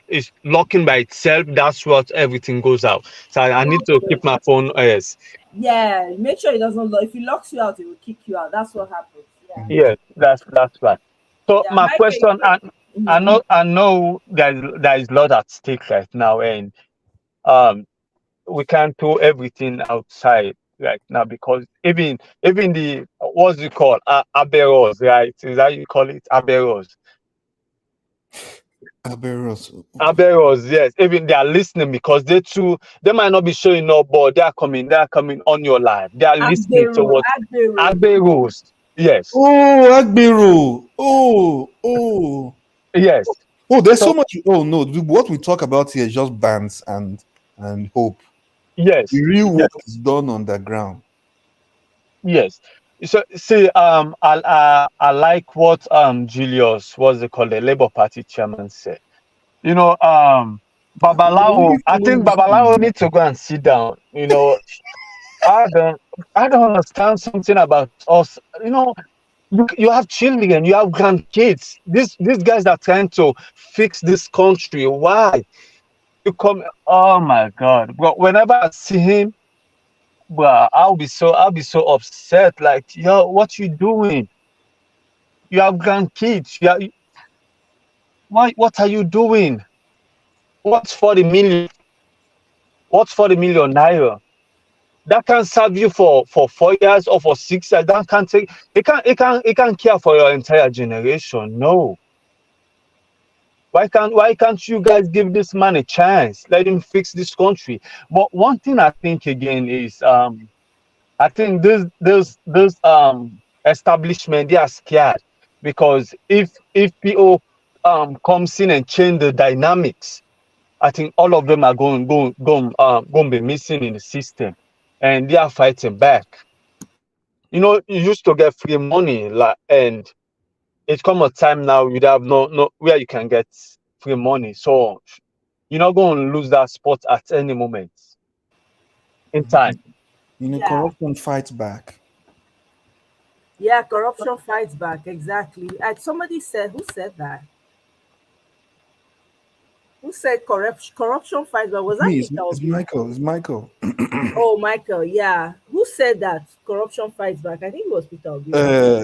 locking by itself, that's what everything goes out. So I need to keep my phone. Yes. Yeah, make sure it doesn't lock. If it locks you out, it will kick you out. That's what happens. Yeah. Yes, that's right. So my question, I know there is a lot at stake right now, and we can't do everything outside right now, because even the what's it called, aberos, right? Is that you call it aberos? Aberos, yes. Even they are listening, because they might not be showing up, but they are coming on your live. They are listening to what aberos. Yes. Oh, Agbero. Oh. Yes. Oh, there's so much. Oh no, what we talk about here is just bands and hope. Yes. The real work is done on the ground. Yes. So see, I like what Julius, what's it called, the Labour Party chairman, said. You know, Babalawo, I think Babalawo needs to go and sit down. You know, I don't understand something about us. You know, you have children, you have grandkids. These guys are trying to fix this country. Why? You come, oh my God. But whenever I see him, well, I'll be so upset. Like, yo, what you doing? You have grandkids. What are you doing? What's 40 million? What's 40 million naira? that can serve you for 4 years or for 6 years. That can't take. It can't care for your entire generation. No. Why can't you guys give this man a chance? Let him fix this country. But one thing I think again is I think those establishment, they are scared because if PO comes in and change the dynamics, I think all of them are going to be missing in the system, and they are fighting back. You used to get free money, and it come a time now you have no where you can get free money. So you're not going to lose that spot at any moment in time. Corruption fights back. Yeah, corruption fights back. Exactly. Somebody said, who said that? Who said corruption fights back? Was that Me, it's Michael. It's Michael. Oh, Michael. Yeah. Who said that corruption fights back? I think it was Peter Obi.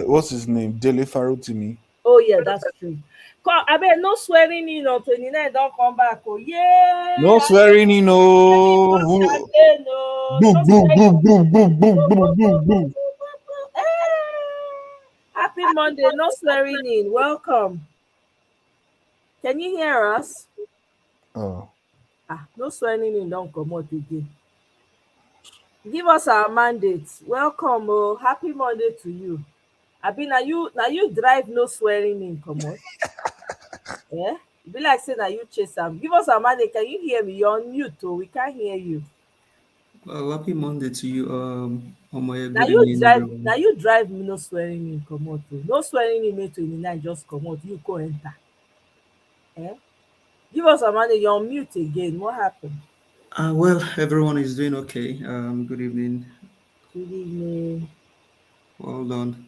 What's his name? Dele Farutimi. Oh yeah, that's true. I bet no swearing in on 29. Don't come back. Oh yeah. No swearing in. No. Boom, boom, boom, boom, boom, boom, boom, boom, boom. Happy Monday. No swearing in. Welcome. Can you hear us? Oh. No swearing in. Don't come out again. Give us our mandates. Welcome. Oh, happy Monday to you. Now you drive no swearing in, come on. Yeah? Be like say that you chase them. Give us a mandate. Can you hear me? You're on mute, too. We can't hear you. Well, happy Monday to you. Now you drive me no swearing in, come on, too. No swearing in May 29, just come out. You go enter. Eh? Give us a mandate. You're on mute again. What happened? Well, everyone is doing okay. Good evening. Good evening. Well done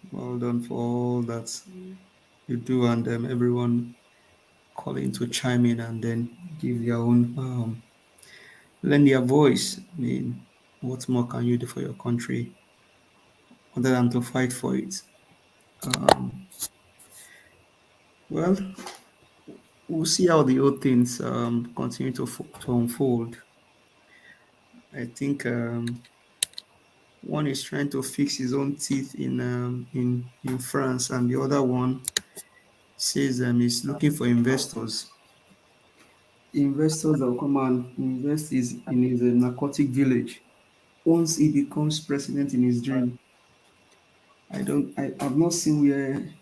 for all that you do, and everyone calling to chime in and then give their own, lend their voice. I mean, what more can you do for your country other than to fight for it? Well, we'll see how the old things continue to unfold. I think one is trying to fix his own teeth in France, and the other one says he's looking for investors that will come and invest in his narcotic village once he becomes president in his dream. I've not seen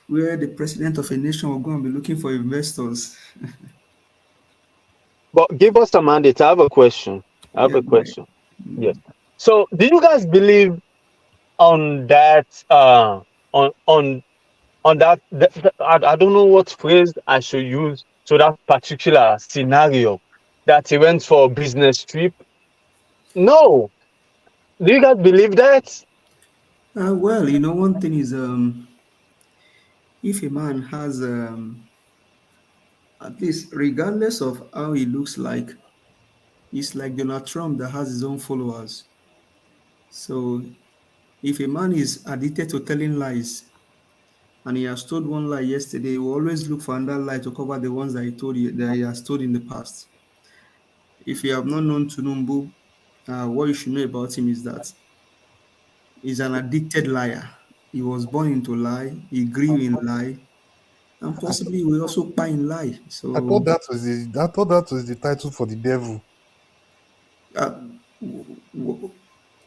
where the president of a nation will go and be looking for investors. But give us a mandate. I have a question. Yes. So, do you guys believe on that? On that? I don't know what phrase I should use to that particular scenario that he went for a business trip. No. Do you guys believe that? Well, one thing is, if a man has, at least regardless of how he looks like, he's like Donald Trump that has his own followers. So if a man is addicted to telling lies, and he has told one lie yesterday, he will always look for another lie to cover the ones that he has told in the past. If you have not known Tinubu, what you should know about him is that he's an addicted liar. He was born into lie, he grew in lie, and possibly will also buy in lie. So I thought that was the title for the devil.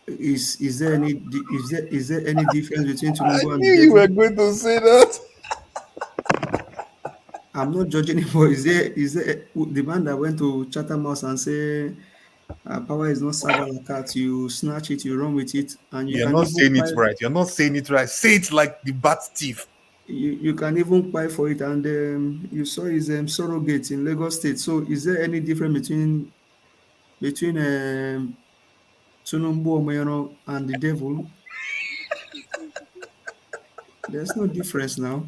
Is there any difference between Tinubu and I knew you were going to say that. I'm not judging him, but is there the man that went to Chatham House and say power is not served like that, you snatch it, you run with it, and You're not saying it right. You're not saying it right. Say it like the bat thief. You can even buy for it, and you saw his surrogate in Lagos State. So is there any difference between Tinubu Omoyoro and the devil? There's no difference now.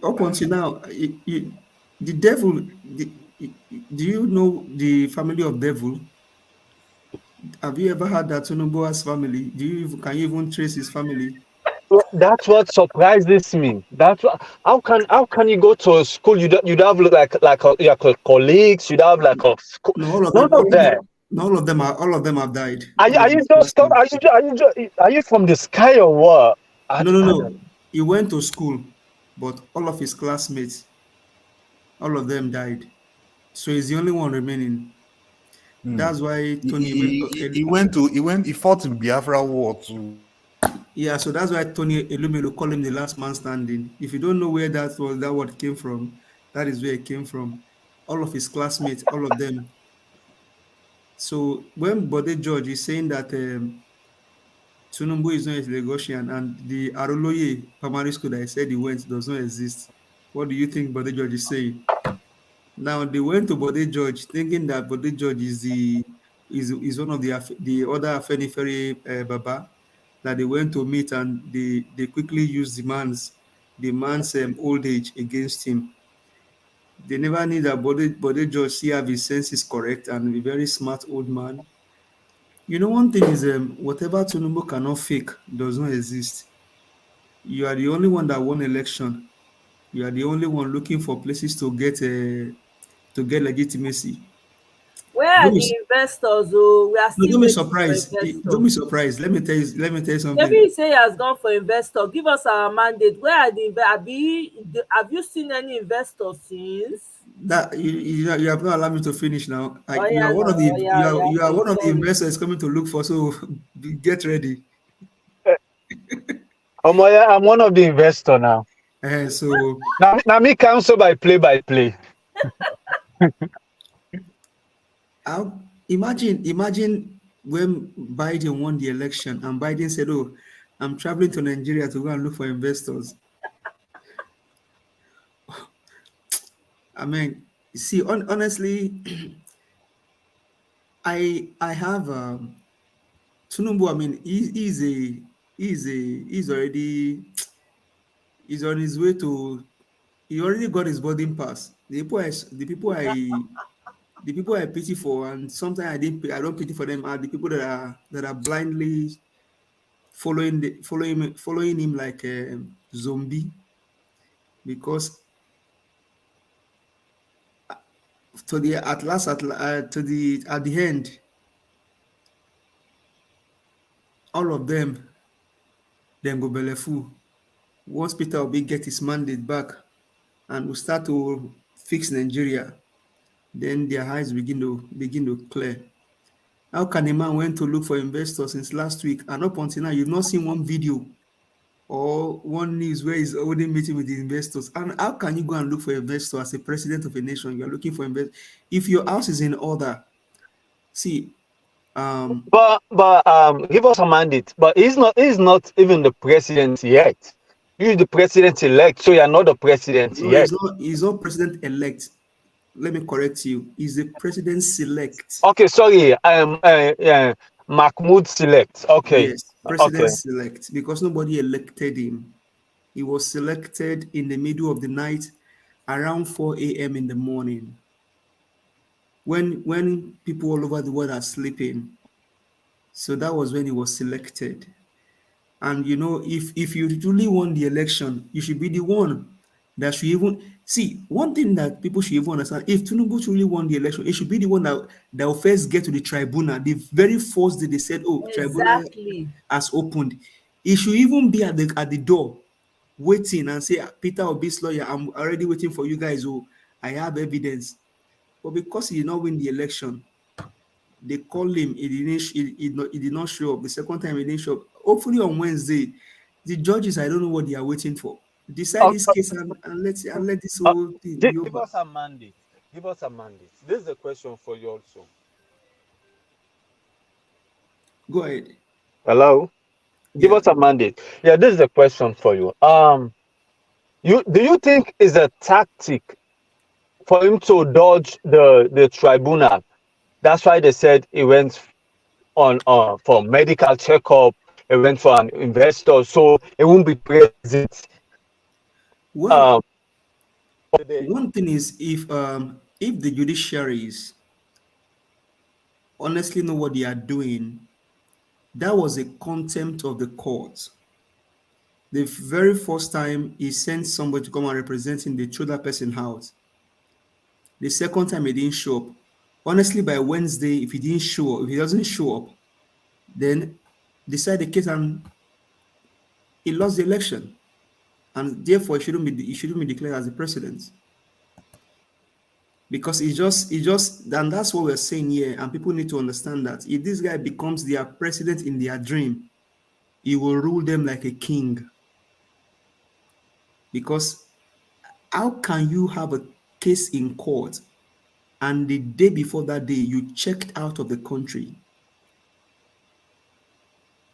Up until now, the devil. Do you know the family of devil? Have you ever heard that Tinubu has family? Can you even trace his family? That's what surprises me. How can you go to a school? You'd have like colleagues. You'd have like a school. None of that. All of them have died. Are you just are you from the sky or what? No. He went to school, but all of his classmates, all of them died. So he's the only one remaining. That's why Tony he fought in Biafra War too. Yeah, so that's why Tony Elumelu call him the last man standing. If you don't know where that word came from, that is where it came from. All of his classmates, all of them. So when Bode George is saying that Tunumbu is not a Lagosian and the Aroloye primary school that I said he went does not exist, what do you think Bode George is saying? Now they went to Bode George thinking that Bode George is one of the other Afenifere Baba that they went to meet, and they quickly used the man's old age against him. They never knew that Bode George still have his senses correct and a very smart old man. You know, one thing is whatever Tinubu cannot fake does not exist. You are the only one that won election. You are the only one looking for places to get legitimacy. Where are the investors? Oh, we are No, still don't be waiting for surprised. Don't investors. be surprised. Let me tell you Maybe something. you say he has gone for investor. Give us our mandate. Where are have you seen any investors since? That you have not allowed me to finish now. Oh You yeah, are one no, of the oh yeah, oh yeah. you are Okay, one of the sorry. investors coming to look for. So get ready. I'm one of the investor now. So now me counsel by play. Imagine when Biden won the election and Biden said, "Oh, I'm traveling to Nigeria to go and look for investors." I mean, see, honestly, I have Tunumbu. I mean, he's on his way to. He already got his boarding pass. The people I pity for, and sometimes I don't pity for them, are the people that are blindly following him like a zombie, because to the at last at the end, all of them then go belefu. Once Peter Obi get his mandate back and we start to fix Nigeria, then their eyes begin to clear. How can a man went to look for investors since last week and up until now you've not seen one video or one news where he's holding meeting with the investors? And how can you go and look for investors as a president of a nation? You're looking for investors. If your house is in order, see, But give us a mandate. But he's not even the president yet. You're the president elect, so you're not the president no, yet. he's not president elect. Let me correct you. He's the president select. Okay, sorry. Mahmoud select. Okay. Yes, president Okay. select, because nobody elected him. He was selected in the middle of the night around 4 a.m. in the morning when people all over the world are sleeping. So that was when he was selected. And you know, if you truly won the election, you should be the one that should even see one thing that people should even understand. If Tinubu truly won the election, it should be the one that will first get to the tribunal. The very first day they said, "Oh, tribunal Exactly. has opened." It should even be at the door, waiting and say, "Peter Obi's lawyer, I'm already waiting for you guys. Oh, I have evidence." But because he did not win the election, they called him. He did not show up. The second time he didn't show up. Hopefully on Wednesday, the judges, I don't know what they are waiting for. Decide this case and let this whole thing be Give over. us a mandate. Give us a mandate. This is a question for you also. Go ahead. Hello? Give us a mandate. Yeah, this is a question for you. Do you think it's a tactic for him to dodge the tribunal? That's why they said he went on for medical checkup, he went for an investor, so he won't be president. Well, one thing is if the judiciaries honestly know what they are doing, that was a contempt of the court. The very first time he sent somebody to come and represent him, they threw that person out. The second time he didn't show up. honestly, by Wednesday, if he didn't show up, if he doesn't show up, then decide the case and he lost the election. And therefore he shouldn't be declared as the president. Because and that's what we're saying here, and people need to understand that if this guy becomes their president in their dream, he will rule them like a king. Because how can you have a case in court and the day before that day you checked out of the country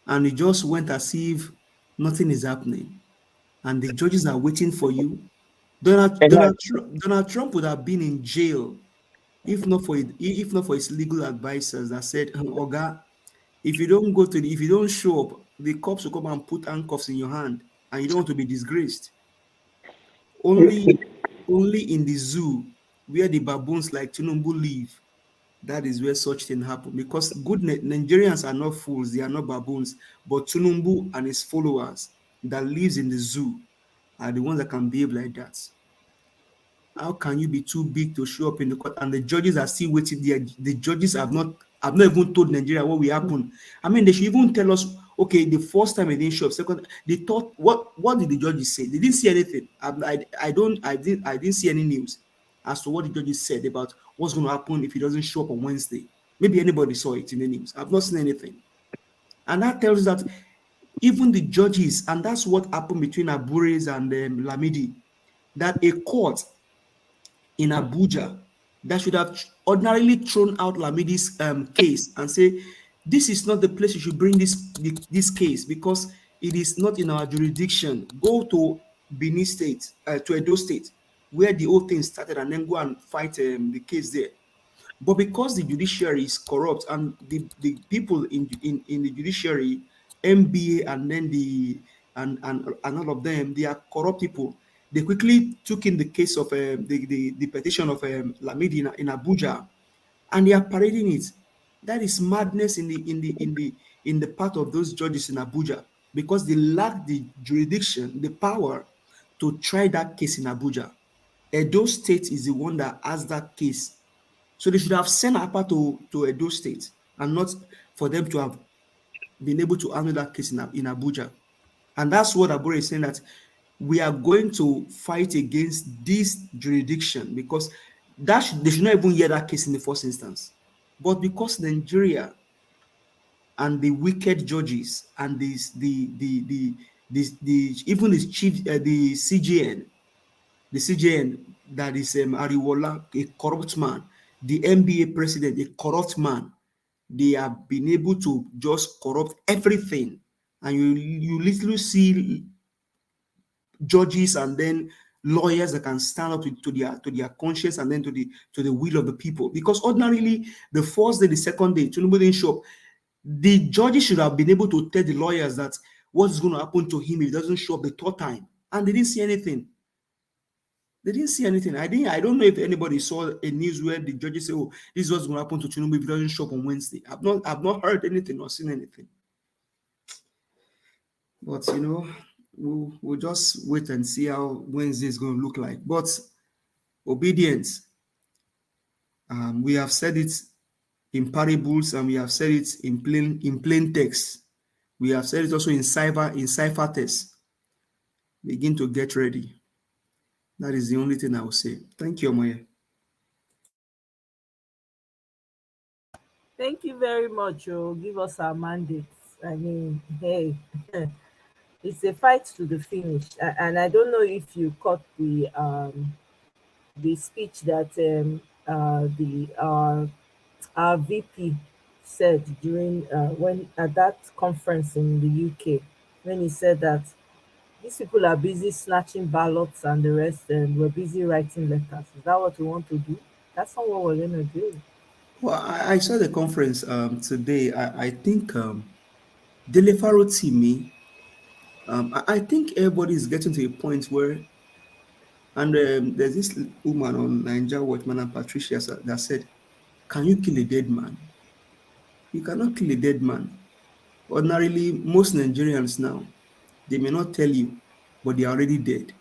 and it just went as if nothing is happening and the judges are waiting for you? Donald Trump would have been in jail if not for his legal advisors that said, Oga, if you don't show up, the cops will come and put handcuffs in your hand and you don't want to be disgraced. Only in the zoo where the baboons like Tinubu live, that is where such thing happen. Because good Nigerians are not fools, they are not baboons, but Tinubu and his followers that lives in the zoo are the ones that can behave like that. How can you be too big to show up in the court and the judges are still waiting there? The judges have not even told Nigeria what will happen. I mean, they should even tell us, okay, the first time it didn't show up, second, they thought, what did the judges say? They didn't see anything. I didn't see any news as to what the judges said about what's going to happen if he doesn't show up on Wednesday. Maybe anybody saw it in the news. I've not seen anything. And that tells us that even the judges, and that's what happened between Abures and Lamidi, that a court in Abuja that should have ordinarily thrown out Lamidi's case and say, this is not the place you should bring this case because it is not in our jurisdiction. Go to Benin State, to Edo State, where the whole thing started, and then go and fight the case there. But because the judiciary is corrupt and the people in the judiciary, MBA and then and all of them, they are corrupt people. They quickly took in the case of the petition of Lamidi in Abuja, and they are parading it. That is madness in the part of those judges in Abuja because they lack the jurisdiction, the power to try that case in Abuja. Edo State is the one that has that case. So they should have sent Apapa to Edo State and not for them to have been able to handle that case in Abuja. And that's what Abure is saying, that we are going to fight against this jurisdiction because they should not even hear that case in the first instance. But because Nigeria and the wicked judges and even the chief, the CJN that is Ariwola, a corrupt man, the NBA president, a corrupt man, they have been able to just corrupt everything. And you literally see judges and then lawyers that can stand up to their conscience and then to the will of the people. Because ordinarily, the first day, the second day, Tinubu didn't show up. The judges should have been able to tell the lawyers that what's going to happen to him if he doesn't show up the third time. And they didn't see anything. They didn't see anything. I don't know if anybody saw a news where the judges say, "Oh, this is what's going to happen to Tinubu if he doesn't show up on Wednesday." I've not heard anything or seen anything. But we'll just wait and see how Wednesday is going to look like. But obedience, we have said it in parables and we have said it in plain text. We have said it also in cipher text. Begin to get ready. That is the only thing I will say. Thank you, Omoye. Thank you very much. Give us our mandates. I mean, hey, it's a fight to the finish. And I don't know if you caught the speech that our VP said during when at that conference in the UK, when he said that these people are busy snatching ballots and the rest, and we're busy writing letters. Is that what we want to do? That's not what we're going to do. Well, I saw the conference today. I think Delefaro Timi, I think everybody is getting to a point where, and there's this woman on Nigeria Watch, Madam Patricia, that said, "Can you kill a dead man? You cannot kill a dead man." Ordinarily, most Nigerians now, they may not tell you, but they are already dead.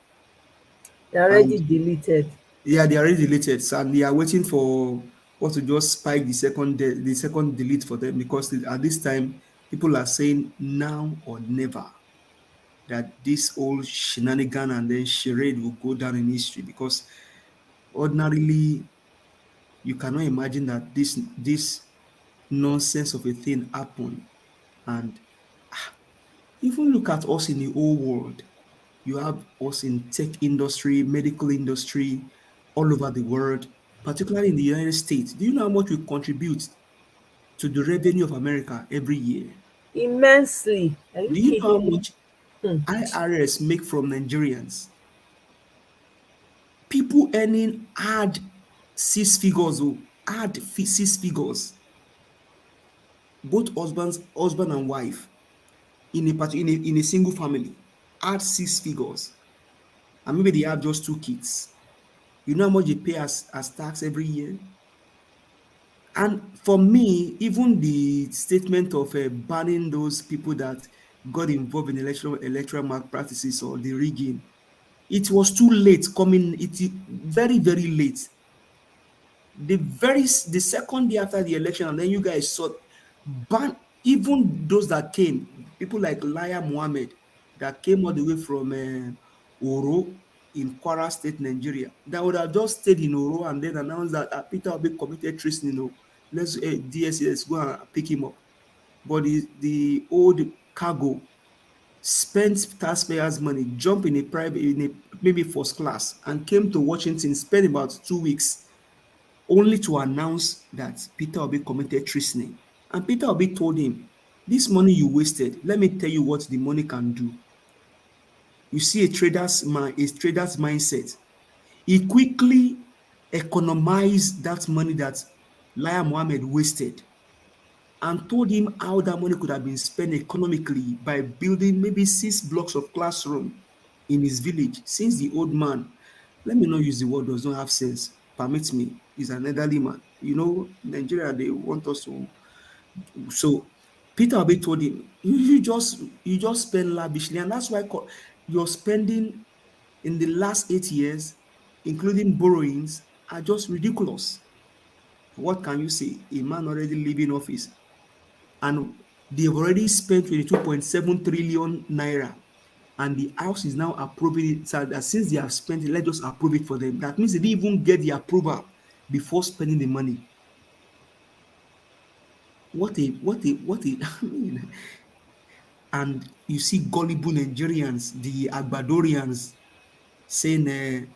They're already deleted. Yeah, they are already deleted, and they are waiting for or to just spike the second delete for them, because at this time people are saying now or never that this whole shenanigan and then charade will go down in history, because ordinarily you cannot imagine that this nonsense of a thing happened. And even look at us in the whole world. You have us in tech industry, medical industry, all over the world, particularly in the United States. Do you know how much we contribute to the revenue of America every year? Immensely. Are you Do you know how kidding me? much IRS make from Nigerians? People earning hard six figures, six figures, both husband and wife, in a single family, add six figures, and maybe they have just two kids. You know how much they pay as tax every year? And for me, even the statement of banning those people that got involved in electoral malpractices or the rigging, it was too late coming. It very, very late. The second day after the election, and then you guys saw ban even those that came, people like Laya Mohammed that came all the way from Oro in Kwara State, Nigeria, that would have just stayed in Oro and then announced that Peter Obi committed treason. Let's DSS go and pick him up. But the old cargo spent taxpayers' money, jumped in a maybe first class, and came to Washington, spent about 2 weeks, only to announce that Peter Obi committed treason. And Peter Obi told him, this money you wasted, let me tell you what the money can do. You see a trader's mindset. He quickly economized that money that Lai Mohammed wasted and told him how that money could have been spent economically by building maybe 6 blocks of classroom in his village. Since the old man, let me not use the word, does not have sense, permit me, he's an elderly man. Nigeria, they want us to. So Peter Obi told him, you just spend lavishly, and that's why your spending in the last 8 years, including borrowings, are just ridiculous. What can you say? A man already leaving office, and they've already spent 22.7 trillion naira, and the house is now approving it. So that since they have spent it, let us approve it for them. That means they didn't even get the approval before spending the money. What a I mean, and you see gullible Nigerians, the Agbadorians, saying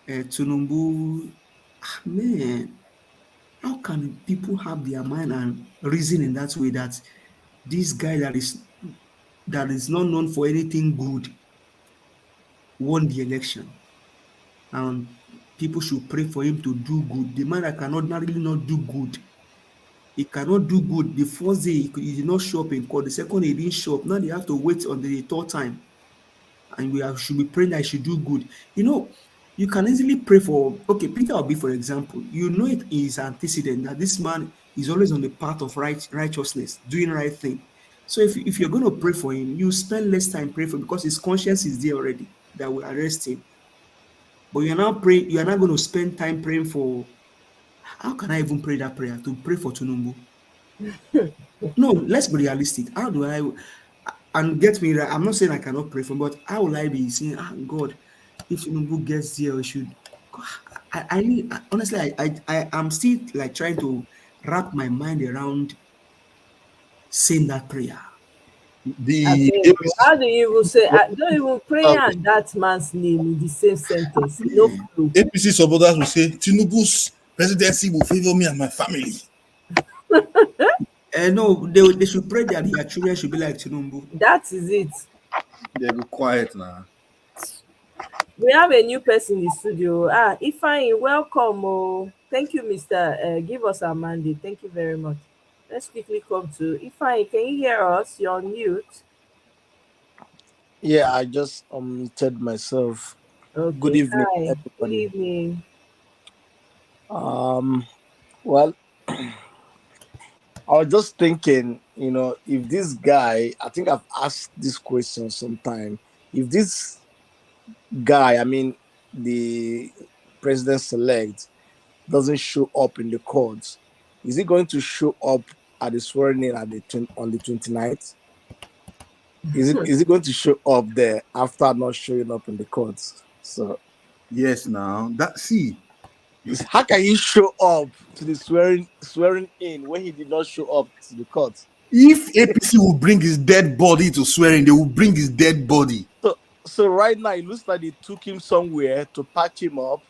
Tunumbu, man, how can people have their mind and reason in that way, that this guy that is not known for anything good won the election, and people should pray for him to do good? The man that can ordinarily not do good, he cannot do good. The first day he did not show up in court, the second he didn't show up, now they have to wait until the third time, and should be praying that he should do good. You can easily pray for, okay, Peter Obi, for example. It is antecedent that this man is always on the path of righteousness, doing right thing. So if you're going to pray for him, you spend less time praying for him, because his conscience is there already that will arrest him. But you're not going to spend time praying for. How can I even pray that prayer to pray for Tunumbu? No, let's be realistic. How do I? And get me right, I'm not saying I cannot pray for him, but how will I be saying, God, if Tinubu gets there, we should. Honestly, I am still like trying to wrap my mind around saying that prayer. How do you even say? Don't even pray and that man's name in the same sentence. No clue. APC supporters will say Tinubu's presidency will favor me and my family. No, they should pray that their children should be like Tinubu. That is it. They'll be quiet now. We have a new person in the studio. Ifeanyi, welcome. Oh, thank you, Mr. Give us our mandate. Thank you very much. Let's quickly come to Ifeanyi. Can you hear us? You're on mute. Yeah, I just unmuted myself. Okay. Good evening, Hi. everybody. Good evening. Well, I was just thinking, if this guy, I think I've asked this question sometime. If this guy, I mean, the president-elect, doesn't show up in the courts, is he going to show up at the swearing in on the 29th? Is it going to show up there after not showing up in the courts? So yes, now that see, how can he show up to the swearing in when he did not show up to the court? If APC will bring his dead body to swearing, they will bring his dead body. So right now it looks like they took him somewhere to patch him up.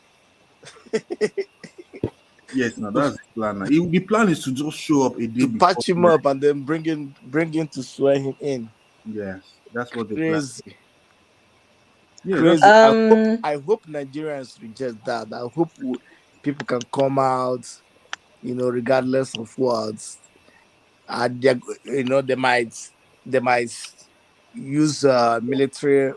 Yes, now that's the plan. Now. The plan is to just show up a day to before patch him up and then bring him to swear him in. Yes, that's what the Crazy. plan. Yeah, Crazy. I hope Nigerians reject that. I hope people can come out, regardless of what. And they might use military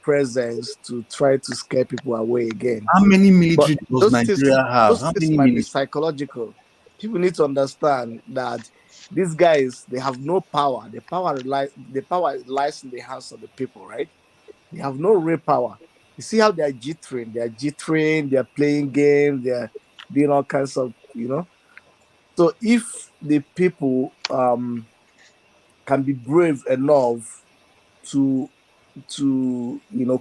presence to try to scare people away again. How many military But does Nigeria have? those How things many might be military? psychological. People need to understand that these guys, they have no power. The power lies in the hands of the people, right? They have no real power. You see how they are jittering. They are jittering. They are playing games. They are doing all kinds of, So if the people can be brave enough to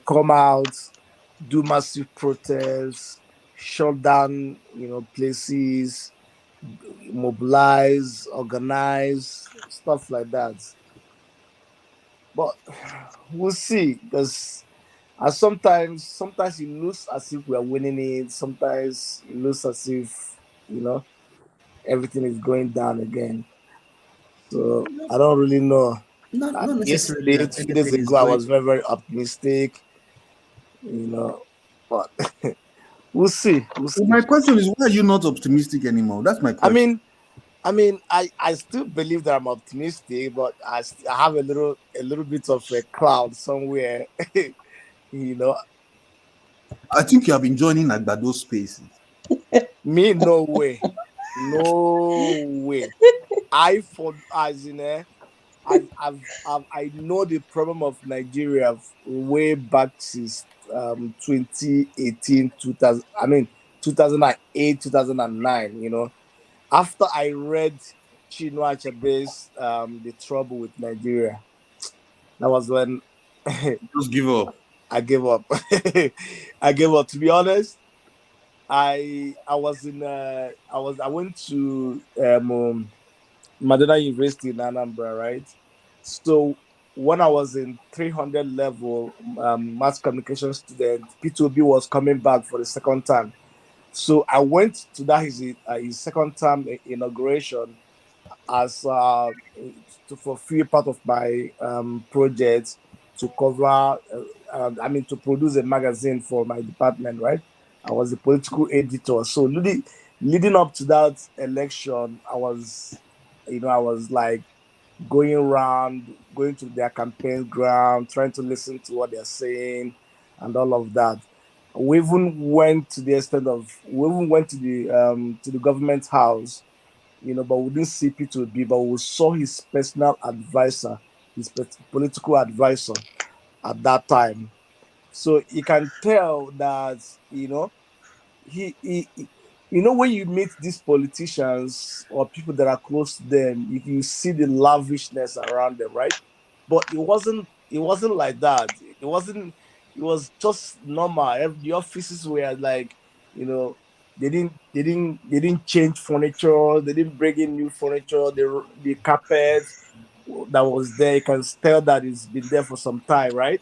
come out, do massive protests, shut down places, mobilize, organize, stuff like that. But we'll see, because sometimes it looks as if we are winning it. Sometimes it looks as if everything is going down again. So I don't really know. Not necessarily Yesterday, that 2 days everything is ago, I going. was very, very optimistic. But we'll see. So my question is, why are you not optimistic anymore? That's my question. I still believe that I'm optimistic, but I have a little bit of a cloud somewhere. I think you have been joining Agbado spaces. Me, no way. No way. I know the problem of Nigeria way back since 2018, 2008, 2009, after I read Chinua Achebe's The Trouble with Nigeria. That was when just give up. I gave up. I gave up. To be honest, I went to Madonna University in Anambra, right? So when I was in 300 level mass communication student, P2B was coming back for the second time. So I went to that his second time inauguration as to fulfill part of my project to cover, to produce a magazine for my department, right? I was the political editor. So leading up to that election, I was like going around, going to their campaign ground, trying to listen to what they're saying and all of that. We even went to the extent of, we even went to the government house, but we didn't see P2B, but we saw his personal advisor, his political advisor at that time. So you can tell that, he when you meet these politicians or people that are close to them, you see the lavishness around them, right? But it wasn't like that. It was just normal. The offices were like, they didn't change furniture, they didn't bring in new furniture, the carpet that was there, you can tell that it's been there for some time, right?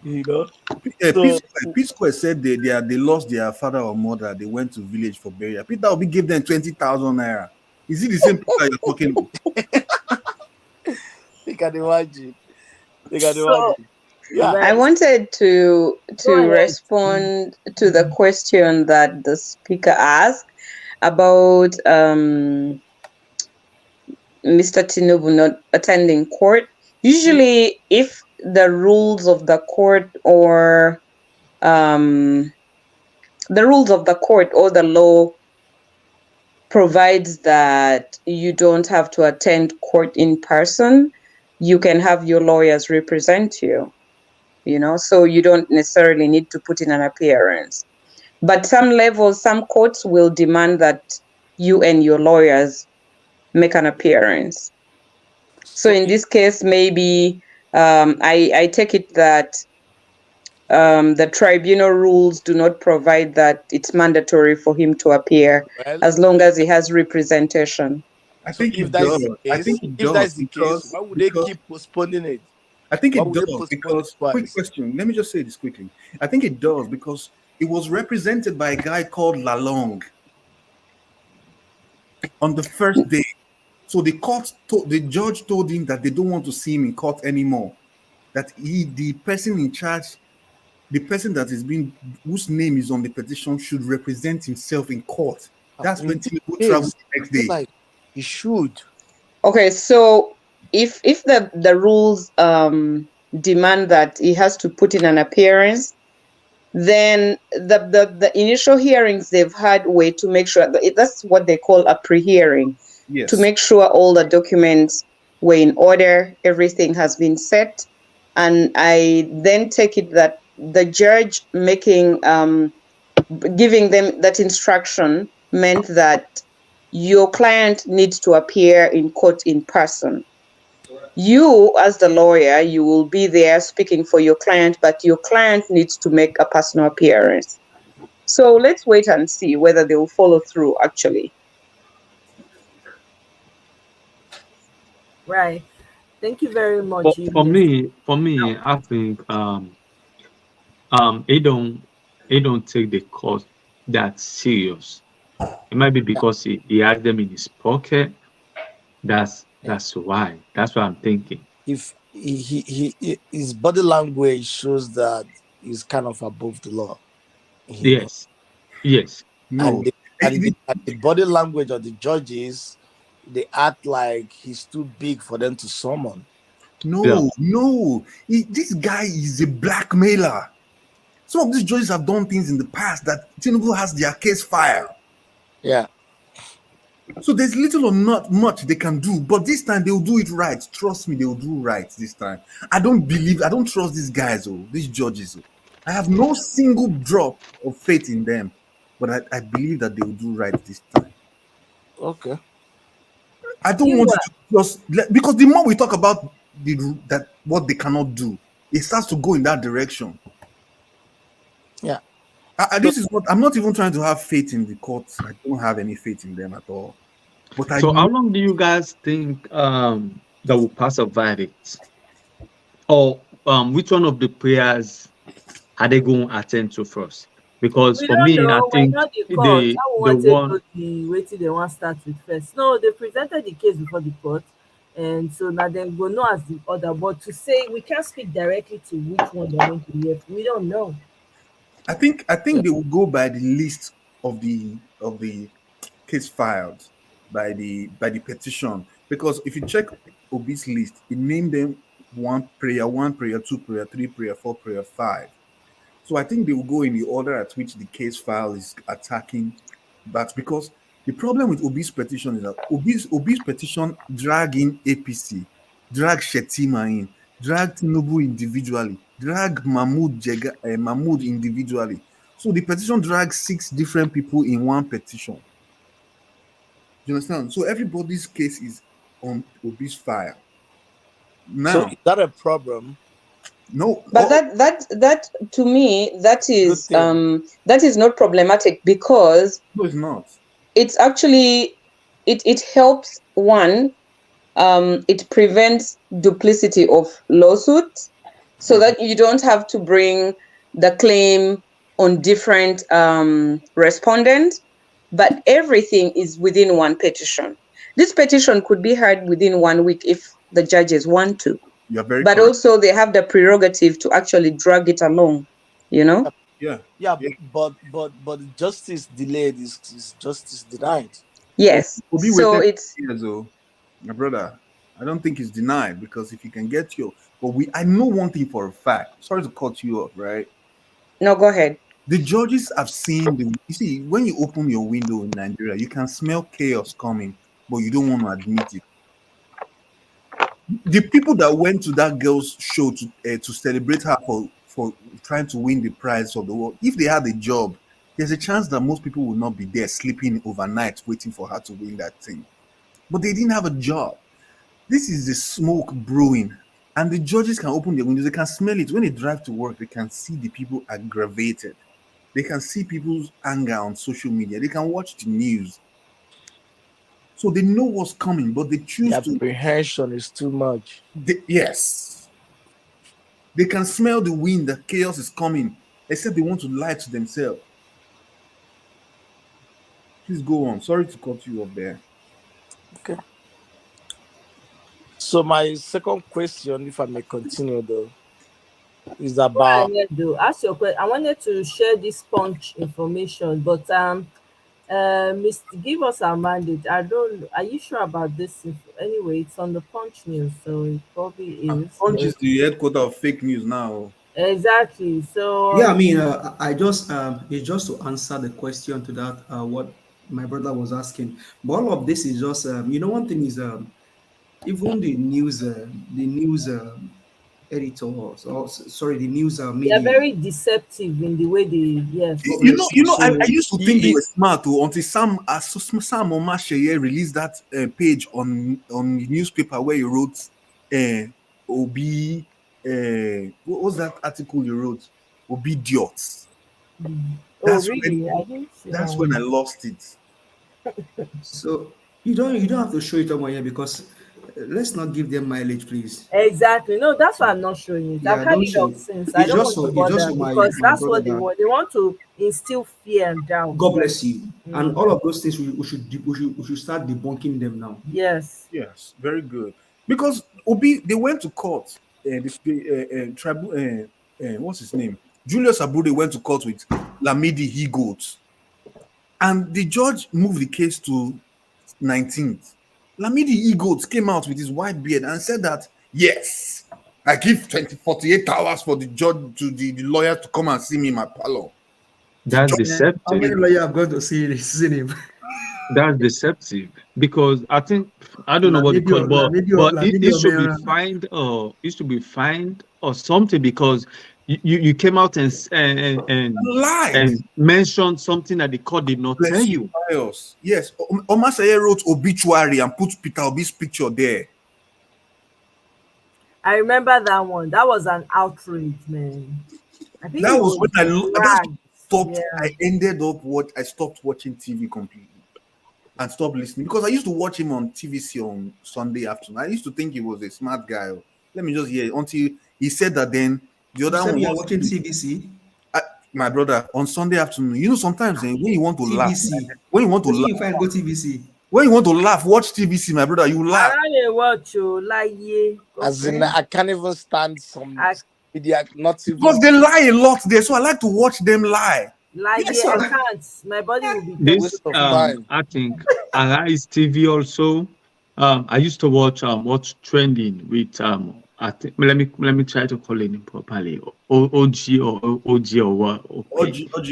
So P-Square said they lost their father or mother. They went to village for burial. Peter Obi gave them 20,000 naira. Is it the same Peter you're talking about? You can imagine. So, Yeah. I wanted to respond to the question that the speaker asked about Mr. Tinubu not attending court. Usually, if the rules of the court or the law provides that you don't have to attend court in person, you can have your lawyers represent you, so you don't necessarily need to put in an appearance. But some courts will demand that you and your lawyers make an appearance. So in this case, maybe I take it that the tribunal rules do not provide that it's mandatory for him to appear as long as he has representation. I think if it that's does. the I case, think it if does that's the case, why would they keep postponing it? I think Why it would they does postpone it because quick twice? question. Let me just say this quickly. I think it does because it was represented by a guy called Lalong on the first day. So the judge told him that they don't want to see him in court anymore. That the person in charge, the person that is being whose name is on the petition should represent himself in court. That's when Tinubu traveled the next day. Like he should. Okay, so if the rules demand that he has to put in an appearance, then the initial hearings they've had were to make sure that's what they call a pre-hearing. Yes. To make sure all the documents were in order, everything has been set. And I then take it that the judge giving them that instruction meant that your client needs to appear in court in person. You, as the lawyer, you will be there speaking for your client, but your client needs to make a personal appearance. So let's wait and see whether they will follow through, actually. Right. Thank you very much. For me, I think he don't take the cost that serious. It might be because he has them in his pocket. That's why. That's what I'm thinking. If his body language shows that he's kind of above the law. Yes. Yes. And the body language of the judges, they act like he's too big for them to summon. No. This guy is a blackmailer. Some of these judges have done things in the past that Tinubu has their case filed. Yeah. So there's little or not much they can do, but this time they'll do it right. Trust me, they'll do right this time. I don't trust these guys, these judges. I have no single drop of faith in them, but I believe that they will do right this time. Okay. I don't want to just because the more we talk about what they cannot do, it starts to go in that direction. Yeah. This is what I'm not even trying to have faith in the courts. I don't have any faith in them at all. But how long do you guys think that will pass a verdict? Or which one of the prayers are they going to attend to first? Because for me, I think the one waiting they want to start with first. No, they presented the case before the court, and so now they go know as the other. But to say we can't speak directly to which one they're going to hear, we don't know. I think they will go by the list of the case filed by the petition, because if you check Obi's list, it named them one prayer, 2 prayer, 3 prayer, 4 prayer, 5. So I think they will go in the order at which the case file is attacking that, because the problem with Obi's petition is that Obi's petition drag in APC, drag Shetima in, drag Tinubu individually, drag Mahmoud individually. So the petition drags 6 different people in one petition. You understand? So everybody's case is on Obi's file. Now, so is that a problem? No. But that to me, that is not problematic, because no, it's not. It's actually it helps one. It prevents duplicity of lawsuits, so that you don't have to bring the claim on different respondents, but everything is within one petition. This petition could be heard within 1 week if the judges want to. You're very but correct. Also they have the prerogative to actually drag it along, you know? Yeah. But justice delayed is justice denied. Yes. Obi So waited it's years, my brother. I don't think it's denied, because if you can get I know one thing for a fact. Sorry to cut you off, right? No, go ahead. The judges have seen you see, when you open your window in Nigeria, you can smell chaos coming, but you don't want to admit it. The people that went to that girl's show to celebrate her for trying to win the prize of the world, if they had a job, there's a chance that most people will not be there sleeping overnight waiting for her to win that thing. But they didn't have a job. This is the smoke brewing. And the judges can open their windows, they can smell it. When they drive to work, they can see the people aggravated. They can see people's anger on social media. They can watch the news. So they know what's coming, but they choose The to. apprehension is too much. Yes. They can smell the wind, that chaos is coming, except they want to lie to themselves. Please go on. Sorry to cut you off there. Okay. So my second question, if I may continue though, is about ask your question. I wanted to share this punch information, but give us our mandate. Are you sure about this? Anyway, it's on the Punch News, so it probably is. Punch is the headquarter of fake news now. Exactly. So yeah, I mean, I just it's just to answer the question to that what my brother was asking. But all of this is just one thing is even the news editors, or sorry, the news they are media. very deceptive in the way they I used to think they were smart too, until Sam Omasheye released that page on the newspaper where he wrote Obi what was that article he wrote? Obidiots. That's really? I didn't see that's that when one. I lost it. So you don't have to show it on here because let's not give them mileage, please. Exactly. No, that's why I'm not showing it. I've had it up since. I don't want to bother because that's what they want. They want to instill fear and doubt. God bless you. And all of those things we should start debunking them now. Yes. Yes, very good. Because Obi, they went to court. What's his name? Julius Abude went to court with Lamidi He-Goat. And the judge moved the case to 19th. Lamidi He-Goat came out with his white beard and said that, yes, I give 48 hours for the judge to the lawyer to come and see me in my parlor. That's deceptive. How many lawyers are going to see him? That's deceptive because I think I don't know what they call it, but it should be fined or it should be fined or something because you came out and mentioned something that the court did not tell you. Yes, Omaseye wrote obituary and put Peter Obi's picture there. I remember that one. That was an outrage, man. I think that was when I stopped. Yeah. I stopped watching TV completely and stopped listening because I used to watch him on TVC on Sunday afternoon. I used to think he was a smart guy. Let me just hear until he said that. Then the other one was watching TVC. My brother, on Sunday afternoon, you know, sometimes when you want to laugh, when you want to laugh, go TVC. When you want to laugh, watch TVC, my brother. You laugh. As in, I can't even stand some media, not even because they lie a lot there, so I like to watch them lie. Yes, I can't. My body will be this. I think Arise TV also. I used to watch what's trending with I think let me try to call it properly. OG or what? Okay. OG.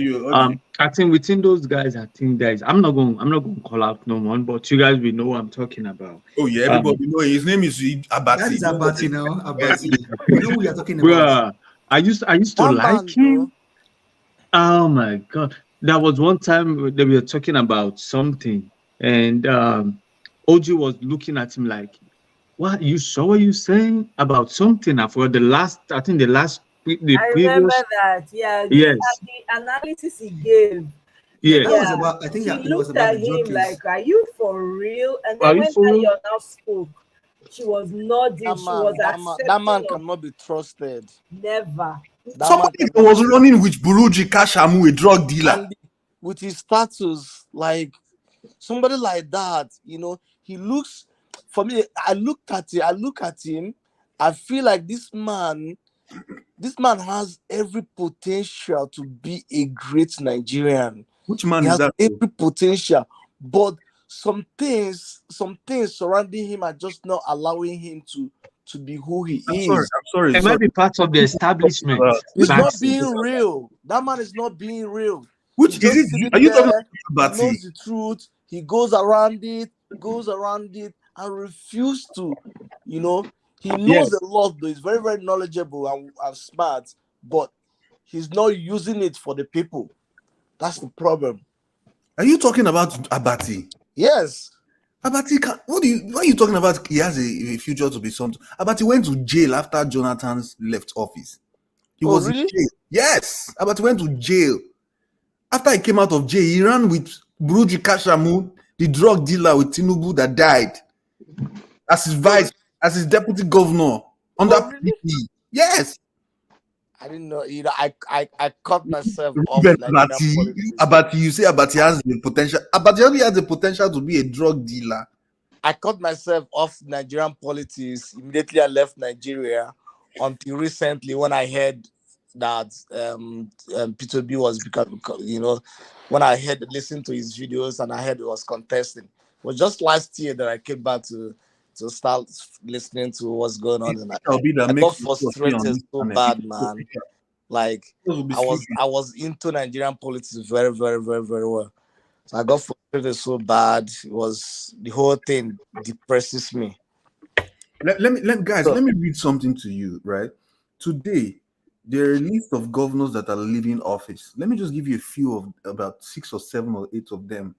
I think within those guys, I think guys, I'm not going to call out no one, but you guys will know what I'm talking about. Oh yeah, everybody know his name is Abati. That is Abati now. Abati. You know who we are talking about. I used to like him. Oh my God. There was one time they were talking about something and OG was looking at him like, what, you saw what you saying about something? I forgot the last previous. I remember that. Yeah. Yes. The analysis he gave. Yeah. That was about, I think she it was about the him like, are you for real? And then when Tayo now spoke, she was nodding. That man cannot be trusted. Never. Somebody was running with Buruji Kashamu, a drug dealer. And with his status, like somebody like that, you know, he looks, for me, I look at him, I feel like this man has every potential to be a great Nigerian. Which man he is has that? Every potential, but some things surrounding him are just not allowing him to be who he is. I'm sorry. It might be part of the establishment. He's not being real. That man is not being real. Which is it? Are you talking about? He knows the truth. He goes around it, and refuses to, you know. He knows a lot, though. He's very, very knowledgeable and smart, but he's not using it for the people. That's the problem. Are you talking about Abati? Yes. Abati, why are you talking about he has a future to be something? Abati went to jail after Jonathan's left office. He was really? in jail. Yes. Abati went to jail. After he came out of jail, he ran with Buruji Kashamu, the drug dealer with Tinubu that died, as his as his deputy governor under PDP. Yes. I didn't know. You know, I cut myself off Ruben Nigerian politics. Abati, you say Abati has the potential. Abati only has the potential to be a drug dealer. I cut myself off Nigerian politics immediately I left Nigeria until recently when I heard that P2B was becoming, you know, when I listened to his videos and I heard he was contesting. It was just last year that I came back to start listening to what's going on. And I got frustrated so bad, man. Like I was into Nigerian politics very, very, very, very well. So I got frustrated so bad. It was the whole thing depresses me. Let me read something to you, right? Today, there are a list of governors that are leaving office. Let me just give you a few of about 6 or 7 or 8 of them.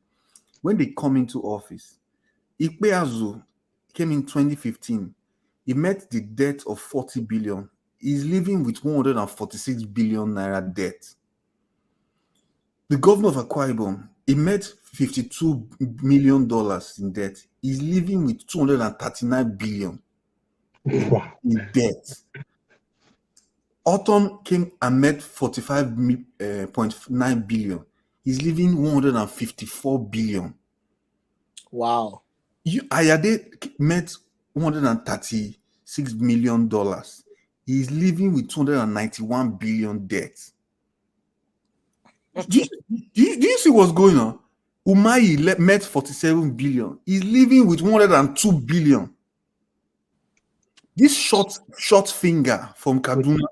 When they come into office, Ikpeazu came in 2015. He met the debt of 40 billion. He's living with 146 billion naira debt. The governor of Akwa Ibom, he met $52 million in debt. He's living with 239 billion in debt. Autumn came and met 45.9 billion. He's living 154 billion. Wow. Ayade met $136 million. He's living with 291 billion debt. Do you see what's going on? Umahi met 47 billion. He's living with 102 billion. This short finger from Kaduna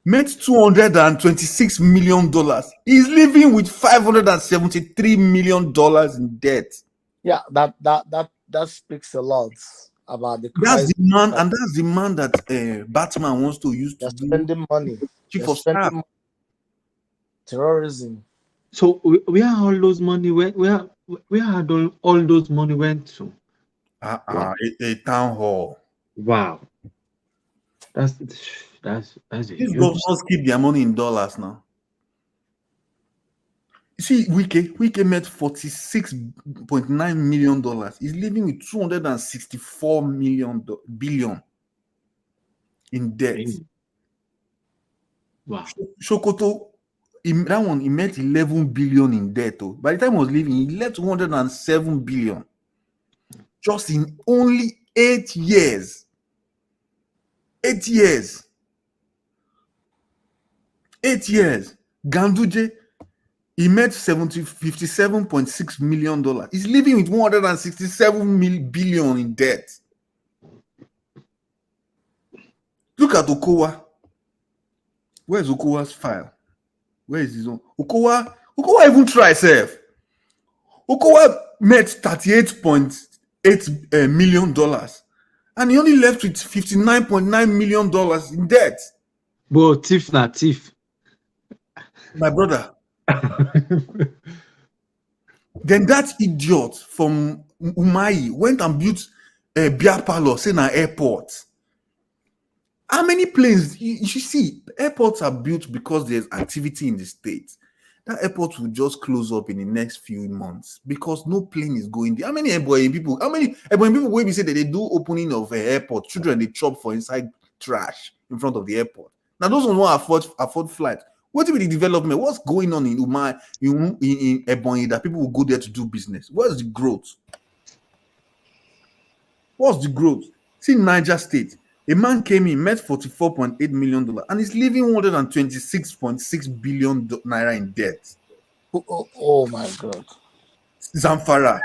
met $226 million. He's living with $573 million in debt. Yeah, that speaks a lot about the That's crisis. the man, and that's the man that Batman wants to use to spending money. Chief of staff. Terrorism. So where all those money went? Where had all those money went to? Wow. A town hall. Wow. That's These governors keep their money in dollars now. You see, Wike met $46.9 million. He's living with 264 billion in debt. Wow. Sokoto, that one, he met 11 billion in debt. Oh. By the time he was leaving, he left 107 billion. Just in only 8 years. 8 years. 8 years. Ganduje, he made $57.6 million. He's living with 167 billion in debt. Look at Okowa. Where's Okowa's file? Where is his own? Okowa even try self. Okowa made $38.8 million. And he only left with $59.9 million in debt. Bro, thief na thief. My brother. Then that idiot from Umahi went and built a beer parlor, say an airport. How many planes? You see, airports are built because there's activity in the state. That airport will just close up in the next few months because no plane is going there. How many Ebonyi people will be say that they do opening of an airport? Children they chop for inside trash in front of the airport. Now those ones won't afford flight. What will be the development? What's going on in Umahi, in Ebonyi that people will go there to do business? What's the growth? What's the growth? See Niger State. A man came in, met $44.8 million, and is leaving 126.6 billion naira in debt. Oh my God. Zamfara.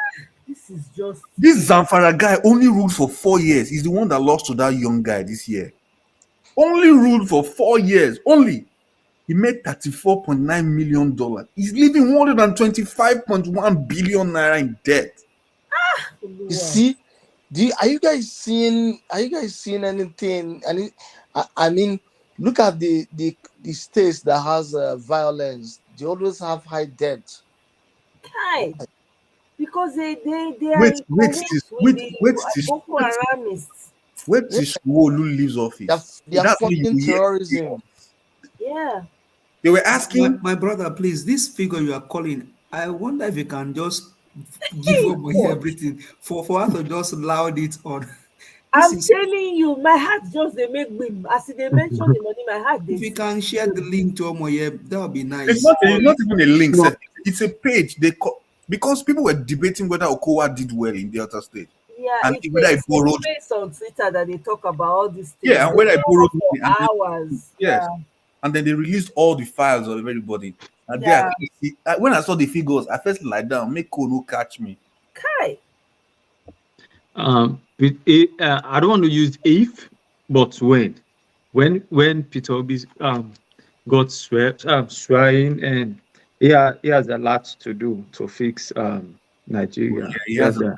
This Zamfara guy only ruled for 4 years. He's the one that lost to that young guy this year. Only ruled for 4 years. Only. He made $34.9 million. He's leaving 125.1 billion naira in debt. You see? Are you guys seeing anything? I mean, look at the states that has violence They always have high debt. Hi. Because they are in cahoots with the Boko Haramists. Wait till Shwolu leaves office. They are fucking terrorism. Yeah. They were asking my brother, please, this figure you are calling, I wonder if you can just give up everything for us to just loud it on. I'm telling you, my heart just they make me as they mention the money, my heart they if you can share the link to Omoye, that would be nice. It's not even a link, sir. It's a page. Because people were debating whether Okowa did well in the other state. Yeah, and whether I borrowed. It's on Twitter that they talk about all these things. Yeah, and whether I borrowed for hours. Yes. Yeah. And then they released all the files of everybody. And when I saw the figures, I felt like down, make Kono catch me. Kai. I don't want to use if, but when Peter Obi got swearing, and he has a lot to do to fix Nigeria. Yeah, he has a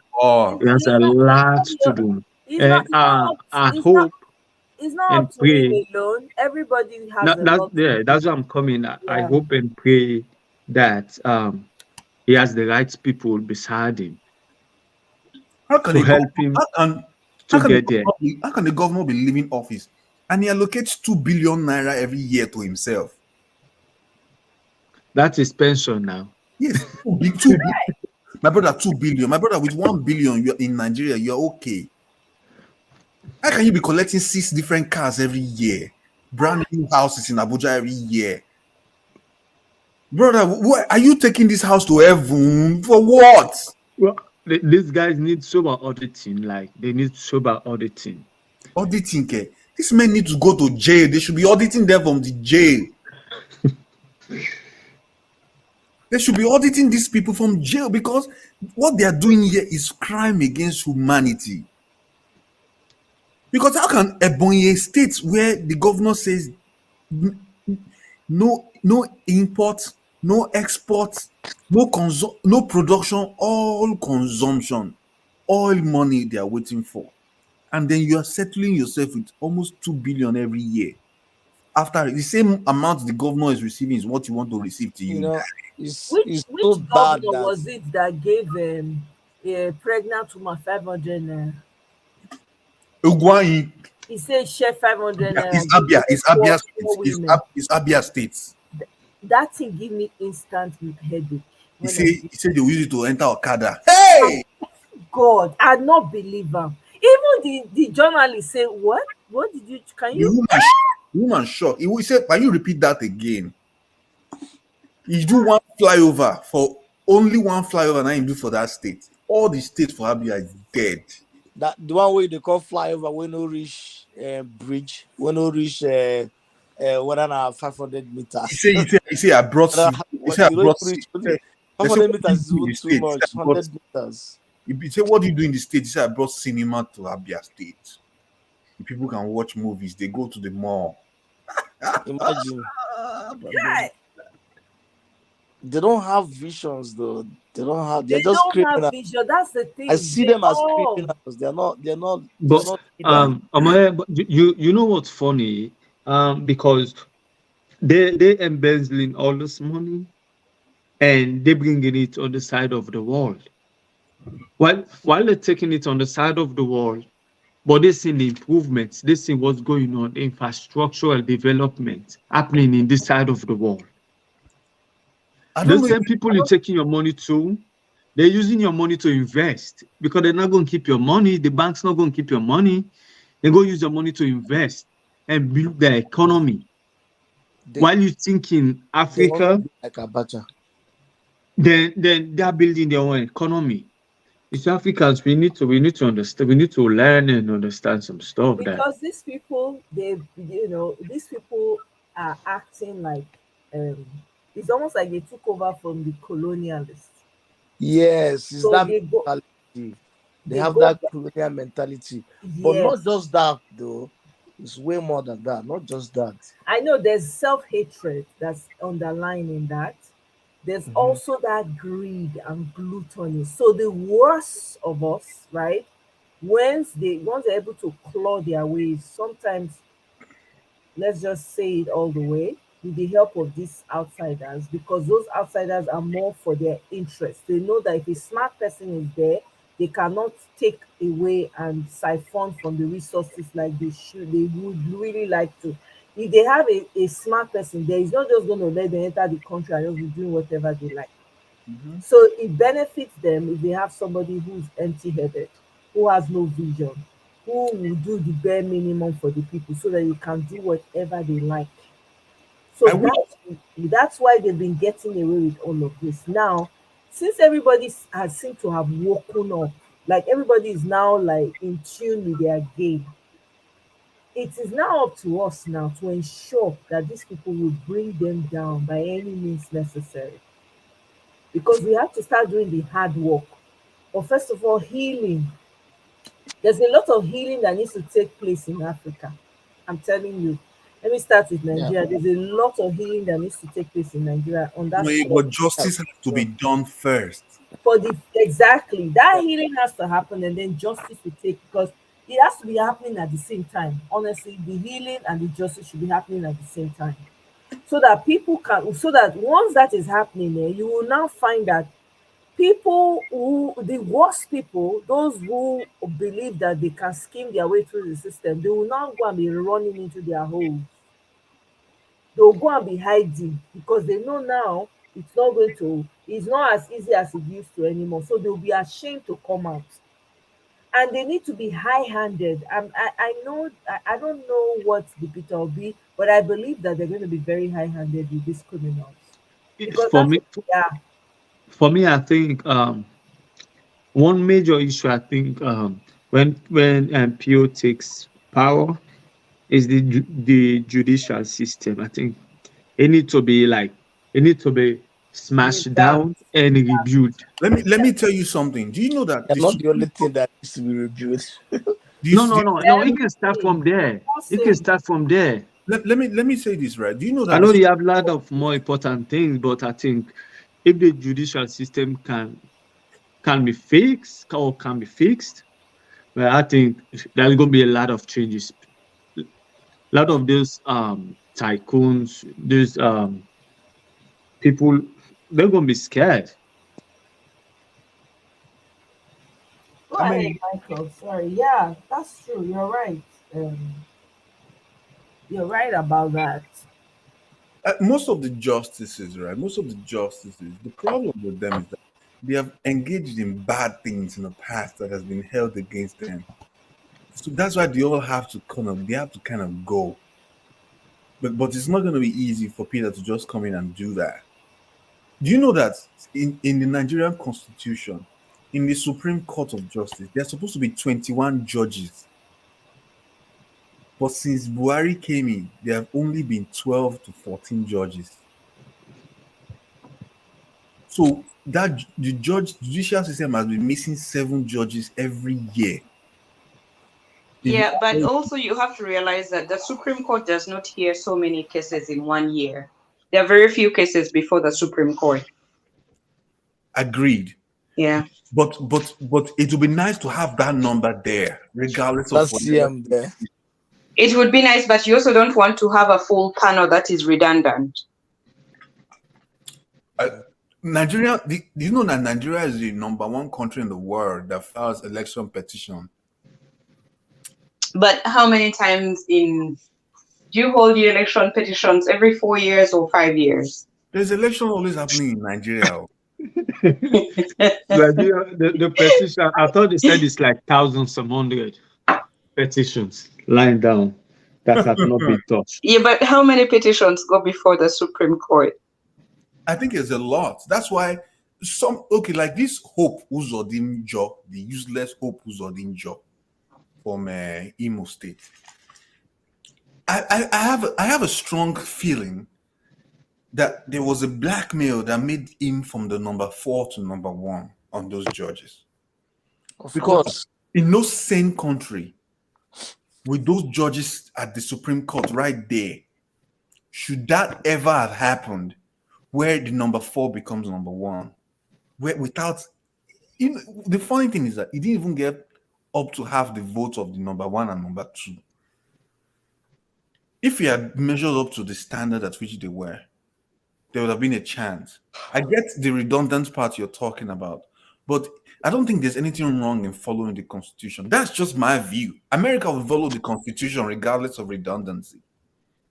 lot to do. And I hope it's not up to him alone. Everybody has a lot. That's why I'm coming. I hope and pray that he has the right people beside him. How can to help him get there? How can the governor be leaving office and he allocates 2 billion naira every year to himself? That's his pension now. Yes, 2 billion. My brother, 2 billion. My brother, with 1 billion, you're in Nigeria, you're okay. How can you be collecting 6 different cars every year? Brand new houses in Abuja every year? Brother, are you taking this house to heaven? For what? Well, these guys need sober auditing. Like, they need sober auditing. Auditing, okay? These men need to go to jail. They should be auditing them from the jail. They should be auditing these people from jail because what they are doing here is crime against humanity. Because how can Ebonyi state where the governor says no import, no export, no production, all consumption, all money they are waiting for, and then you are settling yourself with almost 2 billion every year. After the same amount the governor is receiving is what you want to receive to you. Which governor was it that gave a pregnant woman 500? Ugwai. He said share 500. It's Abia. It's Abia State. It's Abia State. That thing give me instant headache. He said they will use it to enter Okada. Hey! God, I not believe him. Even the journalist say, what? What did you? Can you? The woman shocked. He said, "Can you repeat that again?" He do one flyover for only one flyover. Now he do for that state. All the states for Abia is dead. That the one way they call flyover when no reach bridge, when no reach 500 meters. He say I brought. He said I brought. 500 meters is too much. 100 meters. He said, "What do you do in the state?" He said, "I brought cinema to Abia State. The people can watch movies. They go to the mall." Imagine. They don't have visions though. They don't have. They're just criminals. Have vision. That's the thing. I see them as criminals. They're not. But you know what's funny? Because they embezzling all this money, and they bringing it on the side of the world. While they're taking it on the side of the world, but they see the improvements. They see what's going on, infrastructural development happening in this side of the world. The same people you're taking your money to, they're using your money to invest because they're not going to keep your money. The bank's not going to keep your money. They're going to use your money to invest and build their economy. While you think in Africa, like Abacha, then they're building their own economy. It's Africans. We need to understand. We need to learn and understand some stuff. Because these people, these people are acting like it's almost like they took over from the colonialists. Yes, it's so that mentality. They have that colonial mentality. Yes. But not just that though. It's way more than that. Not just that. I know there's self-hatred that's underlying in that. There's also that greed and gluttony. So the worst of us, right? Once they're able to claw their ways, sometimes let's just say it all the way, with the help of these outsiders, because those outsiders are more for their interest. They know that if a smart person is there, they cannot take away and siphon from the resources like they would really like to. If they have a smart person there, it's not just going to let them enter the country and just be doing whatever they like. So it benefits them if they have somebody who's empty-headed, who has no vision, who will do the bare minimum for the people so that you can do whatever they like. So that's why they've been getting away with all of this. Now, since everybody has seemed to have woken up, like everybody is now like in tune with their game, it is now up to us now to ensure that these people will bring them down by any means necessary. Because we have to start doing the hard work. But first of all, healing. There's a lot of healing that needs to take place in Africa. I'm telling you. Let me start with Nigeria. There's a lot of healing that needs to take place in Nigeria on that side. But justice has to be done first. For the exactly that healing has to happen, and then justice will take, because it has to be happening at the same time. Honestly, the healing and the justice should be happening at the same time, so that people can. So that once that is happening, you will now find that people who, the worst people, those who believe that they can scheme their way through the system, they will now go and be running into their holes. They'll go and be hiding because they know now it's not as easy as it used to anymore. So they'll be ashamed to come out. And they need to be high-handed. I know, I don't know what the Peter will be, but I believe that they're going to be very high-handed with these criminals. Because for me, I think one major issue, I think, when PO takes power is the judicial system. I think it needs to be smashed down and rebuilt. Let me tell you something. Do you know that that's not the only thing that needs to be rebuilt? No. It can start from there. It can start from there. Let me say this, right? Do you know that I know you have a lot of more important things, but I think if the judicial system can be fixed, well, I think there's going to be a lot of changes. A lot of those tycoons, those people, they're going to be scared. Go ahead, Michael. Sorry. Yeah, that's true. You're right. You're right about that. Most of the justices, right? The problem with them is that they have engaged in bad things in the past that has been held against them. So that's why they all have to kind of go. But it's not going to be easy for Peter to just come in and do that. Do you know that in the Nigerian Constitution, in the Supreme Court of Justice, there are supposed to be 21 judges. But since Buhari came in, there have only been 12 to 14 judges. So that the judicial system has been missing 7 judges every year. Yeah, but also you have to realize that the Supreme Court does not hear so many cases in 1 year. There are very few cases before the Supreme Court. Agreed. Yeah. But it would be nice to have that number there, regardless of CM there. It would be nice, but you also don't want to have a full panel that is redundant. Nigeria, do you know that Nigeria is the #1 country in the world that files election petition? But how many times do you hold the election petitions every 4 years or 5 years? There's election always happening in Nigeria. The petition, I thought they said it's like thousands, some hundred petitions lying down that have not been touched. Yeah, but how many petitions go before the Supreme Court? I think it's a lot. That's why like this Hope Uzodinjo, the useless Hope Uzodinjo from Imo State. I have a strong feeling that there was a blackmail that made him from the #4 to #1 on those judges. Because in no sane country, with those judges at the Supreme Court right there, should that ever have happened, where the #4 becomes #1, where without, the funny thing is that he didn't even get up to half the votes of the #1 and #2. If he had measured up to the standard at which they were, there would have been a chance. I get the redundant part you're talking about, but I don't think there's anything wrong in following the Constitution. That's just my view. America will follow the Constitution regardless of redundancy.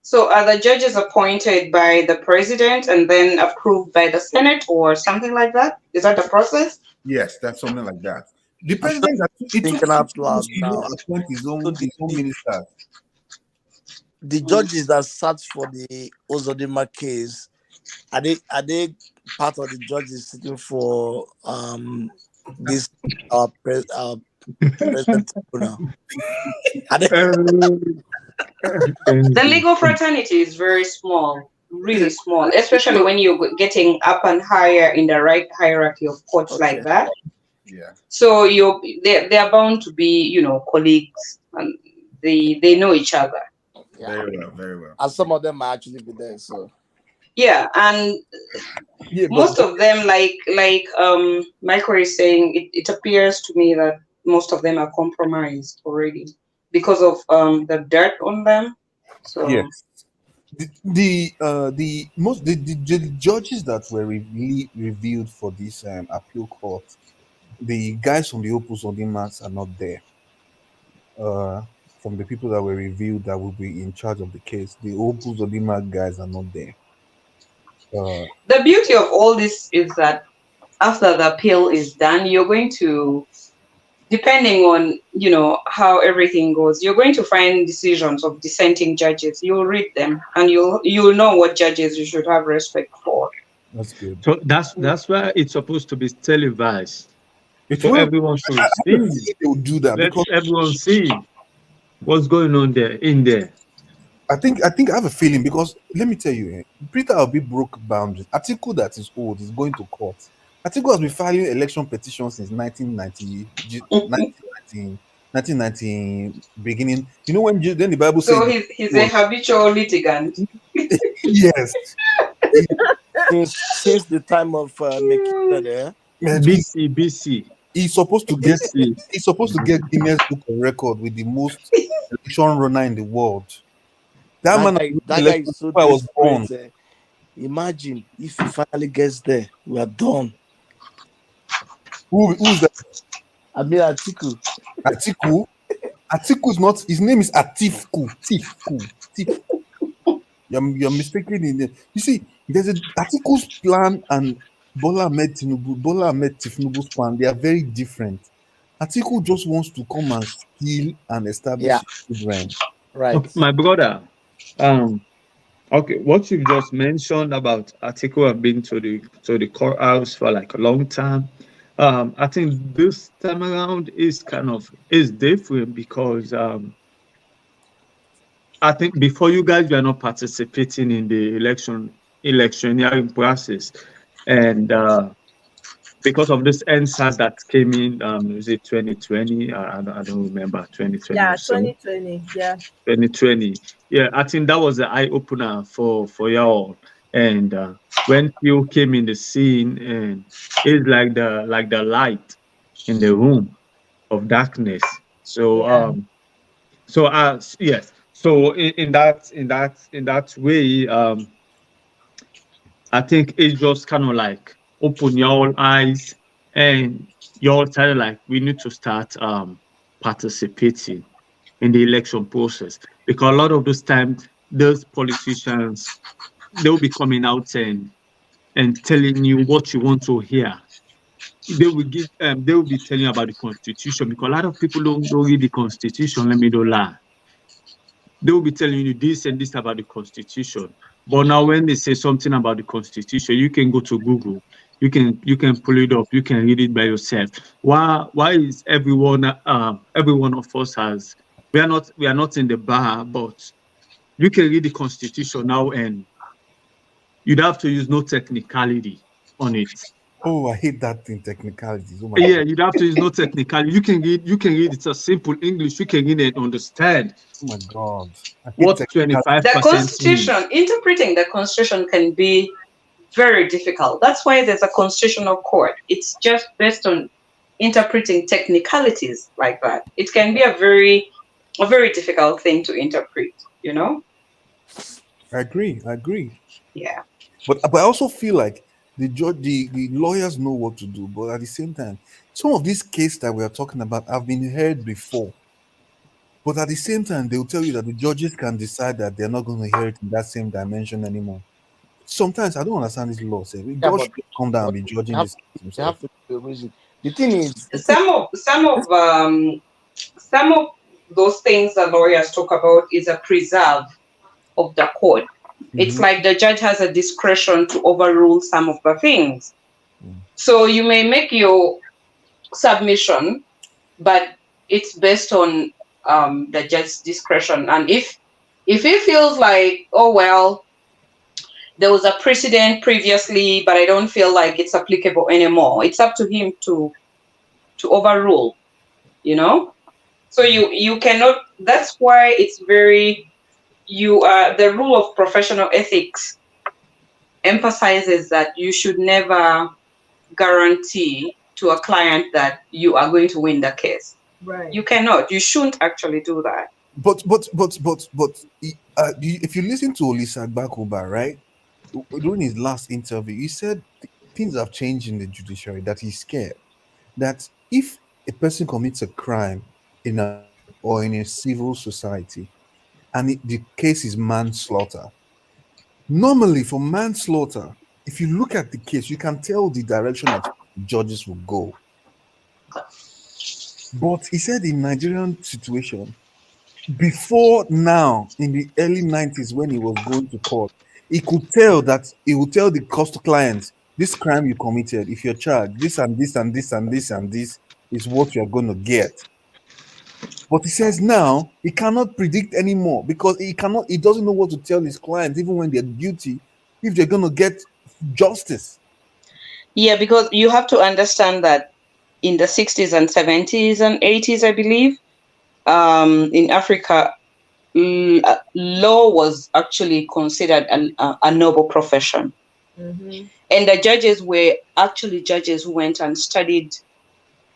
So are the judges appointed by the president and then approved by the Senate or something like that? Is that the process? Yes, that's something like that. The president, it took Thinking out six loud months to now. appoint his own ministers. The judges that sat for the Ozodima case, are they part of the judges sitting for this president now? The legal fraternity is very small, really small, especially when you're getting up and higher in the right hierarchy of courts like that. Yeah. So they're bound to be, you know, colleagues, and they know each other. Yeah. Very well, very well. And some of them might actually be there. So yeah, and most of them, like Michael is saying, it appears to me that most of them are compromised already because of the dirt on them. So yes, the judges that were really revealed for this appeal court, the guys from the Opus Odimas are not there. From the people that were revealed that will be in charge of the case, the Opus Odimas guys are not there. The beauty of all this is that after the appeal is done, you're going to, depending on, you know, how everything goes, you're going to find decisions of dissenting judges. You'll read them and you'll know what judges you should have respect for. That's good. So that's why it's supposed to be televised. So everyone should see. They will do that because everyone see what's going on in there. I think I have a feeling, because let me tell you, Peter Obi broke boundaries. Atiku that is old is going to court. Atiku has been filing election petitions since 1990 beginning. You know when then the Bible says. So he's a habitual litigant. Yes. since the time of Mekita there. BC. He's supposed to get Guinness Book of Record with the most election runner in the world. That guy is so I was born. Imagine if he finally gets there, we are done. Who's that? I mean Atiku. Atiku is not. His name is Atiku. Atiku. You're mistaken in it. You see, there's a Atiku's plan and Bola Ahmed Tinubu's plan. They are very different. Atiku just wants to come and steal and establish children. Right. Okay, my brother. Okay, what you just mentioned about Atiku have been to the courthouse for like a long time. I think this time around is different because I think before you guys were not participating in the electioneering process, and because of this NSAS that came in, is it 2020? I don't remember 2020. Yeah, 2020. Yeah. 2020. Yeah, I think that was the eye opener for y'all. And when you came in the scene, and it's like the light in the room of darkness. So yes. So in that way, I think it's just kind of like open your eyes, and y'all started like, we need to start participating in the election process, because a lot of those times those politicians, they'll be coming out and telling you what you want to hear. They will be telling you about the Constitution, because a lot of people don't read the Constitution. Let me not lie. They will be telling you this and this about the Constitution. But now when they say something about the Constitution, you can go to Google, you can pull it up, you can read it by yourself. Why is every one of us has, we are not in the bar, but you can read the Constitution now, and you'd have to use no technicality on it. Oh, I hate that thing, technicalities. Oh my God. You'd have to use no technicality. You can read it's a simple English. You can read and understand. Oh my God. What 25%? The Constitution, interpreting the Constitution can be very difficult. That's why there's a constitutional court. It's just based on interpreting technicalities like that. It can be a very difficult thing to interpret, you know? I agree. Yeah. But I also feel like the judge, the lawyers know what to do, but at the same time, some of these cases that we are talking about have been heard before. But at the same time, they'll tell you that the judges can decide that they're not going to hear it in that same dimension anymore. Sometimes I don't understand this law. Say, Yeah, God should come down and be they judging have, this case they himself. have to do the reason. The thing is, Some of those things that lawyers talk about is a preserve of the court. It's like the judge has a discretion to overrule some of the things. So you may make your submission, but it's based on the judge's discretion. And if he feels like, oh well, there was a precedent previously, but I don't feel like it's applicable anymore, it's up to him to overrule, you know. So you cannot. That's why it's very the rule of professional ethics emphasizes that you should never guarantee to a client that you are going to win the case. Right. You cannot. You shouldn't actually do that. But if you listen to Olisa Agbakoba, right, during his last interview, he said things have changed in the judiciary, that he's scared that if a person commits a crime in a or in a civil society and the case is manslaughter, normally for manslaughter, if you look at the case, you can tell the direction that judges will go. But he said in Nigerian situation, before now, in the early 90s, when he was going to court, he could tell that he would tell the cost clients, this crime you committed, if you're charged, this and this and this and this and this is what you're going to get. But he says now he cannot predict anymore because he doesn't know what to tell his clients, even when they're guilty, if they're going to get justice. Yeah, because you have to understand that in the 60s and 70s and 80s, I believe, in Africa, law was actually considered a noble profession. Mm-hmm. And the judges were actually judges who went and studied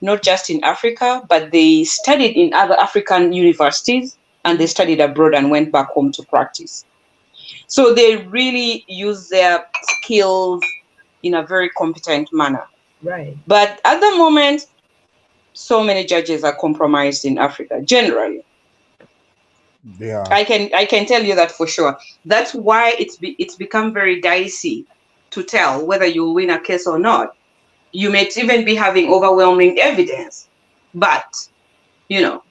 not just in Africa, but they studied in other African universities and they studied abroad and went back home to practice. So they really use their skills in a very competent manner. Right. But at the moment, so many judges are compromised in Africa, generally. Yeah. I can tell you that for sure. That's why it's become very dicey to tell whether you'll win a case or not. You may even be having overwhelming evidence, but the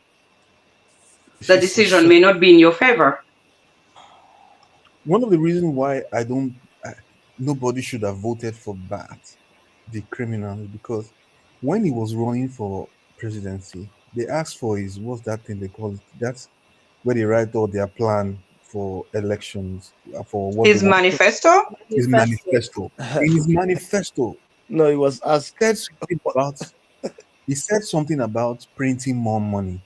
decision may not be in your favor. One of the reasons why nobody should have voted for Bat, the criminal, is because when he was running for presidency, they asked for what's that thing they call it? That's where they write all their plan for elections, for what His manifesto? His manifesto. In his manifesto. No, he was asked. He said something about printing more money.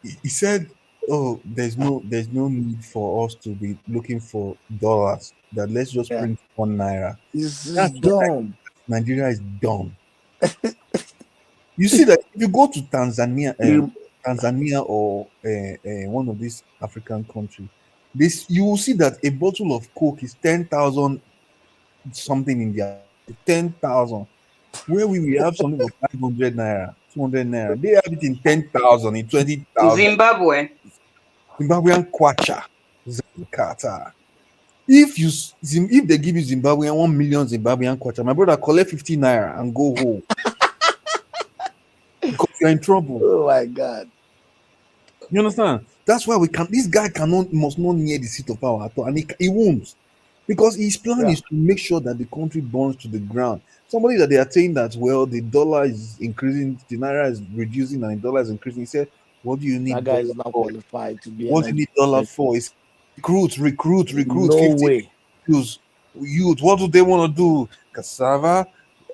He said, "Oh, there's no need for us to be looking for dollars. That let's just print 1 naira." That's dumb. Nigeria is dumb. You see that if you go to Tanzania, or one of these African countries, you will see that a bottle of Coke is 10,000 something in their 10,000. Where we will have something for 500 naira, 200 naira, they have it in 10,000, in 20,000. Zimbabwean kwacha, Zakata. If they give you Zimbabwean 1 million Zimbabwean kwacha, my brother collect 50 naira and go home. Because you're in trouble. Oh my God. You understand? That's why this guy must not near the seat of power at all, and he won't. Because his plan is to make sure that the country burns to the ground. Somebody that they are saying that, well, the dollar is increasing, the naira is reducing, and the dollar is increasing. He said, what do you need? That guy is not qualified to be. What do you need dollar for? It's recruit. No 50 way. Youth. What do they want to do? Cassava,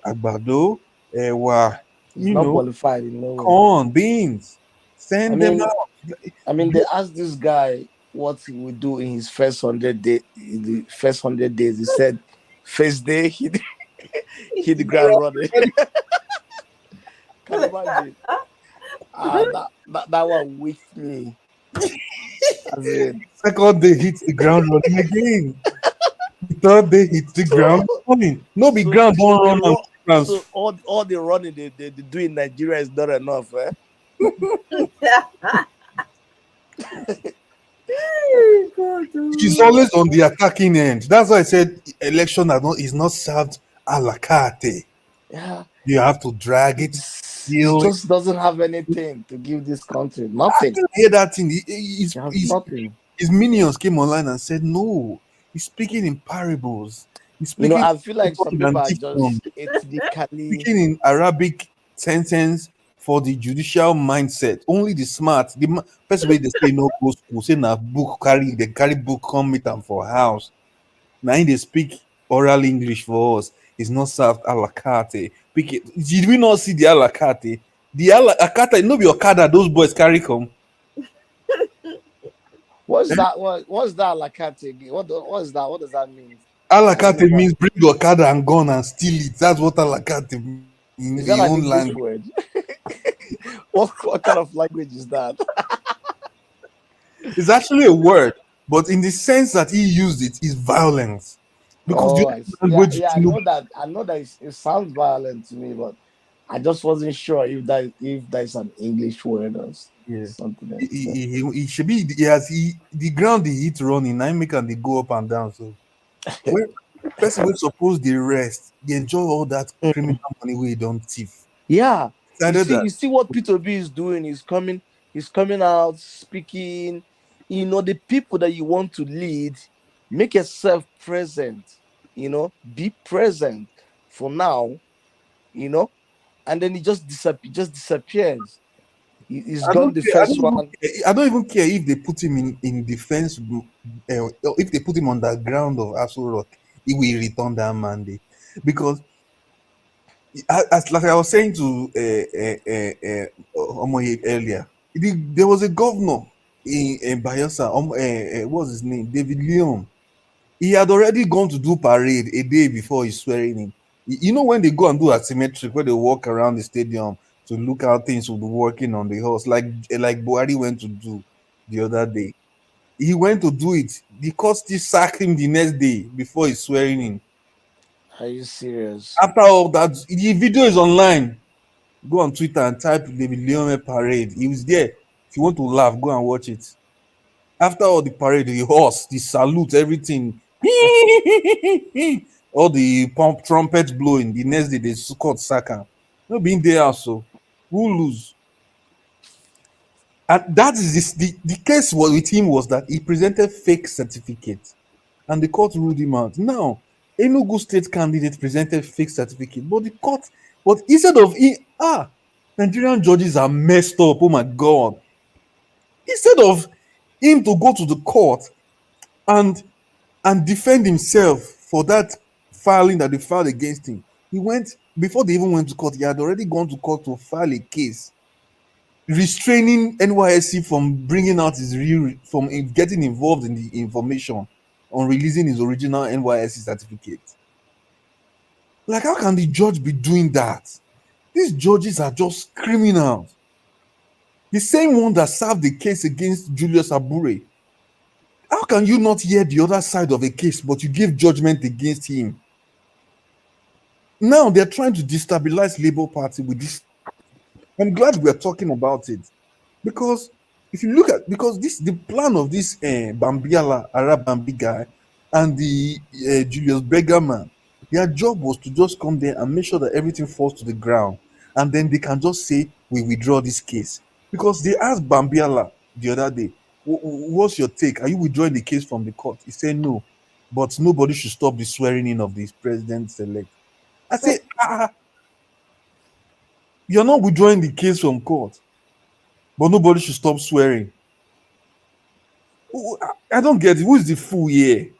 agbado, ewa. He's not qualified in no way. Corn, beans. Send them out. I mean, they asked this guy what he would do in his first 100 days. The first 100 days, he said, first day he hit the ground running. Can you imagine? That one with me. Second day hits the ground running again. The third day hits the ground running. No be ground don't run on ground. So all the running they do in Nigeria is not enough, eh? She's always on the attacking end. That's why I said election is not served a la carte. Yeah. You have to drag it. It just doesn't have anything to give this country. Nothing. I hear that thing. Nothing. His minions came online and said, no, he's speaking in parables. He's You speaking know, I feel like some people are dictum. just ethnically Speaking in Arabic sentence for the judicial mindset. Only the smart, first way they say no go school, say na book they carry book come meet them for house. Now they speak oral English for us. It's not served a la carte. Did we not see the a la carte? The a la carte, no be Okada, those boys carry come. What's that? What's that la carte? What's that? What does that mean? A la carte means bring Okada and gun and steal it. That's what a la carte means in Is that your an own English language. word? What kind of language is that? It's actually a word, but in the sense that he used it is violence. Because the language I know that it sounds violent to me, but I just wasn't sure if that's an English word or something else. He should be the ground he hit running, I make and they go up and down. So when person will suppose they rest, they enjoy all that criminal money we don't thief. Yeah. You see what P2B is doing. He's coming out speaking. You know, the people that you want to lead, make yourself present. You know, be present for now, you know, and then he just disappears. He's gone the first one. I don't even care if they put him in defense, if they put him on the ground of Aso Rock, he will return that mandate. Because as like I was saying to Omoye earlier, there was a governor in Bayelsa, what's his name? David Leon. He had already gone to do parade a day before he's swearing in. You know, when they go and do asymmetric, where they walk around the stadium to look how things will be working on the horse, like Buhari went to do the other day. He went to do it. The court still sacked him the next day before he's swearing in. Are you serious? After all that, the video is online. Go on Twitter and type David Leon parade. He was there. If you want to laugh, go and watch it. After all the parade, the horse, the salute, everything, all the pump trumpets blowing. The next day, they court sack him. No being there also. Who lose? And that is the case with him was that he presented fake certificate, and the court ruled him out. Now, Enugu state candidate presented fake certificate, but the court, but instead of Nigerian judges are messed up. Oh my God! Instead of him to go to the court and defend himself for that filing that they filed against him, he went before they even went to court. He had already gone to court to file a case restraining NYSC from bringing out from getting involved in the information on releasing his original NYSC certificate. Like, how can the judge be doing that? These judges are just criminals. The same one that served the case against Julius Abure. How can you not hear the other side of a case, but you give judgment against him? Now they're trying to destabilize Labour Party with this. I'm glad we're talking about it, because if you look at, because the plan of this Bambiala Arab Bambi guy and the Julius Berger man, their job was to just come there and make sure that everything falls to the ground, and then they can just say we withdraw this case. Because they asked Bambiala the other day, what's your take? Are you withdrawing the case from the court? He said no, but nobody should stop the swearing in of this president-elect. I say, you're not withdrawing the case from court, but nobody should stop swearing. I don't get it. Who is the fool here?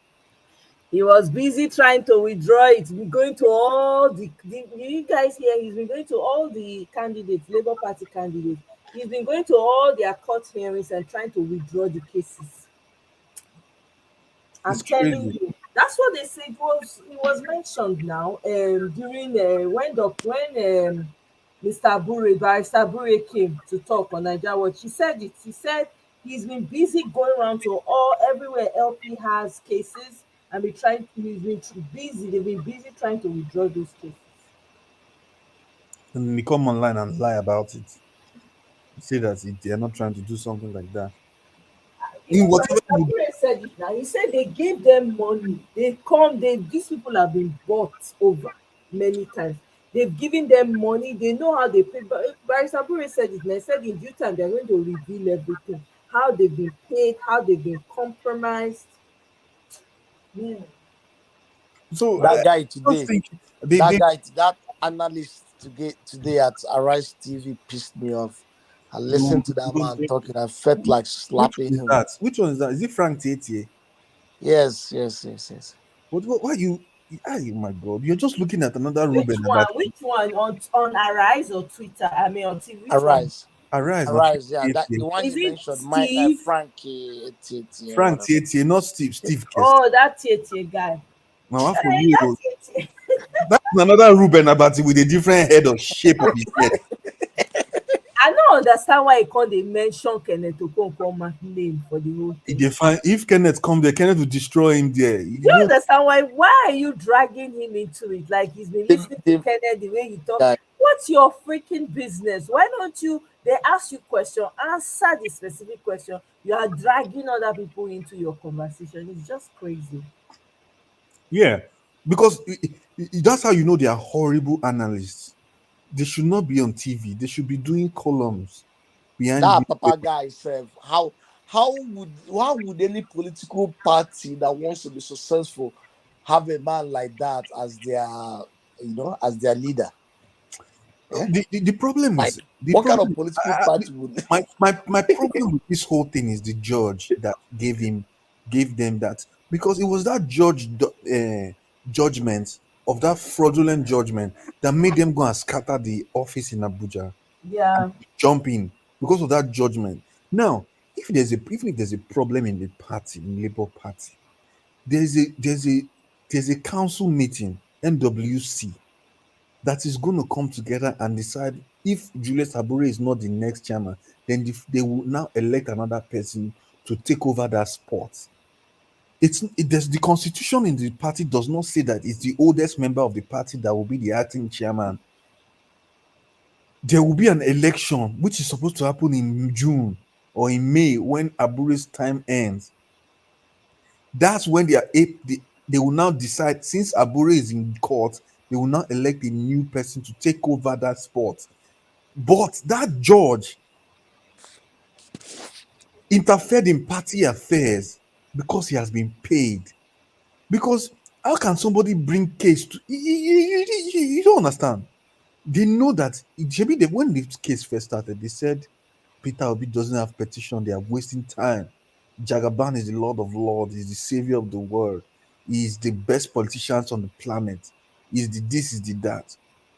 He was busy trying to withdraw it. He's been going to all you guys here, he's been going to all the candidates, Labour Party candidates. He's been going to all their court hearings and trying to withdraw the cases. I'm telling you, that's what they said. It was mentioned now during when Mr. Barrister Abure came to talk on Nigeria Watch. He said it. He said He's been busy going around to everywhere LP has cases and he's been busy. They've been busy trying to withdraw those cases. And they come online and lie about it. Say that they're not trying to do something like that. In whatever Said it now. He said they gave them money. These people have been bought over many times. They've given them money. They know how they pay. But Barrister Bure said it. They said in due time they're going to reveal everything. How they've been paid, how they've been compromised. Yeah. So that guy today, they, that analyst today at Arise TV pissed me off. I listened to that man talking. I felt like slapping him. Which one is that? Is it Frank Tietie? Yes. Why you? Oh my God! You're just looking at another Ruben. Which one on Arise or Twitter? I mean on TV. Arise. Arise. Yeah, the one is you mentioned, my Frank Tietie. Frank Tietie, not Steve. Oh, that Tietie guy. Now, for you, that's another Ruben Abati with a different head or shape of his head. I don't understand why he can't they mention Kenneth Okonkwo's name for the whole thing. If Kenneth come there, Kenneth will destroy him there. You understand why are you dragging him into it? Like he's been listening to Kenneth the way he talks. What's your freaking business? Why don't they ask you question, answer the specific question. You are dragging other people into your conversation. It's just crazy. Yeah, because that's how you know they are horrible analysts. They should not be on TV. They should be doing columns behind that Papa guy said. How would any political party that wants to be successful have a man like that as their leader? The problem is what kind of political party would my problem with this whole thing is the judge that gave them that, because it was that judgment of that fraudulent judgment that made them go and scatter the office in Abuja. Yeah, jump in because of that judgment. Now, even if there's a problem in the party, in Labour Party, there's a council meeting, NWC, that is going to come together and decide if Julius Abure is not the next chairman, then they will now elect another person to take over that spot. There's the constitution in the party does not say that it's the oldest member of the party that will be the acting chairman. There will be an election which is supposed to happen in June or in May when Abure's time ends. That's when they will now decide, since Abure is in court, they will now elect a new person to take over that spot. But that judge interfered in party affairs because he has been paid. Because how can somebody bring case to you don't understand? They know that when the case first started, they said Peter Obi doesn't have petition, they are wasting time. Jagaban is the Lord of Lords, he's the savior of the world, he's the best politicians on the planet, he's the this, is the that.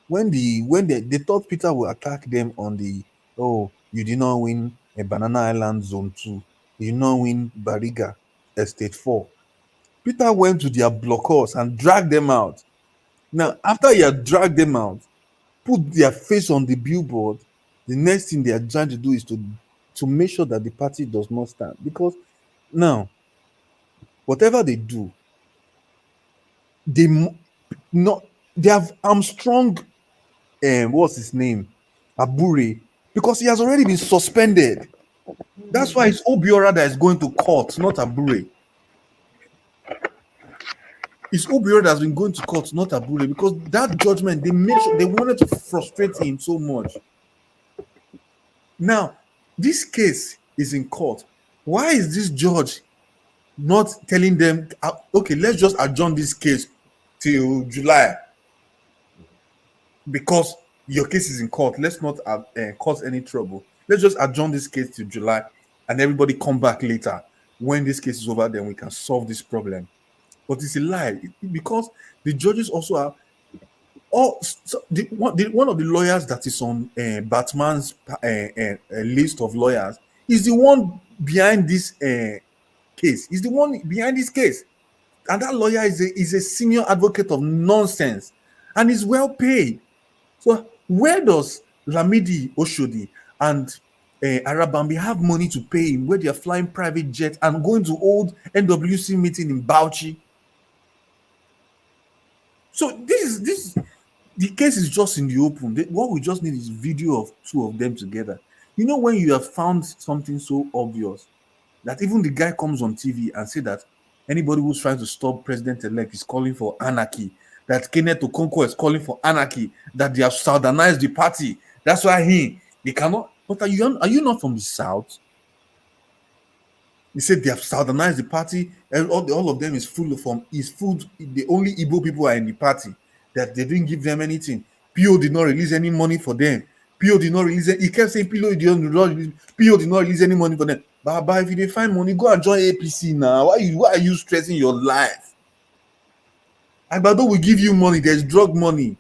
When they thought Peter would attack them on you did not win a Banana Island Zone 2, you did not win Bariga Estate 4. Peter went to their blockers and dragged them out. Now, after he had dragged them out, put their face on the billboard, the next thing they are trying to do is to make sure that the party does not stand. Because now, whatever they do, they have Armstrong, what's his name, Abure, because he has already been suspended. That's why it's Obiora that is going to court, not Abure. It's Obiora that has been going to court, not Abure, because that judgment they wanted to frustrate him so much. Now, this case is in court. Why is this judge not telling them, okay, let's just adjourn this case till July because your case is in court. Let's not cause any trouble. Let's just adjourn this case till July and everybody come back later. When this case is over, then we can solve this problem. But it's a lie because the judges also are one of the lawyers that is on Batman's list of lawyers is the one behind this case. He's the one behind this case, and that lawyer is a senior advocate of nonsense, and is well paid. So where does Lamidi Oshodi and Arabambi have money to pay him, where they are flying private jet and going to old NWC meeting in Bauchi. So the case is just in the open. What we just need is video of two of them together. You know, when you have found something so obvious that even the guy comes on TV and say that anybody who's trying to stop president-elect is calling for anarchy, that Kenneth Okonkwo is calling for anarchy, that they have southernized the party. That's why they cannot. But are you not from the south? He said they have southernized the party, and all of them is full. The only Igbo people are in the party, that they didn't give them anything. PO did not release any money for them. PO did not release it. He kept saying PO did not release any money for them. But if you find money, go and join APC now. Why are you stressing your life? Agbado will give you money. There's drug money.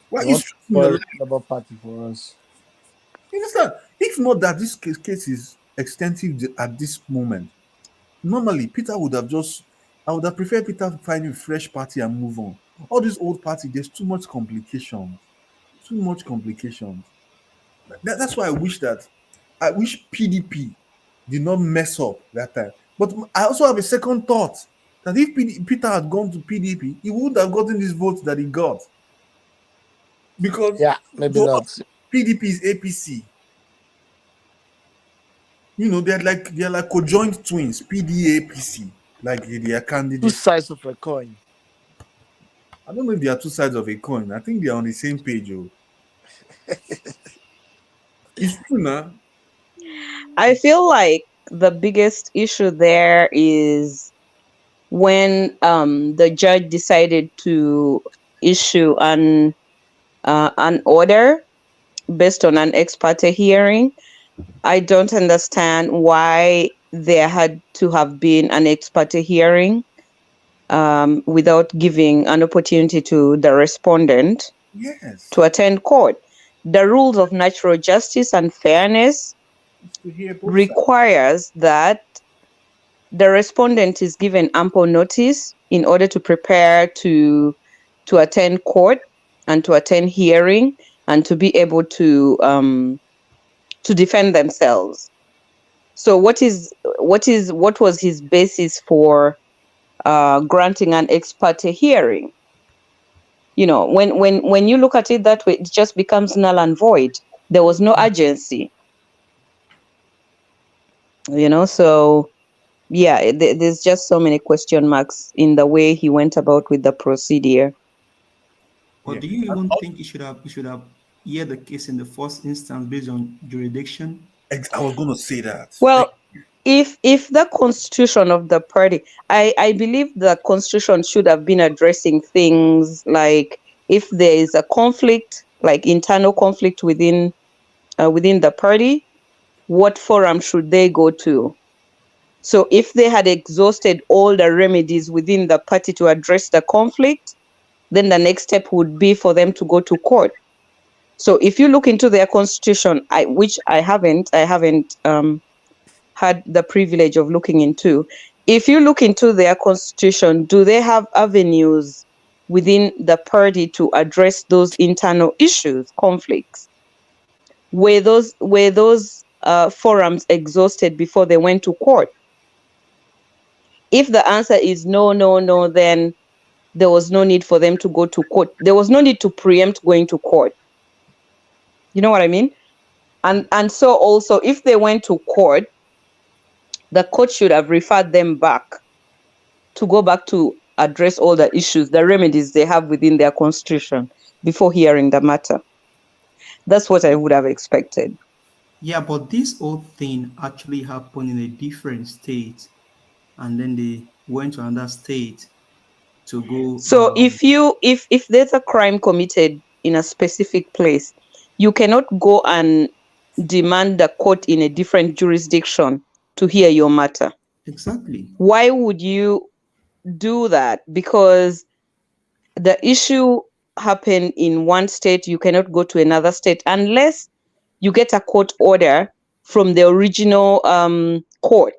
Why are you stressing your life? Labour Party for us. You understand? If not that this case is extensive at this moment, normally Peter would have I would have preferred Peter to find a fresh party and move on. All this old party, there's too much complications. Too much complications. That's why I wish PDP did not mess up that time. But I also have a second thought that if Peter had gone to PDP, he would have gotten these votes that he got. Because maybe not. PDP is APC. You know, they're like conjoined twins, PDA, APC, like they are candidates. Two sides of a coin. I don't know if they are two sides of a coin. I think they are on the same page. Oh. It's true now. I feel like the biggest issue there is when the judge decided to issue an order based on an ex parte hearing. I don't understand why there had to have been an ex parte hearing without giving an opportunity to the respondent to attend court. The rules of natural justice and fairness requires that the respondent is given ample notice in order to prepare to attend court and to attend hearing and to be able to defend themselves. So what was his basis for granting an ex parte hearing? You know, when you look at it that way, it just becomes null and void. There was no urgency. You know, so yeah, there's just so many question marks in the way he went about with the procedure. But do you even think he should have heard the case in the first instance based on jurisdiction? I was going to say that. Well, if the constitution of the party, I believe the constitution should have been addressing things like if there is a conflict, like internal conflict within the party, what forum should they go to? So if they had exhausted all the remedies within the party to address the conflict, then the next step would be for them to go to court. So if you look into their constitution, which I haven't had the privilege of looking into. If you look into their constitution, do they have avenues within the party to address those internal issues, conflicts? Were those forums exhausted before they went to court? If the answer is no, then there was no need for them to go to court. There was no need to preempt going to court. You know what I mean? And so also, if they went to court, the court should have referred them back to go back to address all the issues, the remedies they have within their constitution before hearing the matter. That's what I would have expected. Yeah, but this whole thing actually happened in a different state, and then they went to another state to go. So if there's a crime committed in a specific place, you cannot go and demand the court in a different jurisdiction to hear your matter. Exactly. Why would you do that? Because the issue happened in one state, you cannot go to another state unless you get a court order from the original court.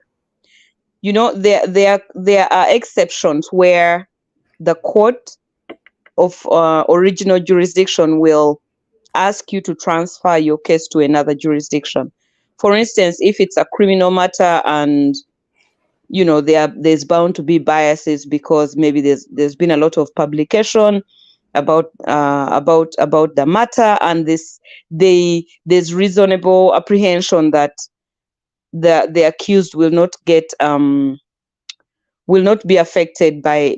You know, there are exceptions where the court of original jurisdiction will ask you to transfer your case to another jurisdiction. For instance, if it's a criminal matter and there's bound to be biases because maybe there's been a lot of publication about the matter, and there's reasonable apprehension that the accused will not be affected by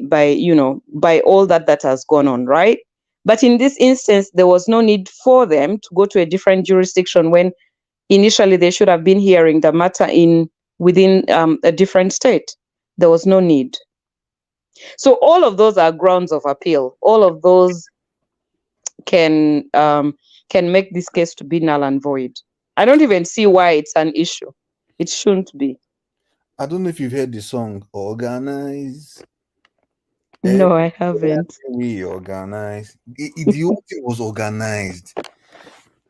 all that has gone on, right? But in this instance, there was no need for them to go to a different jurisdiction when initially they should have been hearing the matter within a different state. There was no need. So all of those are grounds of appeal. All of those can make this case to be null and void. I don't even see why it's an issue. It shouldn't be. I don't know if you've heard the song Organize. No, I haven't. We organize. The whole thing was organized.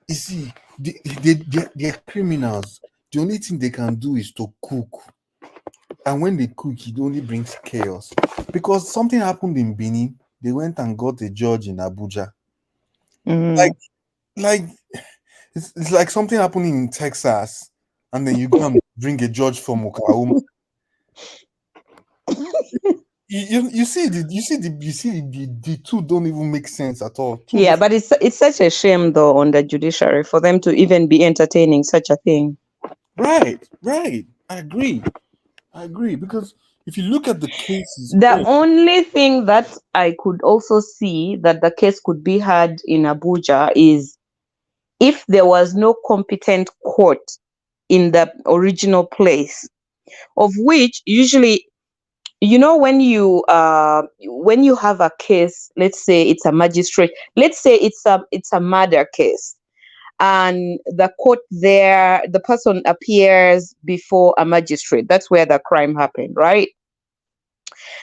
You see, they're criminals. The only thing they can do is to cook. And when they cook, it only brings chaos. Because something happened in Benin, they went and got a judge in Abuja. Mm. Like it's like something happening in Texas, and then you go and bring a judge from Oklahoma. You see the two don't even make sense at all. Yeah, but it's such a shame though on the judiciary for them to even be entertaining such a thing. Right. I agree because if you look at the cases, the only thing that I could also see that the case could be heard in Abuja is if there was no competent court in the original place, of which usually, when you have a case, let's say it's a magistrate, let's say it's a murder case, and the court there, the person appears before a magistrate. That's where the crime happened, right?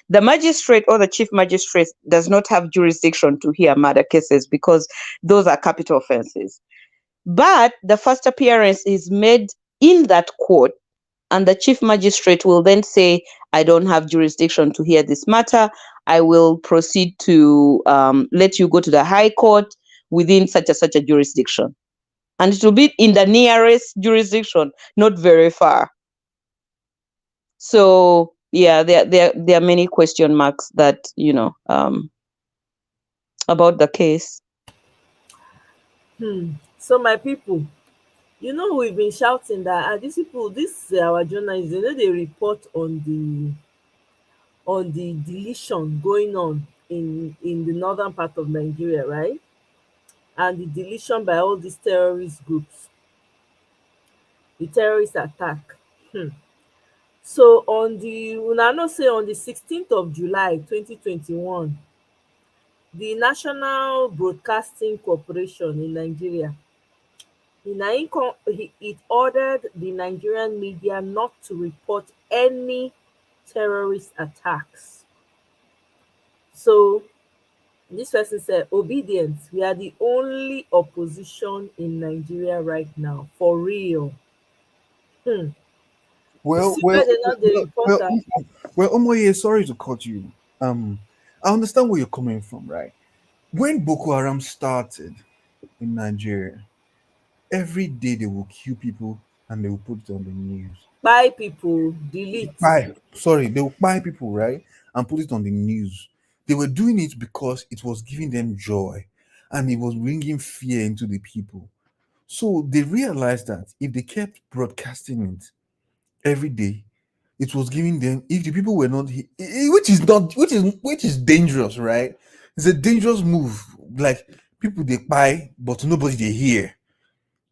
The magistrate or the chief magistrate does not have jurisdiction to hear murder cases because those are capital offenses. But the first appearance is made in that court, and the chief magistrate will then say, I don't have jurisdiction to hear this matter. I will proceed to let you go to the high court within such a jurisdiction. And it will be in the nearest jurisdiction, not very far. So yeah, there are many question marks that about the case. So my people, we've been shouting that these people, our journalists, they report on the deletion going on in the northern part of Nigeria, right? And the deletion by all these terrorist groups, the terrorist attack. So on the 16th of July 2021, the National Broadcasting Corporation in Nigeria, it ordered the Nigerian media not to report any terrorist attacks. So this person said, obedience, we are the only opposition in Nigeria right now, for real. Well, Omoye, sorry to cut you. I understand where you're coming from, right? When Boko Haram started in Nigeria, every day they will kill people and they will put it on the news. Buy people, delete. They will buy people, right? And put it on the news. They were doing it because it was giving them joy and it was bringing fear into the people. So they realized that if they kept broadcasting it every day, it was giving them, if the people were not, which is dangerous, right? It's a dangerous move. Like people they buy, but nobody they hear.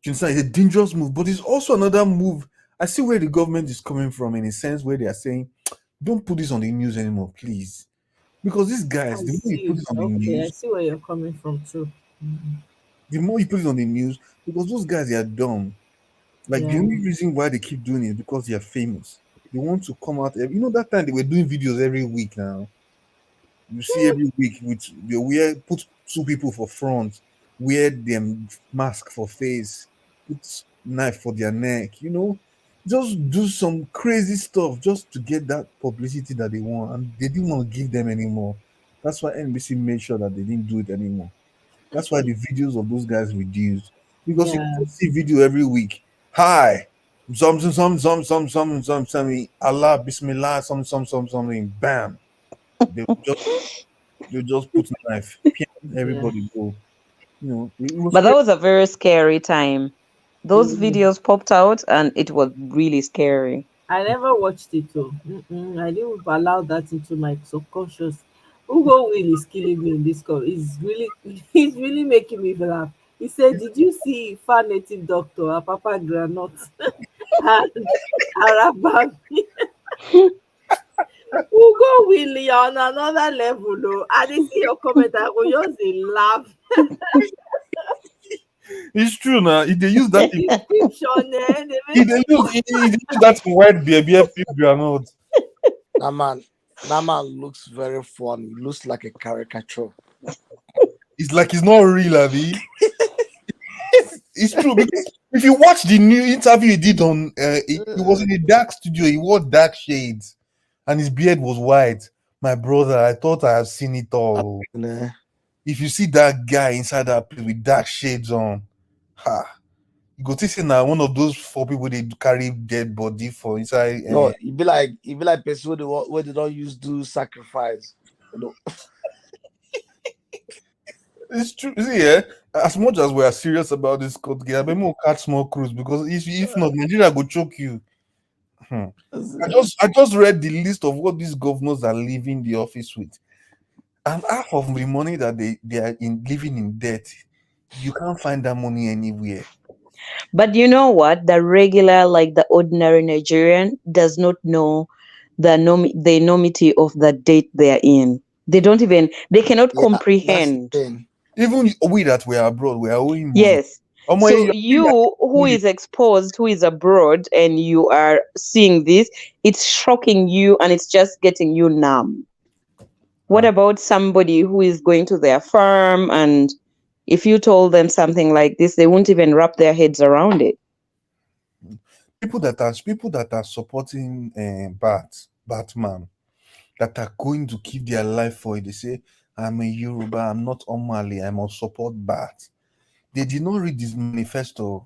You understand? It's a dangerous move, but it's also another move. I see where the government is coming from in a sense where they are saying, don't put this on the news anymore, please. Because these guys, the more you put it on the news, I see where you're coming from too. The more you put it on the news, because those guys, they are dumb. Like the only reason why they keep doing it is because they are famous. They want to come out. That time they were doing videos every week now. You see every week they put two people for front, wear them mask for face, put knife for their neck, just do some crazy stuff just to get that publicity that they want, and they didn't want to give them anymore. That's why NBC made sure that they didn't do it anymore. That's why the videos of those guys reduced. Because you Yeah. see video every week. Hi. Something. Allah, Bismillah, something. Bam. They just put knife. Yeah. Everybody go. You know, it was But that scary. was a very scary time. Those Mm. videos popped out and it was really scary. I never watched it though. I didn't allow that into my subconscious. Ugo Will is killing me in this call. He's really making me laugh. He said, "Did you see far native doctor Apapa Granot and Arabami?" Ugo Will, you're on another level, though. I didn't see your comment. I go just dey laugh. It's true now. If they use that, Description, they if make they me use that white baby, granite. That man looks very funny. He looks like a caricature. It's like it's not real, Abby. It's true because if you watch the new interview he did on, he was in a dark studio. He wore dark shades, and his beard was white. My brother, I thought I had seen it all. If you see that guy inside that place with dark shades on, you go to see now one of those 4 people they carry dead body for inside. No, it be like person where they don't use do sacrifice. You know. It's true. See, yeah. As much as we are serious about this court game, I bet more catch small cruise because if not, Nigeria go choke you. I just read the list of what these governors are leaving the office with, and half of the money that they are living in debt, you can't find that money anywhere. But you know what? The regular, like the ordinary Nigerian, does not know the enormity of the date they're in. They don't even, they cannot comprehend. Even we that were abroad, we are owing money. Yes. So you who is exposed, who is abroad, and you are seeing this, it's shocking you and it's just getting you numb. What about somebody who is going to their farm, and if you told them something like this, they won't even wrap their heads around it. People that are supporting Batman, that are going to give their life for it, they say, I'm a Yoruba, I'm not Omali, I must support Bat. They did not read this manifesto.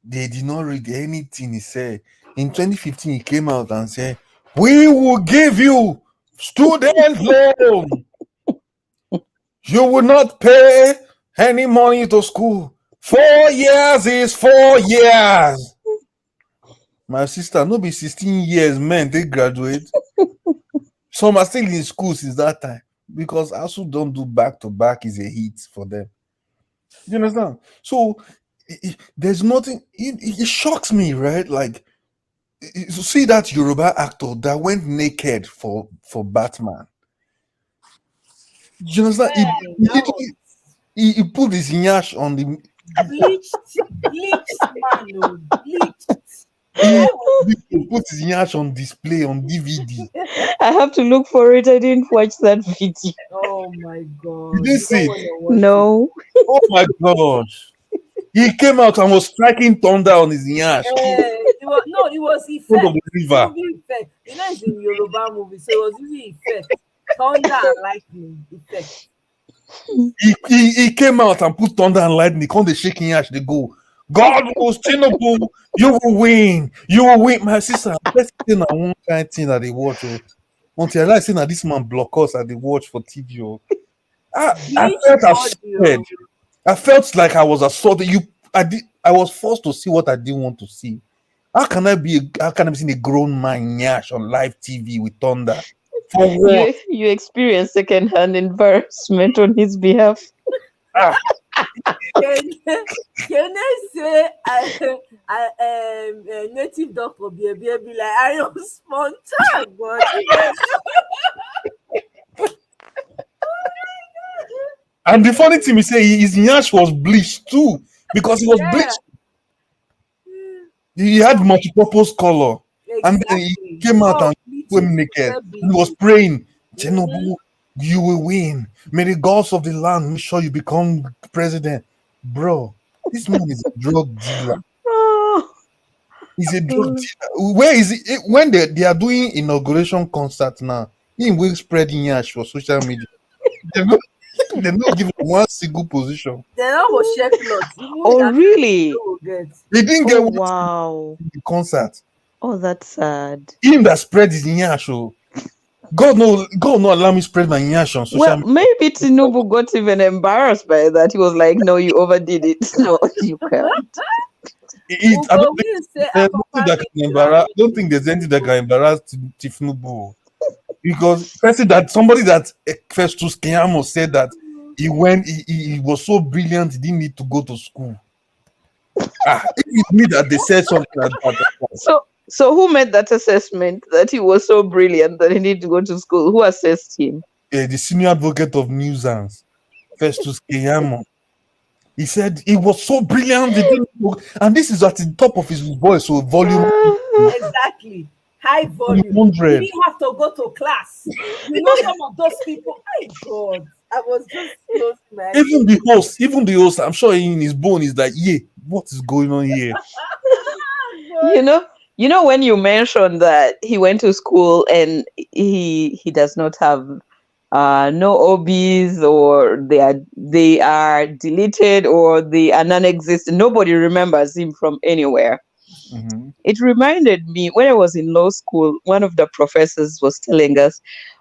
They did not read anything he said. In 2015, he came out and said, we will give you student loan. You will not pay any money to school. 4 years is 4 years. My sister, no be 16 years, men, they graduate. Some are still in school since that time because ASU don't do back to back is a hit for them. You understand? So there's nothing. It shocks me, right? Like you see that Yoruba actor that went naked for Batman. You understand? He put his nyash on the bleached man, no, bleached. He put his nyash on display on DVD. I have to look for it. I didn't watch that video. Oh my god! You didn't see it? No. Oh my gosh! He came out and was striking thunder on his nyash. It was effect. Front of the river. Movie effect. You know, it's in Yoruba movie, so it was using effect. Thunder and lightning effect. He came out and put thunder and lightning. Come the shaking ash, they go. God was Tinubu, you will win. You will win. My sister, let's say na one kind thing that they watch. Until I realize that this man block us and they watch for TV. I felt assaulted. I felt like I was assaulted. I was forced to see what I didn't want to see. How can I be seeing a grown man nyash on live TV with thunder? For what? You experience second-hand embarrassment on his behalf. Can I say native doctor be like I am spontaneous, but and the funny thing is, say his nyash was bleached too because he was bleached. He had multipurpose color, and then he came out and swim naked. He was praying, Tinubu, you will win. May the gods of the land make sure you become president. Bro, this man is a drug dealer. He's a drug dealer. Where is it? When they are doing inauguration concert now, he will spreading yash for social media. They're not giving one single position. They don't go share clothes. Oh, really? They didn't get one Wow. in the concert. Oh, that's sad. Him that spread his nyash. God no allow me spread my nyash on social Well, media. maybe Tinubu got even embarrassed by that. He was like, "No, you overdid it. No, you can't." I don't think there's nothing that can embarrass. I don't think there's anything that can embarrass Tinubu, because somebody that Festus Keyamo said that he was so brilliant he didn't need to go to school. If it's me that they said something like that. So who made that assessment that he was so brilliant that he needed to go to school? Who assessed him? The senior advocate of Newsans, Festus Keyamo. He said he was so brilliant, and this is at the top of his voice, so volume. Exactly. High volume. 100. He didn't have to go to class. You know, some of those people, my God, I was just close to my Even the host, I'm sure in his bone is like, yeah, what is going on here? You know when you mentioned that he went to school and he does not have no OBs, or they are deleted, or they are non-existent. Nobody remembers him from anywhere. Mm-hmm. It reminded me when I was in law school, one of the professors was telling us,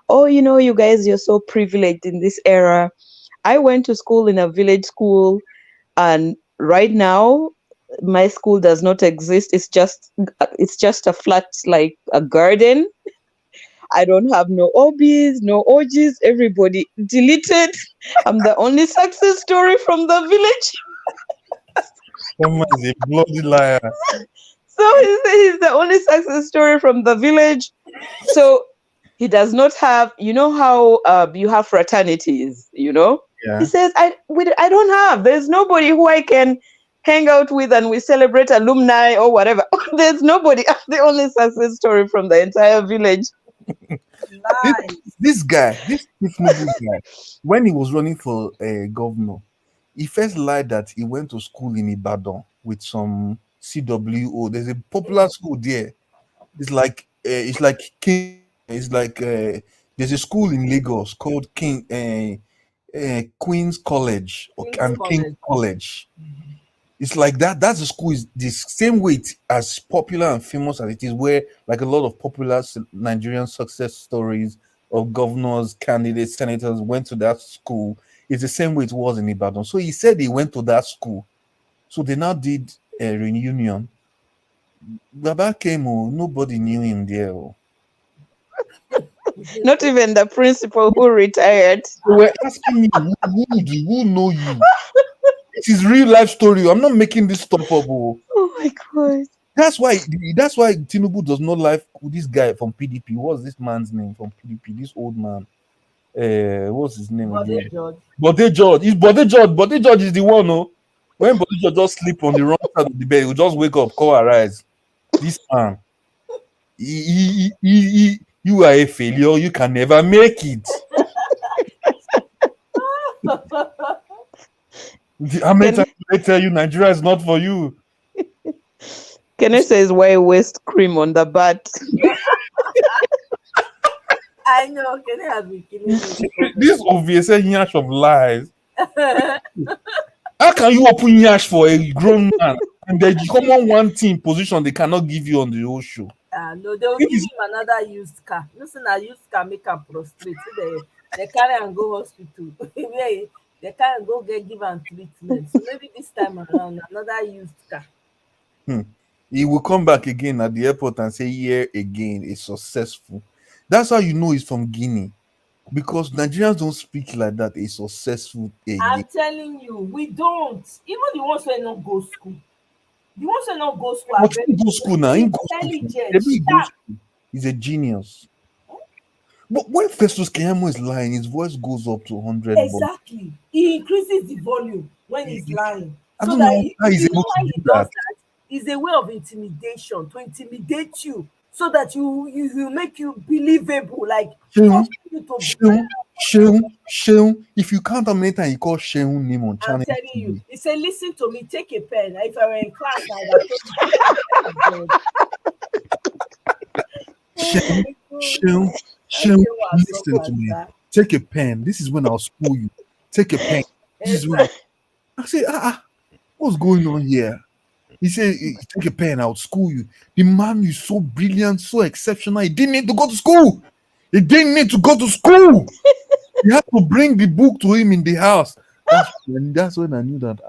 "Oh, you guys, you're so privileged in this era. I went to school in a village school, and right now my school does not exist. It's just a flat, like a garden. I don't have no OBs, no OGs, everybody deleted. I'm the only success story from the village." Someone is a bloody liar. So he's the only success story from the village. So he does not have, how you have fraternities, Yeah. He says, I don't have. There's nobody who I can hang out with and we celebrate alumni or whatever. There's nobody. I'm the only success story from the entire village. This Tinubu guy, when he was running for governor, he first lied that he went to school in Ibadan with some CWO. There's a popular school there. It's like King. It's like there's a school in Lagos called Queen's College and King's College. It's like that. That's the school is the same weight as popular and famous as it is, where like a lot of popular Nigerian success stories of governors, candidates, senators went to that school. It's the same way it was in Ibadan. So he said he went to that school. So they now did a reunion. Baba came, nobody knew him there. Not even the principal who retired. They were asking me, who know you? It is real life story. I'm not making this stuff up. Oh my God. That's why Tinubu does not like this guy from PDP. What's this man's name from PDP? This old man. What's his name again? Bode George. It's Bode George. Bode George is the one, no? When Bode George just sleep on the wrong side of the bed, he'll just wake up, call arise. This man. You are a failure. You can never make it. How many times do they tell you Nigeria is not for you? Kenneth says, why waste cream on the bat? I know, Kenneth has been killing me. This obvious yash of lies. How can you open yash for a grown man and they come on one team position they cannot give you on the whole show? No, they'll give him another used car. Listen, a used car make him prostrate. So they carry and go hospital. They can't go give him treatment. So maybe this time around, another used car. He will come back again at the airport and say, "Here again, it's successful." That's how you know he's from Guinea, because Nigerians don't speak like that. It's successful again. I'm telling you, we don't. Even the ones who not go school. The ones who not go school are very go school now. intelligent. He's a genius. But when Festus Keyamo is lying, his voice goes up to 100. Exactly. He increases the volume when he's lying. I don't know how he's able to do that. Is a way of intimidation, to intimidate you, so that you make you believable. Like Sheung. If you count how many times he called Sheung name on channel, I'm telling you, he said, "Listen to me, take a pen. If I were in class, I would have Sheung, listen to me. Take a pen. This is when I'll school you. take a pen. This is what I say, what's going on here? He said, take a pen, I'll school you. The man is so brilliant, so exceptional. He didn't need to go to school. He didn't need to go to school. He had to bring the book to him in the house. That's when I knew that,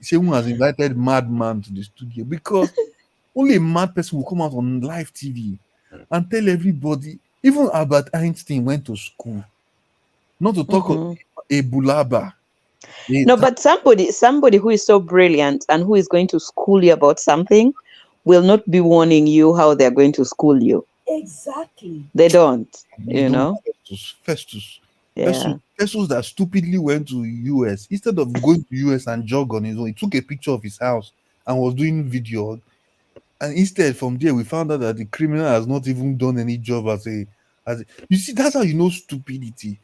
Shehu has invited madman to the studio, because only a mad person will come out on live TV and tell everybody. Even Albert Einstein went to school. Not to talk of a Bulaba. No, but somebody who is so brilliant and who is going to school you about something will not be warning you how they're going to school you. Exactly. They don't, you know. Festus Yeah. Festus that stupidly went to US. Instead of going to US and jog on his own, he took a picture of his house and was doing video. And instead, from there, we found out that the criminal has not even done any job as a you see, that's how you know stupidity.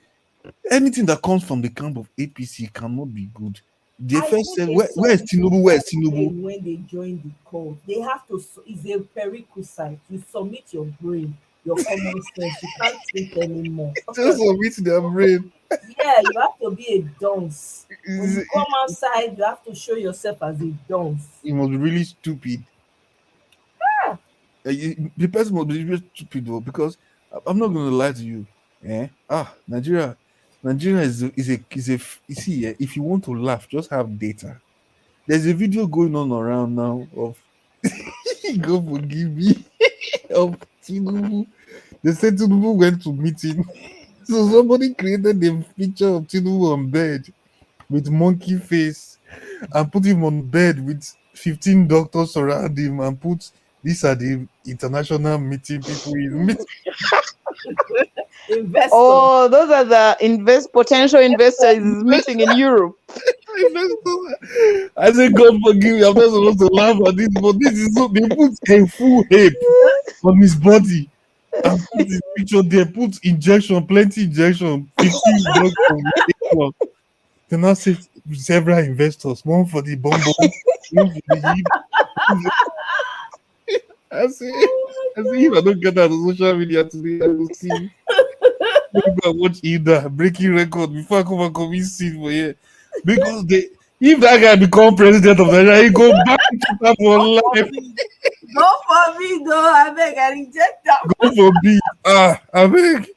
Anything that comes from the camp of APC cannot be good. They first said, where is Tinubu? Where is Tinubu? When they join the cult, they have to. It's a prerequisite. You submit your brain, your common sense. You can't think anymore. Just submit their brain. Yeah, you have to be a dunce. When you come outside, you have to show yourself as a dunce. It must be really stupid. The person must be really stupid though, because I'm not going to lie to you. Nigeria is a you see, if you want to laugh, just have data. There's a video going on around now of God forgive me of Tinubu. They said Tinubu went to meeting. So somebody created a picture of Tinubu on bed with monkey face and put him on bed with 15 doctors around him and put, these are the international meeting people he's meeting. Investors. Oh, those are the potential investors meeting in Europe. I said, God forgive me, I'm not supposed to laugh at this, but this is so. They put a full ape on his body and put his picture there, put injection, plenty injection, 15 drugs. Then I said several investors, one for the bomb, one for the hip. I say, if I don't get out of social media today, I will see. I watch either breaking record before I come and commit sin for here. Because if that guy become president of Nigeria, he go back to that for life. Go for me, though. I beg, I reject that. Go for me. I beg.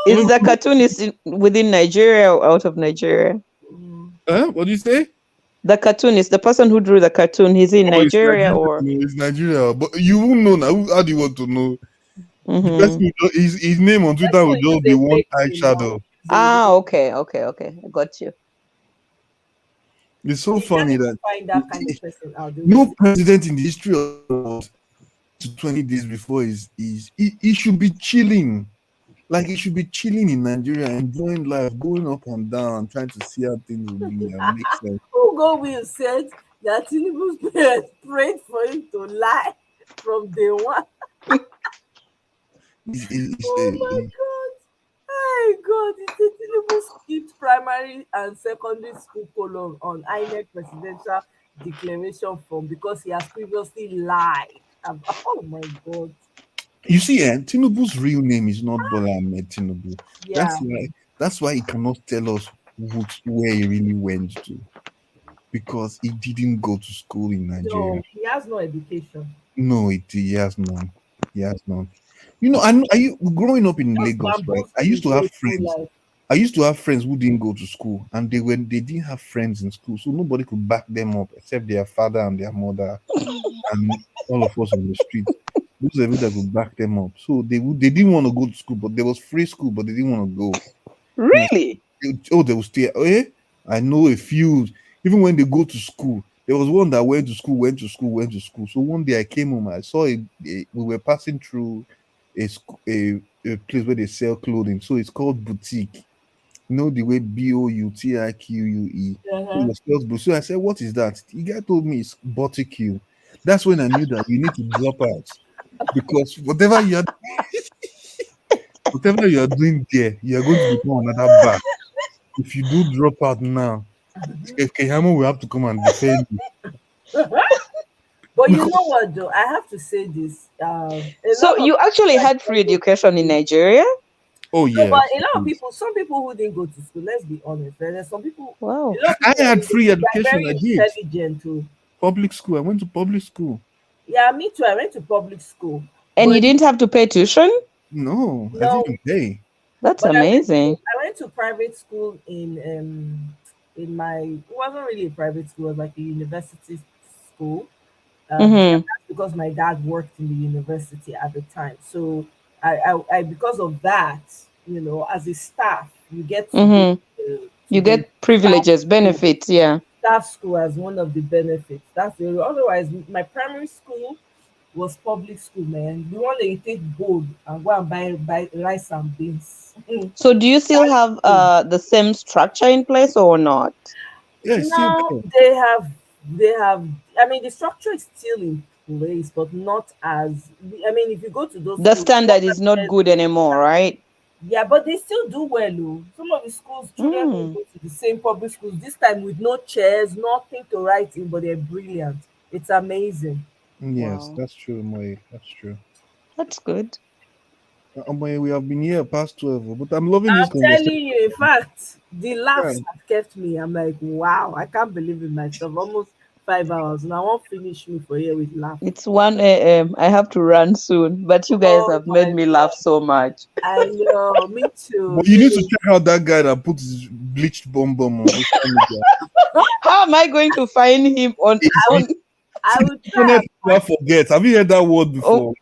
Is the cartoonist within Nigeria or out of Nigeria? What do you say? The cartoonist, the person who drew the cartoon, he's in Nigeria or? It's Nigeria, but you won't know now. How do you want to know? The person his name on Twitter will just be one eye shadow. Okay. I got you. It's so funny that find that kind of person out. No president in the history of the world to 20 days before he should be chilling. Like he should be chilling in Nigeria, enjoying life, going up and down, trying to see how things will be and make sense. Hugo Will said that Tinubu's parents prayed for him to lie from day one. Oh my God. My God, it's a Tinubu skipped primary and secondary school column on INEC presidential declaration form because he has previously lied. Oh my God. You see, Tinubu's real name is not Bola Ahmed Tinubu. Yeah. That's why he cannot tell us where he really went to. Because he didn't go to school in Nigeria. No, he has no education. No, he has none. He has none. You know, growing up in Lagos, right? I used to have friends who didn't go to school, and they didn't have friends in school, so nobody could back them up except their father and their mother, and all of us on the street. Those are that could back them up. So they didn't want to go to school, but there was free school, but they didn't want to go. Really? They would stay. I know a few. Even when they go to school, there was one that went to school. So one day I came home, I saw we were passing through a place where they sell clothing. So it's called boutique. You know the way BOUTIQUE. So I said, what is that? The guy told me it's boutique. That's when I knew that you need to drop out. Because whatever you are doing there, you are going to become another bad. If you do drop out now, Kehamo will have to come and defend you. But you know what, though? I have to say this. So you actually had free education in Nigeria? Oh No, yeah. but a lot of people, some people who didn't go to school, let's be honest, there's some people, Wow. a lot of I people had free they're education. very I did intelligent too. public school. I went to public school. Yeah, me too. I went to public school. And you But didn't have to pay tuition? No, I no, didn't pay. That's but amazing. I went to private school in my, it wasn't really a private school, it was like a university school. Mm-hmm. That's because my dad worked in the university at the time. So I because of that, you know, as a staff, you get to go Mm-hmm. to You the get privileges, staff school, benefits, yeah. staff school as one of the benefits. That's the otherwise my primary school was public school, man. The one that you take gold and go and buy rice and beans. So do you still have the same structure in place or not? Yeah, it's still Now there. they have I mean the structure is still in place, but not as I mean if you go to those The schools, standard is not good anymore, right? yeah, but they still do well. Oh. Some of the schools, children who go to the same public schools, this time with no chairs, nothing to write in, but they're brilliant. It's amazing. Yes, Wow. that's true, Moye. That's true. That's good. Moye, we have been here past 12, but I'm loving this I'm conversation. telling you, in fact, the Yeah. laughs have kept me. I'm like, wow, I can't believe in myself. Almost 5 hours. Now I won't finish me for here with laugh. It's 1 a.m. I have to run soon, but you guys Oh have made my me laugh so much. I know, me too. But you need to check out that guy that put his bleached bomb on social media. How am I going to find him on? I would Internet never forgets. Have you heard that word before?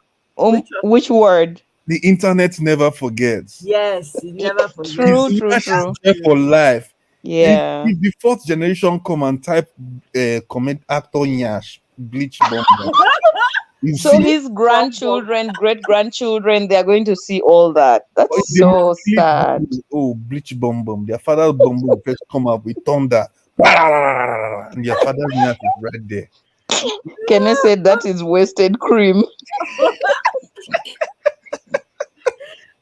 Which word? The internet never forgets. Yes, you never forget. True. It's there for life. Yeah. If the fourth generation come and type comment actor Nyash bleach bomb. So his grandchildren, great grandchildren, they are going to see all that. That's so sad. Oh, bleach bomb bomb. Their father's bomb will first come up with thunder. And your father's Nyash is right there. Can I say that is wasted cream?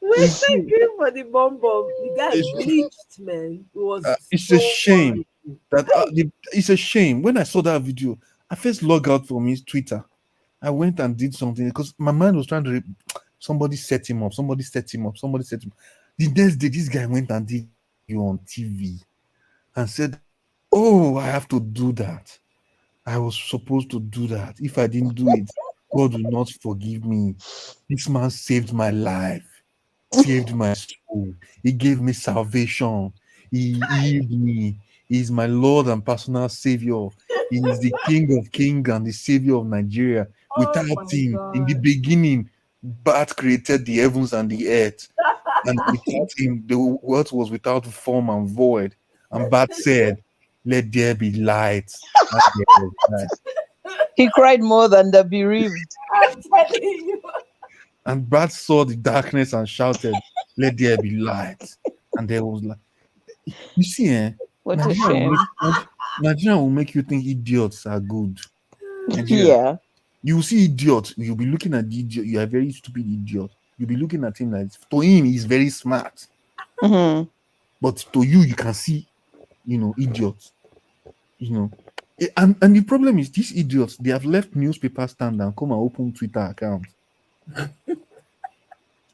Wasted cream for the bomb bomb. The guy bleached, man. It was It's so a shame horrible. that it's a shame. When I saw that video, I first logged out from his Twitter. I went and did something because my mind was trying to. Somebody set him up. Somebody set him up. Somebody set him up. The next day, this guy went and did you on TV and said, "Oh, I have to do that. I was supposed to do that. If I didn't do it, God will not forgive me. This man saved my life, saved my soul. He gave me salvation. He healed me. He's my Lord and personal Savior. He is the King of Kings and the Savior of Nigeria. Without him, in the beginning, God created the heavens and the earth. And without him, the earth was without form and void. And God said, let there be light. And there was light. He cried more than the bereaved. I'm telling you. And God saw the darkness and shouted, let there be light. And there was light. You see, What a shame. Nigeria will make you think idiots are good. Yeah. You see idiots, you'll be looking at the idiot, you are a very stupid idiot. You'll be looking at him like, to him, he's very smart. Mm-hmm. But to you, you can see, idiots. And the problem is, these idiots, they have left newspaper stand and come and open Twitter accounts.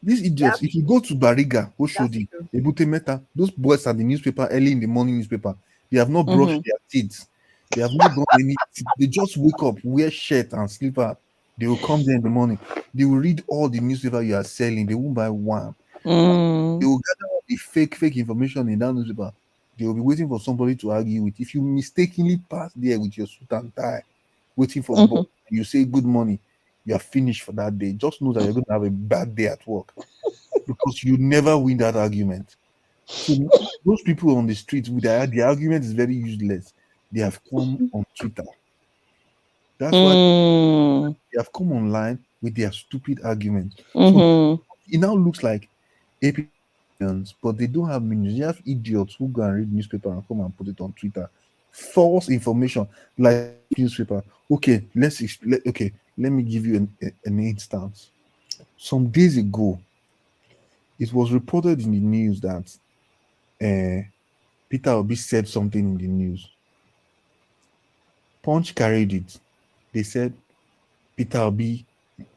These idiots, if you go to Bariga, Oshodi, Ebute Meta, those boys at the newspaper early in the morning newspaper, they have not brushed their teeth. They have not done any. They just wake up, wear shirt and slipper. They will come there in the morning. They will read all the newspaper you are selling. They won't buy one. They will gather all the fake information in that newspaper. They will be waiting for somebody to argue with. If you mistakenly pass there with your suit and tie, waiting for boss, you say good morning, you are finished for that day. Just know that you're going to have a bad day at work because you never win that argument. So those people on the streets, the argument is very useless. They have come on Twitter. That's why they have come online with their stupid arguments. So it now looks like APC, but they don't have minions. You have idiots who go and read newspaper and come and put it on Twitter. False information, like newspaper. Okay, let me give you an instance. Some days ago, it was reported in the news that Peter Obi said something in the news. Punch carried it. They said Peter Obi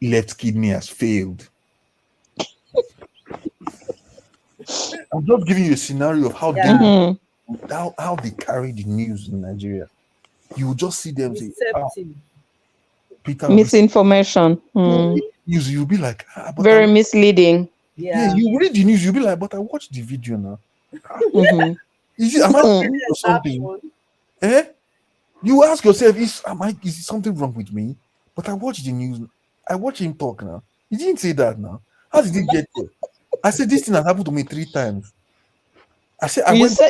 left kidney has failed. I'm just giving you a scenario of how how they carry the news in Nigeria. You will just see them say, Peter misinformation. News, you'll be like, very misleading. Yeah, you read the news, you'll be like, but I watched the video now. Is it, am I crazy or something? You ask yourself, is something wrong with me? But I watched the news. I watch him talk now. He didn't say that now. How did he get there? I said this thing has happened to me 3 times. I said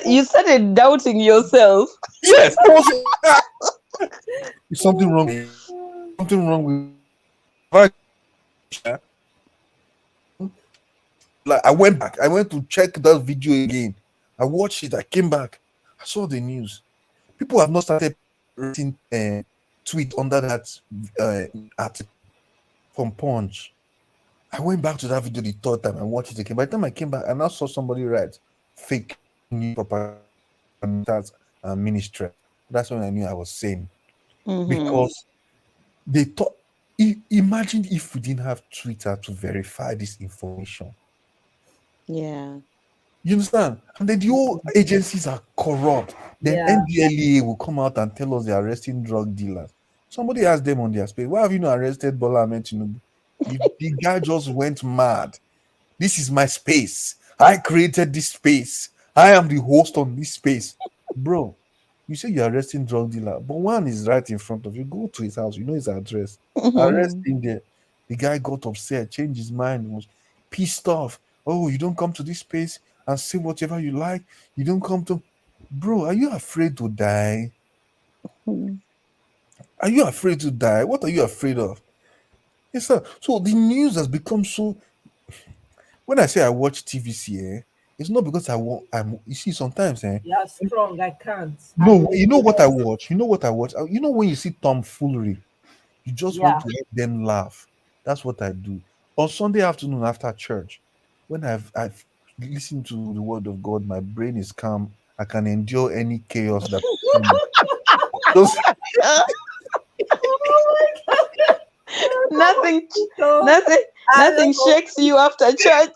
you started doubting yourself. Yes. Is something wrong? Something wrong with like I went back. I went to check that video again. I watched it. I came back. I saw the news. People have not started writing tweet under that article from Punch. I went back to that video the 3rd time and watched it again. By the time I came back, I now saw somebody write fake news propaganda ministry. That's when I knew I was sane. Because they thought, imagine if we didn't have Twitter to verify this information. Yeah. You understand? And then the whole agencies are corrupt. Then NDLEA will come out and tell us they're arresting drug dealers. Somebody asked them on their space, why have you not arrested Bola Ahmed Tinubu? The guy just went mad. This is my space. I created this space. I am the host on this space. Bro, you say you're arresting drug dealer, but one is right in front of you. Go to his house. You know his address. Arrest him there. The guy got upset, changed his mind, was pissed off. Oh, you don't come to this space and say whatever you like. You don't come to... Bro, are you afraid to die? Are you afraid to die? What are you afraid of? Yes, sir. So the news has become so... When I say I watch TVC, it's not because you see, sometimes... You're strong, I can't. No, you know what I watch? You know what I watch? You know when you see tomfoolery, you just want to let them laugh. That's what I do. On Sunday afternoon after church, when I've listened to the word of God, my brain is calm. I can endure any chaos that just... nothing shakes you after church.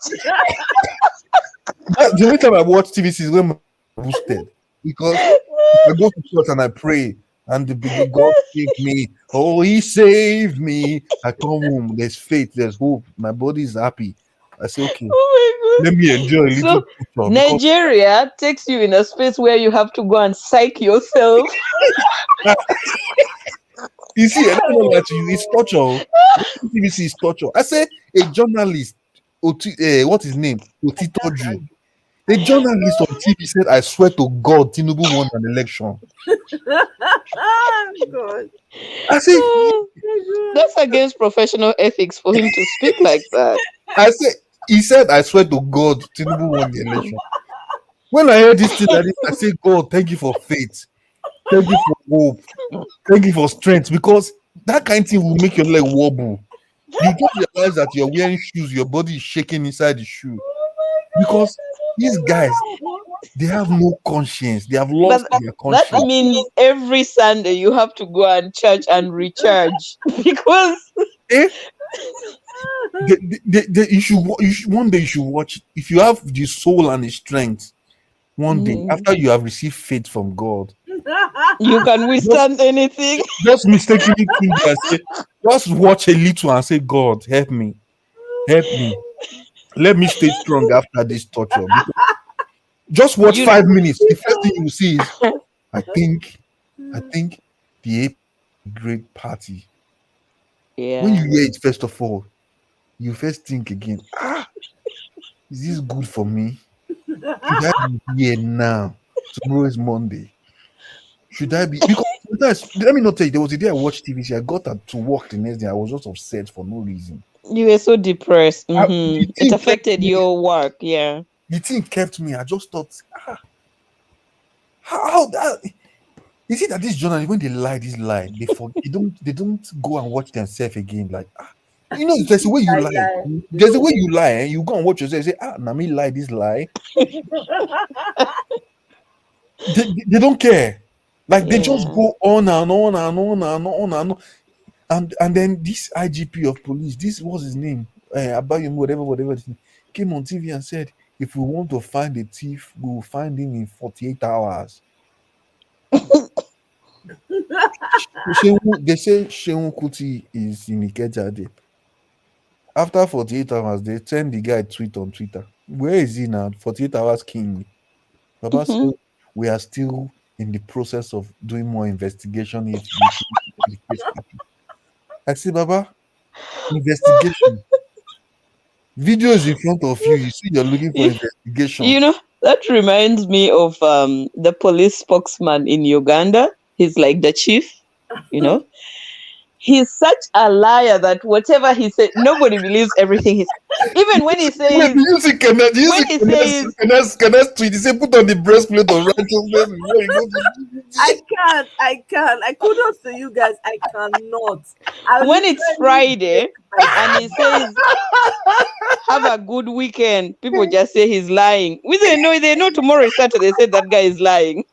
The only time I watch TVC is when I'm boosted. Because if I go to church and I pray and the big God saved me, oh, he saved me. I come home, there's faith, there's hope. My body is happy. I say, okay, let me enjoy a little. So Nigeria takes you in a space where you have to go and psych yourself. You see, I don't know that to you. It's torture. TVC is torture. I say a journalist, what's his name? Otitoju. A journalist on TV said, I swear to God, Tinubu won an election. God. I say, that's against professional ethics for him to speak like that. I say, he said, I swear to God, Tinubu won the election. When I heard this thing, I say, God, thank you for faith. Thank you for hope. Thank you for strength. Because that kind of thing will make your leg wobble. You just realize that you're wearing shoes, your body is shaking inside the shoe. Because these guys, they have no conscience. They have lost their conscience. That means every Sunday you have to go and church and recharge. Because one day you should watch. If you have the soul and the strength, one day after you have received faith from God, you can withstand anything. Just mistakenly think and say, just watch a little and say, God, help me. Help me. Let me stay strong after this torture. Just watch 5 minutes. The first thing you see is, I think the APC great party. Yeah. When you hear it, first of all, you first think again, is this good for me? Should I be here now? Tomorrow is Monday. Should I be? Because let me not tell you, there was a day I watched TVC. I got to work the next day. I was just upset for no reason. You were so depressed. It affected your work. Yeah. The thing kept me. I just thought, how that is it that this journalists, when they lie, they don't go and watch themselves again. Like, you know, there's a way you lie. There's a way you lie, and you go and watch yourself and say, now me lie this lie. They don't care. Like they just go on and on and on and on and on. And then this IGP of police, this was his name, Abayum, whatever his name, came on TV and said if we want to find a thief, we will find him in 48 hours. They say Sheun Kuti is in Ikeja. After 48 hours, they send the guy tweet on Twitter. Where is he now? 48 hours king. Baba said, we are still in the process of doing more investigation. I say, Baba, investigation. Video is in front of you. You see, you're looking for investigation. You know, that reminds me of the police spokesman in Uganda. He's like the chief, you know. He's such a liar that whatever he said, nobody believes everything he says. Even when he says, can I tweet? He said, put on the breastplate of righteousness before you go to. I can't. I kudos to you guys. I cannot. When it's Friday and he says, have a good weekend, people just say he's lying. We say, no, they know tomorrow is Saturday. They say that guy is lying.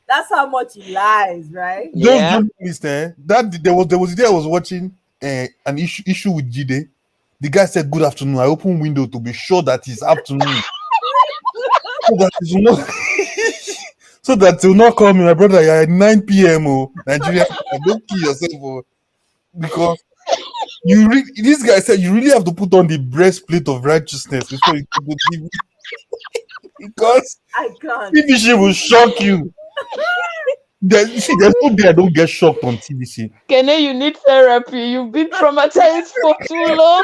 That's how much he lies, right? Those journalists, that there was a day I was watching an issue with Jide. The guy said, good afternoon. I open window to be sure that it's afternoon. So that will not call me, my brother. You're at 9 p.m. Nigeria. Don't kill yourself, because this guy said you really have to put on the breastplate of righteousness before you go TV. Because I can't. TVC will shock you. There's no day I don't get shocked on TVC. Kene, you need therapy. You've been traumatized for too long.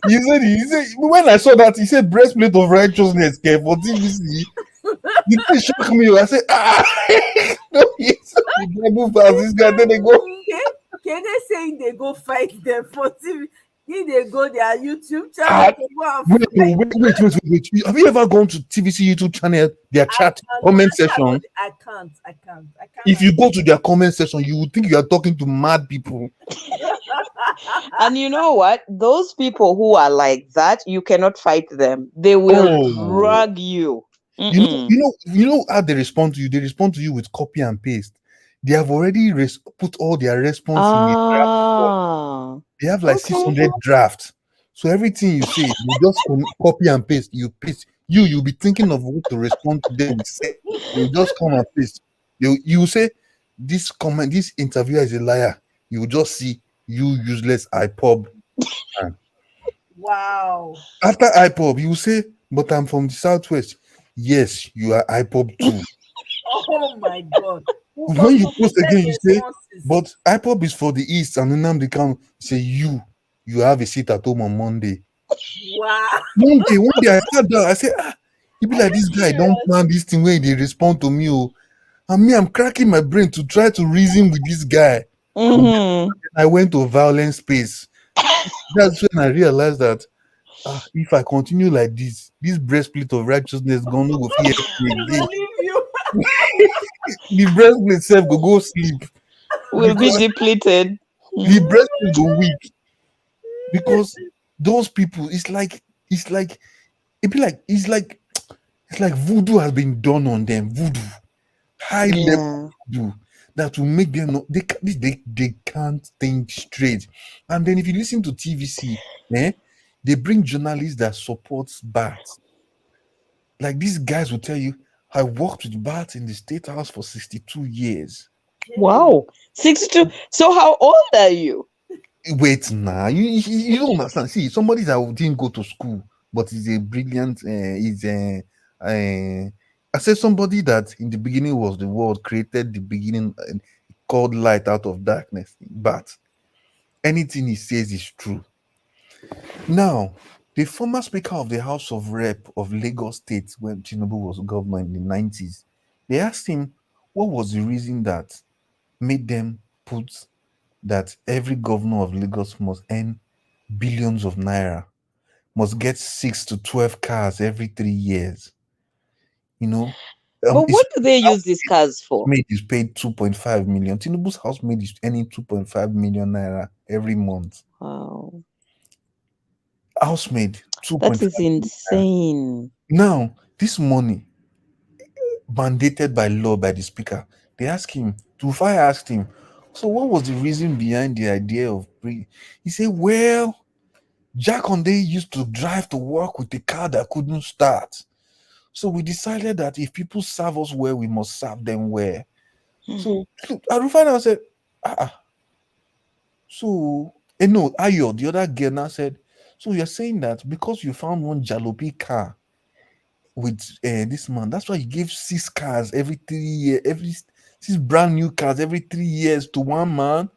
He said, when I saw that, he said breastplate of righteousness for TVC. The thing shocked me. I said, no, this guy, then they go. Can they saying they go fight them for TV? Did they go their YouTube channel? Wait. Have you ever gone to TVC YouTube channel, their chat comment section? I can't. If you go to their comment section, you would think you are talking to mad people. And you know what? Those people who are like that, you cannot fight them. They will drag you. You know how they respond to you? They respond to you with copy and paste. They have already put all their response in a draft. They have like 600 drafts. So everything you say, you just copy and paste. You paste. You'll be thinking of what to respond to them. You just come and paste. You say this interviewer is a liar. You just see you useless IPOB. Wow. After IPOB, you say, but I'm from the Southwest. Yes, you are IPOB too. Oh my God. When you post again, you say, but IPOB is for the East, and then they come say, you have a seat at home on Monday. Wow. One day I sat down, I said, you be like, this guy don't plan this thing when they respond to me. And me, I'm cracking my brain to try to reason with this guy. I went to violent space. That's when I realized that if I continue like this breastplate of righteousness gonna go fear again. The breastplate self go sleep. Will be depleted. The breastplate go weak. Because those people, it's like voodoo has been done on them. Voodoo. High level voodoo that will make them they can't think straight. And then if you listen to TVC, they bring journalists that support Bart. Like these guys will tell you, I worked with Bart in the State House for 62 years. Wow. 62. So how old are you? Wait, you don't understand. See, somebody that didn't go to school, but is a brilliant, I said somebody that in the beginning was the world, created the beginning, called light out of darkness. But anything he says is true. Now, the former Speaker of the House of Rep of Lagos State, when Tinubu was governor in the 90s, they asked him what was the reason that made them put that every governor of Lagos must earn billions of naira, must get 6 to 12 cars every 3 years. But what do they use these cars for? Housemaid is paid 2.5 million. Tinubu's housemaid is earning 2.5 million naira every month. Wow. Housemaid, 2.5 That is insane. Now, this money mandated by law by the speaker, they asked him, Tufai asked him, so what was the reason behind the idea of he said, well, Jaconde used to drive to work with a car that couldn't start. So we decided that if people serve us well, we must serve them well. So Arufana said, so, no, Ayo, the other girl now said, so you're saying that because you found one jalopy car with this man, that's why you give 6 cars every 3 years, every 6 brand new cars every 3 years to one man?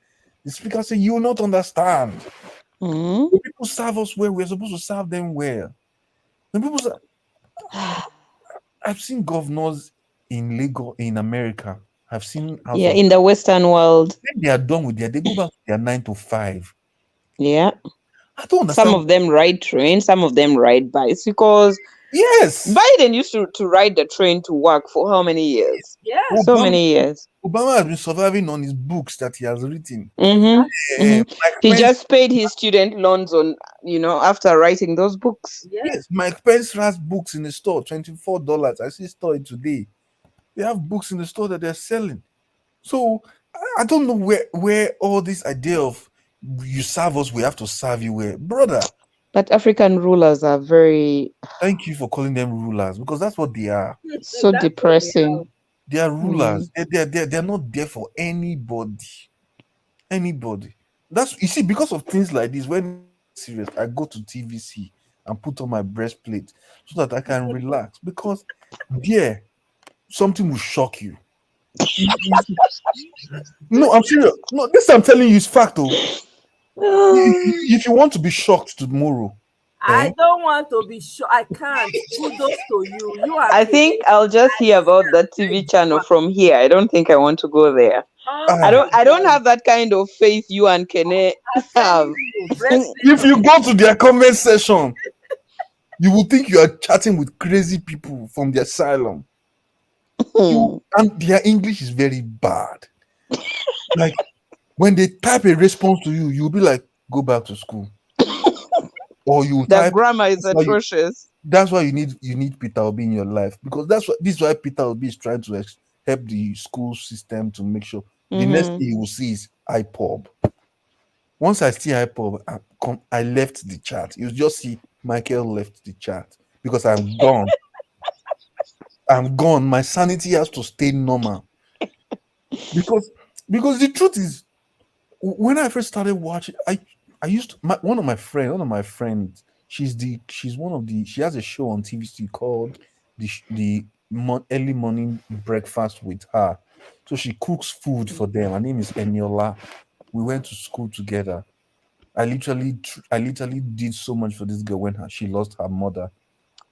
The speaker said, you will not understand. When people serve us well, we're supposed to serve them well. When people serve, I've seen governors in Lagos, in America. I've seen in the Western world. When they are done with they go back to their 9 to 5. Yeah. I don't understand. Some of them ride trains, some of them ride bicycles. Yes. Biden used to ride the train to work for how many years? Yeah. So many years. Obama has been surviving on his books that he has written. He just paid his student loans on, after writing those books. Yes, Mike Pence has books in the store, $24. I see store it today. They have books in the store that they're selling. So I don't know where all this idea of you serve us, we have to serve you well, brother. But African rulers are very. Thank you for calling them rulers, because that's what they are. So depressing. They are rulers. They're not there for anybody. Anybody. That's, you see, because of things like this, when serious, I go to TVC and put on my breastplate so that I can relax, because there something will shock you. No, I'm serious. No, this I'm telling you is fact. If you want to be shocked tomorrow, I don't want to be sure. I can't. Kudos to you. You are. I think I'll just hear about that TV channel from here. I don't think I want to go there. I don't have that kind of faith you and Kene have. If you go to their comment section, you will think you are chatting with crazy people from the asylum. And their English is very bad. Like, when they type a response to you, you'll be like, go back to school. Or you The grammar is atrocious. That's why you need Peter Obi in your life, because this is why Peter Obi is trying to help the school system to make sure the next thing you will see is IPOB. Once I see IPOB, I left the chat. You just see Michael left the chat because I'm gone. I'm gone. My sanity has to stay normal. Because the truth is, when I first started watching, I used to, one of my friends, she has a show on TVC called the early morning breakfast with her. So she cooks food for them. Her name is Eniola. We went to school together. I literally did so much for this girl when she lost her mother.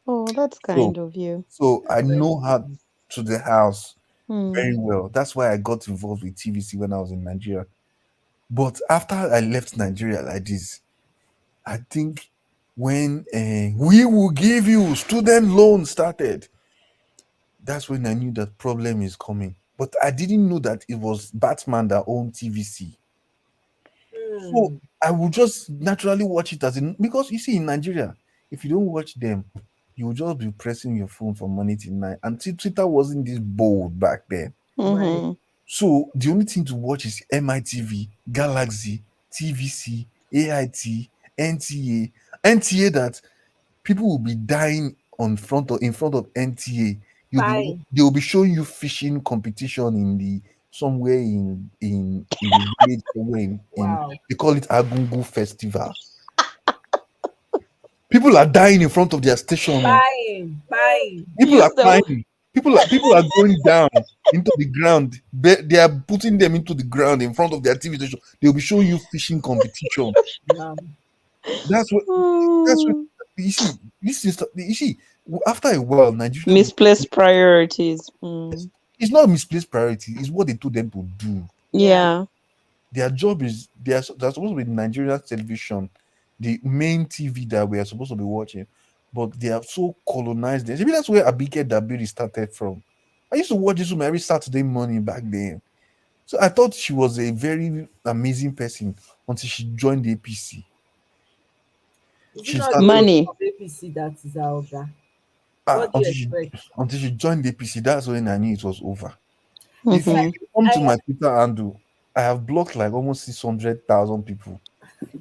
Oh, that's kind of you. So I know her to the house very well. That's why I got involved with TVC when I was in Nigeria. But after I left Nigeria like this, I think when we will give you student loan started, that's when I knew that problem is coming. But I didn't know that it was Batman that owned TVC. So I would just naturally watch it because you see, in Nigeria, if you don't watch them, you will just be pressing your phone from morning till night. And Twitter wasn't this bold back then. So the only thing to watch is MITV, Galaxy, TVC, AIT, NTA. NTA that people will be dying in front of NTA. They will be showing you fishing competition somewhere in the village, somewhere they call it Agungu Festival. People are dying in front of their station. Buying. People are crying. People are going down into the ground. They are putting them into the ground in front of their TV station. They'll be showing you fishing competition. That's what you see. You see, after a while, Nigeria misplaced priorities. It's not misplaced priority. It's what they told them to do. Yeah. Their job is they're supposed to be Nigerian television, the main TV that we are supposed to be watching, but they are so colonized. Maybe that's where Abike Dabiri started from. I used to watch this woman every Saturday morning back then. So I thought she was a very amazing person until she joined the APC. She's money. APC, that is our guy. Until she joined the APC, that's when I knew it was over. If you come to my Twitter handle, I have blocked like almost 600,000 people.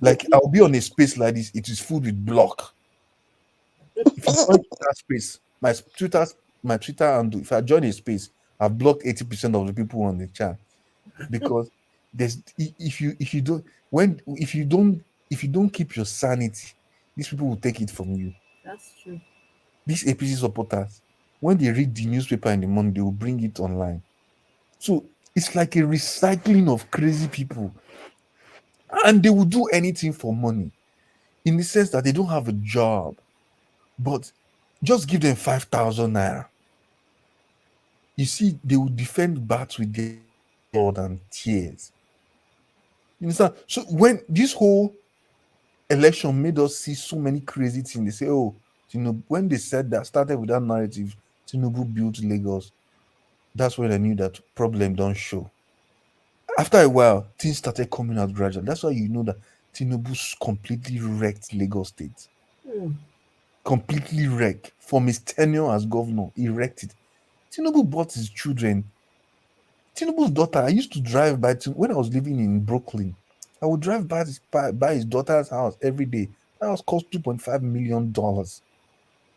Like I'll be on a space like this, it is full with block. If you join that space, my Twitter handle, if I join a space, I've blocked 80% of the people on the chat because there's if you don't when if you don't keep your sanity, these people will take it from you. That's true. These APC supporters, when they read the newspaper in the morning, they will bring it online. So it's like a recycling of crazy people, and they will do anything for money in the sense that they don't have a job, but just give them 5,000 naira. You see, they will defend bats with their blood and tears. You understand? So when this whole election made us see so many crazy things, they say, oh, when they said that, started with that narrative, Tinubu built Lagos. That's when I knew that problem don't show. After a while, things started coming out gradually. That's why you know that Tinubu completely wrecked Lagos State. Completely wrecked. From his tenure as governor, he wrecked it. Tinubu bought his children. Tinubu's daughter, I used to drive by when I was living in Brooklyn. I would drive by his daughter's house every day. That house cost $2.5 million.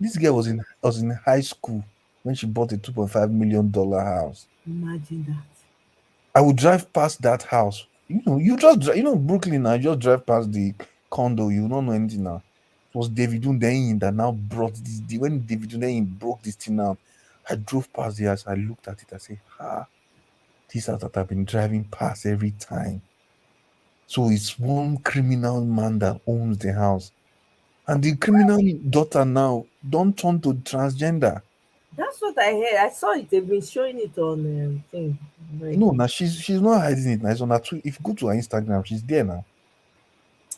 This girl was in high school when she bought a $2.5 million house. Imagine that. I would drive past that house. You just Brooklyn. I just drive past the condo. You don't know anything now. It was David Undeyin that now brought this. When David Undeyin broke this thing out, I drove past the house. I looked at it. I said, this house that I've been driving past every time. So it's one criminal man that owns the house, and the criminal daughter now don't turn to transgender. That's what I heard. I saw it. They've been showing it on thing. No, now she's not hiding it. Now it's on her Twitter. If you go to her Instagram, she's there now.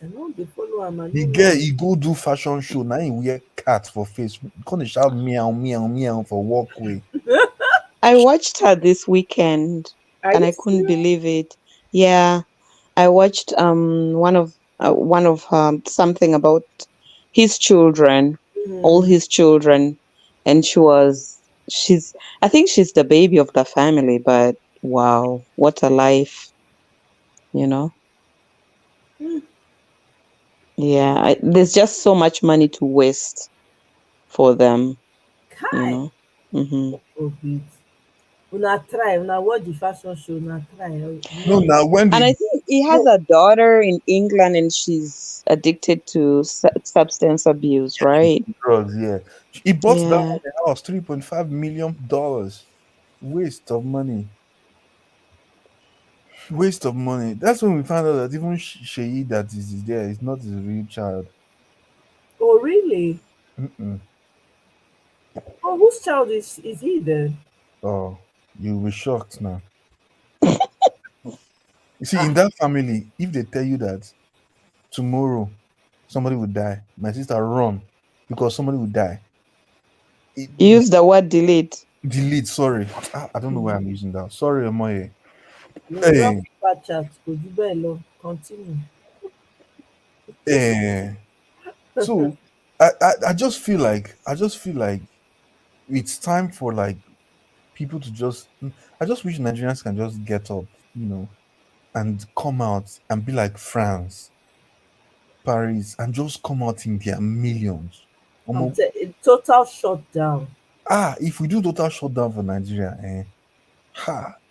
I know they follow him. The girl, he go do fashion show. Now he wear cat for face. Gonna shout meow meow meow for walkway. I watched her this weekend and I couldn't believe it. Yeah, I watched one of something about his children, all his children, and I think she's the baby of the family, but wow, what a life, you know. Yeah, there's just so much money to waste for them, you know. Una try, una watch the fashion show, una try. No, now when And I think he has a daughter in England and she's addicted to substance abuse, right? drugs, yeah. He bought that house, $3.5 million. Waste of money. Waste of money. That's when we found out that even Sheyi that is there is not his real child. Oh, really? Mm-mm. Oh, whose child is he then? Oh, you'll be shocked now. You see, in that family, if they tell you that tomorrow somebody will die, my sister run because somebody will die. Use the word delete. Delete, sorry. I don't know why I'm using that. Sorry, Omoye. No, Hey. chat. Continue. So I just feel like it's time for like people to I just wish Nigerians can just get up, and come out and be like France, Paris, and just come out in their millions. Total shutdown. If we do total shutdown for Nigeria,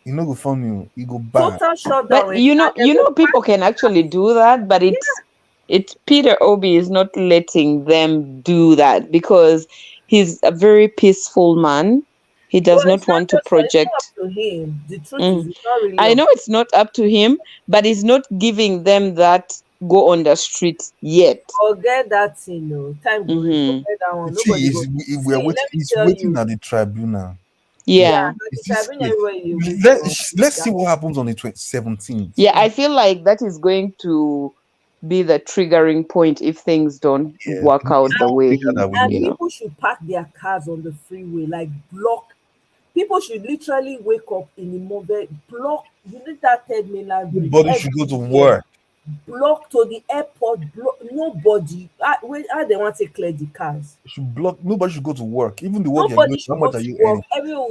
you know go funny, you go bad. Total shutdown. But you know, people can actually do that, but it's Peter Obi is not letting them do that because he's a very peaceful man. He does not want to project. It's not up to him. The truth is, it's not really. I know it's not up to him, but he's not giving them that go on the street yet. Forget that, time going. Forget that one. He's waiting at the tribunal. Yeah. Let's see what happens on the 17th. Yeah, I feel like that is going to be the triggering point if things don't work out the way people should park their cars on the freeway, like block. People should literally wake up in the mobile, block. You need that third mainland bridge. Everybody should go to work. Block to the airport. Block. Nobody. How they want to clear the cars? Should block. Nobody should go to work. Even the work. How much are you earning?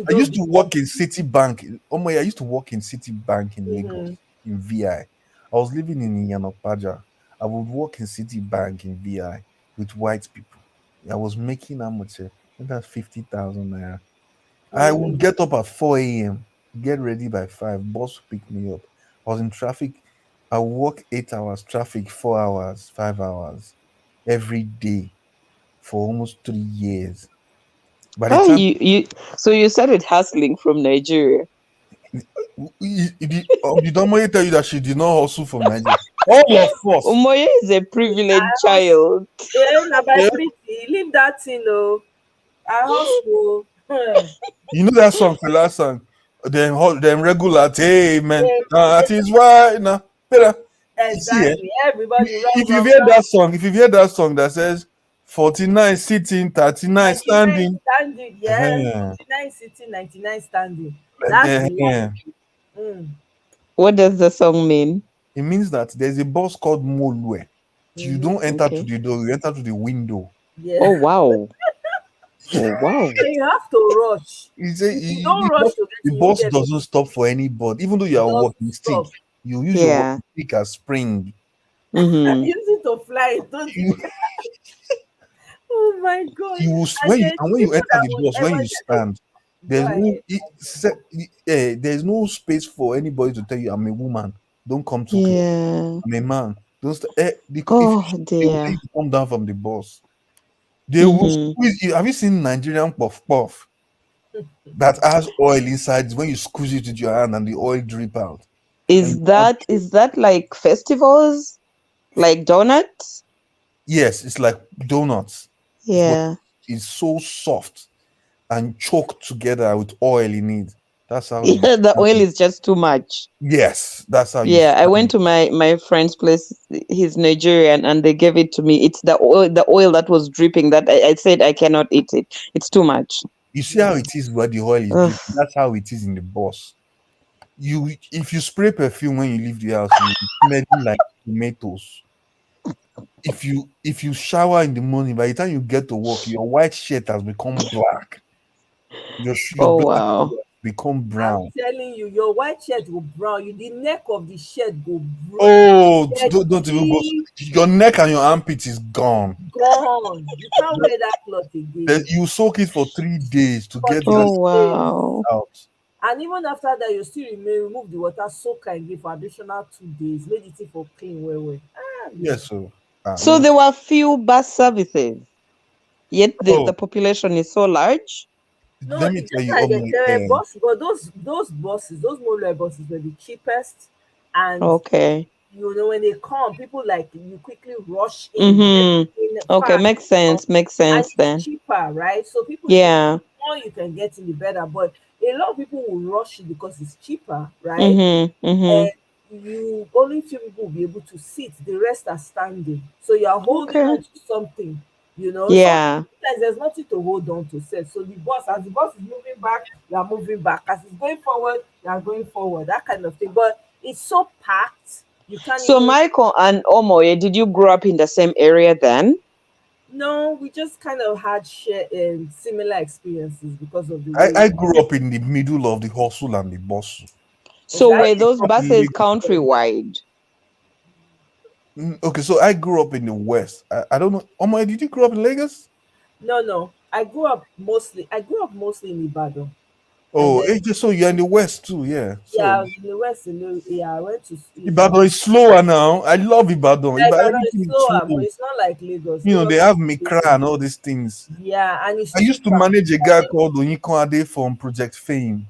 I used to work in Citibank. I used to work in Citibank in Lagos in VI. I was living in Yanopaja. I would work in Citibank in VI with white people. I was making how much? That's 50,000 naira. I would get up at 4 a.m., get ready by 5. Boss would pick me up. I was in traffic. I would work 8 hours, traffic 4 hours, 5 hours every day for almost 3 years. By the Oh, time so you started hustling from Nigeria. did Omoye tell you that she did not hustle from Nigeria? All of us. Umoye is a privileged child. Yeah, by pretty. Leave that thing, oh. I hustle. You know that song, Fela song? Them regular, hey man, that is why now. Exactly. Everybody If run, you've run, heard run. that song, if you've heard that song that says 49 sitting, 39 standing, 99 standing, yeah. uh-huh. 49 sitting, 99 standing. That's the Uh-huh. line. What does the song mean? It means that there's a bus called Molue. You don't enter to Okay. the door, you enter to the window. Yeah. Oh wow. Oh wow. So you have to rush. It's If you don't rush to the get in, you bus get doesn't stop for anybody, even though you it are doesn't walking stick. stop. You use your Yeah. walking stick as spring. Mm-hmm. Use it to fly, don't you? Oh my god. When you People enter that the would bus, when ever you stand, go there's no space for anybody to tell you I'm a woman. Don't come too close. Yeah. I'm a man. Don't if Oh they will tell dear. you to come down from the bus. They will squeeze you. Have you seen Nigerian puff puff that has oil inside? When you squeeze it with your hand and the oil drip out. Is that like festivals? Like donuts? Yes, it's like donuts. Yeah. It's so soft and choked together with oil in it. That's how Yeah, the oil is just too much. Yes, that's how Yeah, I went to my friend's place. He's Nigerian, and they gave it to me. It's the oil that was dripping. That I said I cannot eat it. It's too much. You see how it is where the oil is dripping. That's how it is in the bus. If you spray perfume when you leave the house, you'll be smelling like tomatoes. If you shower in the morning, by the time you get to work, your white shirt has become black. Your black wow. has become brown. I'm telling you, your white shirt go brown. The neck of the shirt go brown. Oh, don't even go. Your neck and your armpit is gone. Gone. You can't wear that cloth again. Then you soak it for 3 days to get Oh wow. out. And even after that, you still remove the water, soak again for additional 2 days. Make it for clean well. Yes, so. So there were few bus services, yet the population is so large. No, let me tell you, there were buses, but those buses, those motorway buses were the cheapest. And you know, when they come, people like you quickly rush in. Okay, makes sense. Makes sense and then. it's cheaper, right? So people, Yeah. the more you can get in, the better. But a lot of people will rush it because it's cheaper, right? And you only few people will be able to sit. The rest are standing. So you are holding on to something. You know, Yeah. sometimes there's nothing to hold on to. Set. So as the bus is moving back, you are moving back. As it's going forward, you are going forward. That kind of thing. But it's so packed. You can't. So Michael and Omoye, did you grow up in the same area then? No, we just kind of had similar experiences because of the I way. grew up in the middle of the hustle and the bustle. So were those buses countrywide? Okay, so I grew up in the West. I don't know. Omoye, did you grow up in Lagos? No. I grew up mostly in Ibadan. Oh, so you're in the West too, yeah. So, yeah, I was in the West. I went to Ibadan is slower now. I love Ibadan. Yeah, Ibadan Everything is is slower, slow. but it's not like Lagos. You know, they have Mikra and all these things. Yeah, and it's I used to manage a guy called Onyiko Ade from Project Fame.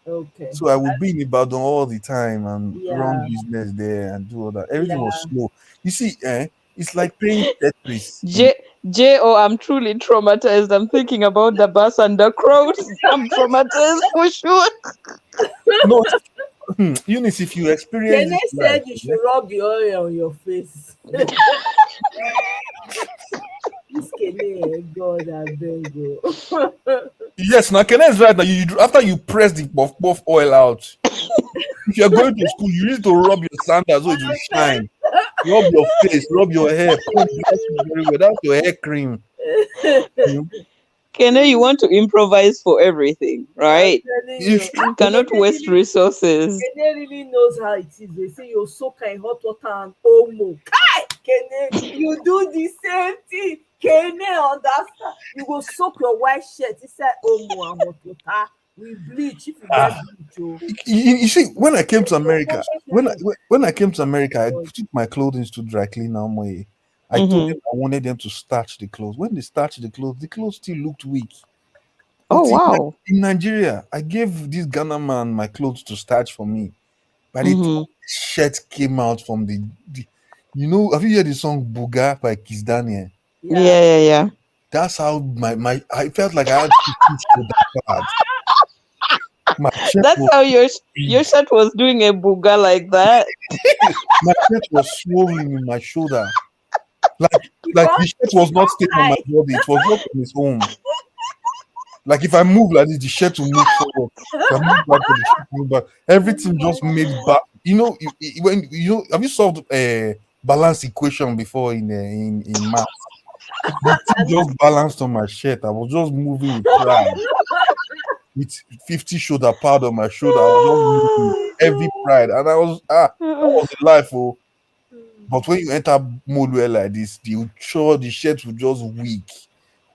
Okay. So I would be in Ibadan all the time and run Yeah. business there and do all that. Everything was slow. You see, it's like playing Tetris. I'm truly traumatized. I'm thinking about the bus and the crowd. I'm traumatized for sure. No, Eunice, if you experience Kene this said life, you should rub the oil on your face. This Kene, God, I beg you. yes, now Kenneth is right now. After you press the puff oil out, if you're going to school, you need to rub your sandals so it will shine. Rub your face, rub your hair, comb very well. That's your hair cream. Kene, you want to improvise for everything, right? You cannot waste resources. Kene really knows how it is. They say you're so kind hot water and omo. Kai! Kene, you do the same thing. Kene understand. You go soak your white shirt inside omo and hot water. We bleach if you get bleach. You see, when I came to America, when I came to America, I took my clothing to dry cleaner. I told them I wanted them to starch the clothes. When they starched the clothes still looked weak. But wow! In Nigeria, I gave this Ghana man my clothes to starch for me. By the time the shirt came out from the have you heard the song Buga by Kiss Daniel? Yeah. That's how my I felt like I had shoulder pads. That's how your shirt was doing a booga like that. My shirt was swollen in my shoulder. Like the shirt was not staying on my body, it was not on its own. Like if I move like this, the shirt will move forward. If I move back, the shirt will move back. Everything just made back. When have you solved a balance equation before in math? The thing just balanced on my shirt. I was just moving with pride. With 50 shoulder pad on my shoulder, I was just moving heavy pride, and I was that was the life. Oh, but when you enter Molue like this, the shirt will just weak.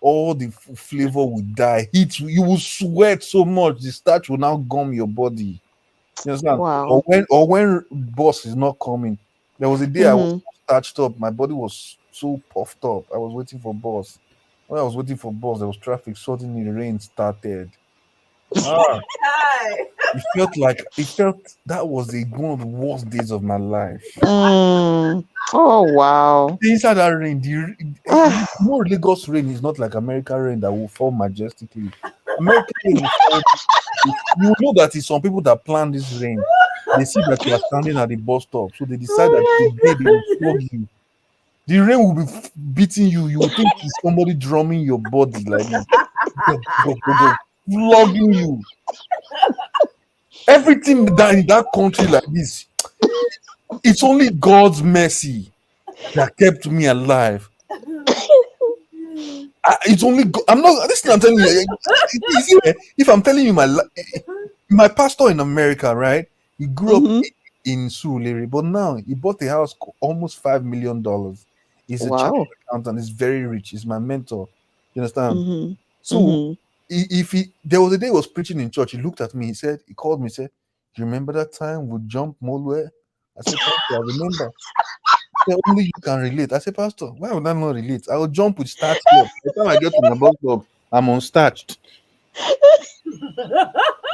All the flavor will die. You will sweat so much. The starch will now gum your body. You understand? Wow. Or when boss is not coming. There was a day I was starched up. My body was so puffed up. I was waiting for boss. When I was waiting for boss, there was traffic. Suddenly the rain started. It felt that was one of the worst days of my life. Oh wow! Inside that rain, Lagos rain is not like American rain that will fall majestically. American rain will fall. You know that it's some people that plan this rain. They see that you are standing at the bus stop, so they decide that today they will flog you. The rain will be beating you. You will think it's somebody drumming your body like this, flogging you. Everything that in that country like this, it's only God's mercy that kept me alive. It's only I'm not. This thing I'm telling you. If I'm telling you my pastor in America, right? He grew up in Surulere, but now he bought a house almost $5 million. He's a chartered accountant. He's very rich. He's my mentor. You understand? So there was a day he was preaching in church. He looked at me. He called me. He said, "Do you remember that time we jumped Molue?" I said, "Pastor, I remember." Only you can relate. I said, "Pastor, why would I not relate? I will jump with starch club. By the time I get to my bus stop, I'm unstarched."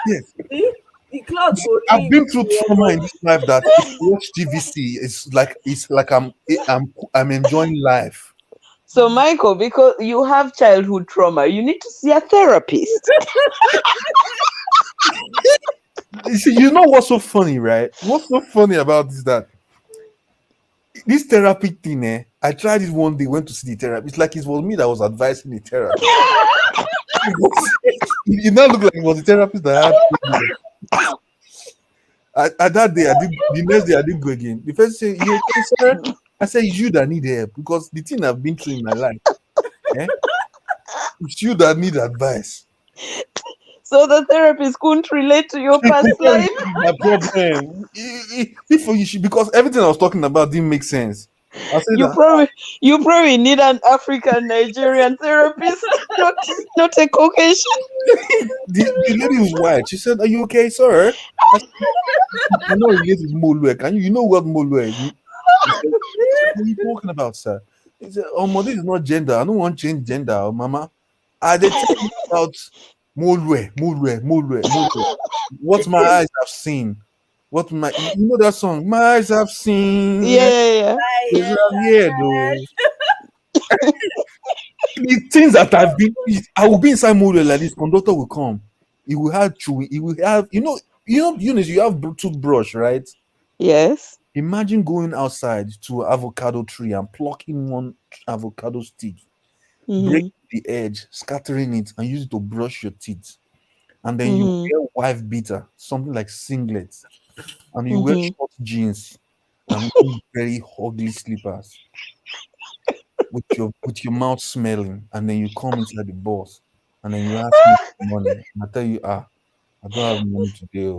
Yes. I've been through trauma in this life that if I watch TVC, it's like I'm enjoying life. So, Michael, because you have childhood trauma, you need to see a therapist. You know what's so funny, right? What's so funny about this that this therapy thing, I tried it one day, went to see the therapist. It's like it was me that was advising the therapist. It now looked like it was the therapist that had. At that day, the next day I didn't go again. The first say, "You okay, sir?" I said, "It's you that need help because the thing I've been through in my life. It's you that need advice." So the therapist couldn't relate to your past life. My problem. Because everything I was talking about didn't make sense. You probably need an African Nigerian therapist, not a Caucasian. The lady was white. She said, "Are you okay, sir?" I said, "I'm not related to Molue. Can you know what Molue is?" Said, "What are you talking about, sir?" He said, "Oh, this is not gender. I don't want to change gender, mama. They tell me about Molue. What my eyes have seen. What you know that song? My eyes have seen. Yeah. Though. The things that I will be inside Molue like this. Conductor will come. He will have chewing. He will have Eunice, you have toothbrush, right? Yes. Imagine going outside to an avocado tree and plucking one avocado stick, break the edge, scattering it, and use it to brush your teeth. And then you wear wife beater, something like singlets, and you wear short jeans and very ugly slippers with your mouth smelling, and then you come inside the bus and then you ask me for money, and I tell you, I don't have money today,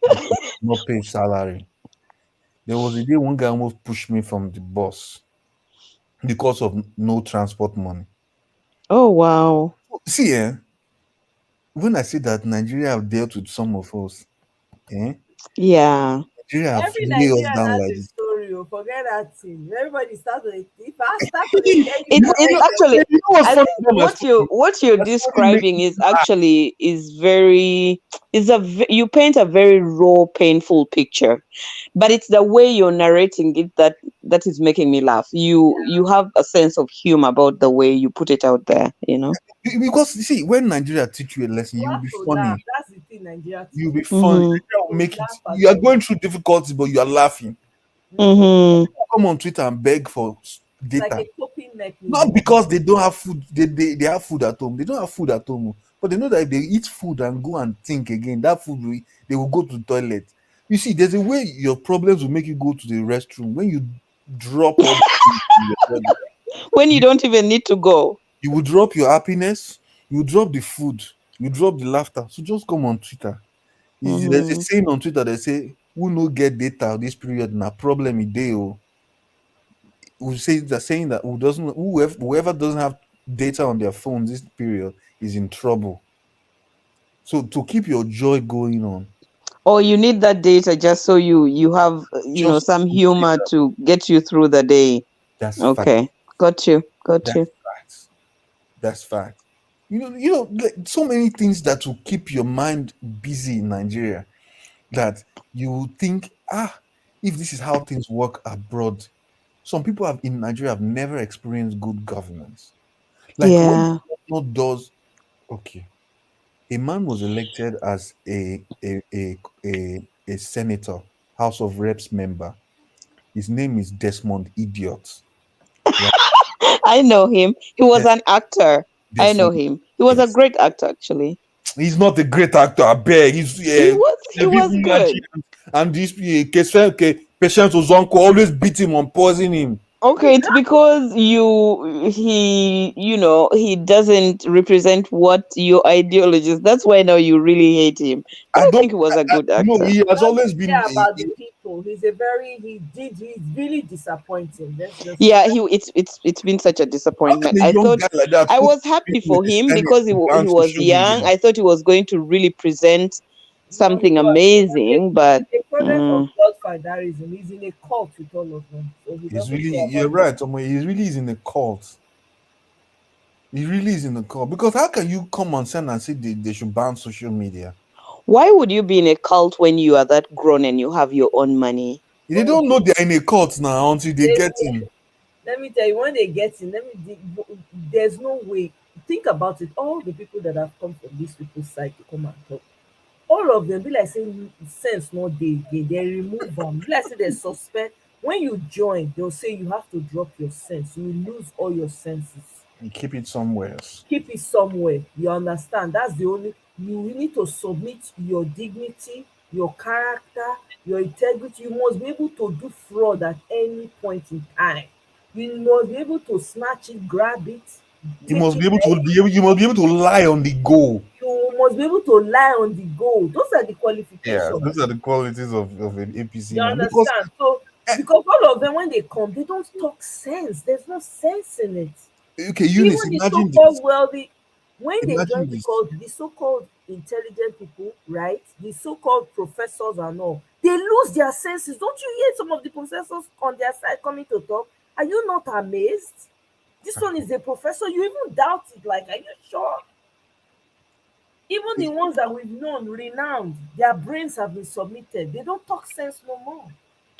because I'm not paid salary. There was a day one guy almost pushed me from the bus because of no transport money. Oh wow. See, when I say that Nigeria have dealt with some of us, Yeah. Nigeria have Every laid us Nigerian down has like a this. story. Forget that thing. Everybody starts with if I start to tell you It's actually, You know what's I funny think about my story? what you're My story makes describing me is laugh. actually you paint a very raw, painful picture, but it's the way you're narrating it that is making me laugh. You have a sense of humor about the way you put it out there, you know. Because you see, when Nigeria teach you a lesson, you you will have be to laugh. funny. That's the thing Nigeria You'll teaches be you. funny. Mm-hmm. Nigeria will To make it. laugh at You are all. going through difficulties, but you are laughing. Mm-hmm. Come on Twitter and beg for It's like data. a coping Not mechanism. because they don't have food, they have food at home. They don't have food at home, but they know that if they eat food and go and think again, that food they will go to the toilet. You see, there's a way your problems will make you go to the restroom when you drop all the things in your body. When you don't even need to go. You will drop your happiness, you will drop the food, you drop the laughter. So just come on Twitter. There's a Mm-hmm. saying on Twitter that say, "Who no get data this period na problem in day." Who say they're saying that whoever doesn't have data on their phone this period is in trouble. So to keep your joy going on, Or you need that data just so you have just some humor to get you through the day. that's fact. Okay, got you. That's fact. That's fact. Like, so many things that will keep your mind busy in Nigeria that you will think, if this is how things work abroad. Some people in Nigeria have never experienced good governance. Like when Yeah. the governor does, okay, a man was elected as a senator, House of Reps member. His name is Desmond Idiot. Right? I know him. He was an actor. I know Desmond, him. He was a yes. great actor, actually. He's not a great actor, I beg. He's He was good. and this Patience Ozonko always beat him and poison him. Okay, it's because he doesn't represent what your ideology is. That's why now you really hate him. But I think he was a good No, actor. he has always been About the people. He's really disappointing. Yeah, it's been such a disappointment. a I young thought guy like that I put was happy people in for the him Senate because he to ban was social young. media. I thought he was going to really present something amazing, but the product of godfatherism. He's in a cult with all of them. So he He's doesn't really, care you're about right, Tomo. He really is in a cult. He really is in a cult. Because how can you come on stand and say they should ban social media? why would you be in a cult when you are that grown and you have your own money? They don't know they're in a cult now until they get in. Let me tell you, when they get in, there's no way. Think about it. All the people that have come from these people's side to come and talk, all of them be like saying sense no dey again. They remove them. Be like say they suspect. When you join, they'll say you have to drop your sense. You will lose all your senses. You keep it somewhere else. Keep it somewhere. You understand? That's the only. You need to submit your dignity, your character, your integrity. You must be able to do fraud at any point in time. You must be able to snatch it, grab it, You take must it. be able to you must be able to lie on the go. You must be able to lie on the go. Those are the Yeah, qualifications. those are the qualities of an APC You man. Because understand? So because all of them when they come, they don't talk sense. There's no sense in it. okay, Even Eunice, the imagine this. so-called wealthy, when they Imagine join this. the so-called intelligent people, right? The so-called professors and all, they lose their senses. Don't you hear some of the professors on their side coming to talk? Are you not amazed? This one is a professor. You even doubt it. Like, are you sure? Even the ones that we've known, renowned, their brains have been submitted. They don't talk sense no more.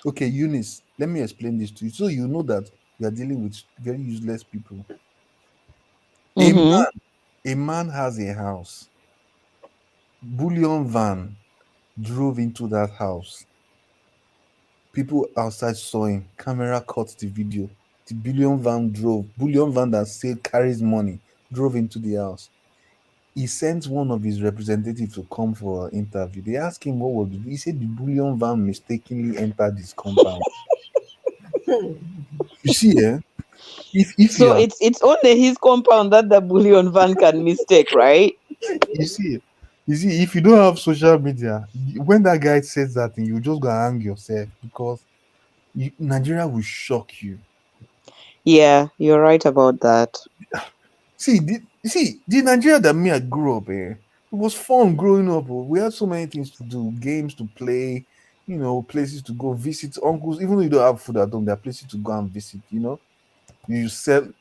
Okay, Eunice, let me explain this to you. So you know that you are dealing with very useless people. Mm-hmm. A man has a house. Bullion van drove into that house. People outside saw him. Camera caught the video. The bullion van drove. Bullion van that said carries money drove into the house. He sent one of his representatives to come for an interview. They asked him what was he said the bullion van mistakenly entered his compound. You see, If So you are, it's only his compound that the bullion van can mistake, right? you see, if you don't have social media, when that guy says that thing, you just go hang yourself because Nigeria will shock you. Yeah, you're right about that. The Nigeria that me I grew up in, it was fun growing up. Oh. We had so many things to do, games to play, places to go visit uncles. Even though you don't have food at home, there are places to go and visit. You sell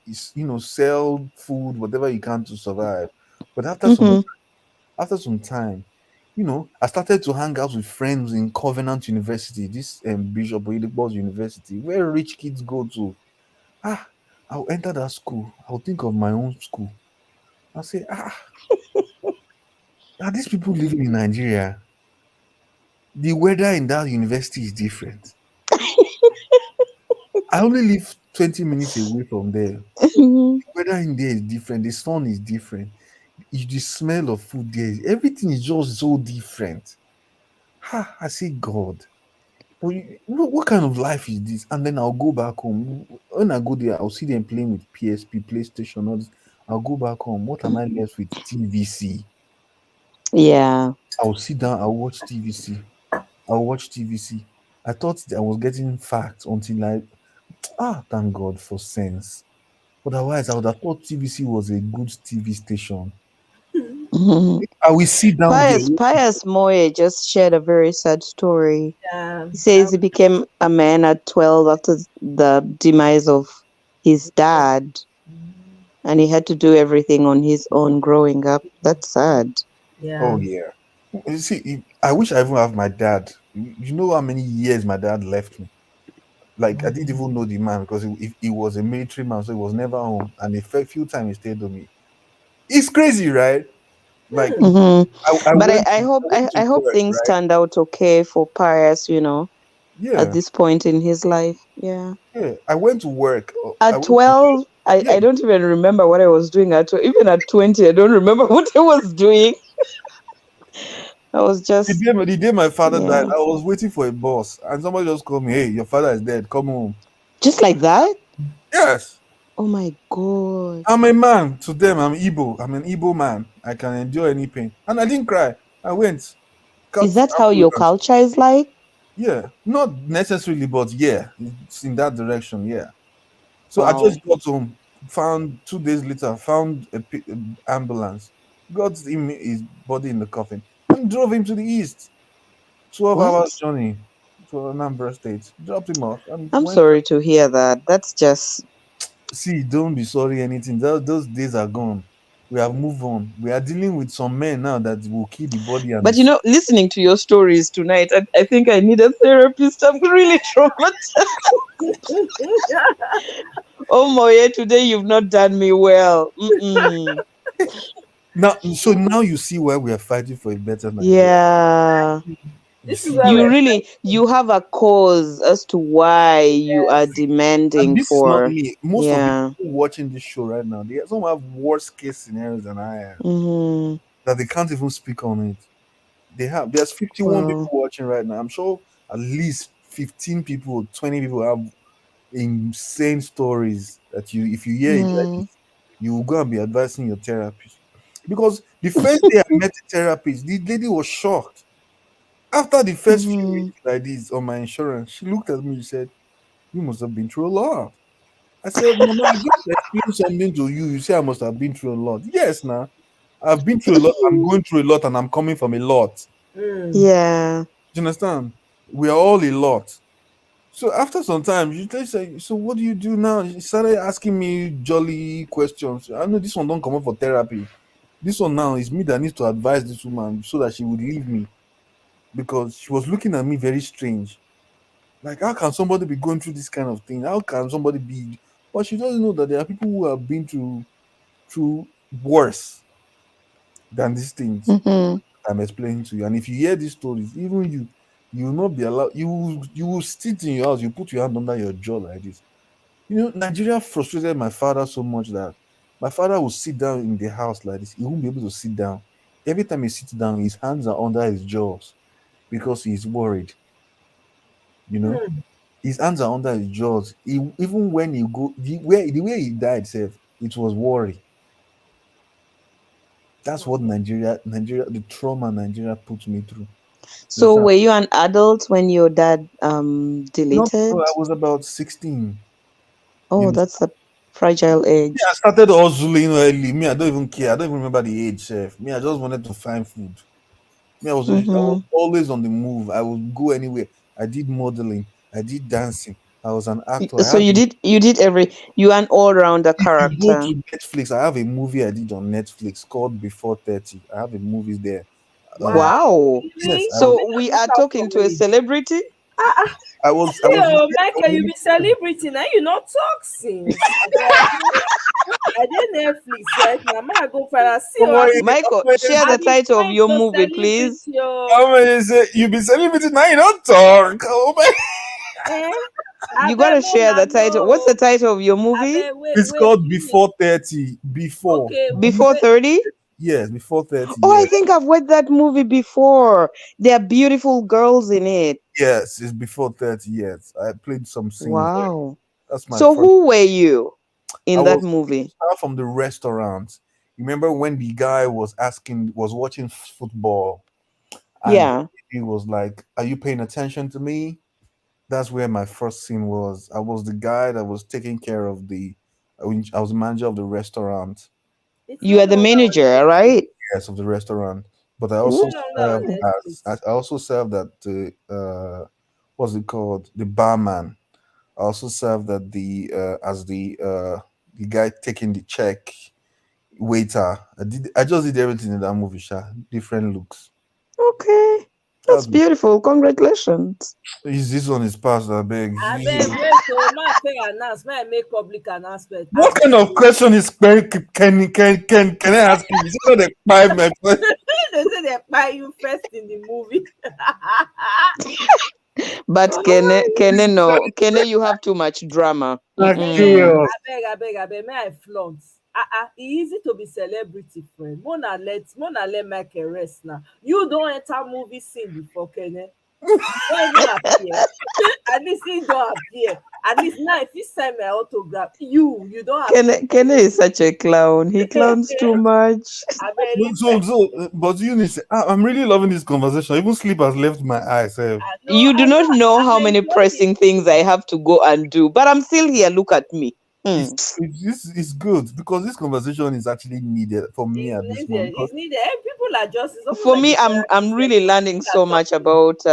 food, whatever you can to survive. But after some time, I started to hang out with friends in Covenant University, this Bishop Oyedepo's university, where rich kids go to. I'll enter that school. I'll think of my own school. I'll say, are these people living in Nigeria? The weather in that university is different. I only live 20 minutes away from there. The weather in there is different. The sun is different. The smell of food there, everything is just so different. I say, God, but what kind of life is this? And then I'll go back home. When I go there, I'll see them playing with PSP, PlayStation, all this. I'll go back home. What am I left with? TVC. Yeah. I'll sit down, I'll watch TVC. I'll watch TVC. I thought I was getting facts until thank God for sense. Otherwise, I would have thought TVC was a good TV station. I will sit down there. Pius Moye just shared a very sad story. Yeah. He says he became a man at 12 after the demise of his dad, and he had to do everything on his own growing up. That's sad. Yeah. Oh yeah. You see, I wish I even have my dad. You know how many years my dad left me. Like I didn't even know the man because he was a military man, so he was never home. And the few times he stayed with me, it's crazy, right? Like I But went I to, hope I went to I hope work, things right? turned out okay for Pius, Yeah, at this point in his life. Yeah. yeah. I went to work. I At went to 12, I don't even remember what I was doing at 12. Even at 20, I don't remember what I was doing. I was just, the day my father died. yeah. I was waiting for a bus, and somebody just called me. Hey, your father is dead. Come home. Just like that? Yes. Oh my God. I'm a man. To them, I'm Igbo. I'm an Igbo man. I can endure any pain. And I didn't cry. I went. Is Cut that how your ambulance. culture is like? Yeah. Not necessarily, but yeah. It's in that direction. Yeah. So I Wow. just got home. Found 2 days later, found a ambulance. Got his body in the coffin and drove him to the east. 12 What? hours journey to Anambra State. Dropped him off and I'm went. sorry to hear that. That's just. See, don't be sorry anything. Those days are gone. We have moved on. We are dealing with some men now that will kill the body and But the listening to your stories tonight, I think I need a therapist. I'm really traumatized. Oh, Moye, today you've not done me well. Mm-mm. now you see why we are fighting for a better Nigeria. Yeah. You This is see, why we're You have a cause as to why you are and demanding this is not for. me. Most of the Yeah. people watching this show right now, some have worse case scenarios than I have Mm-hmm. that they can't even speak on it. There's 51 people Wow. watching right now. I'm sure at least 15 people, 20 people have insane stories that if you hear it like Mm. this, you will go and be advising your therapist. Because the first day I met the therapist, the lady was shocked. After the first few Mm-hmm. weeks like this on my insurance, she looked at me and said, "You must have been through a lot." I said, "Mama, I just explained something to you. You say I must have been through a lot." Yes, now I've been through a lot. I'm going through a lot, and I'm coming from a lot. Yeah. Do you understand? We are all a lot. So after some time, you just say, "So what do you do now?" She started asking me jolly questions. I know this one don't come up for therapy. This one now is me that needs to advise this woman so that she would leave me because she was looking at me very strange. Like, how can somebody be going through this kind of thing? How can somebody be? But she doesn't know that there are people who have been through worse than these things Mm-hmm. I'm explaining to you. And if you hear these stories, even you will not be allowed. You will sit in your house. You put your hand under your jaw like this. Nigeria frustrated my father so much that my father will sit down in the house like this. He won't be able to sit down. Every time he sits down, his hands are under his jaws because he's worried. You know, His hands are under his jaws. Even when he go the way he died, it was worry. That's what Nigeria, the trauma Nigeria put me through. So were you an adult when your dad No, deleted? I was about 16. Oh, that's a fragile age. I started hustling early. Me, I don't even care. I don't even remember the age, chef. Me, I just wanted to find food. Me, I was always on the move. I would go anywhere. I did modeling. I did dancing. I was an actor. So you did you an all-rounder Go character. to Netflix. I have a movie I did on Netflix called Before 30. I have a movie there. Wow. Yes, So we are talking to a celebrity? I was Michael, you be celebrity now. You not talk since. I did Netflix right now. I go for a see. Michael, share the title of your movie, please. You be celebrity now, you don't talk. Oh my. You gotta share the title. What's the title of your movie? It's called Before 30. Before. Before 30? Yes, Before 30. Oh, I yes. think I've watched that movie before. There are beautiful girls in it. Yes, it's Before 30. Yes, I played some scenes. Wow. That's my So first. who were you in that I movie? was from the restaurant. Remember when the guy was watching football, and Yeah. he was like, "Are you paying attention to me?" That's where my first scene was. I was the guy that was taking care of I was the manager of the restaurant. You are the manager, right? Yes, of the restaurant. But I also served at the what's it called? The barman. I also served at the as the guy taking the check, waiter. I just did everything in that movie, different looks. Okay. That's beautiful. Congratulations. This one is past, I beg. I beg, wait, so my fair announce, may I make public announcement. What kind of question is can I ask you? Is it not a five my friend? They say they buy you first in the movie. But Kene, you have too much drama. I beg, may I flaunt? It's easy to be celebrity, friend. Mona let Michael rest now. You don't enter movie scene before, Kene. Don't even appear. At least he don't appear. At least now, if you sign my autograph, you don't appear. Kene is such a clown. He clowns too much. But Eunice, I'm really loving this conversation. Even sleep has left my eyes. You do not know how many pressing things I have to go and do, but I'm still here. Look at me. It's good because this conversation is actually needed for me at this moment. It's needed. People are just for me. I'm really learning so much about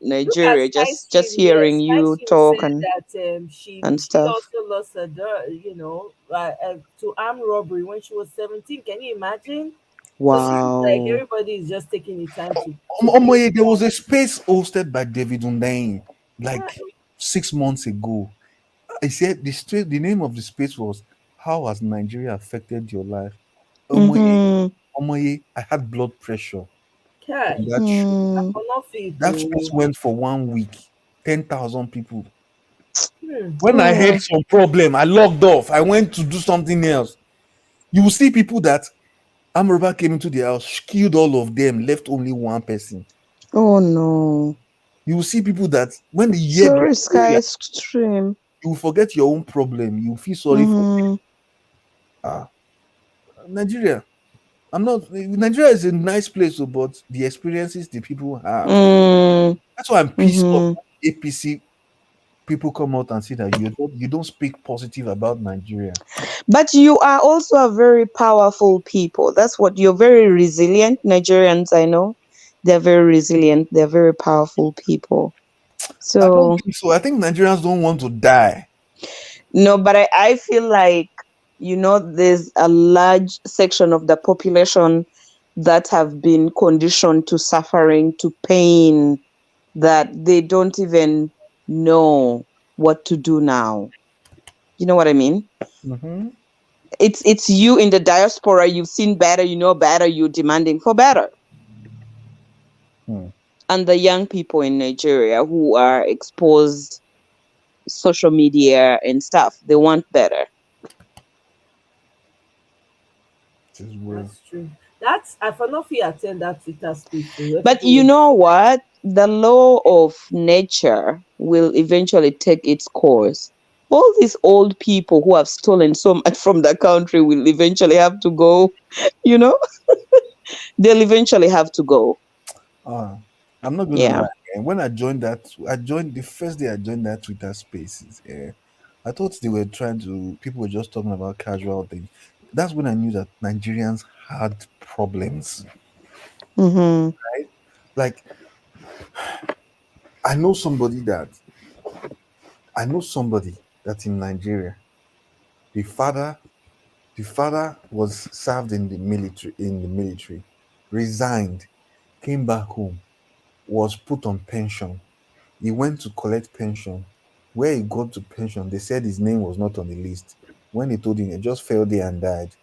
Nigeria. Just hearing you talk and she stuff. also lost her daughter, to armed robbery when she was 17. Can you imagine? Wow. Like everybody is just taking the time to. There was a space hosted by David Undain like 6 months ago. I said the name of the space was "How has Nigeria affected your life?" I had blood pressure. That space went for 1 week. 10,000 people. When I had some problem, I logged off. I went to do something else. You will see people that Amroba came into the house, killed all of them, left only one person. Oh no. You will see people that when the year extreme, you will forget your own problem. You feel sorry for them. Nigeria. Nigeria is a nice place, but the experiences the people have. That's why I'm pissed off. APC people come out and say that you don't speak positive about Nigeria. But you are also a very powerful people. That's what you're very resilient. Nigerians, I know, they're very resilient. They're very powerful people. So I don't think so. I think Nigerians don't want to die. No, but I feel like there's a large section of the population that have been conditioned to suffering, to pain, that they don't even know what to do now. You know what I mean? Mm-hmm. It's you in the diaspora. You've seen better. You know better. You're demanding for better. And the young people in Nigeria who are exposed social media and stuff, they want better. That's true. That's I for not feel attend that Twitter space. So But you know what? The law of nature will eventually take its course. All these old people who have stolen so much from the country will eventually have to go, you know? They'll eventually have to go. I'm not gonna Yeah. lie. When I joined the first day I joined that Twitter Spaces. I thought they were people were just talking about casual things. That's when I knew that Nigerians had problems, Mm-hmm. right? Like I know somebody that in Nigeria, the father was served in the military, resigned, came back home, was put on pension. He went to collect pension. Where he got to pension, they said his name was not on the list. When they told him, he just fell there and died.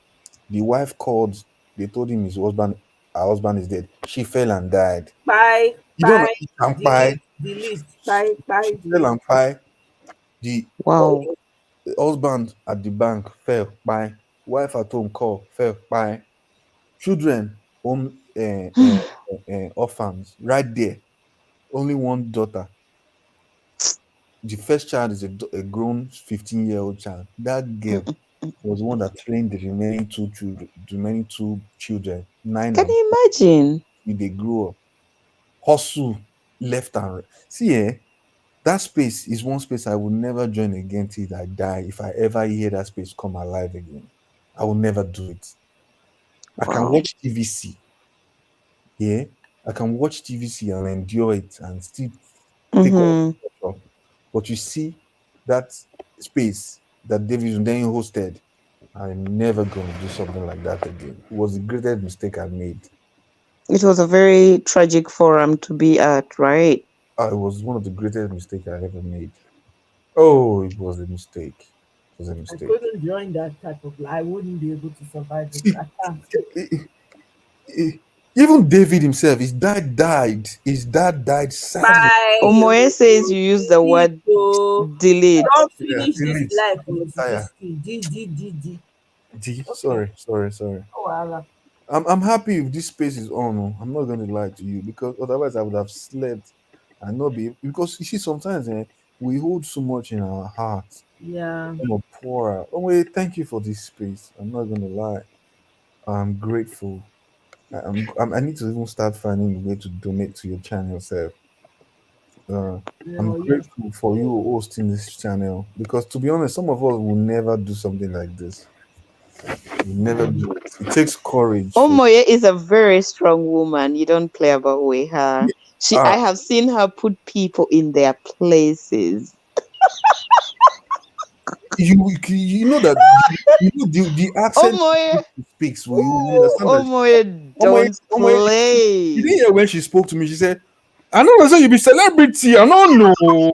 The wife called, they told him her husband is dead. She fell and died. Bye, You don't know, bye, he can pie. delete, bye, bye, She fell delete. and pie. The Wow. husband at the bank fell, pie. Wife at home call, fell, pie. Children, home orphans, right there. Only one daughter. The first child is a grown 15-year-old child. That girl was the one that trained the remaining two children, 9 Can and you imagine? they grew up. Hustle left and right. See, that space is one space I will never join again till I die. If I ever hear that space come alive again, I will never do it. I can Wow. watch TVC. Yeah, I can watch TVC and endure it and still take all Mm-hmm. the pressure. But you see that space that David then hosted, I'm never going to do something like that again. It was the greatest mistake I made. It was a very tragic forum to be at, right? It was one of the greatest mistakes I ever made. Oh, it was a mistake. It was a I mistake. couldn't join that type of life. I wouldn't be able to survive it. See, I can't. even David himself, his dad died. His dad died sadly. Bye. Omoye says you use the word So delete. don't Yeah, finish this delete. life I'm with tired. this thing. D. Okay. Sorry. Oh, Allah. I'm happy if this space is on. I'm not going to lie to you because otherwise I would have slept and not be because you see sometimes we hold so much in our hearts. Yeah. Pour out. Oh wait, thank you for this space. I'm not going to lie. I'm grateful. I need to even start finding a way to donate to your channel, sir. I'm No, yes. grateful for you hosting this channel because, to be honest, some of us will never do something like this. We never do it. It takes courage. Omoye is a very strong woman. You don't play about with her. I Ah, have seen her put people in their places. you know that the accent Omoye, she speaks. Will you understand that? Omoye, Omoye, don't Omoye, you play. didn't hear when she spoke to me. She said, "I know I said you be celebrity. I don't know."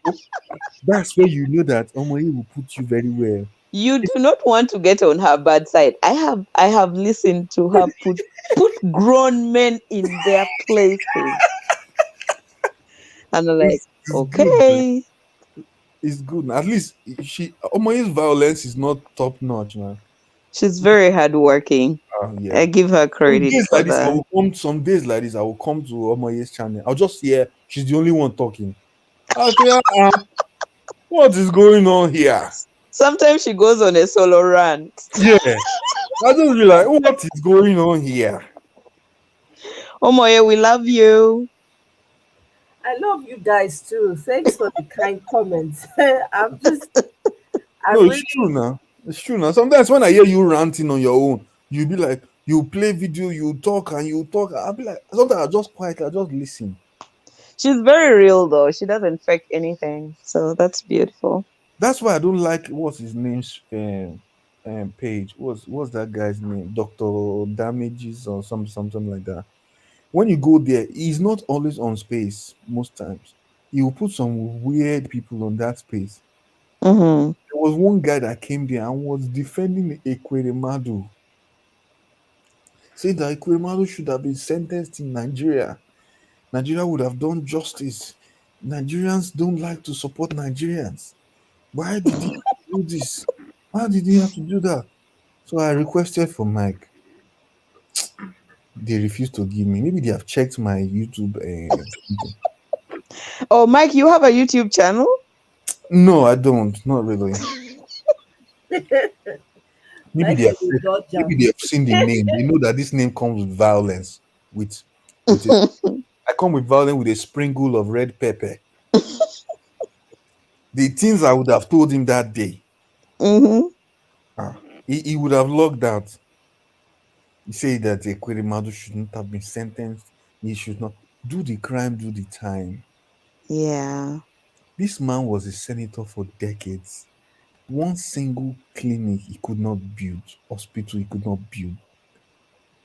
That's where you know that Omoye will put you very well. You do not want to get on her bad side. I have listened to her put grown men in their places. And I'm like, It's good, man. okay. It's good. At least Omoye's violence is not top notch, man. She's very hardworking. Yeah. I give her Some credit days for like this, that. Some days like this, I will come to Omoye's channel. I'll just hear she's the only one talking. I'll say, what is going on here? Sometimes she goes on a solo rant. Yeah. I'll just be like, what is going on here? Omoye, we love you. I love you guys too. Thanks for the kind comments. I'm No, it's really true now. It's true now. Sometimes when I hear you ranting on your own, you'll be like, you play video, you talk and you talk. I'll be like, sometimes I just quiet, I just listen. She's very real though. She doesn't fake anything. So that's beautiful. That's why I don't like what's his name's page. What's that guy's name? Dr. Damages or something like that. When you go there, he's not always on space most times. He will put some weird people on that space. Mm-hmm. There was one guy that came there and was defending Ekweremadu, saying that Ekweremadu should have been sentenced in Nigeria. Nigeria would have done justice. Nigerians don't like to support Nigerians. Why did he do this? Why did he have to do that? So I requested for Mike. they refuse to give me. Maybe they have checked my YouTube. Oh, Mike, you have a YouTube channel? No, I don't. Not really. Maybe they have seen the name. They know that this name comes with violence. I come with violence with a sprinkle of red pepper. The things I would have told him that day. He would have logged out. He said that Ekweremadu shouldn't have been sentenced. He should not do the crime, do the time. Yeah. This man was a senator for decades. One single clinic he could not build, hospital he could not build.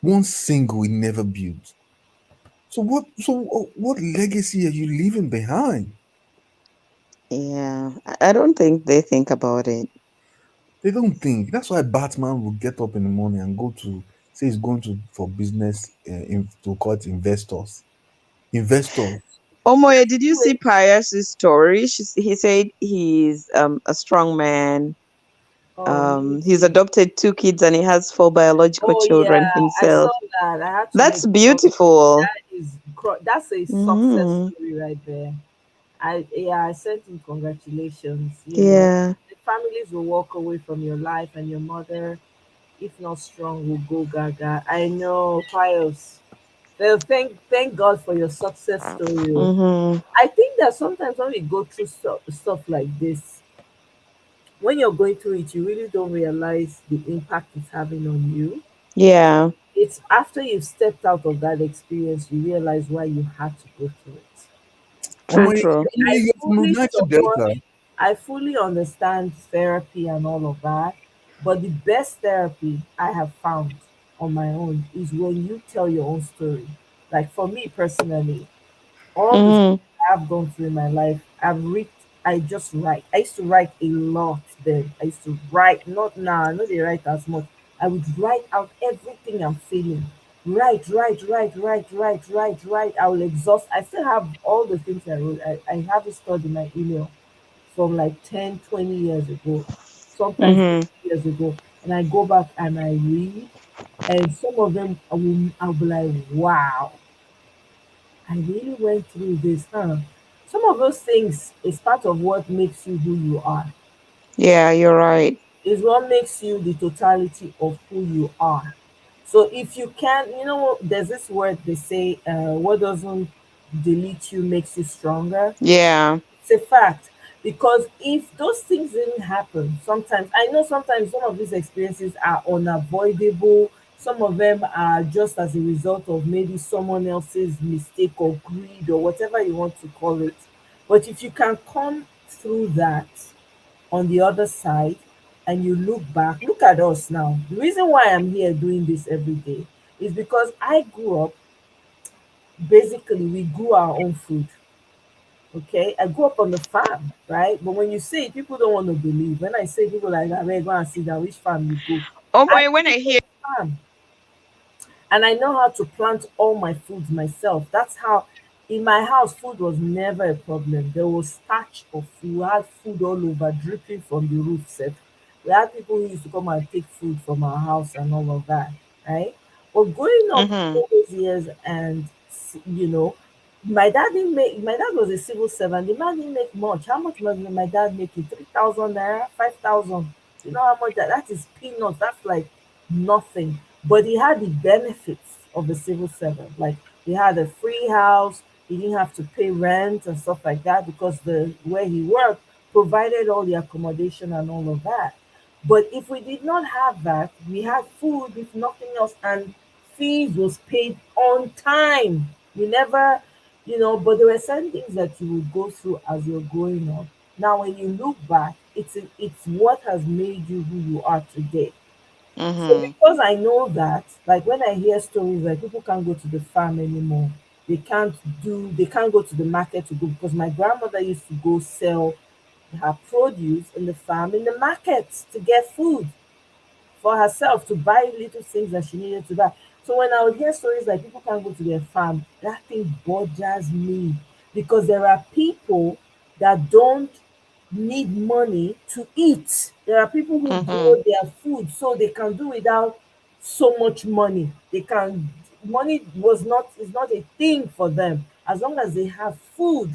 One single he never built. So what legacy are you leaving behind? Yeah, I don't think they think about it. They don't think. That's why Batman will get up in the morning and go to say he's going to for business to call it investors. Investors. Omoye, did you see Pius's story? He said he's a strong man. He's adopted 2 kids and he has 4 biological children himself. I saw that. I had to That's make beautiful. That's a success story right there. I sent him congratulations. You know, the families will walk away from your life, and your mother, if not strong, will go gaga. I know, Pius. Well, thank God for your success story. I think that sometimes when we go through stuff like this, when you're going through it, you really don't realize the impact it's having on you. Yeah. It's after you've stepped out of that experience, you realize why you had to go through it. True. I fully understand therapy and all of that, but the best therapy I have found on my own is when you tell your own story. Like for me personally, all the things I've gone through in my life, I just write. I used to write a lot then. I used to write, not now, I know they write as much. I would write out everything I'm feeling. Write. I will exhaust. I still have all the things I wrote. I have it stored in my email from like 10, 20 years ago, sometimes 50 years ago. And I go back and I read, and some of them I'll be like, wow, I really went through this, huh? Some of those things is part of what makes you who you are. Yeah, you're right. Is what makes you the totality of who you are. So if you can, there's this word they say, what doesn't delete you makes you stronger. Yeah. It's a fact. Because if those things didn't happen, sometimes I know sometimes some of these experiences are unavoidable. Some of them are just as a result of maybe someone else's mistake or greed or whatever you want to call it. But if you can come through that on the other side and you look back, look at us now. The reason why I'm here doing this every day is because I grew up, basically, we grew our own food. Okay, I grew up on the farm, right? But when you say it, people don't want to believe. When I say people like that, go and see that which farm you go. When I hear farm, and I know how to plant all my foods myself. That's how in my house food was never a problem. There was starch of food. We had food all over, dripping from the roof set. We had people who used to come and take food from our house and all of that, right? But growing up all those years and my dad was a civil servant. The man didn't make much. How much was my dad making? 3,000 naira, 5,000. You know how much that is peanuts. That's like nothing. But he had the benefits of a civil servant. Like he had a free house, he didn't have to pay rent and stuff like that because the where he worked provided all the accommodation and all of that. But if we did not have that, we had food, if nothing else, and fees was paid on time. We never, but there were certain things that you would go through as you're growing up. Now, when you look back, it's what has made you who you are today. So because I know that, like when I hear stories like people can't go to the farm anymore, they can't go to the market to go because my grandmother used to go sell her produce in the farm in the market to get food for herself to buy little things that she needed to buy. So when I would hear stories like people can't go to their farm, that thing bothers me because there are people that don't need money to eat. There are people who grow their food so they can do without so much money. They can money is not a thing for them as long as they have food.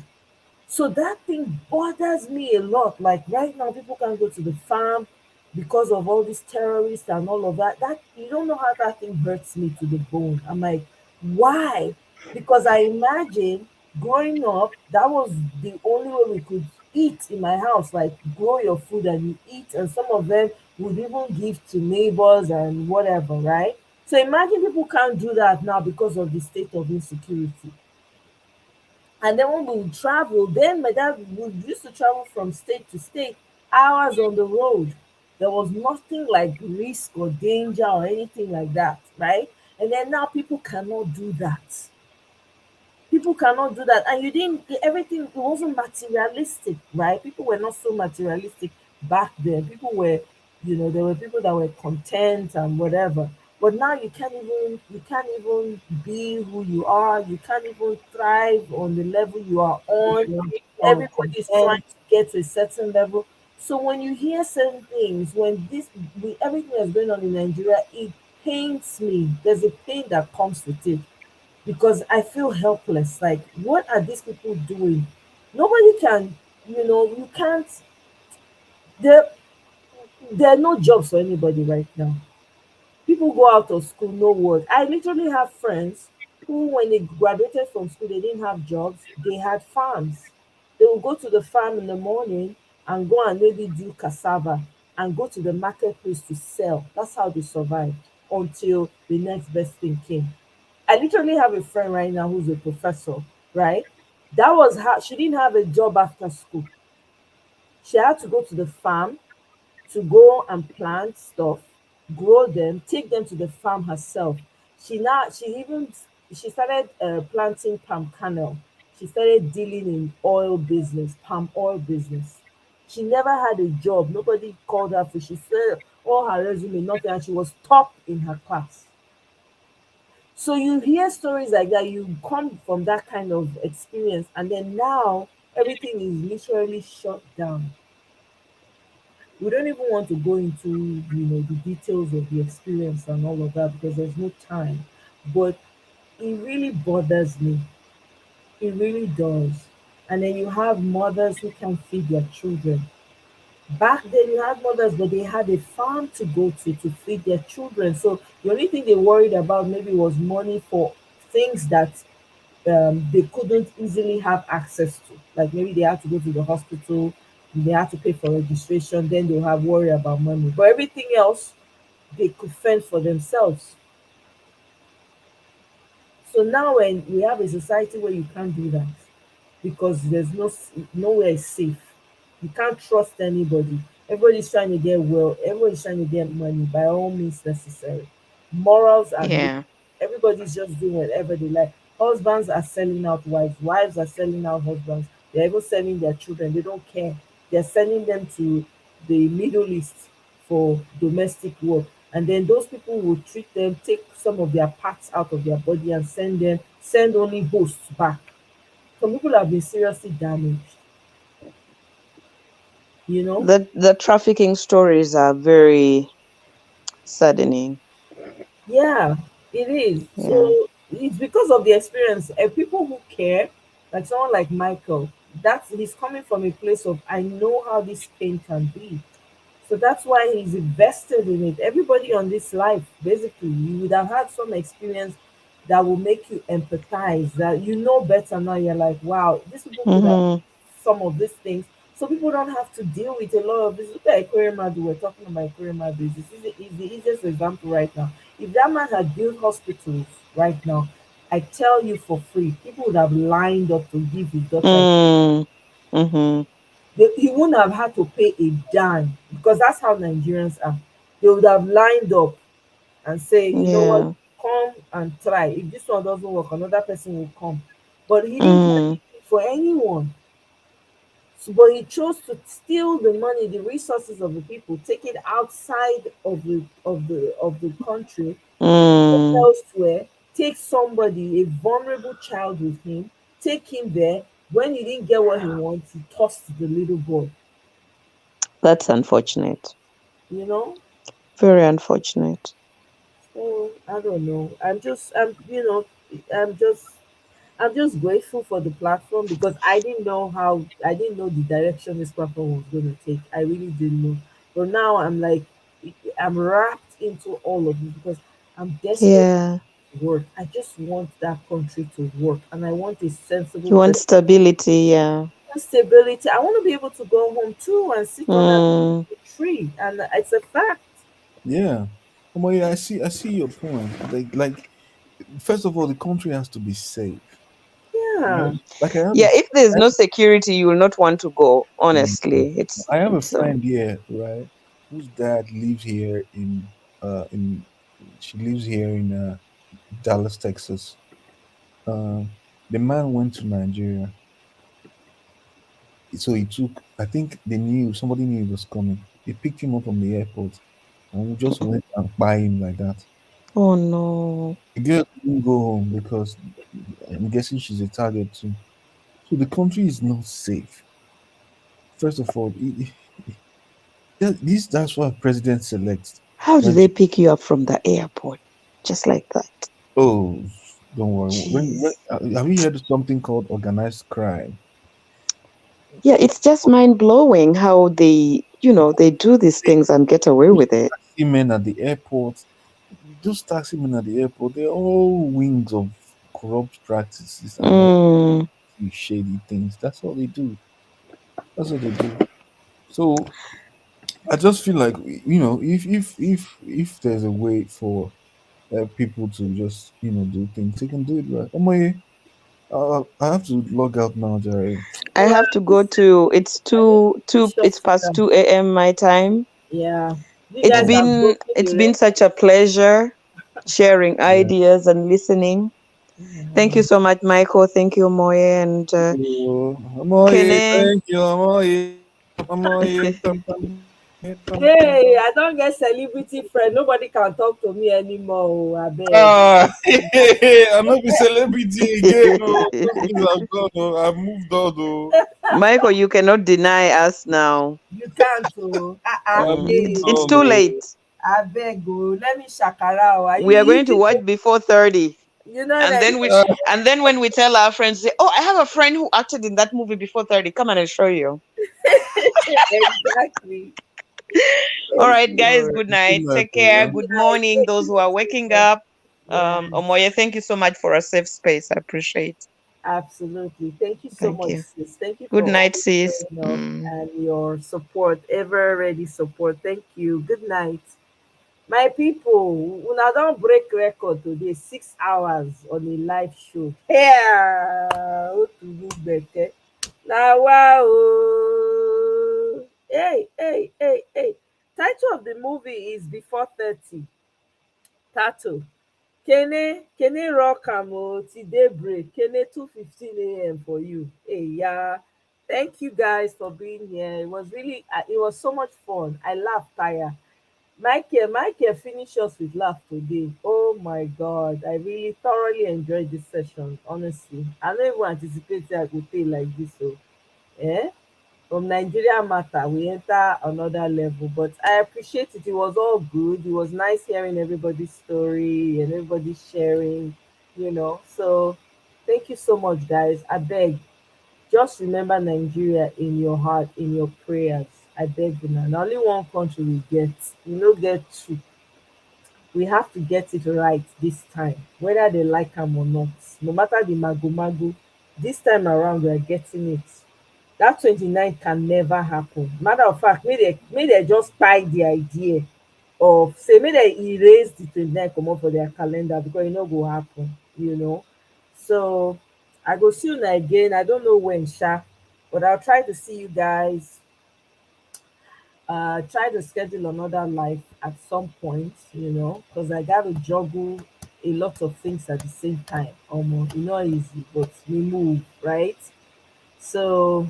So that thing bothers me a lot. Like right now, people can't go to the farm because of all these terrorists and all of that. That you don't know how that thing hurts me to the bone. I'm like, why? Because I imagine growing up, that was the only way we could eat in my house. Like grow your food and you eat, and some of them would even give to neighbors and whatever, right? So imagine people can't do that now because of the state of insecurity. And then when we would travel, then my dad would used to travel from state to state, hours on the road. There was nothing like risk or danger or anything like that, right? And then now people cannot do that. People cannot do that. And you didn't, everything, it wasn't materialistic, right? People were not so materialistic back then. People were, there were people that were content and whatever. But now you can't even be who you are. You can't even thrive on the level you are on. Everybody's trying to get to a certain level. So when you hear certain things, when everything that's going on in Nigeria, it pains me. There's a pain that comes with it because I feel helpless. Like, what are these people doing? Nobody can, you can't. There, there are no jobs for anybody right now. People go out of school, no work. I literally have friends who, when they graduated from school, they didn't have jobs. They had farms. They will go to the farm in the morning and go and maybe do cassava and go to the marketplace to sell. That's how they survived until the next best thing came. I literally have a friend right now who's a professor, right? That was how she didn't have a job after school. She had to go to the farm to go and plant stuff, grow them, take them to the farm herself. She started planting palm kernel. She started dealing in oil business, palm oil business. She never had a job. Nobody called her for. She said all her resume, nothing, and she was top in her class. So you hear stories like that, you come from that kind of experience, and then now everything is literally shut down. We don't even want to go into the details of the experience and all of that because there's no time. But it really bothers me. It really does. And then you have mothers who can feed their children. Back then you had mothers, but they had a farm to go to feed their children. So the only thing they worried about maybe was money for things that they couldn't easily have access to. Like maybe they had to go to the hospital, they had to pay for registration, then they'll have worry about money. But everything else, they could fend for themselves. So now when we have a society where you can't do that because there's nowhere is safe. You can't trust anybody. Everybody's trying to get well. Everybody's trying to get money by all means necessary. Morals are no. Yeah. Everybody's just doing whatever they like. Husbands are selling out wives. Wives are selling out husbands. They're even selling their children. They don't care. They're sending them to the Middle East for domestic work. And then those people will treat them, take some of their parts out of their body and send only hosts back. Some people have been seriously damaged. The trafficking stories are very saddening. Yeah, it is. Yeah. So it's because of the experience. And people who care, like someone like Michael, he's coming from a place of I know how this pain can be. So that's why he's invested in it. Everybody on this life, basically, you would have had some experience that will make you empathize, that you know better now. You're like, wow, these people could have Mm-hmm. some of these things. So people don't have to deal with a lot of this. Look at Ekweremadu, we're talking about Ekweremadu. This is the easiest example right now. If that man had built hospitals right now, I tell you for free, people would have lined up to give his daughter. Mm-hmm. He wouldn't have had to pay a dime because that's how Nigerians are. They would have lined up and say, you know what, Yeah. come and try. If this one doesn't work, another person will come. But he didn't do Mm. anything for anyone. So, but he chose to steal the money, the resources of the people, take it outside of the country, Mm. elsewhere, take somebody, a vulnerable child with him, take him there. When he didn't get what he wants, he tossed the little boy. That's unfortunate. You know? Very unfortunate. Oh, I don't know. I'm just grateful for the platform because I didn't know the direction this platform was going to take. I really didn't know. But now I'm like, I'm wrapped into all of it because I'm desperate Yeah. to work. I just want that country to work, and I want a sensible You want stability, yeah. stability. I want to be able to go home too and sit on a Mm. tree, and it's a fact. Yeah. Well, yeah, I see your point. Like, first of all, the country has to be safe. You Yeah. know, like I have a, Yeah, if there's I no security, you will not want to go. have, Honestly, I have a it's friend here, right, whose dad lives here in she lives here in Dallas, Texas. The man went to Nigeria, so he took. I think they knew somebody knew he was coming. They picked him up from the airport, and we just went and buy him like that. oh no. The girl couldn't go home because I'm guessing she's a target too. So the country is not safe. First of all, that's why president selects How do when. they pick you up from the airport? Just like that. Oh, don't worry. When Jeez. have you heard of something called organized crime? Yeah, it's just mind blowing how they do these things and get away Those with it. taxi men at the airport, those taxi men at the airport, they're all wings of corrupt practices and all Mm. these shady things. That's all they do. That's what they do. So I just feel like if there's a way for people to just do things, they can do it right. I have to log out now, Jerry. I Well, have to go to it's I think two two Bishop it's past Sugar. 2 a.m. my time. Yeah. You It's guys Oh, have been broken it's the been record. such a pleasure sharing yeah. ideas and listening. Thank you so much, Michael. Thank you, Moye and Amoye, Kene. thank you, Amoye. Amoye, tam, tam, tam, tam, Hey, tam. I don't get celebrity friend. Nobody can talk to me anymore. Oh, I beg. I'm not a celebrity again. No, those days are gone. Oh, I've moved on. Oh, Michael, you cannot deny us now. You can't. Oh, I've moved hey, It's on. too Oh. late. I beg. Oh, let me shakara. Oh. Are you We are going to eating? watch before 30. You know And that. then when we tell our friends, say, "Oh, I have a friend who acted in that movie before 30. Come and I'll show you." Exactly. All Thank right, you. guys, Alright, good good night. night. Take care. Good Good night. morning, Thank those you who are so waking much. up. Yes, Omoye, thank you so much for a safe space. I appreciate. absolutely. Thank you so Thank much, you. sis. Thank you Good for night, always sis. showing up and your support, ever ready support. Thank you. Good night. My people, una don break record today, 6 hours on a live show. Yeah, Otubu Gbeke. Na wow. Hey, hey, hey, hey. Title of the movie is Before 30. Tattoo. Kene rock am o till daybreak. Kene 2:15 a.m. for you. Hey, yeah. Thank you guys for being here. It was so much fun. I laughed tire. Michael finish us with laugh today. Oh my God. I really thoroughly enjoyed this session, honestly. I don't even anticipate I would play like this. So, eh? From Nigeria matter, we enter another level. But I appreciate it. It was all good. It was nice hearing everybody's story and everybody sharing. So thank you so much, guys. I beg, just remember Nigeria in your heart, in your prayers. I beg you now. Only one country we get. We no get two. We have to get it right this time, whether they like am or not. No matter the mago, this time around we are getting it. Dat 29 can never happen. Matter of fact, make dem just kpai the idea of say make dem erase the 29 comot for their calendar because e no go happen. So I go see una again. I don't know when but I'll try to see you guys. Try to schedule another life at some point, because I gotta juggle a lot of things at the same time. Almost, not easy, but we move, right? So,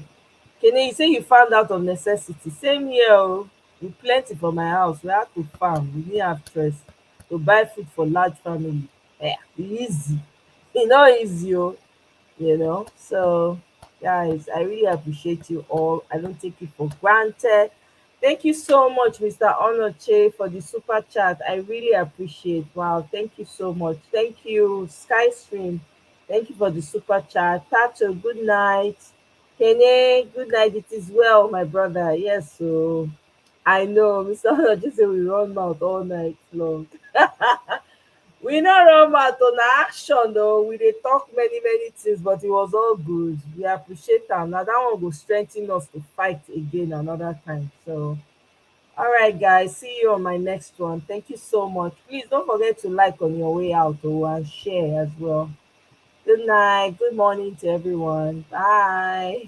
Kene, you say you found out of necessity. Same here, oh. We plenty for my house. We have to farm. We didn't have choice to buy food for large family. Yeah, easy. E no easy, So, guys, I really appreciate you all. I don't take it for granted. Thank you so much, Mr. Onoche, for the super chat. I really appreciate. Wow, thank you so much. Thank you, Skystream. Thank you for the super chat. Tato, good night. Kene, good night. It is well, my brother. Yes, so I know Mr. Onoche say we run mouth all night long. We no run mouth on action though. We dey talk many many things, but it was all good. We appreciate am. Now that one go strengthen us to fight again another time. So all right, guys, see you on my next one. Thank you so much. Please don't forget to like on your way out and share as well. Good night. Good morning to everyone. Bye.